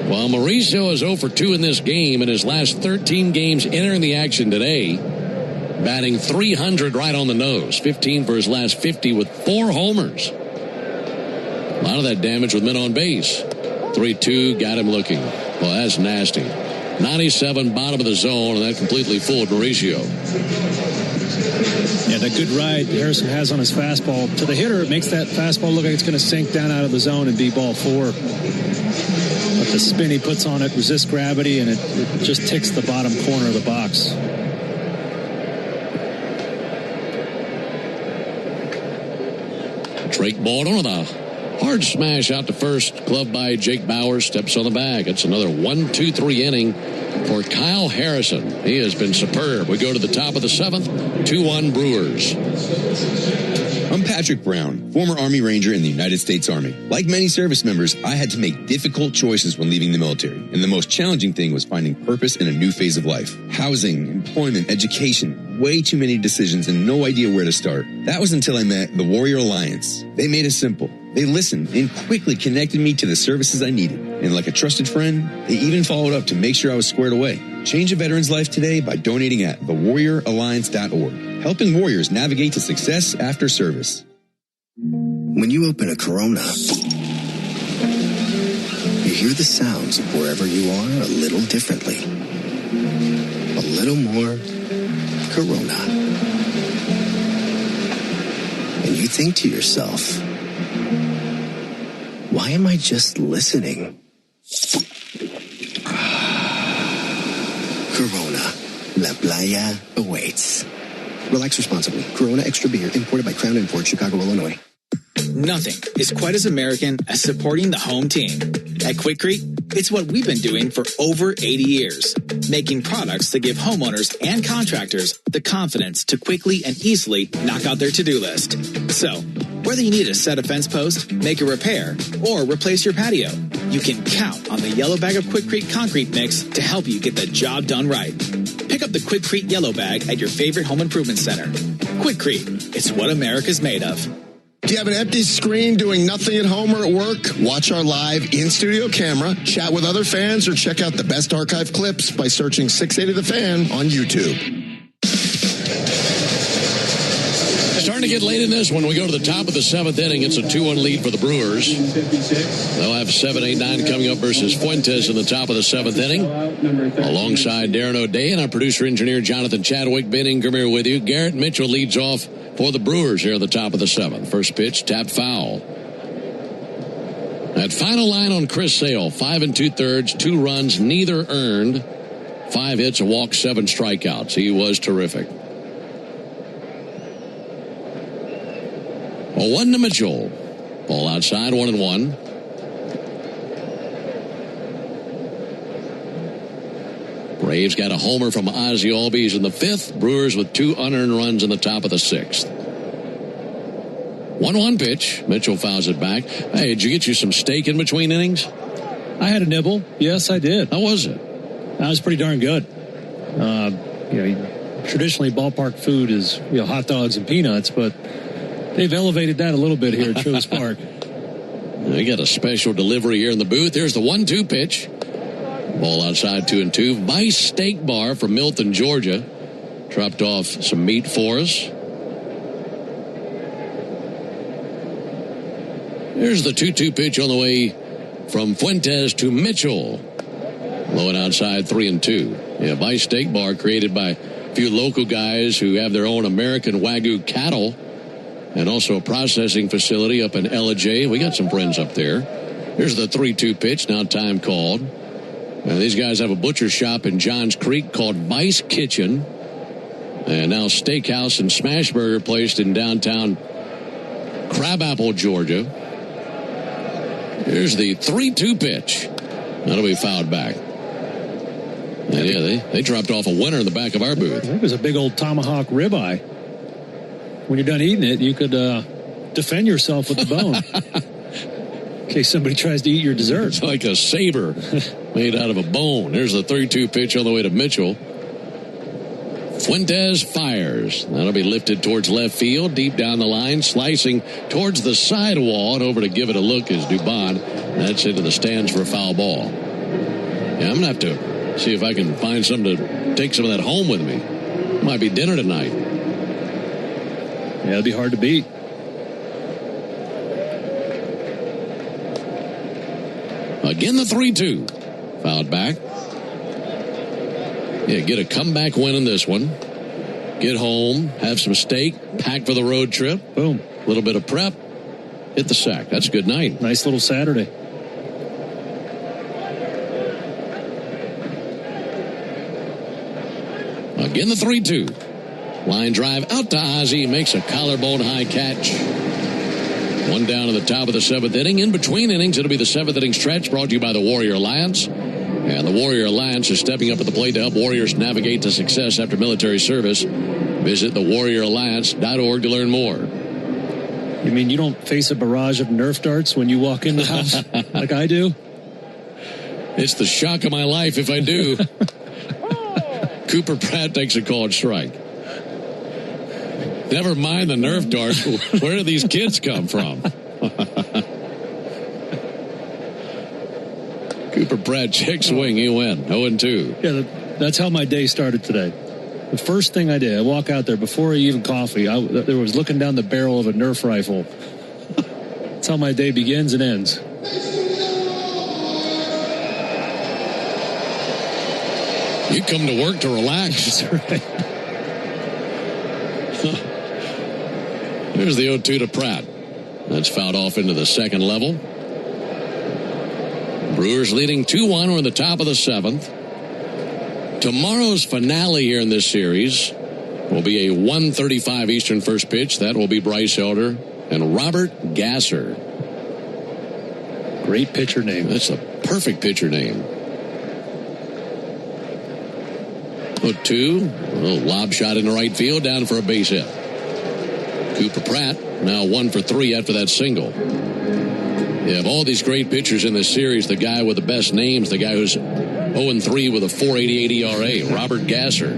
Well, Mauricio is 0 for 2 in this game in his last 13 games entering the action today. Batting .300 right on the nose. 15 for his last 50 with 4 homers. A lot of that damage with men on base. 3-2, got him looking. Well, that's nasty. 97, bottom of the zone, and that completely fooled Mauricio. Yeah, that good ride Harrison has on his fastball. To the hitter, it makes that fastball look like it's going to sink down out of the zone and be ball 4. But the spin he puts on it resists gravity, and it just ticks the bottom corner of the box. Drake Baldwin with a hard smash out to first. Club by Jake Bauer. Steps on the bag. It's another 1-2-3 inning for Kyle Harrison. He has been superb. We go to the top of the 7th. 2-1 Brewers. I'm Patrick Brown, former Army Ranger in the United States Army. Like many service members, I had to make difficult choices when leaving the military. And the most challenging thing was finding purpose in a new phase of life. Housing, employment, education. Way too many decisions and no idea where to start. That was until I met the Warrior Alliance. They made it simple. They listened and quickly connected me to the services I needed. And like a trusted friend, they even followed up to make sure I was squared away. Change a veteran's life today by donating at thewarrioralliance.org. Helping warriors navigate to success after service. When you open a Corona, you hear the sounds of wherever you are a little differently. A little more Corona. And you think to yourself, why am I just listening? Corona. La Playa awaits. Relax responsibly. Corona Extra Beer, imported by Crown Imports, Chicago, Illinois. Nothing is quite as American as supporting the home team. At Quikrete, it's what we've been doing for over 80 years, making products that give homeowners and contractors the confidence to quickly and easily knock out their to-do list. So, whether you need to set a fence post, make a repair, or replace your patio, you can count on the yellow bag of Quikrete concrete mix to help you get the job done right. Pick up the Quikrete yellow bag at your favorite home improvement center. Quikrete, it's what America's made of. Do you have an empty screen doing nothing at home or at work? Watch our live in-studio camera, chat with other fans, or check out the best archive clips by searching 680 The Fan on YouTube. Starting to get late in this one. We go to the top of the 7th inning. It's a 2-1 lead for the Brewers. They'll have 7, 8, 9 coming up versus Fuentes in the top of the 7th inning. Alongside Darren O'Day and our producer-engineer Jonathan Chadwick. Ben Ingram here with you. Garrett Mitchell leads off for the Brewers here at the top of the 7th. First pitch, tapped foul. That final line on Chris Sale, 5 2/3, 2 runs, neither earned, 5 hits, a walk, 7 strikeouts. He was terrific. A 1 to Mitchell. Ball outside, 1-1. Braves got a homer from Ozzie Albies in the 5th. Brewers with 2 unearned runs in the top of the 6th. 1-1 pitch. Mitchell fouls it back. Hey, did you get you some steak in between innings? I had a nibble. Yes, I did. How was it? That was pretty darn good. Traditionally, ballpark food is hot dogs and peanuts, but they've elevated that a little bit here at Truist Park. They got a special delivery here in the booth. Here's the 1-2 pitch. Ball outside, 2-2. Vice Steak Bar from Milton, Georgia. Dropped off some meat for us. Here's the 2-2 pitch on the way from Fuentes to Mitchell. Low and outside, 3-2. Yeah, Vice Steak Bar, created by a few local guys who have their own American Wagyu cattle, and also a processing facility up in LJ. We got some friends up there. Here's the 3-2 pitch, now time called. These guys have a butcher shop in Johns Creek called Vice Kitchen. And now steakhouse and smash burger place in downtown Crabapple, Georgia. Here's the 3-2 pitch. That'll be fouled back. And yeah, they dropped off a winner in the back of our booth. It was a big old tomahawk ribeye. When you're done eating it, you could defend yourself with the bone. In case somebody tries to eat your dessert. It's like a saber made out of a bone. There's the 3-2 pitch on the way to Mitchell. Fuentes fires. That'll be lifted towards left field, deep down the line, slicing towards the sidewall, and over to give it a look is Dubon. That's into the stands for a foul ball. Yeah, I'm going to have to see if I can find something to take some of that home with me. Might be dinner tonight. Yeah, it'd be hard to beat. Again, the 3-2. Fouled back. Yeah, get a comeback win in this one. Get home, have some steak, pack for the road trip. Boom. A little bit of prep. Hit the sack. That's a good night. Nice little Saturday. Again, the 3-2. Line drive out to Ozzie. Makes a collarbone high catch. One down to the top of the 7th inning. In between innings, it'll be the 7th inning stretch, brought to you by the Warrior Alliance. And the Warrior Alliance is stepping up at the plate to help warriors navigate to success after military service. Visit thewarrioralliance.org to learn more. You mean you don't face a barrage of Nerf darts when you walk in the house like I do? It's the shock of my life if I do. Cooper Pratt takes a called strike. Never mind the Nerf darts. Where do these kids come from? Cooper Pratt, check swing, you win. 0-2. Yeah, that's how my day started today. The first thing I did, I walk out there before I even coffee. There was looking down the barrel of a Nerf rifle. That's how my day begins and ends. You come to work to relax. That's right. Here's the 0-2 to Pratt. That's fouled off into the second level. Brewers leading 2-1. We're in the top of the 7th. Tomorrow's finale here in this series will be a 1:35 Eastern first pitch. That will be Bryce Elder and Robert Gasser. Great pitcher name. That's a perfect pitcher name. 0-2. A little lob shot into right field, down for a base hit. Cooper Pratt now 1 for 3 after that single. You have all these great pitchers in this series. The guy with the best names, the guy who's 0-3 with a 4.88 ERA, Robert Gasser.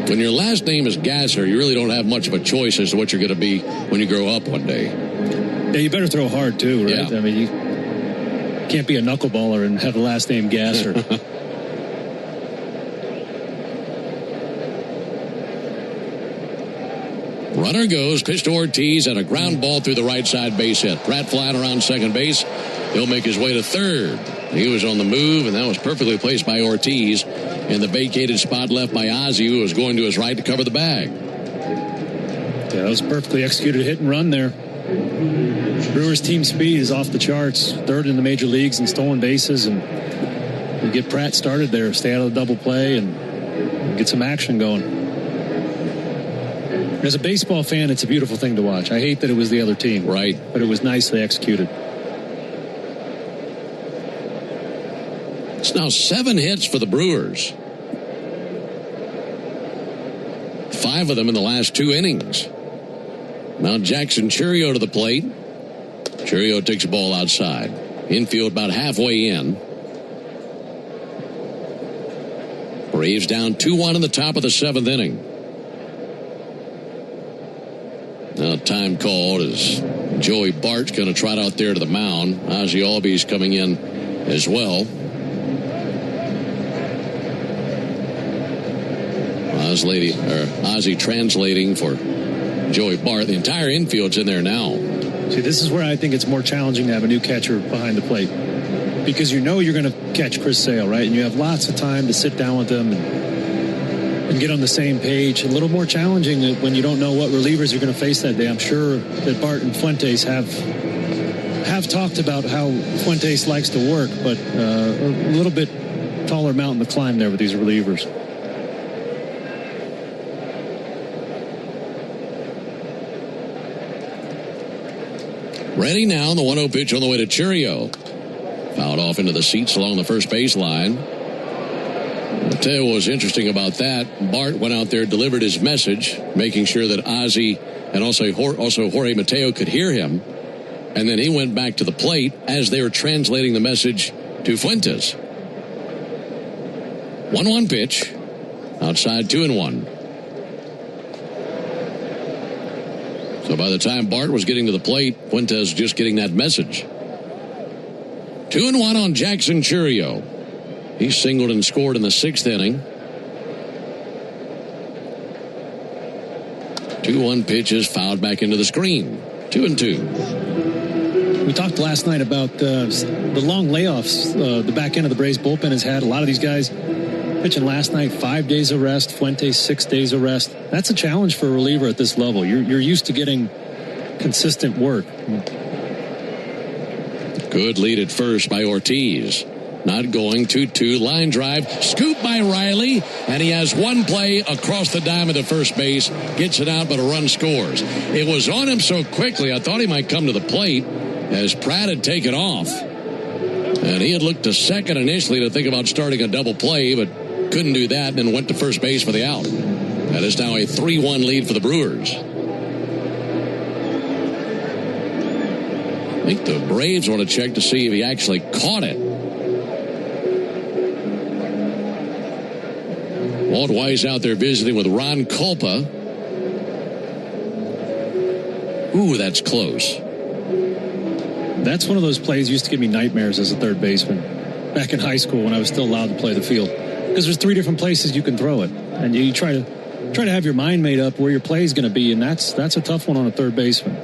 When your last name is Gasser, you really don't have much of a choice as to what you're going to be when you grow up one day. Yeah, you better throw hard too, right? Yeah. I mean, you can't be a knuckleballer and have the last name Gasser. Runner goes, pitch to Ortiz, and a ground ball through the right side base hit. Pratt flying around second base. He'll make his way to third. He was on the move, and that was perfectly placed by Ortiz in the vacated spot left by Ozzie, who was going to his right to cover the bag. Yeah, that was perfectly executed hit and run there. Brewers team speed is off the charts. 3rd in the major leagues in stolen bases, and you get Pratt started there. Stay out of the double play and get some action going. As a baseball fan, it's a beautiful thing to watch. I hate that it was the other team. Right. But it was nicely executed. It's now 7 hits for the Brewers. 5 of them in the last 2 innings. Now Jackson Churio to the plate. Churio takes a ball outside. Infield about halfway in. Braves down 2-1 in the top of the 7th inning. Now time called as Joey Bart's going to trot out there to the mound. Ozzie Albies coming in as well. Ozzie translating for Joey Bart. The entire infield's in there now. See, this is where I think it's more challenging to have a new catcher behind the plate, because you know you're going to catch Chris Sale, right? And you have lots of time to sit down with them and get on the same page. A little more challenging when you don't know what relievers you're going to face that day. I'm sure that Bart and Fuentes have talked about how Fuentes likes to work, but a little bit taller mountain to climb there with these relievers. Ready now, the 1-0 pitch on the way to Churio. Fouled off into the seats along the first baseline. I'll tell you what was interesting about that. Bart went out there, delivered his message, making sure that Ozzie and also Jorge Mateo could hear him. And then he went back to the plate as they were translating the message to Fuentes. 1-1 pitch. Outside 2-1. So by the time Bart was getting to the plate, Fuentes just getting that message. 2-1 on Jackson Churio. He singled and scored in the 6th inning. 2-1 pitch is fouled back into the screen. 2-2. We talked last night about the long layoffs the back end of the Braves bullpen has had. A lot of these guys pitching last night, 5 days of rest. Fuentes, 6 days of rest. That's a challenge for a reliever at this level. You're used to getting consistent work. Good lead at first by Ortiz. Not going, 2-2, line drive, scoop by Riley, and he has one play across the diamond to first base, gets it out, but a run scores. It was on him so quickly, I thought he might come to the plate as Pratt had taken off. And he had looked to second initially to think about starting a double play, but couldn't do that, and then went to first base for the out. That is now a 3-1 lead for the Brewers. I think the Braves want to check to see if he actually caught it. Walt Weiss out there visiting with Ron Kulpa. Ooh, that's close. That's one of those plays used to give me nightmares as a third baseman back in high school when I was still allowed to play the field, because there's 3 different places you can throw it, and you try to have your mind made up where your play is going to be, and that's a tough one on a third baseman.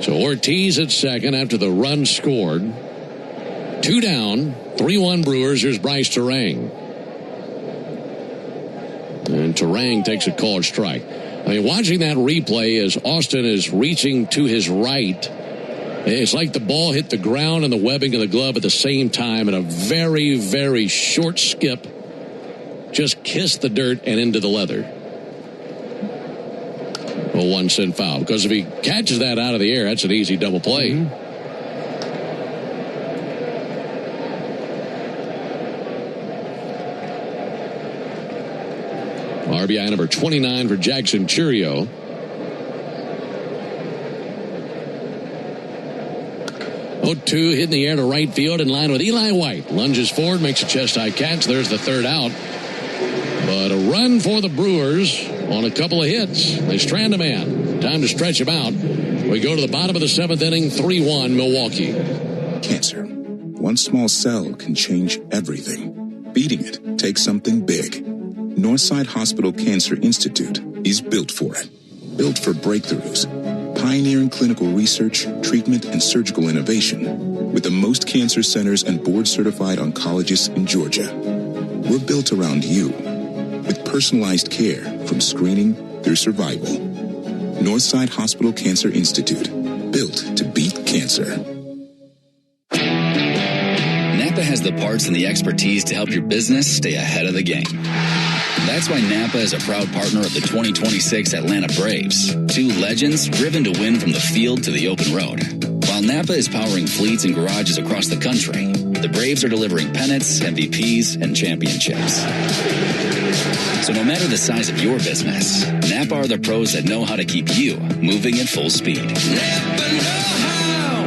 So Ortiz at second after the run scored. 2 down, 3-1 Brewers. Here's Bryce Terang. And Terang takes a called strike. I mean, watching that replay as Austin is reaching to his right, it's like the ball hit the ground and the webbing of the glove at the same time, and a very, very short skip just kissed the dirt and into the leather. A 1-cent foul, because if he catches that out of the air, that's an easy double play. RBI number 29 for Jackson Churio. 0-2 hit in the air to right field in line with Eli White. Lunges forward, makes a chest-high catch. There's the third out. But a run for the Brewers on a couple of hits. They strand a man. Time to stretch him out. We go to the bottom of the 7th inning, 3-1 Milwaukee. Cancer. One small cell can change everything. Beating it takes something big. Northside Hospital Cancer Institute is built for it. Built for breakthroughs. Pioneering clinical research, treatment, and surgical innovation. With the most cancer centers and board-certified oncologists in Georgia. We're built around you. With personalized care from screening through survival. Northside Hospital Cancer Institute. Built to beat cancer. Napa has the parts and the expertise to help your business stay ahead of the game. That's why Napa is a proud partner of the 2026 Atlanta Braves. 2 legends driven to win from the field to the open road. While Napa is powering fleets and garages across the country, the Braves are delivering pennants, MVPs, and championships. So no matter the size of your business, Napa are the pros that know how to keep you moving at full speed. Napa know-how!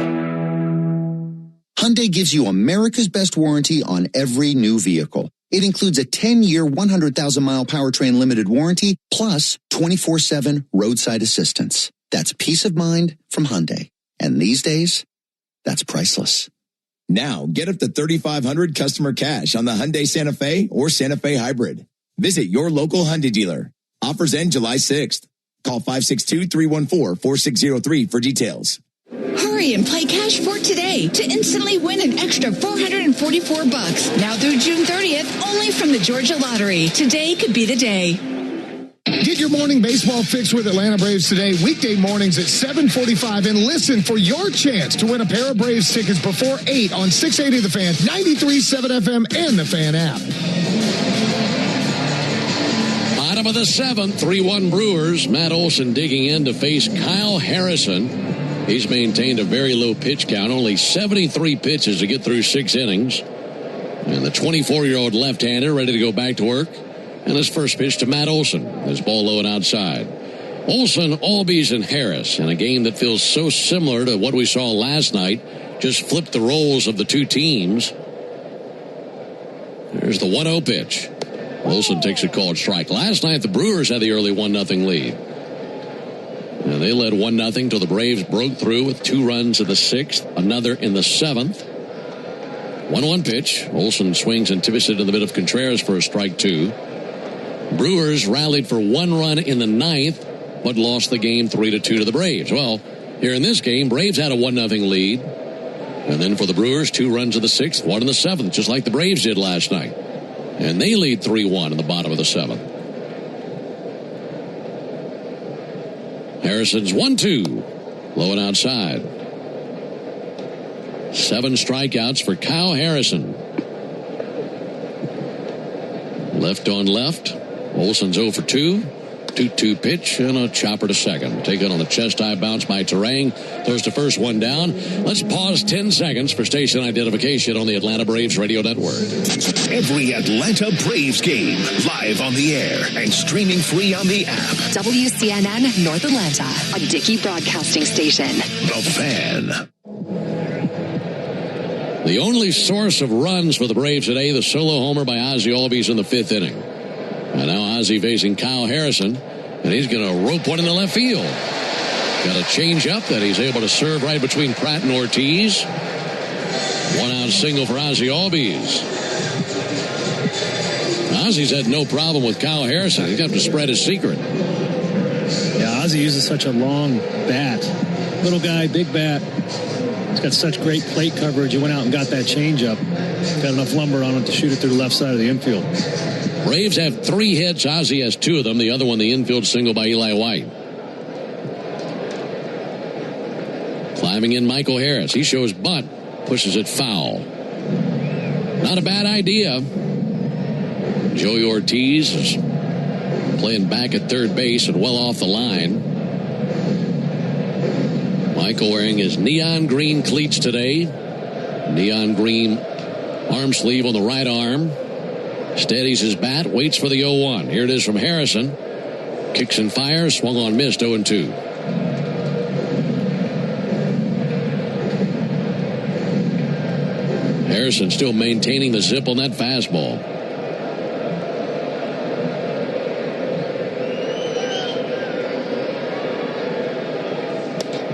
Hyundai gives you America's best warranty on every new vehicle. It includes a 10-year, 100,000-mile powertrain limited warranty, plus 24/7 roadside assistance. That's peace of mind from Hyundai. And these days, that's priceless. Now, get up to $3,500 customer cash on the Hyundai Santa Fe or Santa Fe Hybrid. Visit your local Hyundai dealer. Offers end July 6th. Call 562-314-4603 for details. Hurry and play Cash Fort today to instantly win an extra $444. Now through June 30th, only from the Georgia Lottery. Today could be the day. Get your morning baseball fix with Atlanta Braves today, weekday mornings at 7:45, and listen for your chance to win a pair of Braves tickets before 8 on 680 The Fan, 93.7 FM, and the Fan app. Bottom of the seventh, 3-1 Brewers. Matt Olson digging in to face Kyle Harrison. He's maintained a very low pitch count, only 73 pitches to get through 6 innings. And the 24-year-old left-hander ready to go back to work. And his first pitch to Matt Olson. His ball low and outside. Olson, Albies, and Harris in a game that feels so similar to what we saw last night. Just flipped the roles of the two teams. There's the 1-0 pitch. Olson takes a called strike. Last night, the Brewers had the early 1-0 lead. And they led 1-0 till the Braves broke through with 2 runs in the 6th, another in the 7th. 1-1 pitch. Olson swings and tips it in the middle of Contreras for a strike 2. Brewers rallied for 1 run in the 9th, but lost the game 3-2 to the Braves. Well, here in this game, Braves had a 1-0 lead. And then for the Brewers, 2 runs in the 6th, 1 in the 7th, just like the Braves did last night. And they lead 3-1 in the bottom of the 7th. Harrison's 1-2. Low and outside. 7 strikeouts for Kyle Harrison. Left on left. Olson's 0 for 2. 2-2 pitch and a chopper to second. Taken on the chest high bounce by Terang. Throws to first, 1 down. Let's pause 10 seconds for station identification on the Atlanta Braves radio network. Every Atlanta Braves game live on the air and streaming free on the app. WCNN North Atlanta, a Dickey broadcasting station. The Fan. The only source of runs for the Braves today, the solo homer by Ozzie Albies in the 5th inning. And now Ozzie facing Kyle Harrison, and he's going to rope one in the left field. Got a change up that he's able to serve right between Pratt and Ortiz. 1-out single for Ozzie Albies. Ozzie's had no problem with Kyle Harrison. He's got to spread his secret. Yeah, Ozzie uses such a long bat. Little guy, big bat. He's got such great plate coverage. He went out and got that changeup. Got enough lumber on it to shoot it through the left side of the infield. Braves have 3 hits. Ozzie has 2 of them. The other one, the infield single by Eli White. Climbing in Michael Harris. He shows bunt. Pushes it foul. Not a bad idea. Joey Ortiz is playing back at third base and well off the line. Michael wearing his neon green cleats today. Neon green arm sleeve on the right arm. Steadies his bat, waits for the 0-1. Here it is from Harrison. Kicks and fires, swung on, missed, 0-2. Harrison still maintaining the zip on that fastball.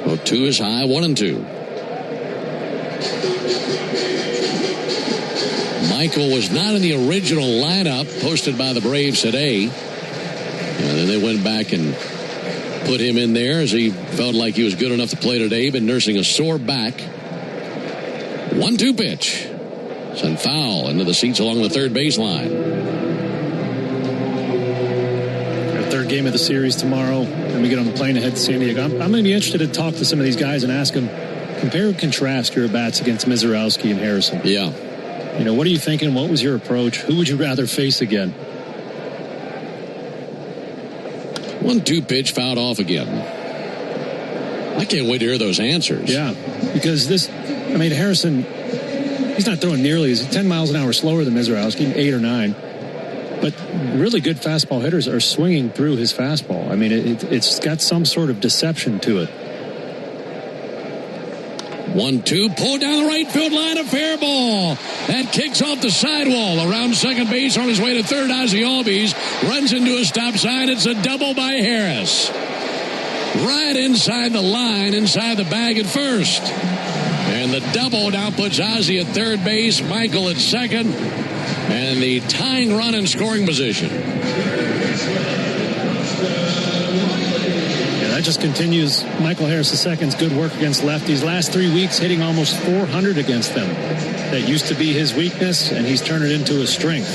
Oh, 2 is high, 1-2. Michael was not in the original lineup posted by the Braves today. And then they went back and put him in there as he felt like he was good enough to play today. Been nursing a sore back. 1-2 pitch. Sent foul into the seats along the third baseline. Our 3rd game of the series tomorrow. And we get on the plane ahead to San Diego. I'm going to be interested to talk to some of these guys and ask them, compare and contrast your bats against Mizorowski and Harrison. Yeah. You know, what are you thinking? What was your approach? Who would you rather face again? 1-2 pitch, fouled off again. I can't wait to hear those answers. Yeah, because Harrison, he's not throwing nearly as 10 miles an hour slower than Mizorowski, 8 or 9. But really good fastball hitters are swinging through his fastball. I mean, it's got some sort of deception to it. 1-2, pulled down the right field line, a fair ball. That kicks off the sidewall. Around second base on his way to third, Ozzie Albies runs into a stop sign. It's a double by Harris. Right inside the line, inside the bag at first. And the double now puts Ozzie at third base, Michael at second, and the tying run in scoring position. that just continues Michael Harris II's good work against lefties. Last 3 weeks, hitting almost 400 against them. That used to be his weakness, and he's turned it into a strength.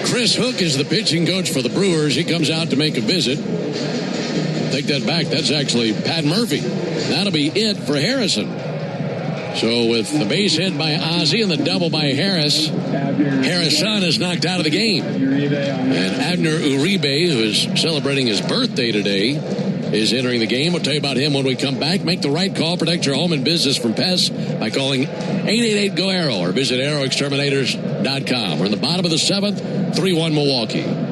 Chris Hook is the pitching coach for the Brewers. He comes out to make a visit. Take that back. That's actually Pat Murphy. That'll be it for Harrison. So with the base hit by Ozzie and the double by Harris, Harrison is knocked out of the game. And Abner Uribe, who is celebrating his birthday today, is entering the game. We'll tell you about him when we come back. Make the right call. Protect your home and business from pests by calling 888-GO-ARROW or visit arrowexterminators.com. We're in the bottom of the seventh, 3-1 Milwaukee.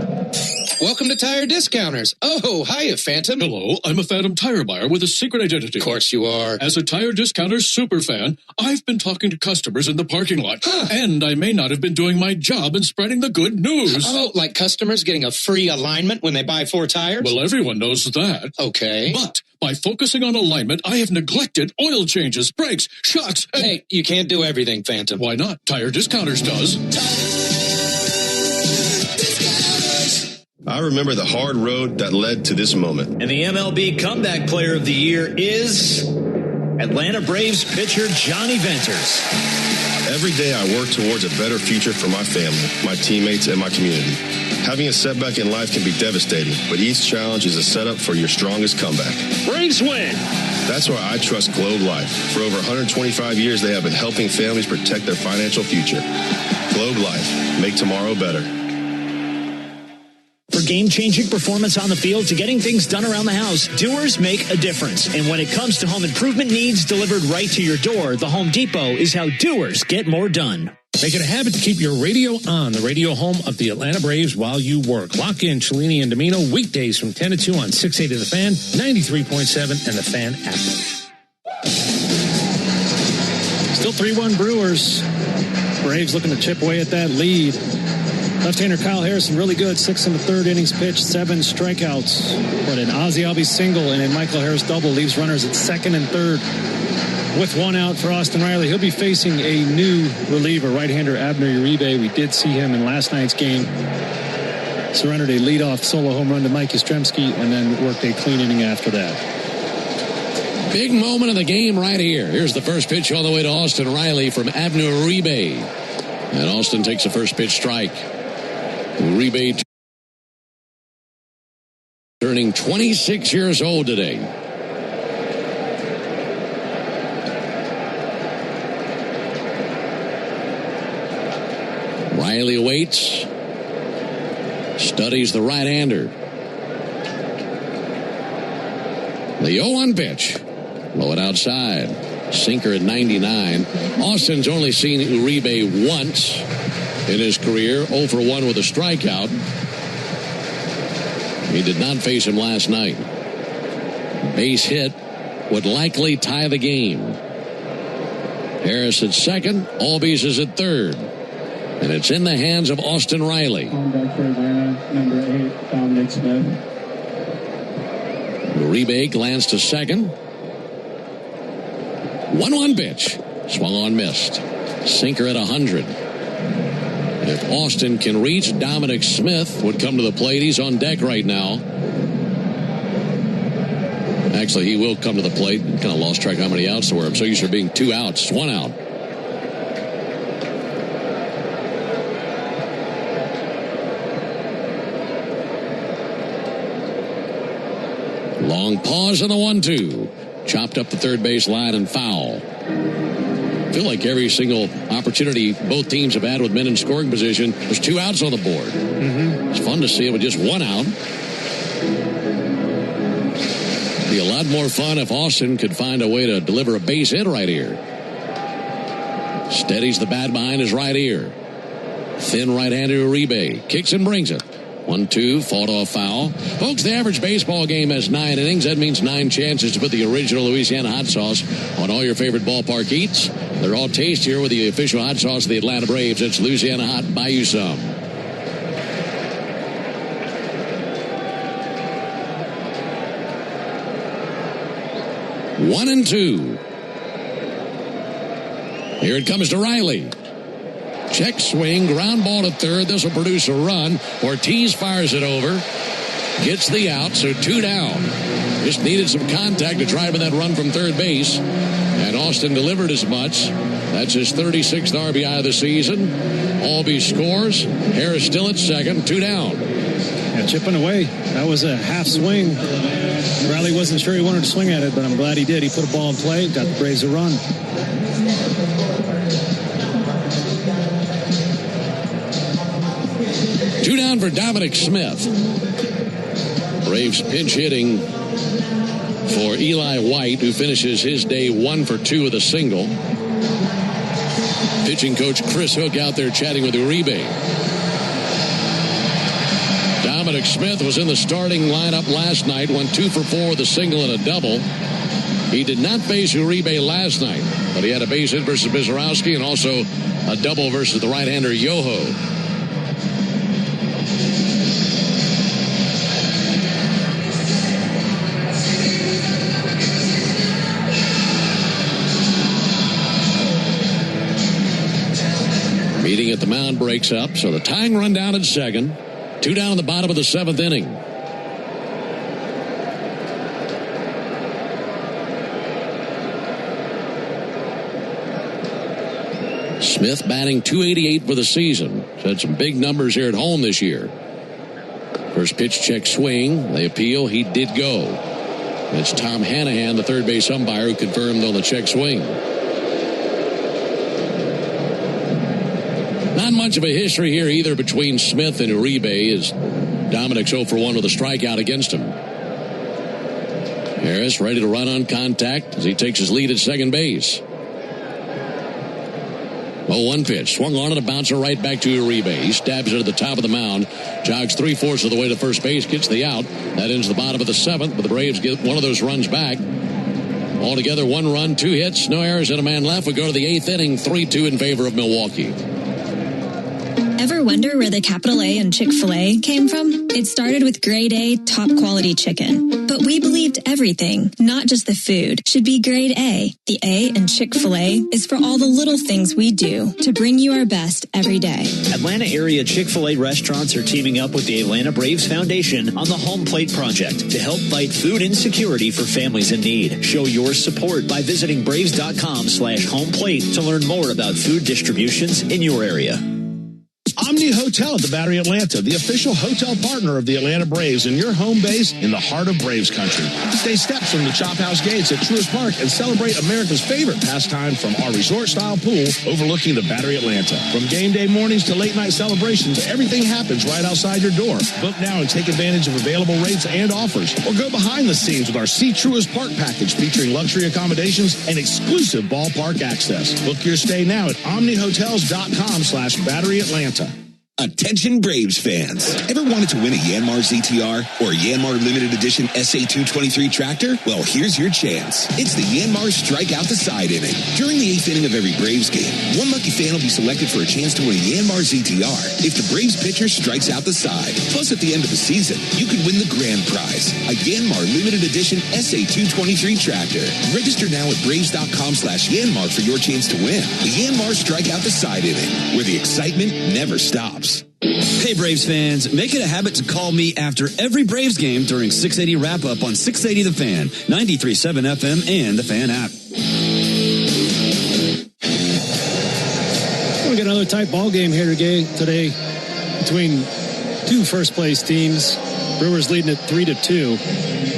Welcome to Tire Discounters. Oh, hiya, Phantom. Hello, I'm a Phantom tire buyer with a secret identity. Of course you are. As a Tire Discounters super fan, I've been talking to customers in the parking lot. And I may not have been doing my job in spreading the good news. Oh, like customers getting a free alignment when they buy 4 tires? Well, everyone knows that. Okay. But by focusing on alignment, I have neglected oil changes, brakes, shocks, and... Hey, you can't do everything, Phantom. Why not? Tire Discounters does. I remember the hard road that led to this moment. And the MLB Comeback Player of the Year is Atlanta Braves pitcher Johnny Venters. Every day I work towards a better future for my family, my teammates, and my community. Having a setback in life can be devastating, but each challenge is a setup for your strongest comeback. Braves win! That's why I trust Globe Life. For over 125 years, they have been helping families protect their financial future. Globe Life. Make tomorrow better. For game-changing performance on the field to getting things done around the house, doers make a difference. And when it comes to home improvement needs delivered right to your door, the Home Depot is how doers get more done. Make it a habit to keep your radio on, the radio home of the Atlanta Braves while you work. Lock in Cellini and Domino weekdays from 10 to 2 on 680 The Fan, 93.7, and the Fan app. Still 3-1 Brewers. Braves looking to chip away at that lead. Left-hander Kyle Harrison, really good. 6 in the third innings pitched, 7 strikeouts. But an Ozzie Albies single and a Michael Harris double leaves runners at second and third. With 1 out for Austin Riley, he'll be facing a new reliever, right-hander Abner Uribe. We did see him in last night's game. Surrendered a leadoff solo home run to Mike Yastrzemski and then worked a clean inning after that. Big moment of the game right here. Here's the first pitch all the way to Austin Riley from Abner Uribe. And Austin takes the first pitch strike. Uribe turning 26 years old today. Riley waits, studies the right-hander. The 0-1 pitch. Blow it outside. Sinker at 99. Austin's only seen Uribe once in his career, 0 for 1 with a strikeout. He did not face him last night. Base hit would likely tie the game. Harris at second, Albies is at third. And it's in the hands of Austin Riley. Back for Atlanta, number 8, Dominic Smith. Uribe glanced to second. 1-1 pitch. Swung on, missed. Sinker at 100. If Austin can reach, Dominic Smith would come to the plate. He's on deck right now. Actually, he will come to the plate. Kind of lost track of how many outs there were. I'm so used to being 2 outs. 1 out. Long pause on the 1-2. Chopped up the third base line and foul. I feel like every single opportunity both teams have had with men in scoring position, there's 2 outs on the board. It's fun to see it with just 1 out. Be a lot more fun if Austin could find a way to deliver a base hit right here. Steadies the bat behind his right ear. Thin right-hander Uribe kicks and brings it. 1-2, fought off foul. Folks, the average baseball game has 9 innings. That means 9 chances to put the original Louisiana hot sauce on all your favorite ballpark eats. They're all tastier with the official hot sauce of the Atlanta Braves. It's Louisiana Hot. Buy you some. One and 2. Here it comes to Riley. Check swing, ground ball to third. This will produce a run. Ortiz fires it over. Gets the out, so 2 down. Just needed some contact to drive in that run from third base. And Austin delivered as much. That's his 36th RBI of the season. Albee scores. Harris still at second, 2 down. Yeah, chipping away. That was a half swing. Riley wasn't sure he wanted to swing at it, but I'm glad he did. He put a ball in play, got the Braves a run. Two down for Dominic Smith. Braves pinch hitting for Eli White, who finishes his day 1 for 2 with a single. Pitching coach Chris Hook out there chatting with Uribe. Dominic Smith was in the starting lineup last night, went 2 for 4 with a single and a double. He did not face Uribe last night, but he had a base hit versus Bizarowski and also a double versus the right-hander Yoho. Meeting at the mound breaks up, so the tying run down at second. 2 down in the bottom of the 7th inning. Smith batting .288 for the season. He's had some big numbers here at home this year. First pitch check swing. They appeal. He did go. It's Tom Hanahan, the third base umpire, who confirmed on the check swing. Not much of a history here either between Smith and Uribe, as Dominic's 0 for 1 with a strikeout against him. Harris ready to run on contact as he takes his lead at second base. 0-1 pitch. Swung on it, a bouncer right back to Uribe. He stabs it at the top of the mound. Jogs 3/4 of the way to first base. Gets the out. That ends the bottom of the 7th, but the Braves get one of those runs back. Altogether, 1 run, 2 hits, no errors, and a man left. We go to the 8th inning, 3-2 in favor of Milwaukee. Ever wonder where the capital A in Chick-fil-A came from? It started with grade A, top quality chicken. But we believed everything, not just the food, should be grade A. The A in Chick-fil-A is for all the little things we do to bring you our best every day. Atlanta area Chick-fil-A restaurants are teaming up with the Atlanta Braves Foundation on the Home Plate Project to help fight food insecurity for families in need. Show your support by visiting braves.com/homeplate to learn more about food distributions in your area. Omni Hotel at the Battery Atlanta, the official hotel partner of the Atlanta Braves and your home base in the heart of Braves country. Stay steps from the Chop House gates at Truist Park and celebrate America's favorite pastime from our resort-style pool overlooking the Battery Atlanta. From game day mornings to late-night celebrations, everything happens right outside your door. Book now and take advantage of available rates and offers. Or go behind the scenes with our See Truist Park package featuring luxury accommodations and exclusive ballpark access. Book your stay now at omnihotels.com/Battery Atlanta. Attention Braves fans. Ever wanted to win a Yanmar ZTR or a Yanmar Limited Edition SA223 tractor? Well, here's your chance. It's the Yanmar Strike Out the Side inning. During the 8th inning of every Braves game, one lucky fan will be selected for a chance to win a Yanmar ZTR if the Braves pitcher strikes out the side. Plus, at the end of the season, you could win the grand prize, a Yanmar Limited Edition SA223 tractor. Register now at braves.com/Yanmar for your chance to win. The Yanmar Strike Out the Side inning, where the excitement never stops. Hey Braves fans, make it a habit to call me after every Braves game during 680 wrap-up on 680 The Fan, 93.7 FM, and the Fan app. We got another tight ball game here today between two first-place teams. Brewers leading at 3-2.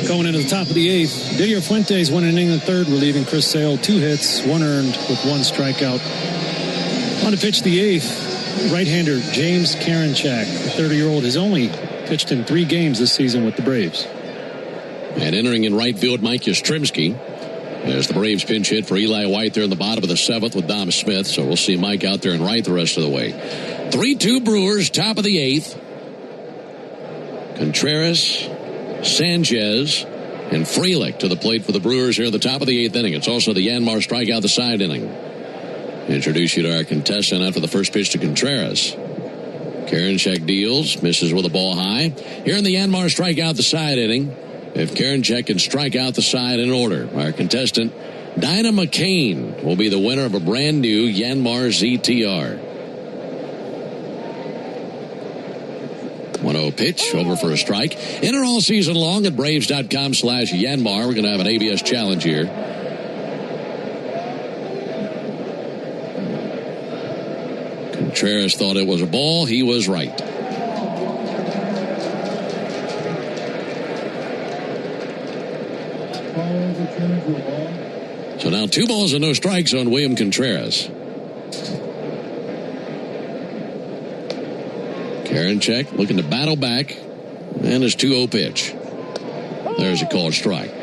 Going into the top of the 8th, Didier Fuentes 1 inning in the 3rd, relieving Chris Sale. 2 hits, 1 earned with 1 strikeout. On to pitch the 8th. Right-hander James Karinchak, the 30-year-old, has only pitched in 3 games this season with the Braves. And entering in right field, Mike Yastrzemski. As the Braves pinch hit for Eli White there in the bottom of the 7th with Dom Smith. So we'll see Mike out there in right the rest of the way. 3-2 Brewers, top of the 8th. Contreras, Sanchez, and Frelick to the plate for the Brewers here at the top of the 8th inning. It's also the Yanmar Strikeout the Side inning. Introduce you to our contestant after the first pitch to Contreras. Karinchak deals, misses with a ball high. Here in the Yanmar Strikeout the Side inning, if Karinchak can strike out the side in order, our contestant, Dinah McCain, will be the winner of a brand new Yanmar ZTR. 1-0 pitch, over for a strike. Enter all season long at Braves.com/Yanmar. We're going to have an ABS challenge here. Contreras thought it was a ball. He was right. So now 2 balls and no strikes on William Contreras. Karinchak looking to battle back. And his 2-0 pitch. There's a called strike.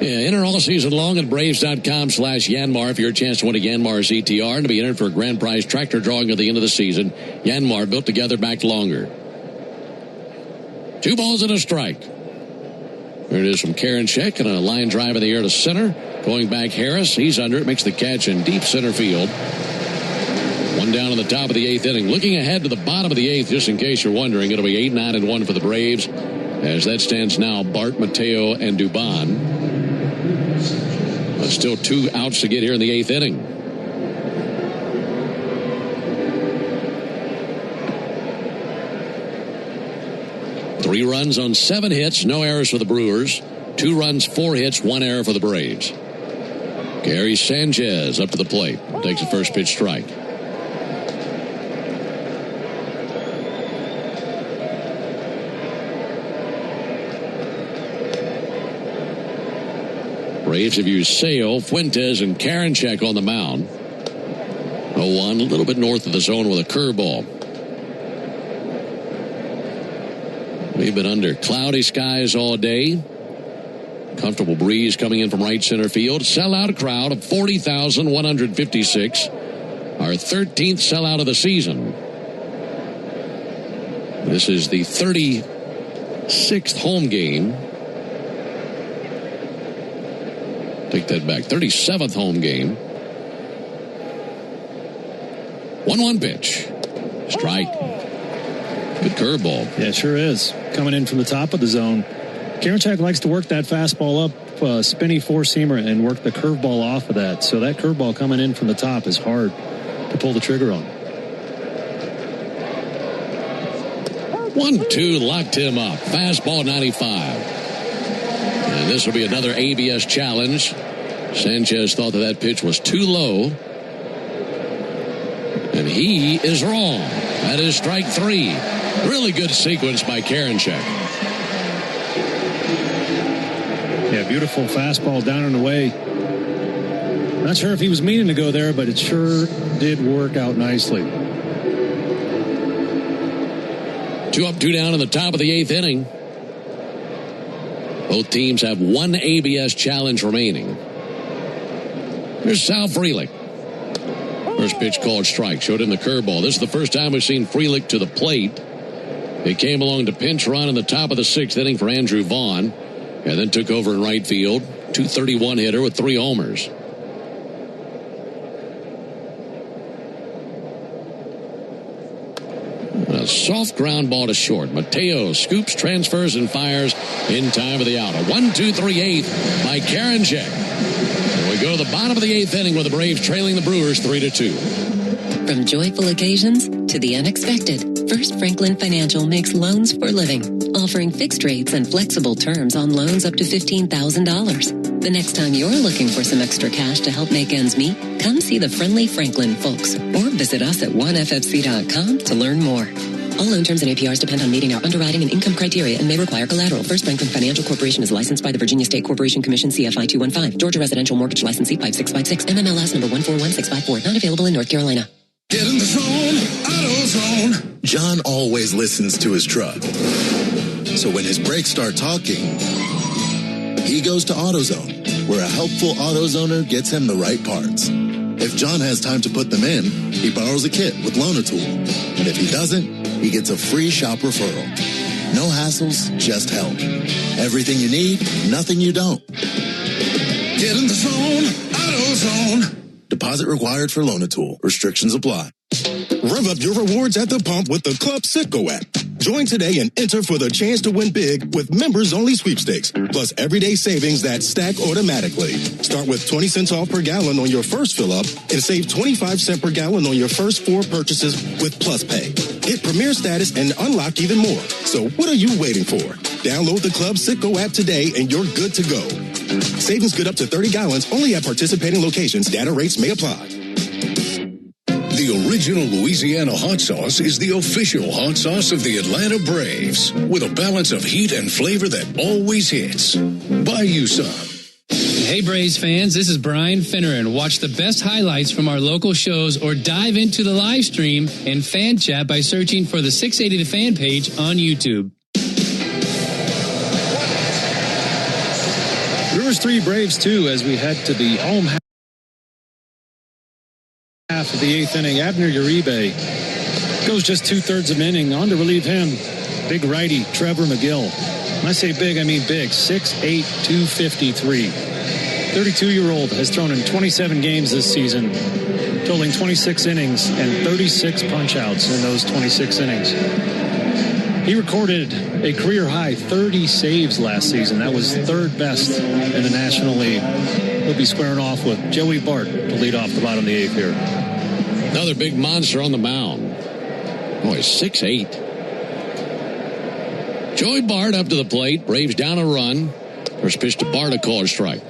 Yeah, enter all season long at Braves.com/Yanmar for your chance to win a Yanmar ZTR and to be entered for a grand prize tractor drawing at the end of the season. Yanmar, built together, backed longer. 2 balls and a strike. There it is from Karinchak, and a line drive in the air to center. Going back, Harris. He's under it, makes the catch in deep center field. 1 down in the top of the 8th inning. Looking ahead to the bottom of the 8th, just in case you're wondering, it'll be 8-9-1 for the Braves. As that stands now, Bart, Mateo, and Dubon. But still 2 outs to get here in the 8th inning. Three runs on 7 hits, no errors for the Brewers. 2 runs, 4 hits, 1 error for the Braves. Gary Sanchez up to the plate. Takes the first pitch strike. Braves have used Sale, Fuentes, and Karinchak on the mound. 0-1, a little bit north of the zone with a curveball. We've been under cloudy skies all day. Comfortable breeze coming in from right center field. Sellout crowd of 40,156. Our 13th sellout of the season. This is the 36th home game. Take that back. 37th home game. 1-1 pitch. Strike. Good curveball. Yeah, it sure is. Coming in from the top of the zone. Karinchak likes to work that fastball up, spinny four-seamer, and work the curveball off of that. So that curveball coming in from the top is hard to pull the trigger on. 1-2, locked him up. Fastball 95. And this will be another ABS challenge. Sanchez thought that pitch was too low. And he is wrong. That is strike 3. Really good sequence by Karinchak. Yeah, beautiful fastball down and away. Not sure if he was meaning to go there, but it sure did work out nicely. 2 up, 2 down in the top of the 8th inning. Both teams have 1 ABS challenge remaining. Here's Sal Frelick. First pitch called strike. Showed him the curveball. This is the first time we've seen Frelick to the plate. He came along to pinch run in the top of the 6th inning for Andrew Vaughn. And then took over in right field. .231 hitter with 3 homers. A soft ground ball to short. Mateo scoops, transfers, and fires in time of the out. A 1-2-3-8 by Karinchak. And we go to the bottom of the 8th inning with the Braves trailing the Brewers 3-2. From joyful occasions to the unexpected, First Franklin Financial makes loans for living, offering fixed rates and flexible terms on loans up to $15,000. The next time you're looking for some extra cash to help make ends meet, come see the friendly Franklin folks or visit us at oneffc.com to learn more. All loan terms and APRs depend on meeting our underwriting and income criteria and may require collateral. First Franklin Financial Corporation is licensed by the Virginia State Corporation Commission, CFI 215. Georgia Residential Mortgage Licensee 5656. MMLS number 141654. Not available in North Carolina. Get in the zone, AutoZone. John always listens to his truck. So when his brakes start talking, he goes to AutoZone, where a helpful AutoZoner gets him the right parts. If John has time to put them in, he borrows a kit with Loaner Tool. And if he doesn't, he gets a free shop referral. No hassles, just help. Everything you need, nothing you don't. Get in the zone, AutoZone. Deposit required for Loaner Tool. Restrictions apply. Rev up your rewards at the pump with the Club Citgo app. Join today and enter for the chance to win big with members-only sweepstakes, plus everyday savings that stack automatically. Start with 20 cents off per gallon on your first fill-up and save 25 cents per gallon on your first 4 purchases with Plus Pay. Hit Premier status and unlock even more. So what are you waiting for? Download the Club Citgo app today and you're good to go. Savings good up to 30 gallons only at participating locations. Data rates may apply. The original Louisiana hot sauce is the official hot sauce of the Atlanta Braves, with a balance of heat and flavor that always hits. Buy you some. Hey Braves fans, this is Brian Finneran. Watch the best highlights from our local shows or dive into the live stream and fan chat by searching for the 680 The Fan page on YouTube. Brewers 3, Braves 2 as we head to the home half of the 8th inning. Abner Uribe goes just 2/3 of an inning. On to relieve him, big righty Trevor McGill. When I say big, I mean big. 6'8", 253. 32-year-old has thrown in 27 games this season, totaling 26 innings and 36 punch-outs in those 26 innings. He recorded a career-high 30 saves last season. That was third best in the National League. He'll be squaring off with Joey Bart to lead off the bottom of the 8th here. Another big monster on the mound. Boy, 6'8". Joey Bart up to the plate. Braves down a run. First pitch to Bart, a call strike.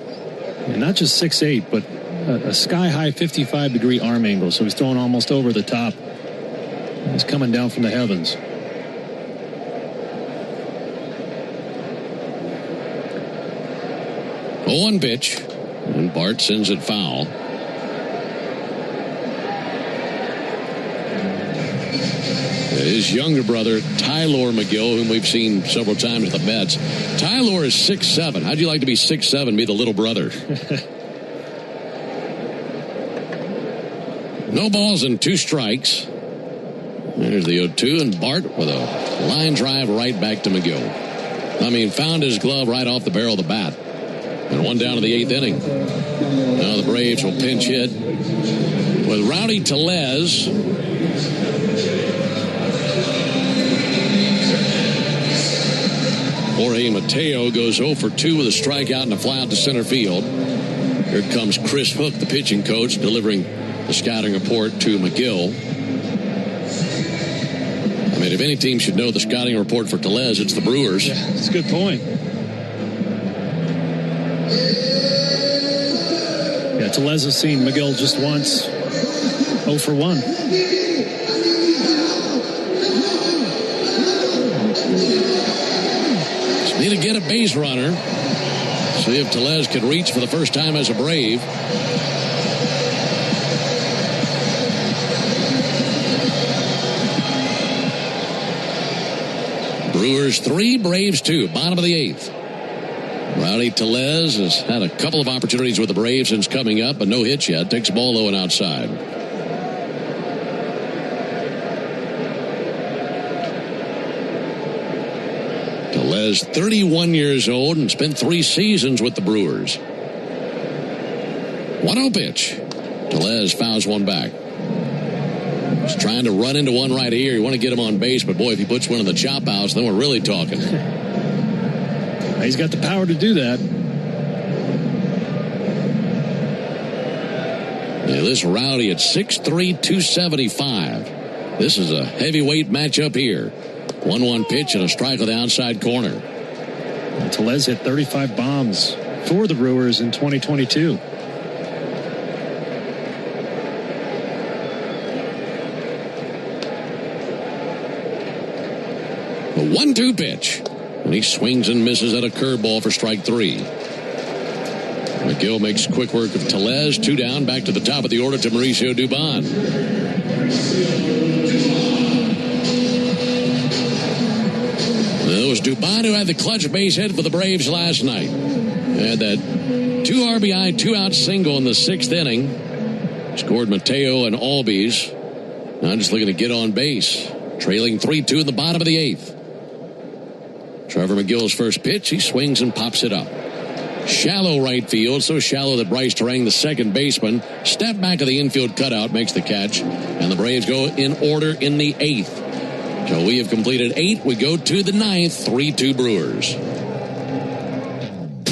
And not just 6'8", but a sky-high 55-degree arm angle. So he's throwing almost over the top. He's coming down from the heavens. One pitch, and Bart sends it foul. His younger brother, Tyler McGill, whom we've seen several times at the Mets. Tyler is 6'7". How'd you like to be 6'7", be the little brother? No balls and 2 strikes. There's the 0-2, and Bart with a line drive right back to McGill. I mean, found his glove right off the barrel of the bat. And 1 down to the 8th inning. Now the Braves will pinch hit with Rowdy Tellez. Jorge Mateo goes 0 for 2 with a strikeout and a fly out to center field. Here comes Chris Hook, the pitching coach, delivering the scouting report to McGill. I mean, if any team should know the scouting report for Tellez, it's the Brewers. Yeah, that's a good point. Yeah, Tellez has seen McGill just once. 0 for 1. Need to get a base runner. See if Tellez could reach for the first time as a Brave. Brewers 3, Braves 2, bottom of the 8th. Rowdy Tellez has had a couple of opportunities with the Braves since coming up, but no hits yet. Takes the ball low and outside. Tellez, 31 years old, and spent 3 seasons with the Brewers. 1-0 pitch. Tellez fouls one back. He's trying to run into one right here. You want to get him on base, but boy, if he puts one in the chop house, then we're really talking. He's got the power to do that. Yeah, this Rowdy at 6'3", 275. This is a heavyweight matchup here. 1-1 pitch and a strike on the outside corner. And Tellez hit 35 bombs for the Brewers in 2022. The 1-2 pitch. And he swings and misses at a curveball for strike 3. McGill makes quick work of Tellez. 2 down, back to the top of the order to Mauricio Dubon. It was Dubon who had the clutch base hit for the Braves last night. Had that 2 RBI, 2-out single in the 6th inning. Scored Mateo and Albies. Now just looking to get on base. Trailing 3-2 in the bottom of the 8th. Trevor McGill's first pitch. He swings and pops it up. Shallow right field, so shallow that Bryce Terang, the second baseman, step back of the infield cutout, makes the catch. And the Braves go in order in the 8th. So we have completed 8. We go to the 9th, 3-2 Brewers.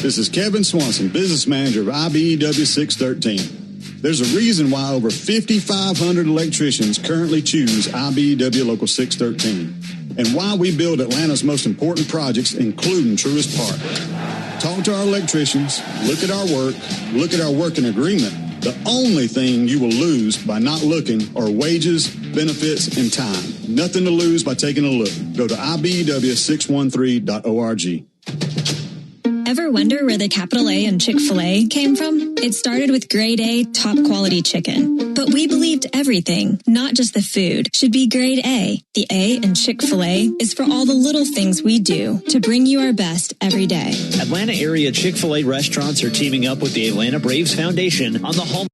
This is Kevin Swanson, business manager of IBEW 613. There's a reason why over 5,500 electricians currently choose IBEW Local 613, and why we build Atlanta's most important projects, including Truist Park. Talk to our electricians, look at our working agreement. The only thing you will lose by not looking are wages, benefits, and time. Nothing to lose by taking a look. Go to IBEW613.org. Ever wonder where the capital A in Chick-fil-A came from? It started with grade A, top quality chicken. But we believed everything, not just the food, should be grade A. The A in Chick-fil-A is for all the little things we do to bring you our best every day. Atlanta area Chick-fil-A restaurants are teaming up with the Atlanta Braves Foundation on the Home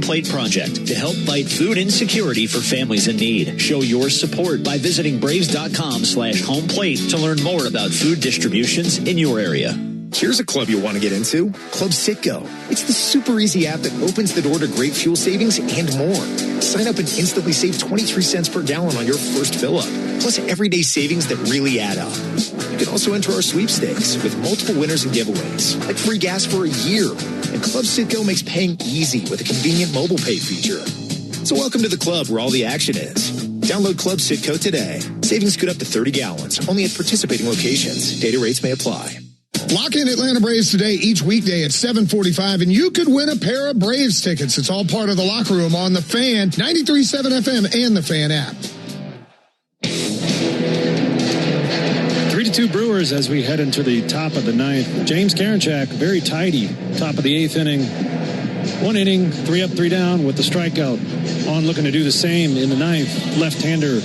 Plate Project to help fight food insecurity for families in need. Show your support by visiting braves.com/homeplate to learn more about food distributions in your area. Here's a club you'll want to get into, Club Citgo. It's the super easy app that opens the door to great fuel savings and more. Sign up and instantly save 23 cents per gallon on your first fill-up, plus everyday savings that really add up. You can also enter our sweepstakes with multiple winners and giveaways, like free gas for a year. And Club Citgo makes paying easy with a convenient mobile pay feature. So welcome to the club where all the action is. Download Club Citgo today. Savings could up to 30 gallons, only at participating locations. Data rates may apply. Lock in Atlanta Braves today, each weekday at 7:45, and you could win a pair of Braves tickets. It's all part of the locker room on The Fan, 93.7 FM, and The Fan app. 3-2 Brewers as we head into the top of the 9th. James Karinchak, very tidy, top of the 8th inning. 1 inning, 3 up, 3 down with the strikeout. On looking to do the same in the 9th. Left-hander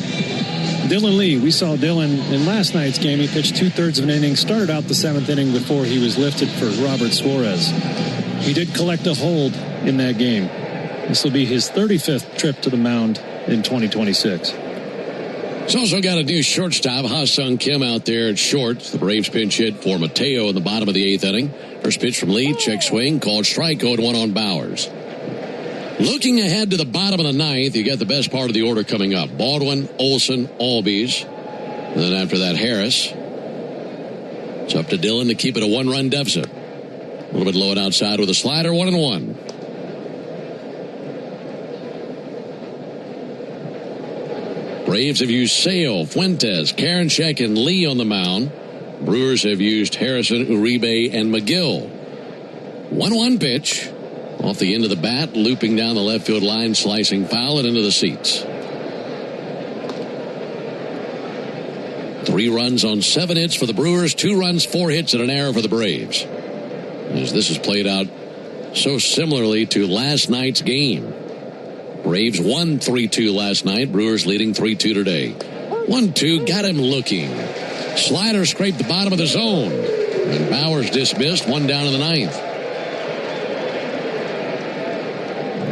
Dylan Lee. We saw Dylan in last night's game. He pitched 2/3 of an inning, started out the 7th inning before he was lifted for Robert Suarez. He did collect a hold in that game. This will be his 35th trip to the mound in 2026. It's also got a new shortstop, Ha-Sung Kim, out there at short. The Braves pinch hit for Mateo in the bottom of the 8th inning. First pitch from Lee, check swing, called strike, 0-1 on Bowers. Looking ahead to the bottom of the 9th, you got the best part of the order coming up. Baldwin, Olson, Albies. And then after that, Harris. It's up to Dillon to keep it a 1-run deficit. A little bit low and outside with a slider, 1-1. Braves have used Sale, Fuentes, Karinchak, and Lee on the mound. Brewers have used Harrison, Uribe, and McGill. 1-1 pitch. Off the end of the bat, looping down the left field line, slicing foul and into the seats. 3 runs on 7 hits for the Brewers, 2 runs, 4 hits, and an error for the Braves. As this has played out so similarly to last night's game. Braves won 3-2 last night. Brewers leading 3-2 today. 1-2, got him looking. Slider scraped the bottom of the zone. And Bowers dismissed, 1 down in the 9th.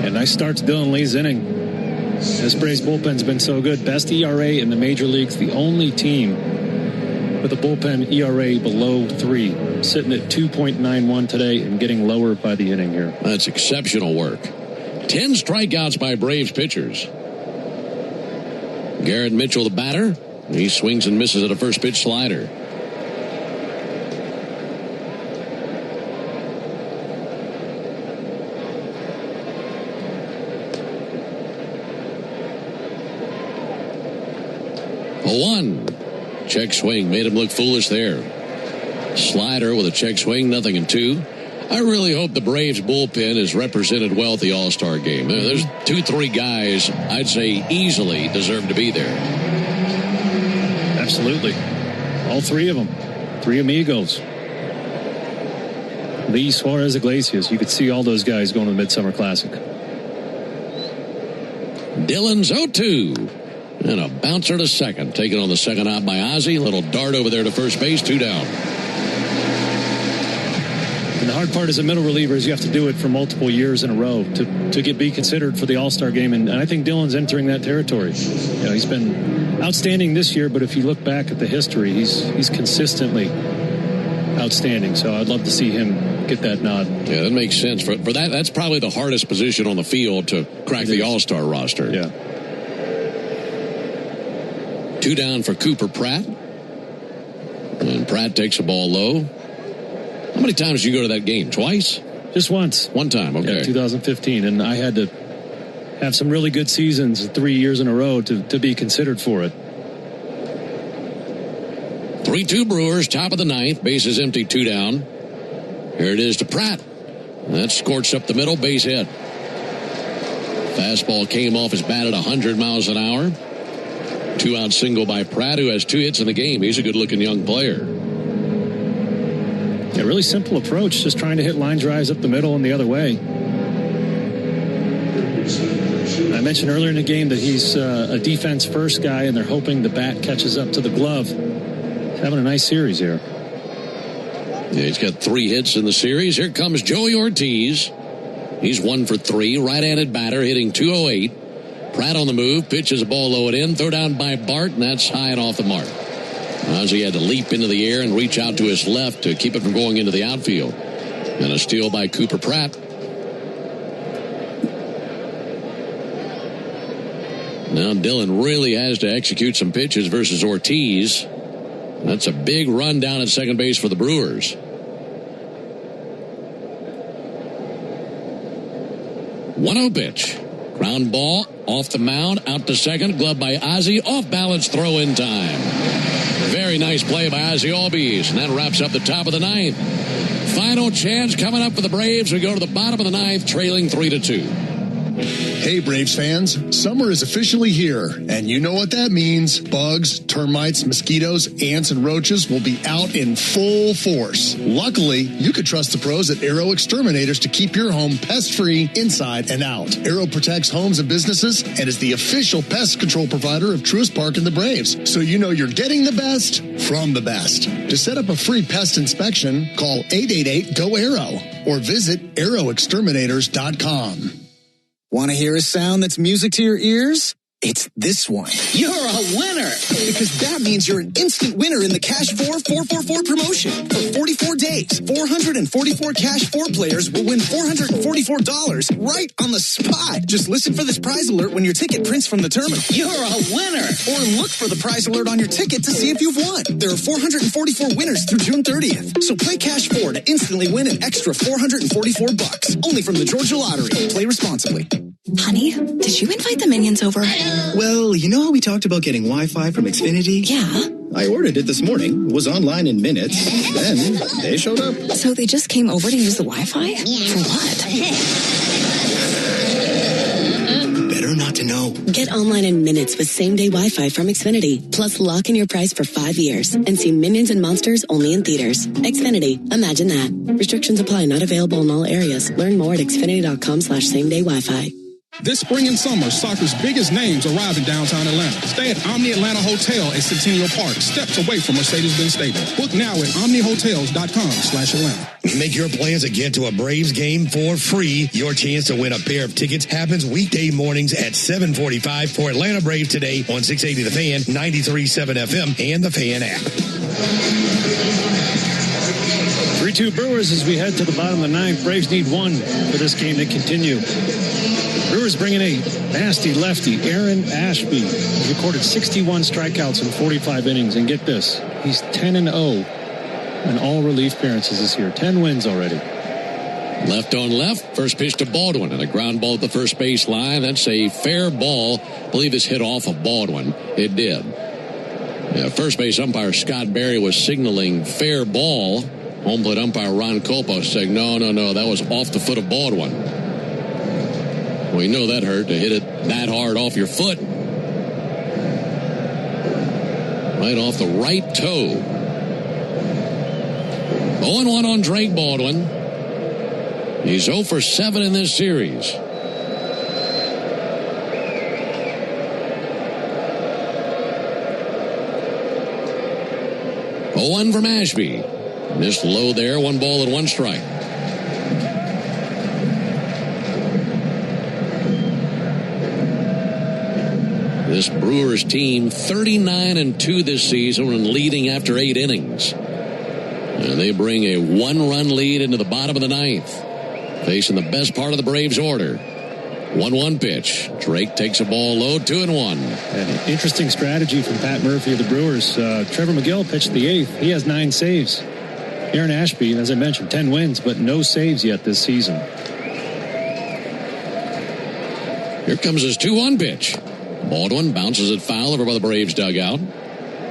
And nice start to Dylan Lee's inning. This Braves bullpen's been so good. Best ERA in the major leagues. The only team with a bullpen ERA below 3. Sitting at 2.91 today and getting lower by the inning here. That's exceptional work. 10 strikeouts by Braves pitchers. Garrett Mitchell, the batter. He swings and misses at a first pitch slider. A 1. Check swing. Made him look foolish there. Slider with a check swing. Nothing in 2. I really hope the Braves bullpen is represented well at the All-Star game. There's 2-3 guys I'd say easily deserve to be there. Absolutely. All 3 of them. 3 amigos. Lee, Suarez, Iglesias. You could see all those guys going to the Midsummer Classic. Dillon's 0-2. And a bouncer to second. Taken on the second out by Ozzie. Little dart over there to first base. 2 down. And the hard part as a middle reliever is you have to do it for multiple years in a row to be considered for the All-Star game. And I think Dillon's entering that territory. You know, he's been outstanding this year, but if you look back at the history, he's consistently outstanding. So I'd love to see him get that nod. Yeah, that makes sense. For that, that's probably the hardest position on the field to crack the All-Star roster. Yeah. 2 down for Cooper Pratt. And Pratt takes the ball low. How many times did you go to that game? Twice? Just once. One time, okay. Yeah, 2015. And I had to have some really good seasons 3 years in a row to be considered for it. 3-2 Brewers, top of the ninth. Bases empty, 2 down. Here it is to Pratt. That's scorched up the middle, base hit. Fastball came off his bat at 100 miles an hour. 2-out single by Pratt, who has 2 hits in the game. He's a good-looking young player. Yeah, really simple approach, just trying to hit line drives up the middle and the other way. I mentioned earlier in the game that he's a defense-first guy, and they're hoping the bat catches up to the glove. He's having a nice series here. Yeah, he's got 3 hits in the series. Here comes Joey Ortiz. He's 1 for 3. Right-handed batter hitting .208. Pratt on the move. Pitches a ball low and in. Throw down by Bart, and that's high and off the mark. Ozzie had to leap into the air and reach out to his left to keep it from going into the outfield. And a steal by Cooper Pratt. Now Dillon really has to execute some pitches versus Ortiz. That's a big run down at second base for the Brewers. 1-0 pitch. Ground ball off the mound, out to second, glove by Ozzie, off balance, throw in time. Very nice play by Ozzie Albies, and that wraps up the top of the ninth. Final chance coming up for the Braves. We go to the bottom of the ninth, trailing 3-2. Hey, Braves fans, summer is officially here, and you know what that means. Bugs, termites, mosquitoes, ants, and roaches will be out in full force. Luckily, you could trust the pros at Aero Exterminators to keep your home pest-free inside and out. Aero protects homes and businesses and is the official pest control provider of Truist Park and the Braves, so you know you're getting the best from the best. To set up a free pest inspection, call 888-GO-AERO or visit aeroexterminators.com. Want to hear a sound that's music to your ears? It's this one. You're a winner! Because that means you're an instant winner in the Cash 4 444 promotion. For 44 days, 444 Cash 4 players will win $444 right on the spot. Just listen for this prize alert when your ticket prints from the terminal. You're a winner! Or look for the prize alert on your ticket to see if you've won. There are 444 winners through June 30th. So play Cash 4 to instantly win an extra $444. Only from the Georgia Lottery. Play responsibly. Honey, did you invite the minions over? Well, you know how we talked about getting Wi-Fi from Xfinity? Yeah. I ordered it this morning, was online in minutes, then they showed up. So they just came over to use the Wi-Fi? For what? Better not to know. Get online in minutes with same-day Wi-Fi from Xfinity. Plus, lock in your price for 5 years and see Minions and Monsters only in theaters. Xfinity. Imagine that. Restrictions apply. Not available in all areas. Learn more at xfinity.com/same-day Wi-Fi. This spring and summer, soccer's biggest names arrive in downtown Atlanta. Stay at Omni Atlanta Hotel at Centennial Park, steps away from Mercedes-Benz Stadium. Book now at omnihotels.com/Atlanta. Make your plans to get to a Braves game for free. Your chance to win a pair of tickets happens weekday mornings at 7:45 for Atlanta Braves today on 680 The Fan, 93.7 FM, and the Fan app. 3-2 Brewers as we head to the bottom of the ninth. Braves need 1 for this game to continue. Brewers bringing a nasty lefty, Aaron Ashby. He recorded 61 strikeouts in 45 innings. And get this, he's 10-0 in all relief appearances this year. 10 wins already. Left on left, first pitch to Baldwin, and a ground ball at the first base line. That's a fair ball. I believe this hit off of Baldwin. It did. Yeah, first base umpire Scott Berry was signaling fair ball. Home plate umpire Ron Copos saying, no, that was off the foot of Baldwin. Well, you know that hurt to hit it that hard off your foot. Right off the right toe. 0-1 on Drake Baldwin. He's 0 for 7 in this series. Oh, 1 from Ashby. Missed low there, 1 ball and 1 strike. This Brewers team 39-2 this season and leading after 8 innings. And they bring a 1-run lead into the bottom of the ninth, facing the best part of the Braves order. 1-1 pitch. Drake takes a ball low, 2-1. An interesting strategy from Pat Murphy of the Brewers. Trevor McGill pitched the 8th. He has 9 saves. Aaron Ashby, as I mentioned, 10 wins, but no saves yet this season. Here comes his 2-1 pitch. Baldwin bounces it foul over by the Braves dugout.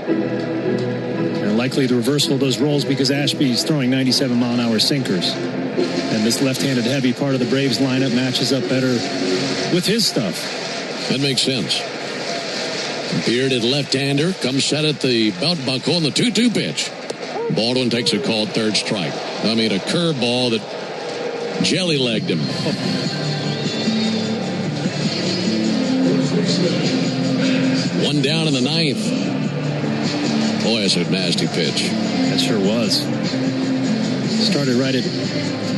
And likely the reversal of those roles because Ashby's throwing 97-mile-an-hour sinkers. And this left-handed heavy part of the Braves lineup matches up better with his stuff. That makes sense. Bearded left-hander comes set at the belt buckle on the 2-2 pitch. Baldwin takes a called third strike. I mean, a curveball that jelly-legged him. One down in the 9th. Boy, that's a nasty pitch. That sure was. Started right at,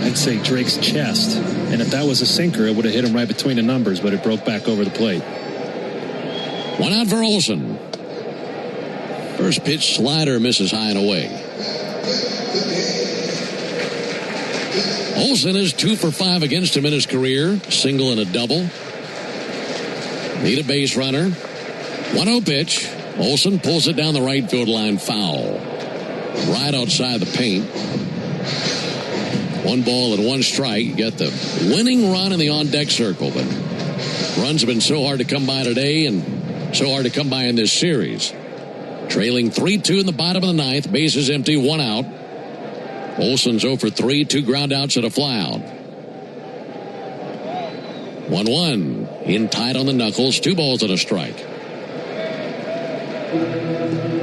I'd say, Drake's chest. And if that was a sinker, it would have hit him right between the numbers, but it broke back over the plate. One out for Olsen. First pitch slider misses high and away. Olsen is 2 for 5 against him in his career. Single and a double. Need a base runner. 1-0 pitch. Olsen pulls it down the right field line, foul. Right outside the paint. 1 ball and 1 strike. You got the winning run in the on-deck circle, but runs have been so hard to come by today and so hard to come by in this series. Trailing 3-2 in the bottom of the 9th. Bases empty, 1 out. Olsen's 0 for 3, 2 ground outs and a fly out. 1-1. In tight on the knuckles, 2 balls and a strike.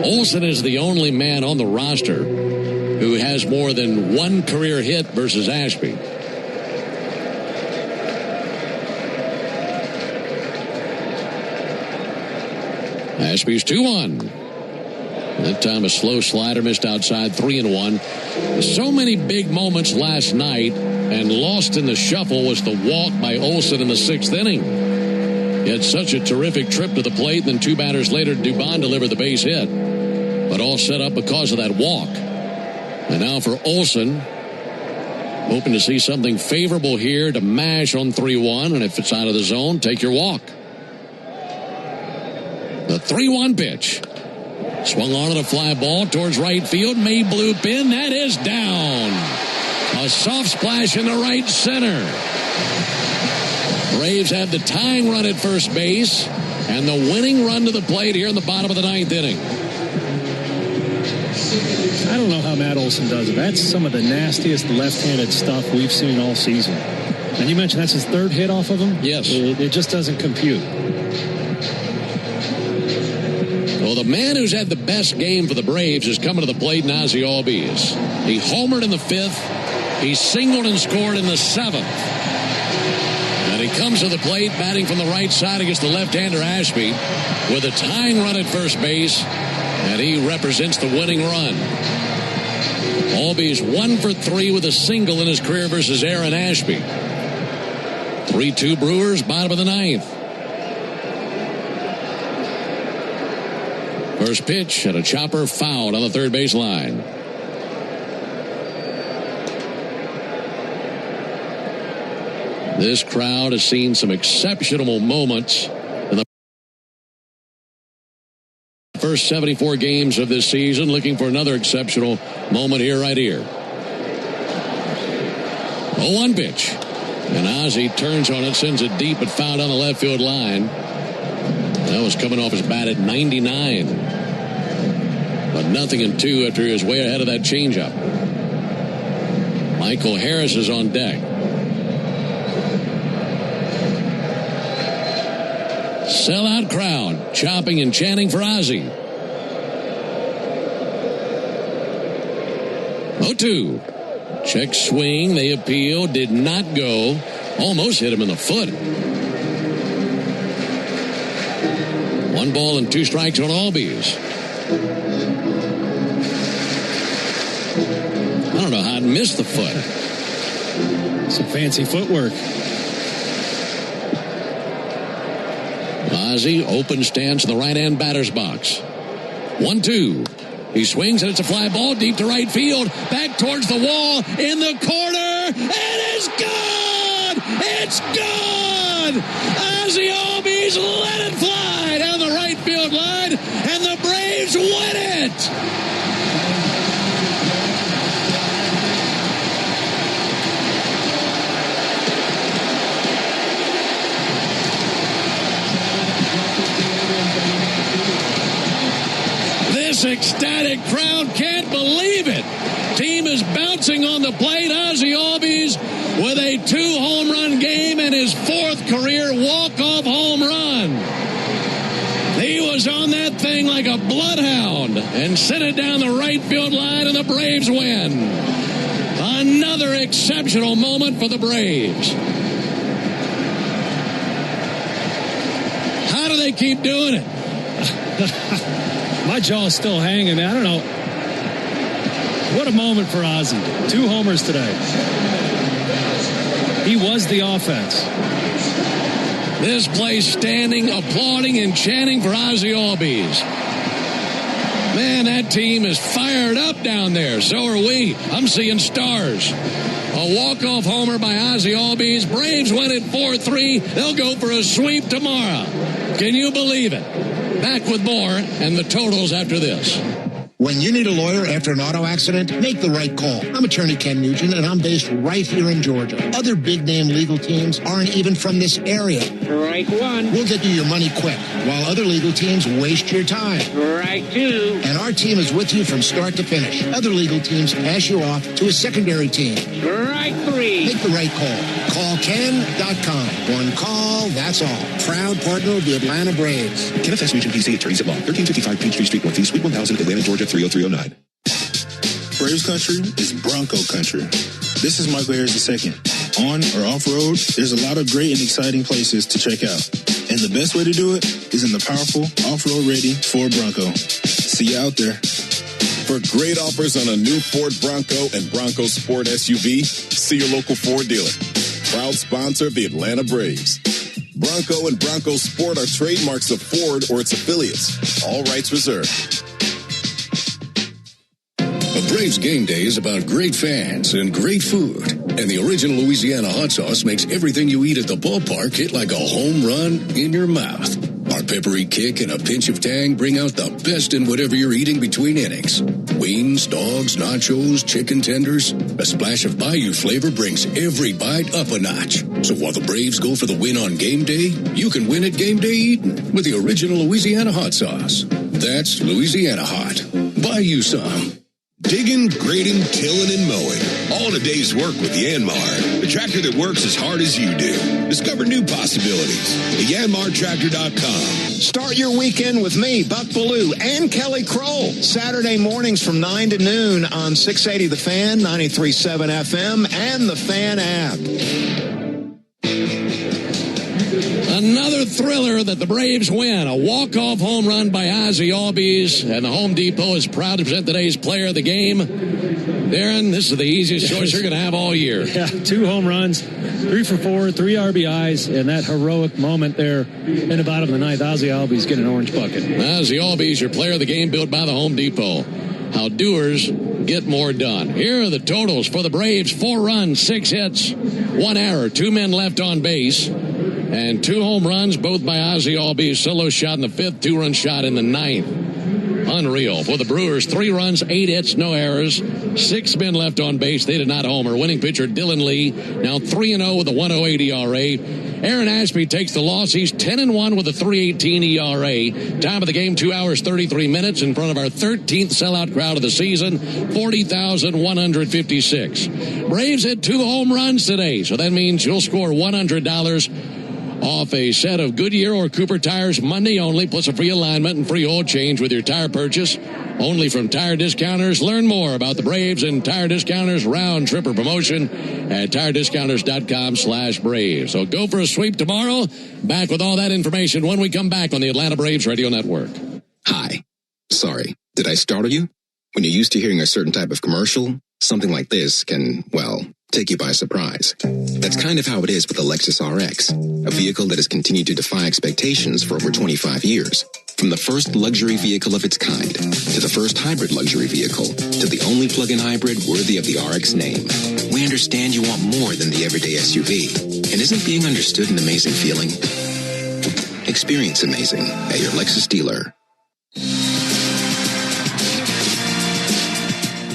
Olsen is the only man on the roster who has more than 1 career hit versus Ashby. Ashby's 2-1. That time a slow slider missed outside, 3-1. So many big moments last night, and lost in the shuffle was the walk by Olsen in the 6th inning. He had such a terrific trip to the plate, then 2 batters later, Dubon delivered the base hit. But all set up because of that walk. And now for Olsen, hoping to see something favorable here to mash on 3-1, and if it's out of the zone, take your walk. The 3-1 pitch. Swung on to the fly ball towards right field. May bloop in. That is down. A soft splash in the right center. Braves have the tying run at first base and the winning run to the plate here in the bottom of the 9th inning. I don't know how Matt Olsen does it. That's some of the nastiest left-handed stuff we've seen all season. And you mentioned that's his 3rd hit off of him? Yes. It just doesn't compute. Well, the man who's had the best game for the Braves is coming to the plate, Ozzie Albies. He homered in the 5th. He singled and scored in the 7th. And he comes to the plate, batting from the right side against the left-hander Ashby with a tying run at first base, and he represents the winning run. Albies 1 for 3 with a single in his career versus Aaron Ashby. 3-2 Brewers, bottom of the 9th. First pitch and a chopper fouled on the 3rd base line. This crowd has seen some exceptional moments in the first 74 games of this season. Looking for another exceptional moment here, right here. 0-1 pitch. And Ozzie turns on it, sends it deep, but fouled on the left field line. That was coming off his bat at 99. But 0-2 after he was way ahead of that changeup. Michael Harris is on deck. Sellout crowd, chopping and chanting for Ozzie. 0-2. Check swing, they appeal, did not go. Almost hit him in the foot. 1 ball and 2 strikes on Albies. I don't know how it missed the foot. Some fancy footwork. Ozzie, open stance in the right-hand batter's box. 1-2. He swings and it's a fly ball deep to right field. Back towards the wall in the corner. It is gone! It's gone! run. Ozzie Albies let it fly down the right field line, and the Braves win it. This ecstatic crowd can't believe it. Team is bouncing on the plate. Ozzie Albies with a 2-home run game and his 4th career walk-off home run. He was on that thing like a bloodhound and sent it down the right field line, and the Braves win. Another exceptional moment for the Braves. How do they keep doing it? My jaw is still hanging. I don't know. What a moment for Ozzie. 2 homers today. He was the offense. This place standing, applauding, and chanting for Ozzie Albies. Man, that team is fired up down there. So are we. I'm seeing stars. A walk-off homer by Ozzie Albies. Braves win it 4-3. They'll go for a sweep tomorrow. Can you believe it? Back with more and the totals after this. When you need a lawyer after an auto accident, make the right call. I'm attorney Ken Nugent, and I'm based right here in Georgia. Other big-name legal teams aren't even from this area. Strike one. We'll get you your money quick, while other legal teams waste your time. Strike two. And our team is with you from start to finish. Other legal teams pass you off to a secondary team. Strike three. Make the right call. Call Ken.com. One call, that's all. Proud partner of the Atlanta Braves. Kenneth S. Nugent, PC, attorneys at law. 1355 Peachtree Street, Northeast, Suite 1000, Atlanta, Georgia, 30309. Braves country is Bronco country. This is Michael Harris II. On or off-road, there's a lot of great and exciting places to check out. And the best way to do it is in the powerful off-road ready Ford Bronco. See you out there. For great offers on a new Ford Bronco and Bronco Sport SUV, see your local Ford dealer. Proud sponsor of the Atlanta Braves. Bronco and Bronco Sport are trademarks of Ford or its affiliates. All rights reserved. A Braves game day is about great fans and great food. And the original Louisiana hot sauce makes everything you eat at the ballpark hit like a home run in your mouth. Our peppery kick and a pinch of tang bring out the best in whatever you're eating between innings. Wings, dogs, nachos, chicken tenders. A splash of Bayou flavor brings every bite up a notch. So while the Braves go for the win on game day, you can win at game day eating with the original Louisiana hot sauce. That's Louisiana hot. Buy you some. Digging, grading, tilling, and mowing. All in a day's work with Yanmar, the tractor that works as hard as you do. Discover new possibilities at yanmartractor.com. Start your weekend with me, Buck Ballou, and Kelly Kroll. Saturday mornings from 9 to noon on 680 The Fan, 93.7 FM, and the Fan app. Another thriller that the Braves win. A walk-off home run by Ozzie Albies. And the Home Depot is proud to present today's player of the game. Darren, this is the easiest choice you're going to have all year. Yeah, 2 home runs, 3 for 4, 3 RBIs, and that heroic moment there in the bottom of the 9th. Ozzie Albies getting an orange bucket. Ozzie Albies, your player of the game, built by the Home Depot. How doers get more done. Here are the totals for the Braves. 4 runs, 6 hits, 1 error, 2 men left on base. And 2 home runs, both by Ozzie Albies. Solo shot in the 5th, 2-run shot in the 9th. Unreal. For the Brewers, 3 runs, 8 hits, no errors. 6 men left on base. They did not homer. Winning pitcher Dylan Lee, now 3-0 with a 1.08 ERA. Aaron Ashby takes the loss. He's 10-1 with a 3.18 ERA. Time of the game, 2 hours, 33 minutes in front of our 13th sellout crowd of the season, 40,156. Braves had 2 home runs today, so that means you'll score $100 off a set of Goodyear or Cooper tires Monday only, plus a free alignment and free oil change with your tire purchase. Only from Tire Discounters. Learn more about the Braves and Tire Discounters round tripper promotion at tirediscounters.com/Braves. So go for a sweep tomorrow. Back with all that information when we come back on the Atlanta Braves Radio Network. Hi. Sorry. Did I startle you? When you're used to hearing a certain type of commercial, something like this can, well, take you by surprise. That's kind of how it is with the Lexus RX, a vehicle that has continued to defy expectations for over 25 years. From the first luxury vehicle of its kind, to the first hybrid luxury vehicle, to the only plug-in hybrid worthy of the RX name. We understand you want more than the everyday SUV. And isn't being understood an amazing feeling? Experience amazing at your Lexus dealer.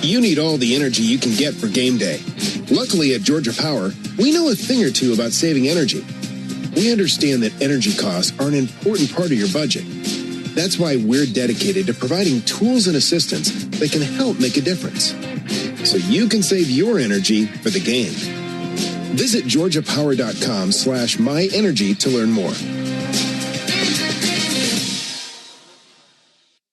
You need all the energy you can get for game day. Luckily at Georgia Power, we know a thing or two about saving energy. We understand that energy costs are an important part of your budget. That's why we're dedicated to providing tools and assistance that can help make a difference, so you can save your energy for the game. Visit georgiapower.com/myenergy to learn more.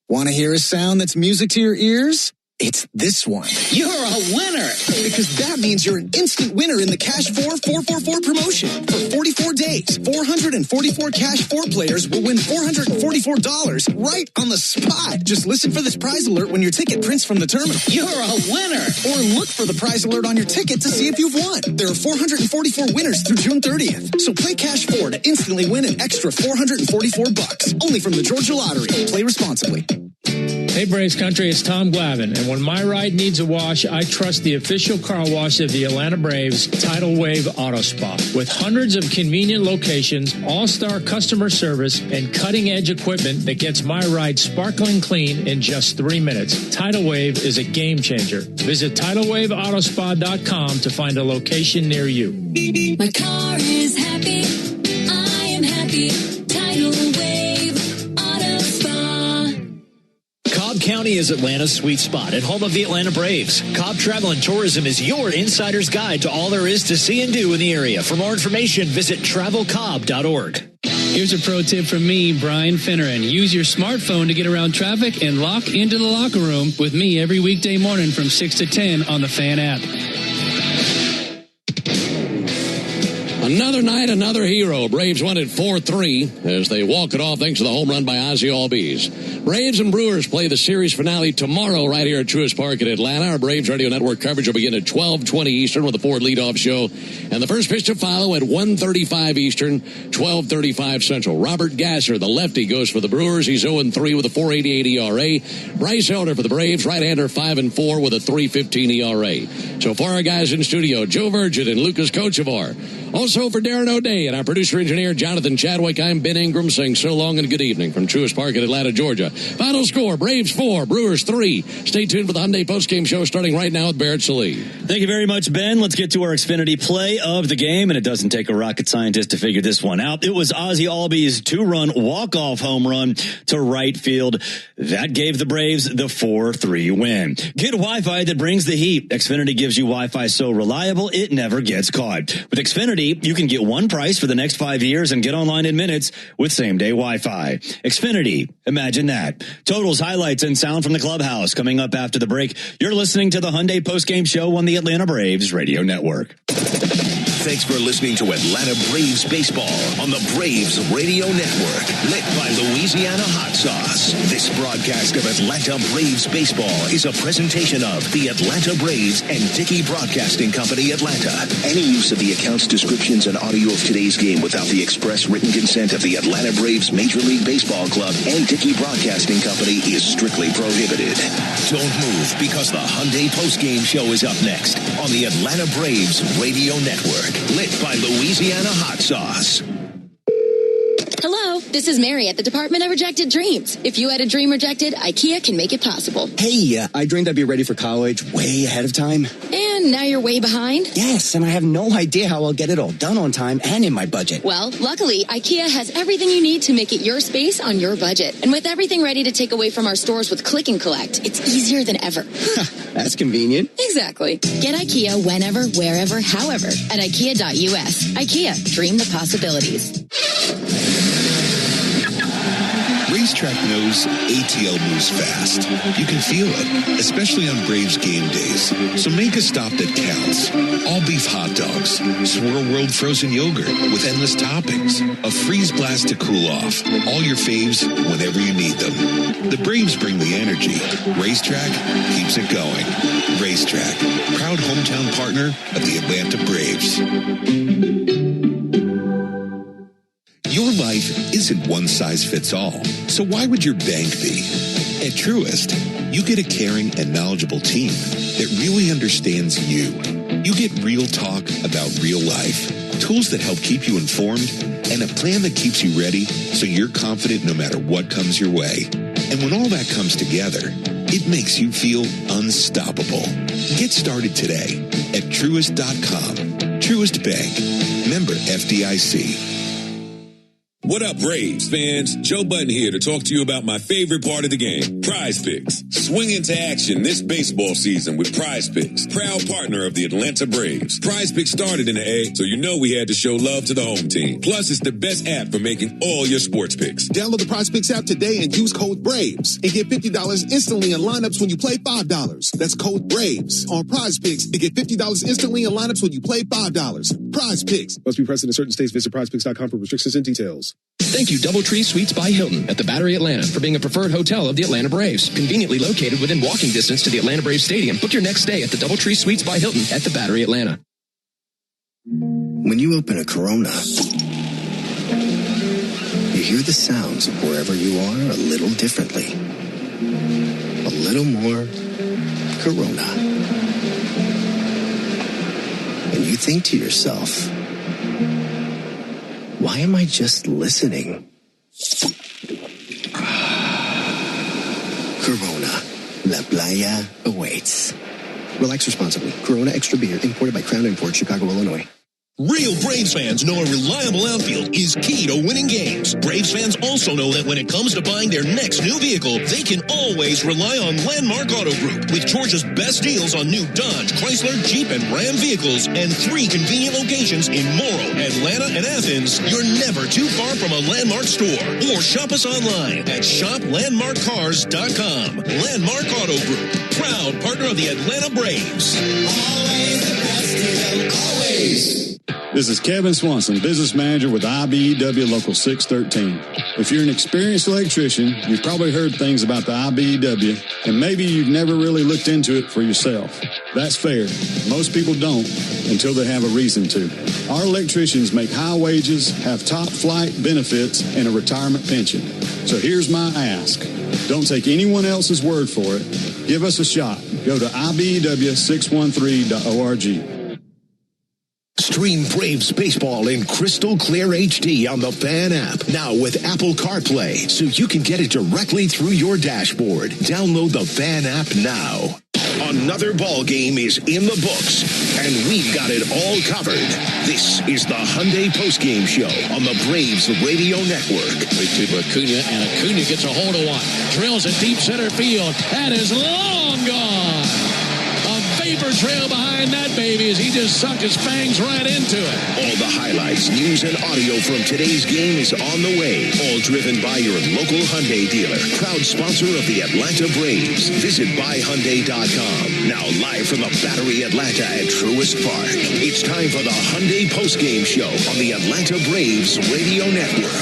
Want to hear a sound that's music to your ears? It's this one. You're a winner. Because that means you're an instant winner in the Cash 4 444 promotion. For 44 days, 444 Cash 4 players will win $444 right on the spot. Just listen for this prize alert when your ticket prints from the terminal. You're a winner. Or look for the prize alert on your ticket to see if you've won. There are 444 winners through June 30th. So play Cash 4 to instantly win an extra $444. Only from the Georgia Lottery. Play responsibly. Hey Braves Country, it's Tom Glavine, and when my ride needs a wash, I trust the official car wash of the Atlanta Braves, Tidal Wave Auto Spa. With hundreds of convenient locations, all-star customer service, and cutting-edge equipment that gets my ride sparkling clean in just 3 minutes, Tidal Wave is a game changer. Visit TidalWaveAutospa.com to find a location near you. My car is happy. I am happy. Tidal Wave Auto Spa. Cobb County is Atlanta's sweet spot and home of the Atlanta Braves. Cobb Travel and Tourism is your insider's guide to all there is to see and do in the area. For more information, visit travelcobb.org. Here's a pro tip from me, Brian Finneran. Use your smartphone to get around traffic and lock into the locker room with me every weekday morning from 6 to 10 on the Fan app. Another night, another hero. Braves won at 4-3 as they walk it off thanks to the home run by Ozzie Albies. Braves and Brewers play the series finale tomorrow right here at Truist Park in Atlanta. Our Braves Radio Network coverage will begin at 12:20 Eastern with the Ford leadoff show. And the first pitch to follow at 1:35 Eastern, 12:35 Central. Robert Gasser, the lefty, goes for the Brewers. He's 0-3 with a 4.88 ERA. Bryce Elder for the Braves, right-hander 5-4 with a 3.15 ERA. So far, our guys in studio, Joe Virgin and Lucas Kochevar. Also for Darren O'Day and our producer-engineer, Jonathan Chadwick, I'm Ben Ingram saying so long and good evening from Truist Park in Atlanta, Georgia. Final score, Braves 4, Brewers 3. Stay tuned for the Hyundai postgame show starting right now with Barrett Sallee. Thank you very much, Ben. Let's get to our Xfinity play of the game, and it doesn't take a rocket scientist to figure this one out. It was Ozzie Albies' 2-run walk-off home run to right field. That gave the Braves the 4-3 win. Get Wi-Fi that brings the heat. Xfinity gives you Wi-Fi so reliable, it never gets caught. With Xfinity, you can get one price for the next 5 years and get online in minutes with same-day Wi-Fi. Xfinity, imagine that. Totals, highlights, and sound from the clubhouse coming up after the break. You're listening to the Hyundai postgame show on the Atlanta Braves Radio Network. Thanks for listening to Atlanta Braves Baseball on the Braves Radio Network, lit by Louisiana Hot Sauce. This broadcast of Atlanta Braves Baseball is a presentation of the Atlanta Braves and Dickey Broadcasting Company, Atlanta. Any use of the accounts, descriptions, and audio of today's game without the express written consent of the Atlanta Braves Major League Baseball Club and Dickey Broadcasting Company is strictly prohibited. Don't move, because the Hyundai postgame show is up next on the Atlanta Braves Radio Network, lit by Louisiana Hot Sauce. Hello, this is Mary at the Department of Rejected Dreams. If you had a dream rejected, IKEA can make it possible. Hey, I dreamed I'd be ready for college way ahead of time. And now you're way behind? Yes, and I have no idea how I'll get it all done on time and in my budget. Well, luckily, IKEA has everything you need to make it your space on your budget. And with everything ready to take away from our stores with Click and Collect, it's easier than ever. That's convenient. Exactly. Get IKEA whenever, wherever, however at IKEA.us. IKEA, dream the possibilities. Racetrack knows ATL moves fast. You can feel it, especially on Braves game days. So make a stop that counts. All beef hot dogs, Swirl World frozen yogurt with endless toppings, a freeze blast to cool off. All your faves whenever you need them. The Braves bring the energy. Racetrack keeps it going. Racetrack, proud hometown partner of the Atlanta Braves. Your life isn't one size fits all, so why would your bank be? At Truist, you get a caring and knowledgeable team that really understands you. You get real talk about real life, tools that help keep you informed, and a plan that keeps you ready so you're confident no matter what comes your way. And when all that comes together, it makes you feel unstoppable. Get started today at Truist.com. Truist Bank. Member FDIC. What up, Braves fans? Joe Button here to talk to you about my favorite part of the game, Prize Picks. Swing into action this baseball season with Prize Picks, proud partner of the Atlanta Braves. Prize Picks started in the A, so you know we had to show love to the home team. Plus, it's the best app for making all your sports picks. Download the Prize Picks app today and use code BRAVES and get $50 instantly in lineups when you play $5. That's code BRAVES on Prize Picks to get $50 instantly in lineups when you play $5. Prize Picks. Must be present in certain states. Visit prizepicks.com for restrictions and details. Thank you, DoubleTree Suites by Hilton at the Battery Atlanta, for being a preferred hotel of the Atlanta Braves. Conveniently located within walking distance to the Atlanta Braves Stadium. Book your next stay at the DoubleTree Suites by Hilton at the Battery Atlanta. When you open a Corona, you hear the sounds of wherever you are a little differently. A little more Corona. And you think to yourself, why am I just listening? Corona. La Playa awaits. Relax responsibly. Corona Extra Beer, imported by Crown Imports, Chicago, Illinois. Real Braves fans know a reliable outfield is key to winning games. Braves fans also know that when it comes to buying their next new vehicle, they can always rely on Landmark Auto Group. With Georgia's best deals on new Dodge, Chrysler, Jeep, and Ram vehicles, and 3 convenient locations in Morrow, Atlanta, and Athens, you're never too far from a Landmark store. Or shop us online at shoplandmarkcars.com. Landmark Auto Group, proud partner of the Atlanta Braves. Always the best deal, always. This is Kevin Swanson, business manager with IBEW Local 613. If you're an experienced electrician, you've probably heard things about the IBEW, and maybe you've never really looked into it for yourself. That's fair. Most people don't until they have a reason to. Our electricians make high wages, have top flight benefits, and a retirement pension. So here's my ask. Don't take anyone else's word for it. Give us a shot. Go to IBEW613.org. Stream Braves baseball in crystal clear HD on the Fan app. Now with Apple CarPlay, so you can get it directly through your dashboard. Download the Fan app now. Another ball game is in the books, and we've got it all covered. This is the Hyundai postgame show on the Braves Radio Network. Big to Acuna, and Acuna gets a hold of one. Drills it deep center field. That is long gone. A vapor trail behind that baby as he just sunk his fangs right into it. All the highlights, news, and audio from today's game is on the way. All driven by your local Hyundai dealer. Proud sponsor of the Atlanta Braves. Visit buyhyundai.com. Now live from the Battery Atlanta at Truist Park. It's time for the Hyundai postgame show on the Atlanta Braves Radio Network.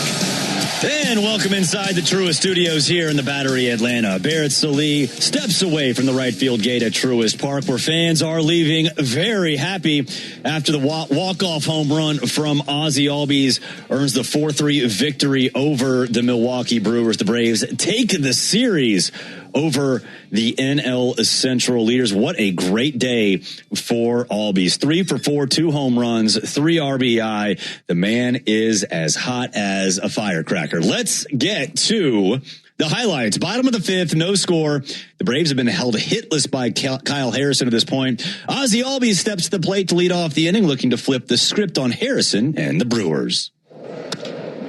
And welcome inside the Truist Studios here in the Battery Atlanta. Barrett Sallee steps away from the right field gate at Truist Park, where fans are leaving very happy after the walk-off home run from Ozzie Albies earns the 4-3 victory over the Milwaukee Brewers. The Braves take the series over the NL Central leaders. What a great day for Albies. 3 for 4, 2 home runs, 3 RBI. The man is as hot as a firecracker. Let's get to the highlights. Bottom of the 5th, no score. The Braves have been held hitless by Kyle Harrison at this point. Ozzie Albies steps to the plate to lead off the inning, looking to flip the script on Harrison and the Brewers.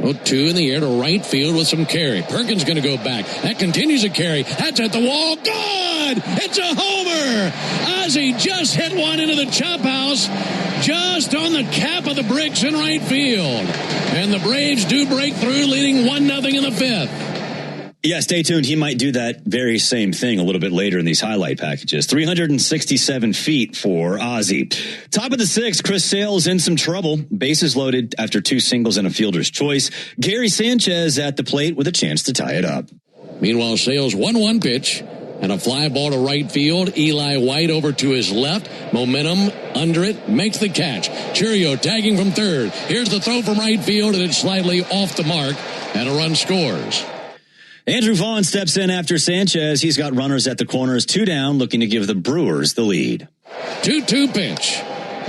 0-2 in the air to right field with some carry. Perkins going to go back. That continues a carry. That's at the wall. Good! It's a homer! Ozzie just hit one into the chop house, just on the cap of the bricks in right field. And the Braves do break through, leading 1-0 in the 5th. Yeah, stay tuned. He might do that very same thing a little bit later in these highlight packages. 367 feet for Ozzie. Top of the 6th, Chris Sale's in some trouble. Bases loaded after 2 singles and a fielder's choice. Gary Sanchez at the plate with a chance to tie it up. Meanwhile, Sale's 1-1 pitch and a fly ball to right field. Eli White over to his left. Momentum under it. Makes the catch. Churio tagging from third. Here's the throw from right field, and it's slightly off the mark, and a run scores. Andrew Vaughn steps in after Sanchez. He's got runners at the corners, 2 down, looking to give the Brewers the lead. 2-2 pitch.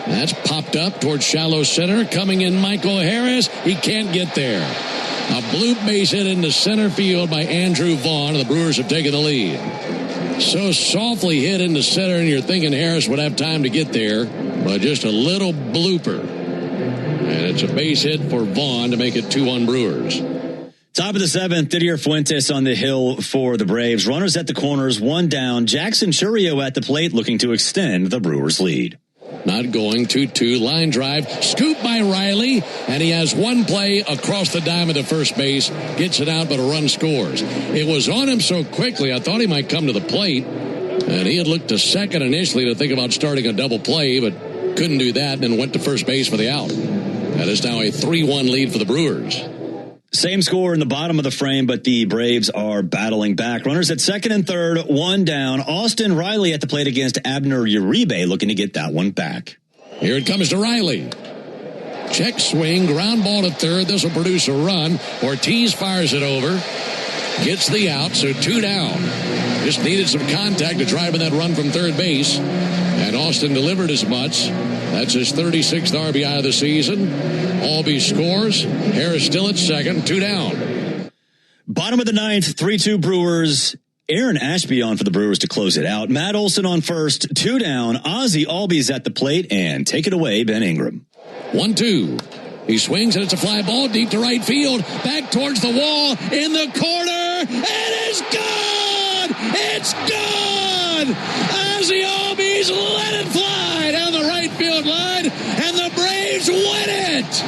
That's popped up towards shallow center. Coming in, Michael Harris. He can't get there. A bloop base hit into center field by Andrew Vaughn. The Brewers have taken the lead. So softly hit into center, and you're thinking Harris would have time to get there, but just a little blooper. And it's a base hit for Vaughn to make it 2-1 Brewers. Top of the seventh, Didier Fuentes on the hill for the Braves. Runners at the corners, one down. Jackson Chourio at the plate looking to extend the Brewers' lead. Not going, 2-2, line drive, scoop by Riley, and he has one play across the diamond to first base, gets it out, but a run scores. It was on him so quickly, I thought he might come to the plate, and he had looked to second initially to think about starting a double play, but couldn't do that, and then went to first base for the out. That is now a 3-1 lead for the Brewers. Same score in the bottom of the frame, but the Braves are battling back. Runners at second and third, one down. Austin Riley at the plate against Abner Uribe, looking to get that one back. Here it comes to Riley. Check swing, ground ball to third. This will produce a run. Ortiz fires it over. Gets the out, so 2 down. Just needed some contact to drive in that run from third base. And Austin delivered as much. That's his 36th RBI of the season. Albee scores. Harris still at second, 2 down. Bottom of the ninth, 3-2 Brewers. Aaron Ashby on for the Brewers to close it out. Matt Olson on first, 2 down. Ozzie Albies at the plate, and take it away, Ben Ingram. 1-2. He swings, and it's a fly ball deep to right field. Back towards the wall, in the corner, and it's gone! It's gone! Ozzie Albies let it fly down the right field line, and the Braves win it!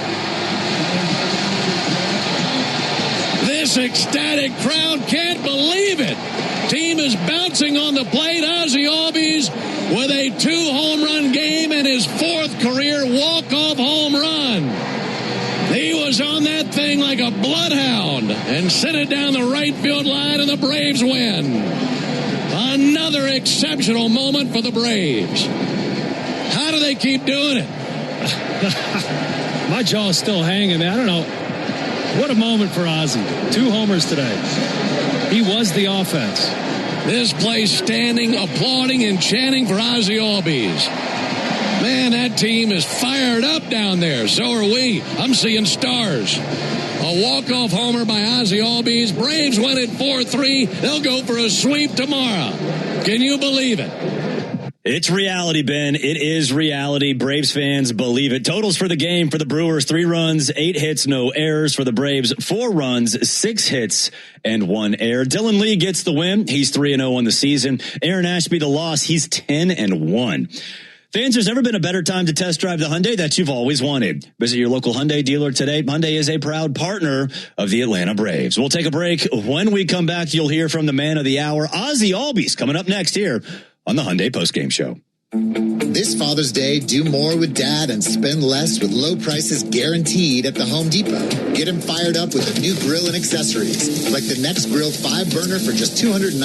This ecstatic crowd can't believe it. Team is bouncing on the plate. Ozzie Albies with a 2-home run game and his 4th career walk-off home run. He was on that thing like a bloodhound and sent it down the right field line, and the Braves win. Another exceptional moment for the Braves. How do they keep doing it? My jaw's still hanging. I don't know. What a moment for Ozzie. 2 homers today. He was the offense. This place standing, applauding, and chanting for Ozzie Albies. Man, that team is fired up down there. So are we. I'm seeing stars. A walk-off homer by Ozzie Albies. Braves win it 4-3. They'll go for a sweep tomorrow. Can you believe it? It's reality, Ben. It is reality. Braves fans believe it. Totals for the game for the Brewers, 3 runs, 8 hits, no errors. For the Braves, 4 runs, 6 hits, and 1 error. Dylan Lee gets the win. He's 3-0 on the season. Aaron Ashby the loss. He's 10-1. Fans, there's never been a better time to test drive the Hyundai that you've always wanted. Visit your local Hyundai dealer today. Hyundai is a proud partner of the Atlanta Braves. We'll take a break. When we come back, you'll hear from the man of the hour, Ozzie Albies, coming up next here on the Hyundai Postgame Show. This Father's Day, do more with Dad and spend less with low prices guaranteed at the Home Depot. Get him fired up with a new grill and accessories, like the Next Grill 5-burner for just $299,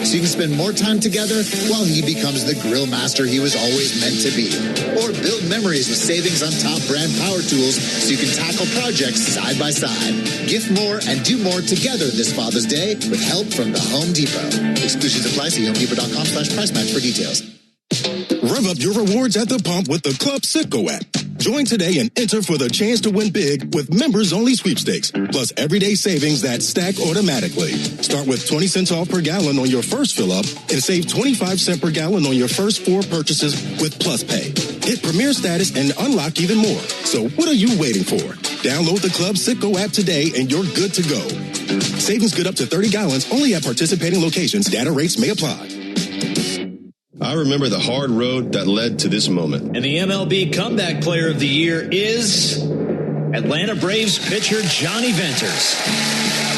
so you can spend more time together while he becomes the grill master he was always meant to be. Or build memories with savings on top brand power tools so you can tackle projects side by side. Gift more and do more together this Father's Day with help from the Home Depot. Exclusions apply. See HomeDepot.com/price match for details. Rev up your rewards at the pump with the Club Citgo app. Join today and enter for the chance to win big with members-only sweepstakes, plus everyday savings that stack automatically. Start with 20 cents off per gallon on your first fill-up and save 25 cents per gallon on your first 4 purchases with Plus Pay. Hit Premier status and unlock even more. So what are you waiting for? Download the Club Citgo app today and you're good to go. Savings good up to 30 gallons only at participating locations. Data rates may apply. I remember the hard road that led to this moment. And the MLB Comeback Player of the Year is Atlanta Braves pitcher Johnny Venters.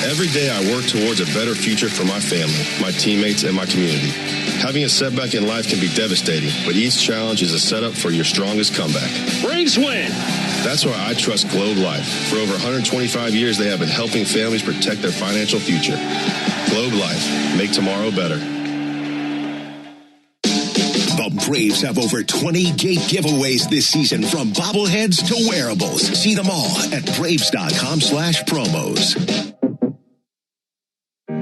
Every day I work towards a better future for my family, my teammates, and my community. Having a setback in life can be devastating, but each challenge is a setup for your strongest comeback. Braves win! That's why I trust Globe Life. For over 125 years, they have been helping families protect their financial future. Globe Life. Make tomorrow better. The Braves have over 20 gate giveaways this season, from bobbleheads to wearables. See them all at Braves.com/promos.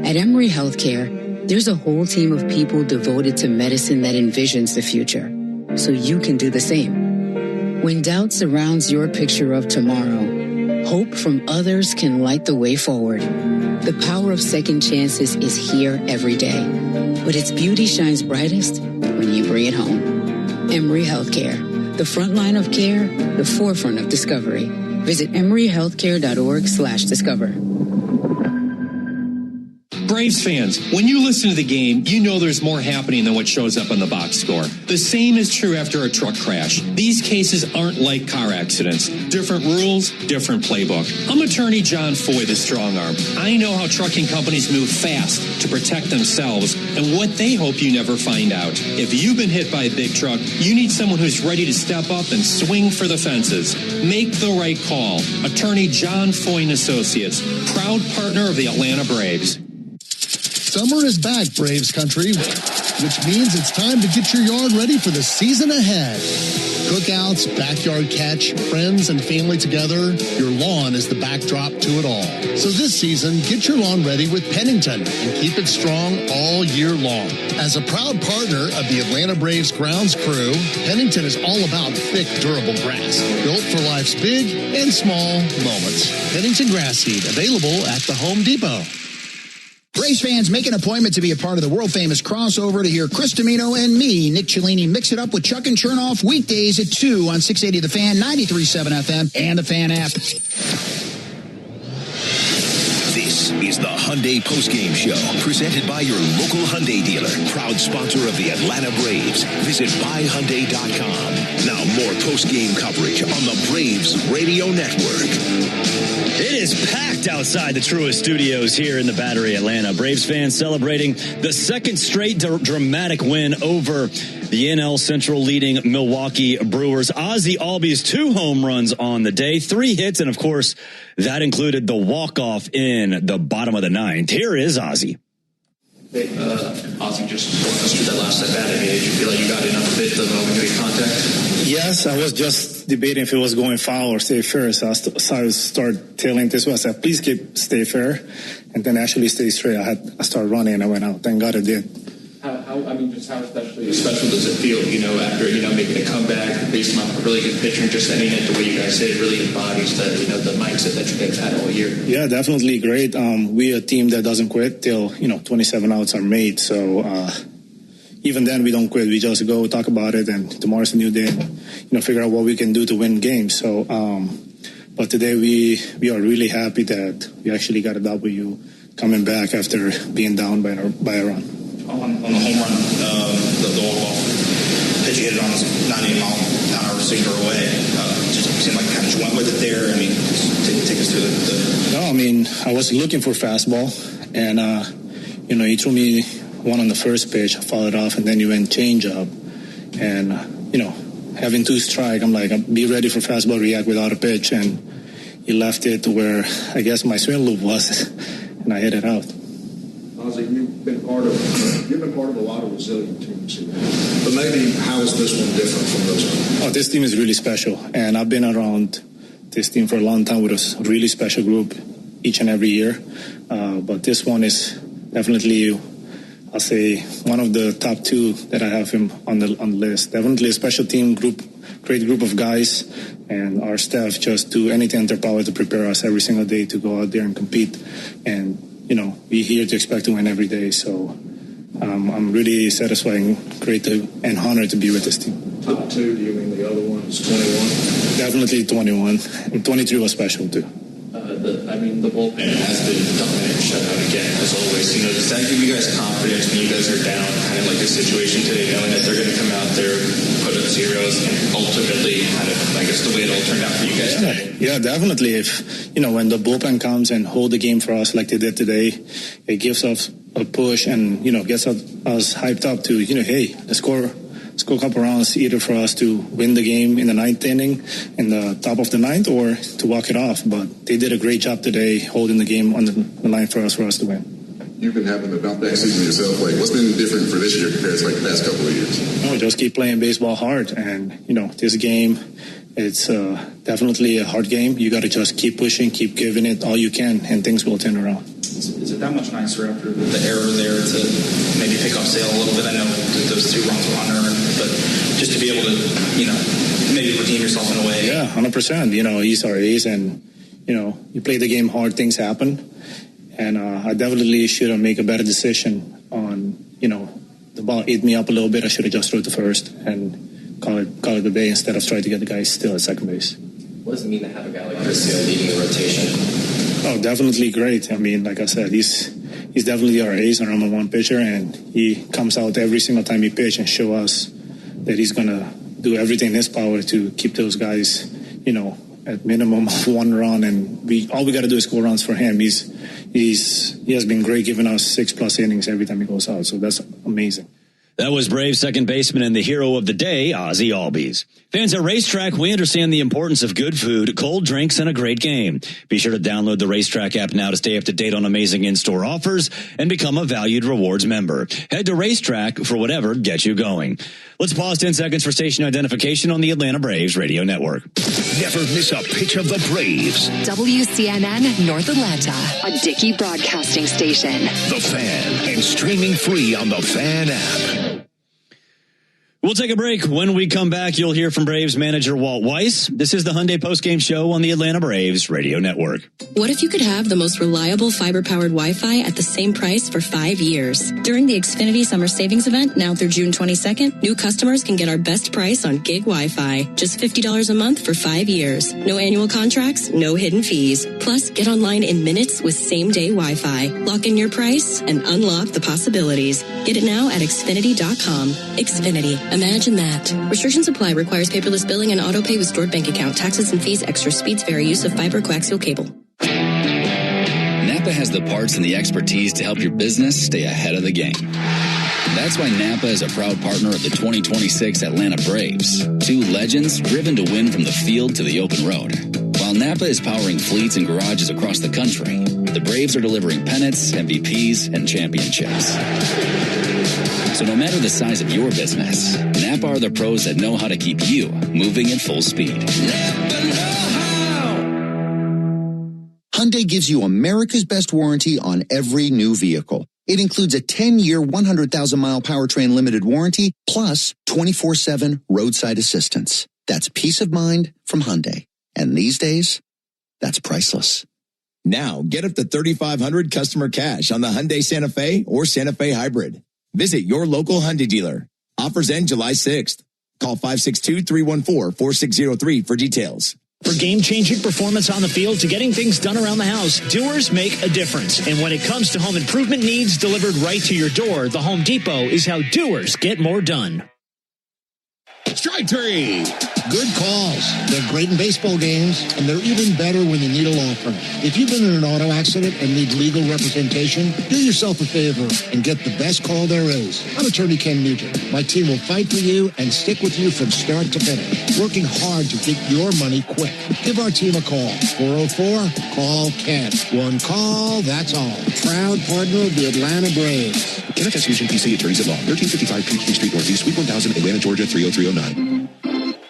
At Emory Healthcare, there's a whole team of people devoted to medicine that envisions the future. so you can do the same. When doubt surrounds your picture of tomorrow, hope from others can light the way forward. The power of second chances is here every day, but its beauty shines brightest when you bring it home. Emory Healthcare, the front line of care, the forefront of discovery. Visit emoryhealthcare.org/discover. Braves fans, when you listen to the game, you know there's more happening than what shows up on the box score. The same is true after a truck crash. These cases aren't like car accidents. Different rules, different playbook. I'm attorney John Foy, the strong arm. I know how trucking companies move fast to protect themselves and what they hope you never find out. If you've been hit by a big truck, you need someone who's ready to step up and swing for the fences. Make the right call. Attorney John Foy and Associates, proud partner of the Atlanta Braves. Summer is back, Braves country, which means it's time to get your yard ready for the season ahead. Cookouts, backyard catch, friends and family together, your lawn is the backdrop to it all. So this season, get your lawn ready with Pennington and keep it strong all year long. As a proud partner of the Atlanta Braves grounds crew, Pennington is all about thick, durable grass, built for life's big and small moments. Pennington grass seed, available at the Home Depot. Braves fans, make an appointment to be a part of the world-famous crossover to hear Chris Domino and me, Nick Cellini, mix it up with Chuck and Chernoff weekdays at 2 on 680 The Fan, 93.7 FM, and the Fan app. This is the Hyundai Postgame Show, presented by your local Hyundai dealer, proud sponsor of the Atlanta Braves. Visit buyhyundai.com. Now more postgame coverage on the Braves Radio Network. It is packed outside the Truist Studios here in the Battery, Atlanta. Braves fans celebrating the second straight dramatic win over the NL Central leading Milwaukee Brewers. Ozzie Albies 2 home runs on the day, 3 hits, and of course, that included the walk-off in the bottom of the 9th. Here is Ozzie. Hey, Ozzie, just walk us through that last at bat. I mean, did you feel like you got enough of it when you made contact? Yes, I was just debating if it was going foul or stay fair. So I started telling this was, I said, please stay fair, and then actually stay straight. I started running and I went out. Thank God it did. How special does it feel, after, making a comeback, based on a really good pitcher, and just ending it the way you guys did, really embodies the mindset that you guys had all year? Yeah, definitely great. We're a team that doesn't quit till, 27 outs are made. So, even then we don't quit. We just go talk about it, and tomorrow's a new day, and, figure out what we can do to win games. So, but today we are really happy that we actually got a W coming back after being down by a run. On the home run, the walk-off pitch you hit it on was 98-mile-an-hour receiver away. Just seemed like kind of went with it there. I mean, take us through the... No, I mean, I was looking for fastball, and, he threw me one on the first pitch. I followed off, and then he went change-up. And, having 2 strike, I'm like, be ready for fastball, react without a pitch. And he left it to where I guess my swing loop was, and I hit it out. Ozzie, you've been part of a lot of resilient teams here. But maybe how is this one different from those others? Oh, this team is really special, and I've been around this team for a long time with a really special group each and every year. But this one is definitely, I'll say, one of the top 2 that I have him on the list. Definitely a special team group, great group of guys, and our staff just do anything in their power to prepare us every single day to go out there and compete. And we're here to expect to win every day. So I'm really satisfied and great and honored to be with this team. Top 2, do you mean the other one is 21? Definitely 21. And 23 was special too. The bullpen has been dominant shutout again, as always. Does that give you guys confidence when you guys are down, kind of like this situation today, knowing that they're going to come out there, put up zeros, and ultimately kind of, I guess, the way it all turned out for you guys today? Yeah, definitely. If, when the bullpen comes and hold the game for us like they did today, it gives us a push and, gets us hyped up to, hey, let's score a couple rounds either for us to win the game in the 9th inning, in the top of the 9th, or to walk it off. But they did a great job today holding the game on the line for us to win. You've been having a bounce-back season yourself. What's been different for this year compared to the past couple of years? Just keep playing baseball hard. And, this game, it's definitely a hard game. You got to just keep pushing, keep giving it all you can, and things will turn around. is it that much nicer after the error there to maybe pick up Sale a little bit? I know those 2 runs were unearned, but just to be able to, maybe redeem yourself in a way. Yeah, 100%. He's our ace, and, you play the game hard, things happen. And I definitely should have made a better decision on, the ball ate me up a little bit. I should have just thrown to first and call it a day instead of trying to get the guy still at second base. What does it mean to have a guy like Chris Sale leading the rotation? Oh, definitely great. I mean, like I said, he's definitely our ace, our number 1 pitcher, and he comes out every single time he pitches and show us that he's going to do everything in his power to keep those guys, at minimum of 1 run, and all we got to do is score runs for him. He has been great, giving us 6+ innings every time he goes out, so that's amazing. That was Braves second baseman and the hero of the day, Ozzie Albies. Fans at Racetrack, we understand the importance of good food, cold drinks, and a great game. Be sure to download the Racetrack app now to stay up to date on amazing in-store offers and become a valued rewards member. Head to Racetrack for whatever gets you going. Let's pause 10 seconds for station identification on the Atlanta Braves radio network. Never miss a pitch of the Braves. WCNN North Atlanta, a Dickey broadcasting station. The Fan, and streaming free on the Fan app. We'll take a break. When we come back, you'll hear from Braves manager Walt Weiss. This is the Hyundai postgame show on the Atlanta Braves radio network. What if you could have the most reliable fiber-powered Wi-Fi at the same price for 5 years? During the Xfinity Summer Savings Event, now through June 22nd, new customers can get our best price on gig Wi-Fi. Just $50 a month for 5 years. No annual contracts, no hidden fees. Plus, get online in minutes with same-day Wi-Fi. Lock in your price and unlock the possibilities. Get it now at Xfinity.com. Xfinity. Imagine that. Restrictions apply. Requires paperless billing and auto pay with stored bank account. Taxes and fees. Extra speeds vary. Use of fiber coaxial cable. Napa has the parts and the expertise to help your business stay ahead of the game. That's why Napa is a proud partner of the 2026 Atlanta Braves. 2 legends driven to win from the field to the open road. While Napa is powering fleets and garages across the country, the Braves are delivering pennants, MVPs, and championships. So no matter the size of your business, Napa are the pros that know how to keep you moving at full speed. Hyundai gives you America's best warranty on every new vehicle. It includes a 10-year, 100,000-mile powertrain limited warranty, plus 24/7 roadside assistance. That's peace of mind from Hyundai. And these days, that's priceless. Now, get up to $3,500 customer cash on the Hyundai Santa Fe or Santa Fe Hybrid. Visit your local Hyundai dealer. Offers end July 6th. Call 562-314-4603 for details. For game-changing performance on the field to getting things done around the house, doers make a difference. And when it comes to home improvement needs delivered right to your door, the Home Depot is how doers get more done. Strike 3. Good calls. They're great in baseball games, and they're even better when you need a law firm. If you've been in an auto accident and need legal representation, do yourself a favor and get the best call there is. I'm attorney Ken Nugent. My team will fight for you and stick with you from start to finish, working hard to get your money quick. Give our team a call. 404-CALL-KEN. One call, that's all. Proud partner of the Atlanta Braves. Kenneth Fusion PC Attorneys at Law, 1355 Peachtree Street Northeast, Suite 1000, Atlanta, Georgia, 30309.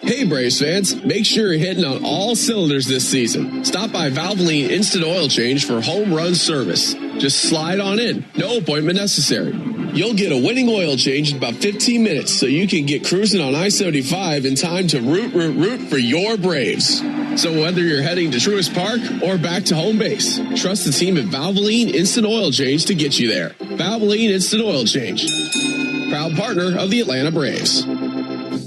Hey Braves fans, make sure you're hitting on all cylinders this season. Stop by Valvoline Instant Oil Change for home run service. Just slide on in, no appointment necessary. You'll get a winning oil change in about 15 minutes so you can get cruising on I-75 in time to root for your Braves. So whether you're heading to Truist Park or back to home base, trust the team at Valvoline Instant Oil Change to get you there. Valvoline Instant Oil Change, proud partner of the Atlanta Braves.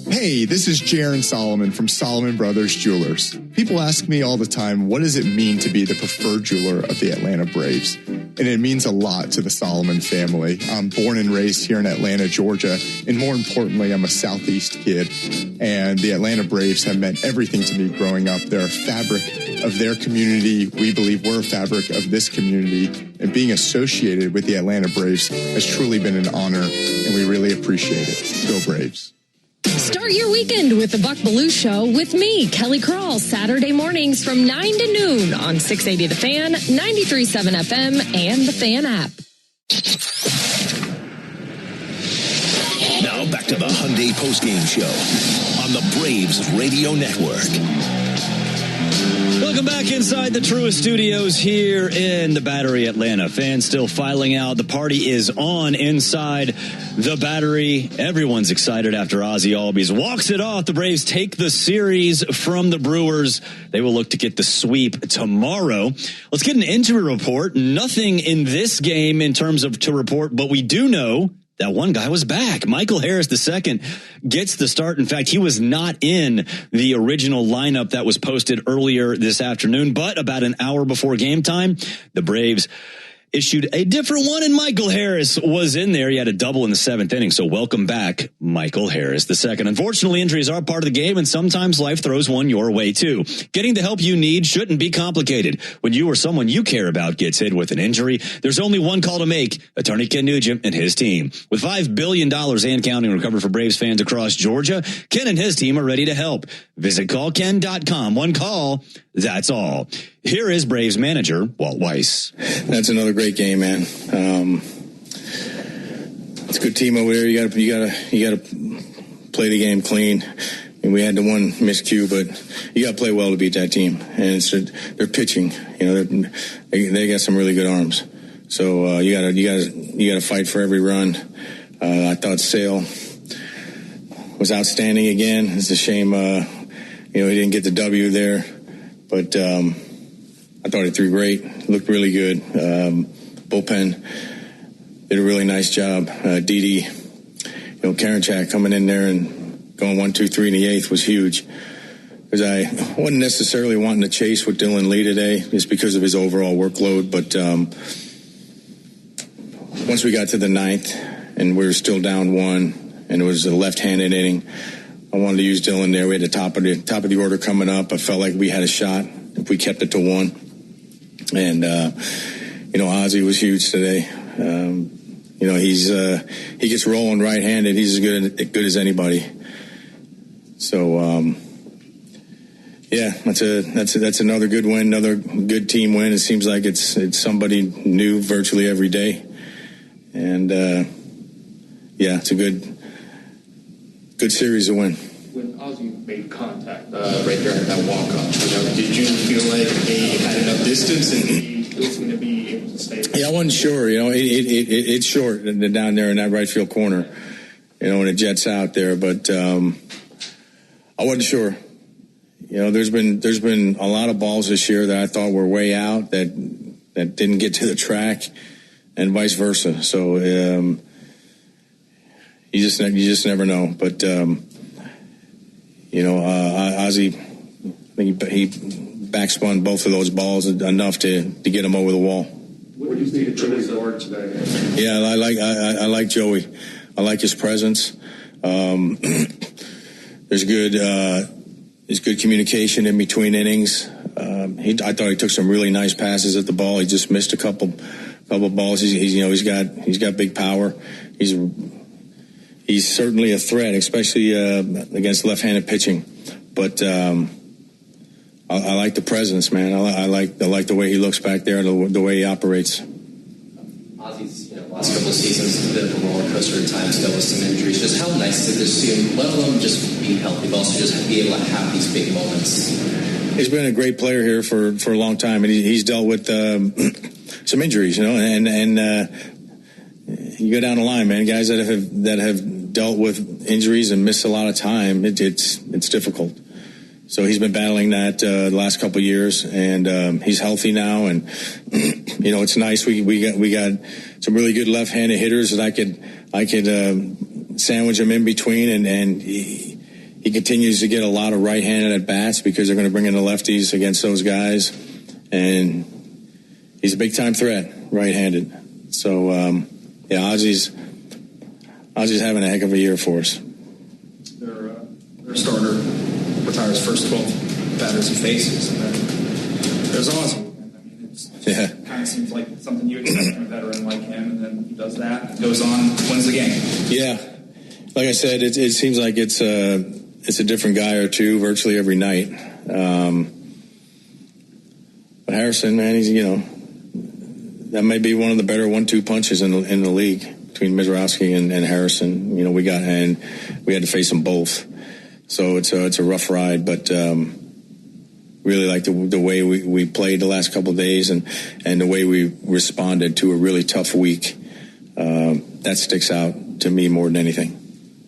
Hey, this is Jaron Solomon from Solomon Brothers Jewelers. People ask me all the time, what does it mean to be the preferred jeweler of the Atlanta Braves? And it means a lot to the Solomon family. I'm born and raised here in Atlanta, Georgia, and more importantly, I'm a Southeast kid. And the Atlanta Braves have meant everything to me growing up. They're a fabric of their community. We believe we're a fabric of this community. And being associated with the Atlanta Braves has truly been an honor, and we really appreciate it. Go Braves. Start your weekend with the Buck Belue Show with me, Kelly Krall, Saturday mornings from 9 to noon on 680 The Fan, 93.7 FM, and the Fan app. Now back to the Hyundai postgame show on the Braves Radio Network. Welcome back inside the Truist Studios here in the Battery Atlanta. Fans still filing out. The party is on inside the Battery. Everyone's excited after Ozzie Albies walks it off. The Braves take the series from the Brewers. They will look to get the sweep tomorrow. Let's get an injury report. Nothing in this game in terms of to report, but we do know that one guy was back. Michael Harris II gets the start. In fact, he was not in the original lineup that was posted earlier this afternoon, but about an hour before game time, the Braves issued a different one, and Michael Harris was in there. He had a double in the 7th inning, so welcome back, Michael Harris II. Unfortunately, injuries are part of the game, and sometimes life throws one your way, too. Getting the help you need shouldn't be complicated. When you or someone you care about gets hit with an injury, there's only one call to make: Attorney Ken Nugent and his team. With $5 billion and counting recovered for Braves fans across Georgia, Ken and his team are ready to help. Visit callken.com. One call, that's all. Here is Braves manager Walt Weiss. That's another great game, man. It's a good team over there. You gotta play the game clean. And we had the one miscue, but you gotta play well to beat that team. And they're pitching. You know, they got some really good arms. So you gotta fight for every run. I thought Sale was outstanding again. It's a shame, he didn't get the W there, but. I thought he threw great, looked really good. Bullpen did a really nice job. Didi, Karinchak coming in there and going 1, 2, 3 in the 8th was huge. Because I wasn't necessarily wanting to chase with Dylan Lee today, just because of his overall workload. But once we got to the 9th and we were still down 1, and it was a left-handed inning, I wanted to use Dylan there. We had the top of the order coming up. I felt like we had a shot if we kept it to 1. And, Ozzie was huge today. He gets rolling right-handed. He's as good as anybody. So, that's another good win, another good team win. It seems like it's somebody new virtually every day. And, it's a good series to win. When Ozzie made contact right there at that walk-up, did you feel like he had enough distance and he was going to be able to stay? Yeah, I wasn't sure. It's short down there in that right field corner, when it jets out there. But I wasn't sure. There's been a lot of balls this year that I thought were way out that didn't get to the track, and vice versa. So you just never know. But Ozzie, I think he backspun both of those balls enough to get him over the wall. What do you think of Joey's guard today? Yeah, I like Joey. I like his presence. There's good communication in between innings. I thought he took some really nice passes at the ball. He just missed a couple balls. He's got big power. He's certainly a threat, especially against left-handed pitching. But I like the presence, man. I like the way he looks back there and the way he operates. Ozzie's, last couple of seasons, a bit of a roller coaster at times, dealt with some injuries. Just how nice is it to see him, let alone just be healthy, but also just be able to have these big moments? He's been a great player here for a long time, and he's dealt with some injuries, and you go down the line, man. Guys that have dealt with injuries and missed a lot of time, it's difficult. So he's been battling that the last couple of years, and he's healthy now. And it's nice. We got some really good left-handed hitters that I could sandwich him in between, and he continues to get a lot of right-handed at bats because they're going to bring in the lefties against those guys, and he's a big-time threat, right-handed. So Ozzie's having a heck of a year for us. Their starter retires first 12 batters he faces, and then there's Ozzie. It kind of seems like something you expect from a veteran like him, and then he does that, goes on, wins the game. Yeah, like I said, it seems like it's a different guy or two virtually every night. But Harrison, man, he's that may be one of the better 1-2 punches in the league between Mizrowski and Harrison. We had to face them both. So it's a rough ride, but really like the way we played the last couple of days and the way we responded to a really tough week. That sticks out to me more than anything.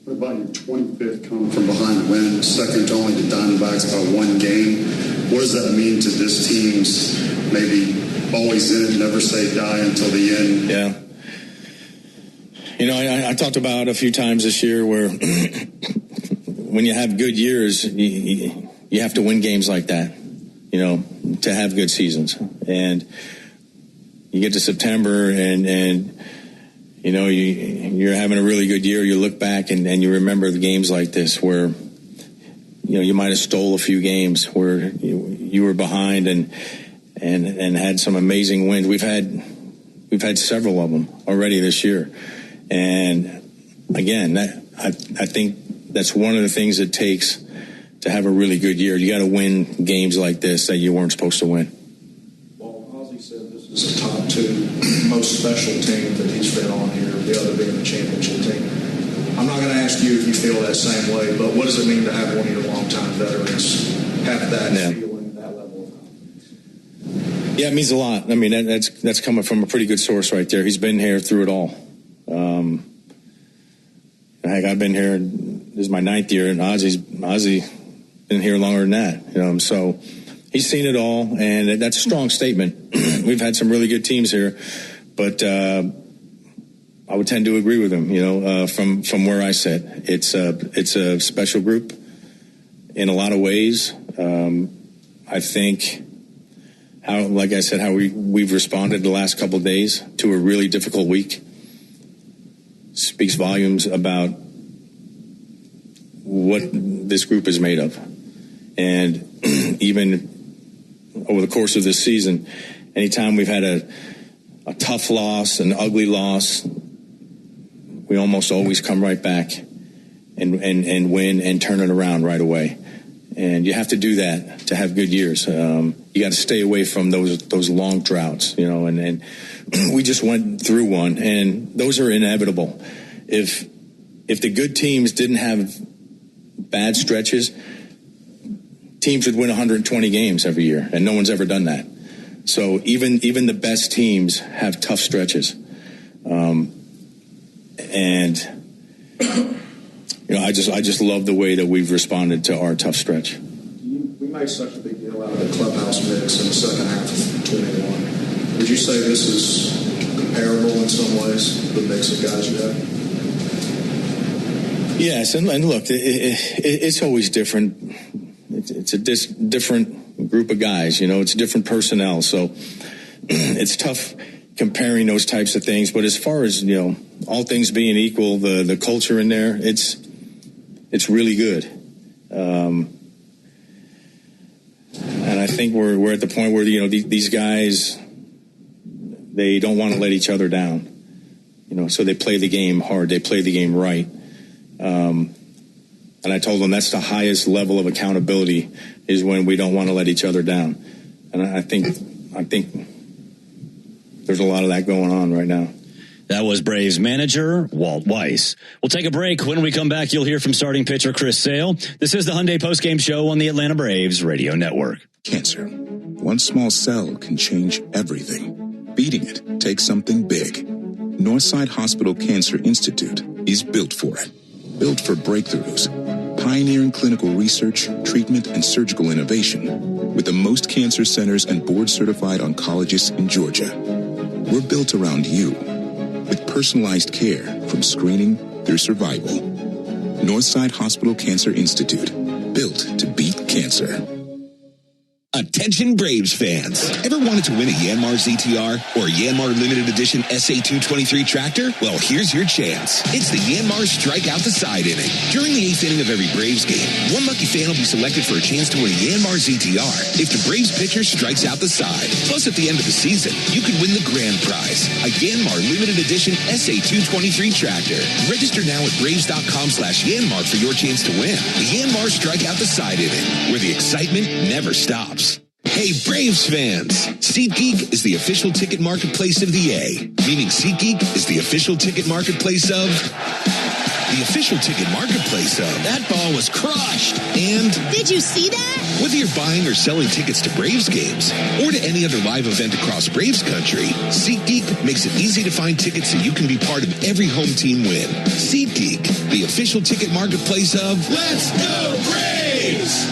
What about your 25th come from behind win, second only to Diamondbacks by one game? What does that mean to this team's maybe always in it, never say die until the end? Yeah. You know, I talked about a few times this year where when you have good years, you have to win games like that, you know, to have good seasons. And you get to September and you know, you're having a really good year. You look back and you remember the games like this where, you know, you might have stole a few games where you were behind and had some amazing wins. We've had several of them already this year. And again, I think that's one of the things it takes to have a really good year. You got to win games like this that you weren't supposed to win. Well, Ozzie said this is a top two most special team that he's been on here, the other being the championship team. I'm not going to ask you if you feel that same way, but what does it mean to have one of your longtime veterans have that feeling, that level of confidence? Yeah, it means a lot. I mean, that's coming from a pretty good source right there. He's been here through it all. Heck, I've been here. This is my 9th year, and Ozzie been here longer than that. You know, so he's seen it all, and that's a strong statement. We've had some really good teams here, but I would tend to agree with him. You know, from where I sit, it's a special group in a lot of ways. I think how we've responded the last couple of days to a really difficult week speaks volumes about what this group is made of. And even over the course of this season, anytime we've had a tough loss, an ugly loss, we almost always come right back and win and turn it around right away. And you have to do that to have good years. You got to stay away from those long droughts, you know, and we just went through one, and those are inevitable. If the good teams didn't have bad stretches, teams would win 120 games every year, and no one's ever done that. So even the best teams have tough stretches. And you know, I just love the way that we've responded to our tough stretch. We made such a big deal out of the clubhouse mix in the second half of 21. Would you say this is comparable in some ways, the mix of guys you have? Yes, and look, it's always different. It's a different group of guys, you know, it's different personnel. So it's tough comparing those types of things. But as far as, you know, all things being equal, the culture in there, it's really good. And I think we're at the point where, you know, these guys, they don't want to let each other down, you know, so they play the game hard. They play the game right. And I told them that's the highest level of accountability is when we don't want to let each other down. And I think there's a lot of that going on right now. That was Braves manager Walt Weiss. We'll take a break. When we come back, you'll hear from starting pitcher Chris Sale. This is the Hyundai postgame show on the Atlanta Braves radio network. Cancer. One small cell can change everything. Beating it takes something big. Northside Hospital Cancer Institute is built for it. Built for breakthroughs, pioneering clinical research, treatment, and surgical innovation with the most cancer centers and board-certified oncologists in Georgia. We're built around you with personalized care from screening through survival. Northside Hospital Cancer Institute, built to beat cancer. Attention Braves fans. Ever wanted to win a Yanmar ZTR or a Yanmar Limited Edition SA223 tractor? Well, here's your chance. It's the Yanmar Strike Out the Side inning. During the 8th inning of every Braves game, one lucky fan will be selected for a chance to win a Yanmar ZTR if the Braves pitcher strikes out the side. Plus, at the end of the season, you could win the grand prize, a Yanmar Limited Edition SA223 tractor. Register now at Braves.com/Yanmar for your chance to win the Yanmar Strike Out the Side inning, where the excitement never stops. Hey, Braves fans! SeatGeek is the official ticket marketplace of the A, meaning SeatGeek is the official ticket marketplace of the official ticket marketplace of That ball was crushed. And did you see that? whether you're buying or selling tickets to Braves games or to any other live event across Braves country, SeatGeek makes it easy to find tickets so you can be part of every home team win. SeatGeek, the official ticket marketplace of Let's Go Braves!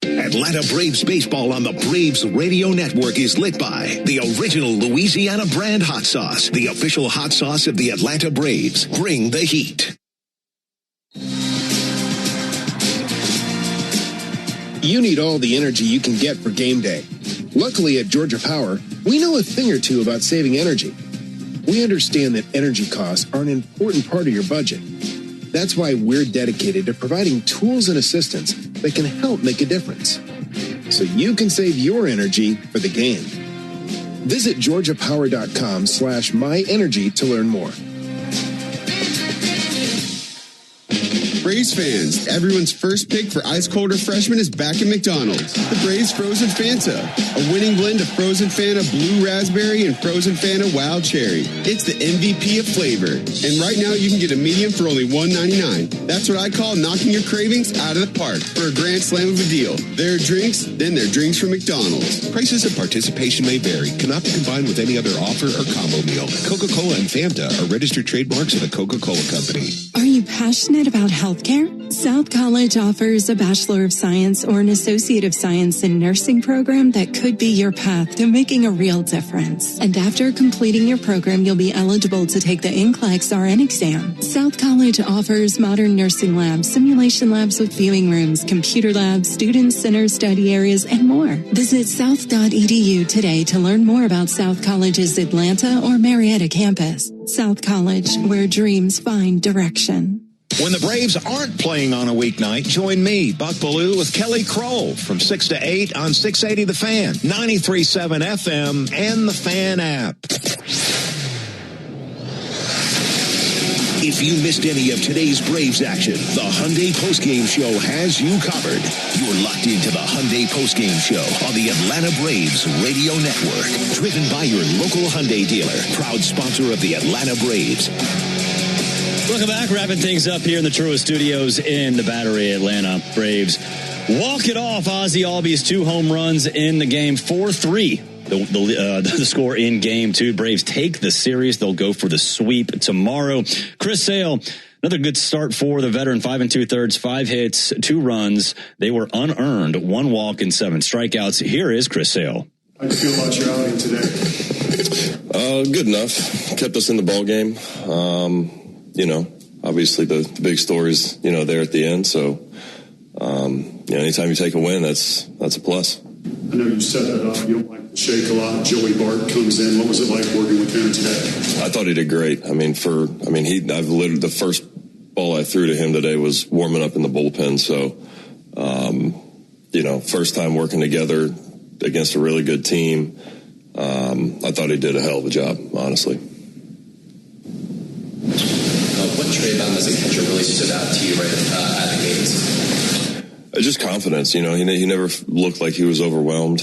Atlanta Braves baseball on the Braves Radio Network is lit by the original Louisiana brand hot sauce, the official hot sauce of the Atlanta Braves. Bring the heat. You need all the energy you can get for game day. Luckily at Georgia Power, we know a thing or two about saving energy. We understand that energy costs are an important part of your budget. That's why we're dedicated to providing tools and assistance that can help make a difference, so you can save your energy for the game. Visit georgiapower.com/myenergy to learn more. Braves fans, everyone's first pick for ice cold refreshment is back at McDonald's. The Braves Frozen Fanta, a winning blend of Frozen Fanta Blue Raspberry and Frozen Fanta Wild Cherry. It's the MVP of flavor. And right now you can get a medium for only $1.99. That's what I call knocking your cravings out of the park for a grand slam of a deal. There are drinks, then there are drinks from McDonald's. Prices and participation may vary. Cannot be combined with any other offer or combo meal. Coca-Cola and Fanta are registered trademarks of the Coca-Cola Company. Are you passionate about healthcare? South College offers a Bachelor of Science or an Associate of Science in Nursing program that could be your path to making a real difference. And after completing your program, you'll be eligible to take the NCLEX RN exam. South College offers modern nursing labs, simulation labs with viewing rooms, computer labs, student-centered study areas, and more. Visit south.edu today to learn more about South College's Atlanta or Marietta campus. South College, where dreams find direction. When the Braves aren't playing on a weeknight, join me, Buck Ballou, with Kelly Kroll from 6 to 8 on 680 The Fan, 93.7 FM, and the Fan app. If you missed any of today's Braves action, the Hyundai Postgame Show has you covered. You're locked into the Hyundai Postgame Show on the Atlanta Braves Radio Network. Driven by your local Hyundai dealer, proud sponsor of the Atlanta Braves. Welcome back. Wrapping things up here in the Truist Studios in the Battery. Atlanta Braves walk it off. Ozzie Albies 2 home runs in the game, 4-3. The score in game 2. Braves take the series. They'll go for the sweep tomorrow. Chris Sale, another good start for the veteran. 5 2/3, 5 hits, 2 runs. They were unearned, 1 walk and 7 strikeouts. Here is Chris Sale. How do you feel about your outing today? Good enough. Kept us in the ball game. Obviously the big story's, there at the end. So, anytime you take a win, that's a plus. I know you set that up. You don't like to shake a lot. Joey Bart comes in. What was it like working with him today? I thought he did great. The first ball I threw to him today was warming up in the bullpen. So, first time working together against a really good team. I thought he did a hell of a job, honestly. What trait about him as a catcher really stood out to you right at the games? Just confidence. He never looked like he was overwhelmed.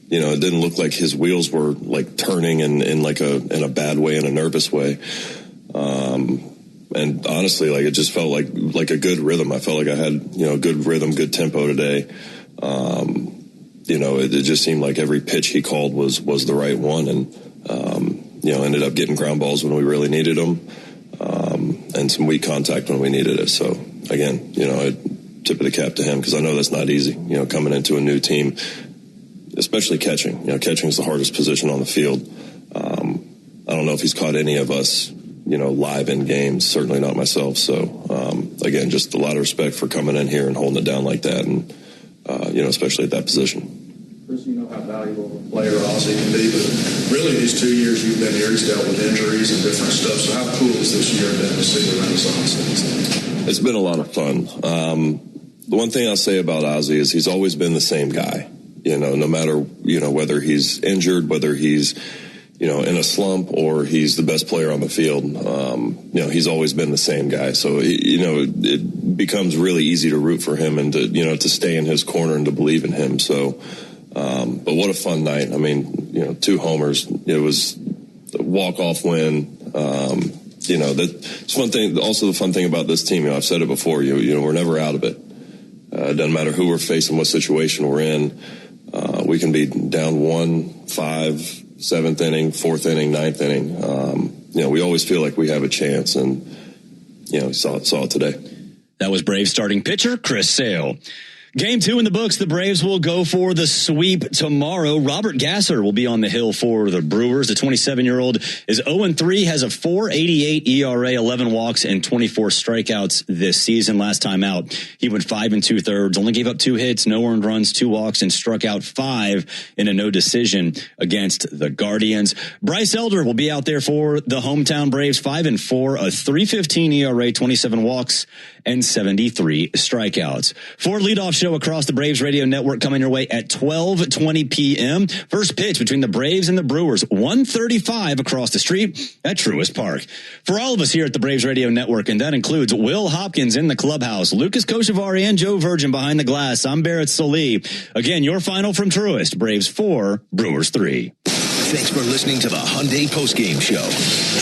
It didn't look like his wheels were like turning in a bad way, in a nervous way. And honestly, it just felt like a good rhythm. I felt like I had, good rhythm, good tempo today. It just seemed like every pitch he called was the right one, and ended up getting ground balls when we really needed them. And some weak contact when we needed it. So again, I tip of the cap to him, because I know that's not easy, coming into a new team, especially catching. Catching is the hardest position on the field. I don't know if he's caught any of us, live in games, certainly not myself. So, again, just a lot of respect for coming in here and holding it down like that. And, especially at that position. Chris, you know how valuable a player Ozzie can be, but really these 2 years you've been here, he's dealt with injuries and different stuff. So how cool is this year been to see the renaissance? It's been a lot of fun. The one thing I'll say about Ozzie is he's always been the same guy. No matter, whether he's injured, whether he's, in a slump, or he's the best player on the field, he's always been the same guy. So, it becomes really easy to root for him and to stay in his corner and to believe in him. So, but what a fun night. 2 homers. It was a walk-off win. That's one thing. Also, the fun thing about this team, I've said it before. We're never out of it. It doesn't matter who we're facing, what situation we're in. We can be down 1, 5, 7th inning, 4th inning, 9th inning. We always feel like we have a chance, and saw it today. That was Braves starting pitcher Chris Sale. Game 2 in the books. The Braves will go for the sweep tomorrow. Robert Gasser will be on the hill for the Brewers. The 27-year-old is 0-3, has a 4.88 ERA, 11 walks, and 24 strikeouts this season. Last time out, he went 5 2/3, only gave up 2 hits, no earned runs, 2 walks, and struck out 5 in a no decision against the Guardians. Bryce Elder will be out there for the hometown Braves, 5-4, a 3.15 ERA, 27 walks, and 73 strikeouts. For leadoff show across the Braves radio network coming your way at 12:20 p.m. First pitch between the Braves and the Brewers, 1:35 across the street at Truist Park. For all of us here at the Braves radio network, and that includes Will Hopkins in the clubhouse, Lucas Koshivari and Joe Virgin behind the glass, I'm Barrett Salee. Again, your final from Truist, Braves 4, Brewers 3. Thanks for listening to the Hyundai Postgame Show.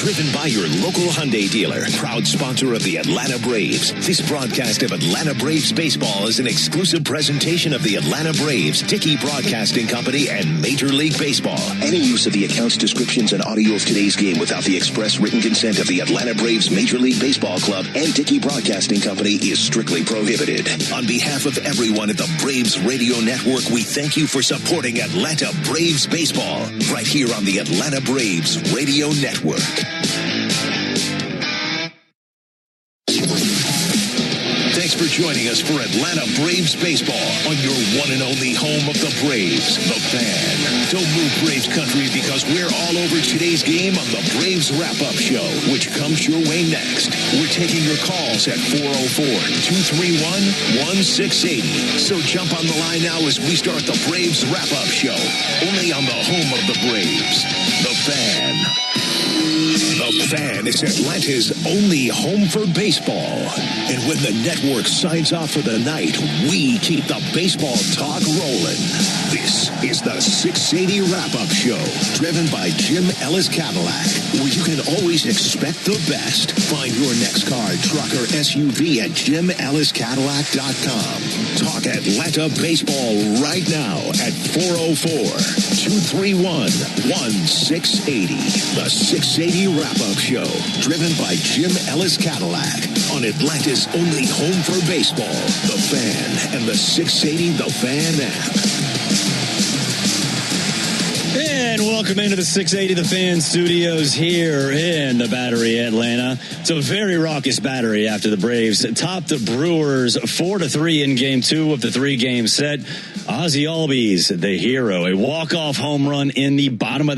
Driven by your local Hyundai dealer, proud sponsor of the Atlanta Braves. This broadcast of Atlanta Braves baseball is an exclusive presentation of the Atlanta Braves, Dickey Broadcasting Company, and Major League Baseball. Any use of the accounts, descriptions, and audio of today's game without the express written consent of the Atlanta Braves Major League Baseball Club and Dickey Broadcasting Company is strictly prohibited. On behalf of everyone at the Braves Radio Network, we thank you for supporting Atlanta Braves baseball right here on the Atlanta Braves Radio Network. Thanks for joining us for Atlanta Braves baseball on your one and only home of the Braves, The Fan. Don't move, Braves country, because we're all over today's game on the Braves Wrap-Up Show, which comes your way next. We're taking your calls at 404-231-1680. So jump on the line now as we start the Braves Wrap-Up Show, only on the home of the Braves, The Fan. The Fan is Atlanta's only home for baseball. And when the network signs off for the night, we keep the baseball talk rolling. This is the 680 Wrap-Up Show, driven by Jim Ellis Cadillac, where you can always expect the best. Find your next car, truck, or SUV at JimEllisCadillac.com. Talk Atlanta baseball right now at 404-231-1680. The 680 Wrap-Up Show, driven by Jim Ellis Cadillac, on Atlanta's only home for baseball, The Fan, and the 680 The Fan app. And welcome into the 680 The Fan studios here in the Battery, Atlanta. It's a very raucous Battery after the Braves topped the Brewers 4-3 in Game 2 of the 3-game set. Ozzie Albies, the hero, a walk-off home run in the bottom of the